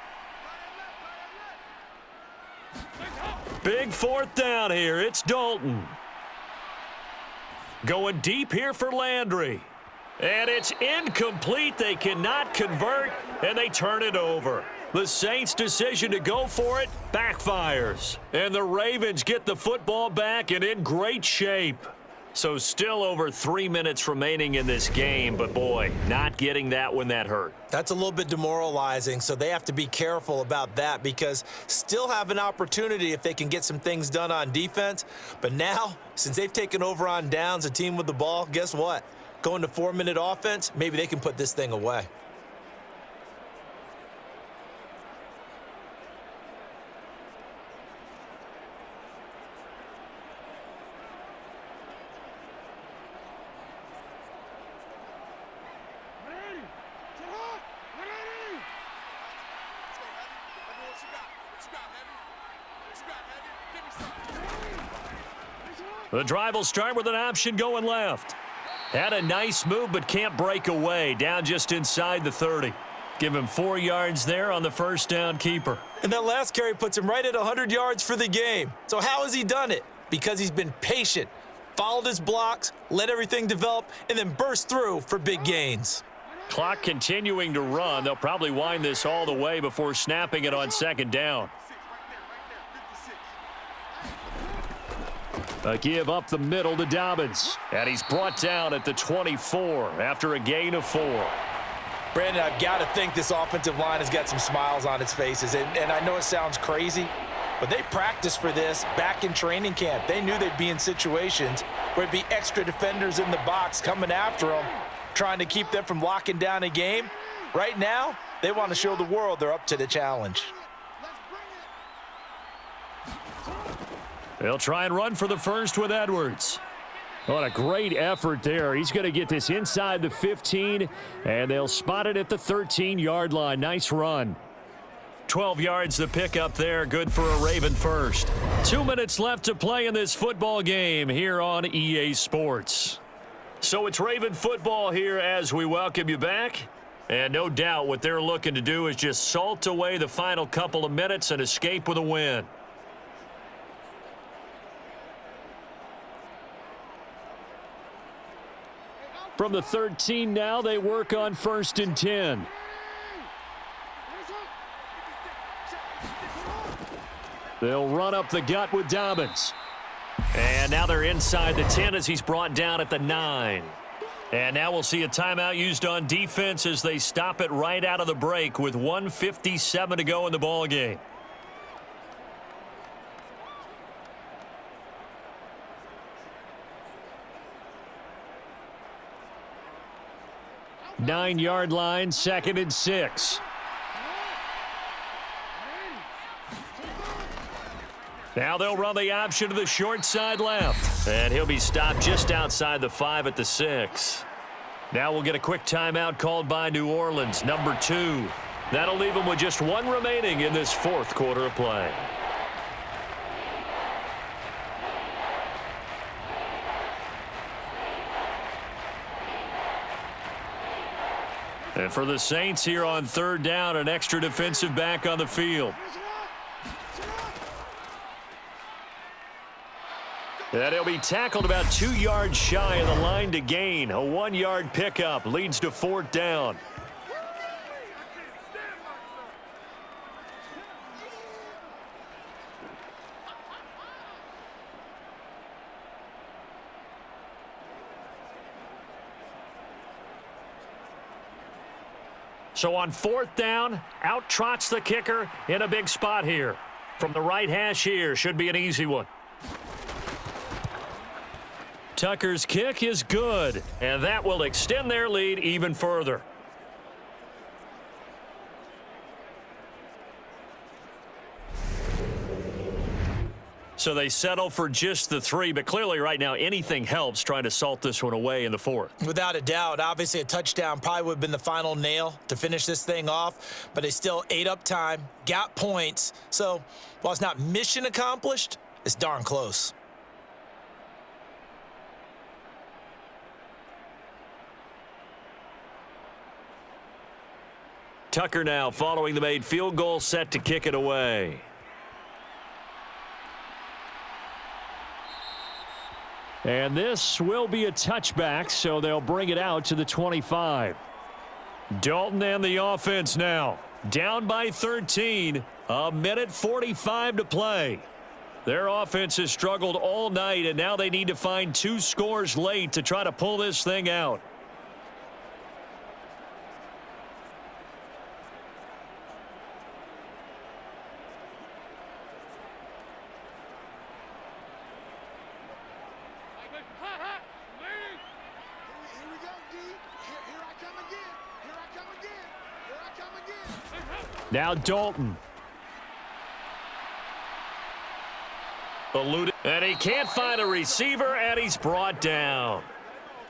Big 4th down here. It's Dalton. Going deep here for Landry. And it's incomplete. They cannot convert, and they turn it over. The Saints' decision to go for it backfires. And the Ravens get the football back and in great shape. So still over 3 minutes remaining in this game, but boy, not getting that when that hurt. That's a little bit demoralizing, so they have to be careful about that because still have an opportunity if they can get some things done on defense. But now, since they've taken over on downs, a team with the ball, guess what? Going to 4-minute offense, maybe they can put this thing away. The drive will start with an option going left. Had a nice move, but can't break away. Down just inside the 30. Give him 4 yards there on the 1st down keeper. And that last carry puts him right at 100 yards for the game. So how has he done it? Because he's been patient, followed his blocks, let everything develop, and then burst through for big gains. Clock continuing to run. They'll probably wind this all the way before snapping it on 2nd down. A give up the middle to Dobbins. And he's brought down at the 24 after a gain of 4. Brandon, I've got to think this offensive line has got some smiles on its faces. And I know it sounds crazy, but they practiced for this back in training camp. They knew they'd be in situations where it'd be extra defenders in the box coming after them, trying to keep them from locking down a game. Right now, they want to show the world they're up to the challenge. They'll try and run for the first with Edwards. What a great effort there. He's going to get this inside the 15, and they'll spot it at the 13-yard line. Nice run. 12 yards the pickup there. Good for a Raven first. 2 minutes left to play in this football game here on EA Sports. So it's Raven football here as we welcome you back. And no doubt what they're looking to do is just salt away the final couple of minutes and escape with a win. From the 13 now, they work on 1st and 10. They'll run up the gut with Dobbins. And now they're inside the 10 as he's brought down at the 9. And now we'll see a timeout used on defense as they stop it right out of the break with 1:57 to go in the ballgame. Nine-yard line, 2nd and 6. Now they'll run the option to the short side left. And he'll be stopped just outside the 5 at the 6. Now we'll get a quick timeout called by New Orleans, number 2. That'll leave them with just 1 remaining in this 4th quarter of play. And for the Saints here on 3rd down, an extra defensive back on the field. And he'll be tackled about 2 yards shy of the line to gain. A 1-yard pickup leads to 4th down. So on 4th down, out trots the kicker in a big spot here. From the right hash here, should be an easy one. Tucker's kick is good, and that will extend their lead even further. So they settle for just the 3, but clearly right now anything helps trying to salt this one away in the 4th. Without a doubt, obviously a touchdown probably would have been the final nail to finish this thing off, but they still ate up time, got points. So while it's not mission accomplished, it's darn close. Tucker now following the made field goal, set to kick it away. And this will be a touchback, so they'll bring it out to the 25. Dalton and the offense now. Down by 13. A minute 45 to play. Their offense has struggled all night, and now they need to find 2 scores late to try to pull this thing out. Here we go, D. Here I come again. Here I come again. Here I come again. Now Dalton. Eluded. And he can't find a receiver, and he's brought down.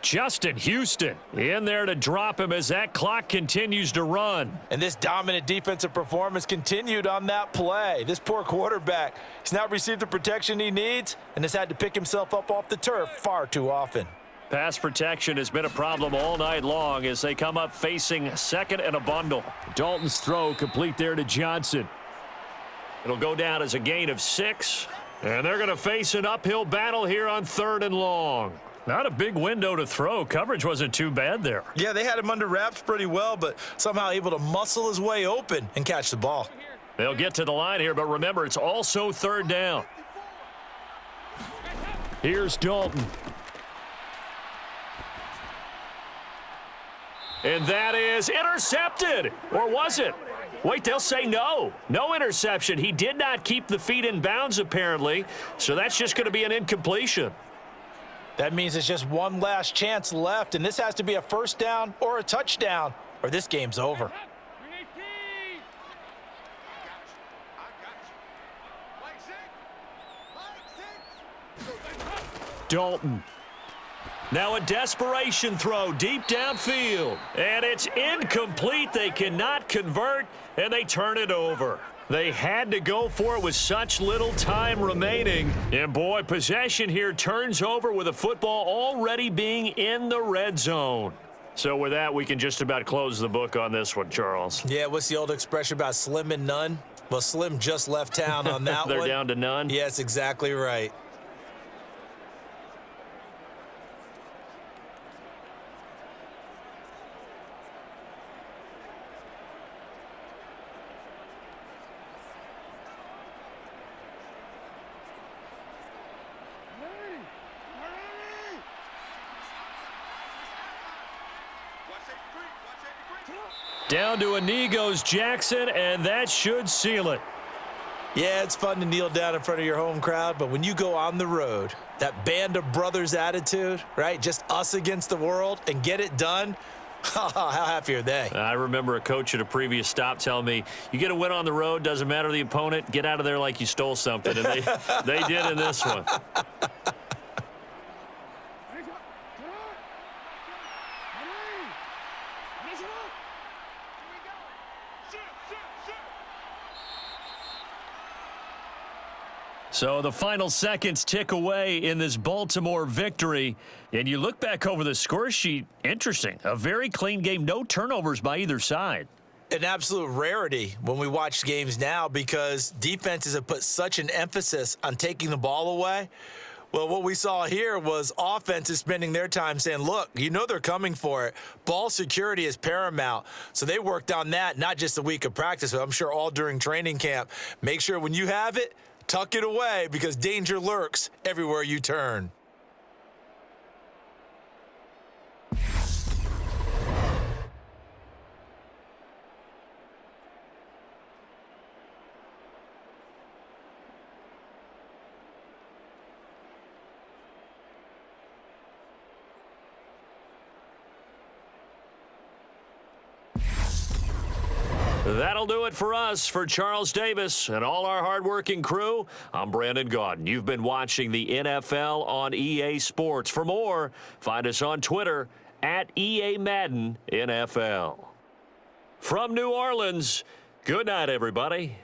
Justin Houston in there to drop him as that clock continues to run. And this dominant defensive performance continued on that play. This poor quarterback, he's not received the protection he needs and has had to pick himself up off the turf far too often. Pass protection has been a problem all night long as they come up facing second and a bundle. Dalton's throw complete there to Johnson. It'll go down as a gain of 6, and they're going to face an uphill battle here on 3rd and long. Not a big window to throw. Coverage wasn't too bad there. Yeah, they had him under wraps pretty well, but somehow able to muscle his way open and catch the ball. They'll get to the line here, but remember, it's also 3rd down. Here's Dalton. And that is intercepted. Or was it? Wait, they'll say no. No interception. He did not keep the feet in bounds, apparently, so that's just going to be an incompletion. That means it's just one last chance left, and this has to be a 1st down or a touchdown, or this game's over. Dalton. Now a desperation throw deep downfield. And it's incomplete. They cannot convert, and they turn it over. They had to go for it with such little time remaining. And, boy, possession here turns over with a football already being in the red zone. So with that, we can just about close the book on this one, Charles. Yeah, what's the old expression about slim and none? Well, Slim just left town on that They're one. down to none? Yes, exactly right. Down to a knee goes Jackson, and that should seal it. Yeah, it's fun to kneel down in front of your home crowd, but when you go on the road, that band of brothers attitude, right? Just us against the world and get it done. How happy are they? I remember a coach at a previous stop telling me, you get a win on the road, doesn't matter the opponent, get out of there like you stole something. And they did in this one. So the final seconds tick away in this Baltimore victory. And you look back over the score sheet, interesting. A very clean game, no turnovers by either side. An absolute rarity when we watch games now because defenses have put such an emphasis on taking the ball away. Well, what we saw here was offenses spending their time saying, look, you know they're coming for it. Ball security is paramount. So they worked on that, not just a week of practice, but I'm sure all during training camp. Make sure when you have it, tuck it away because danger lurks everywhere you turn. That'll do it for us. For Charles Davis and all our hardworking crew, I'm Brandon Gaudin. You've been watching the NFL on EA Sports. For more, find us on Twitter at EA Madden NFL. From New Orleans, good night, everybody.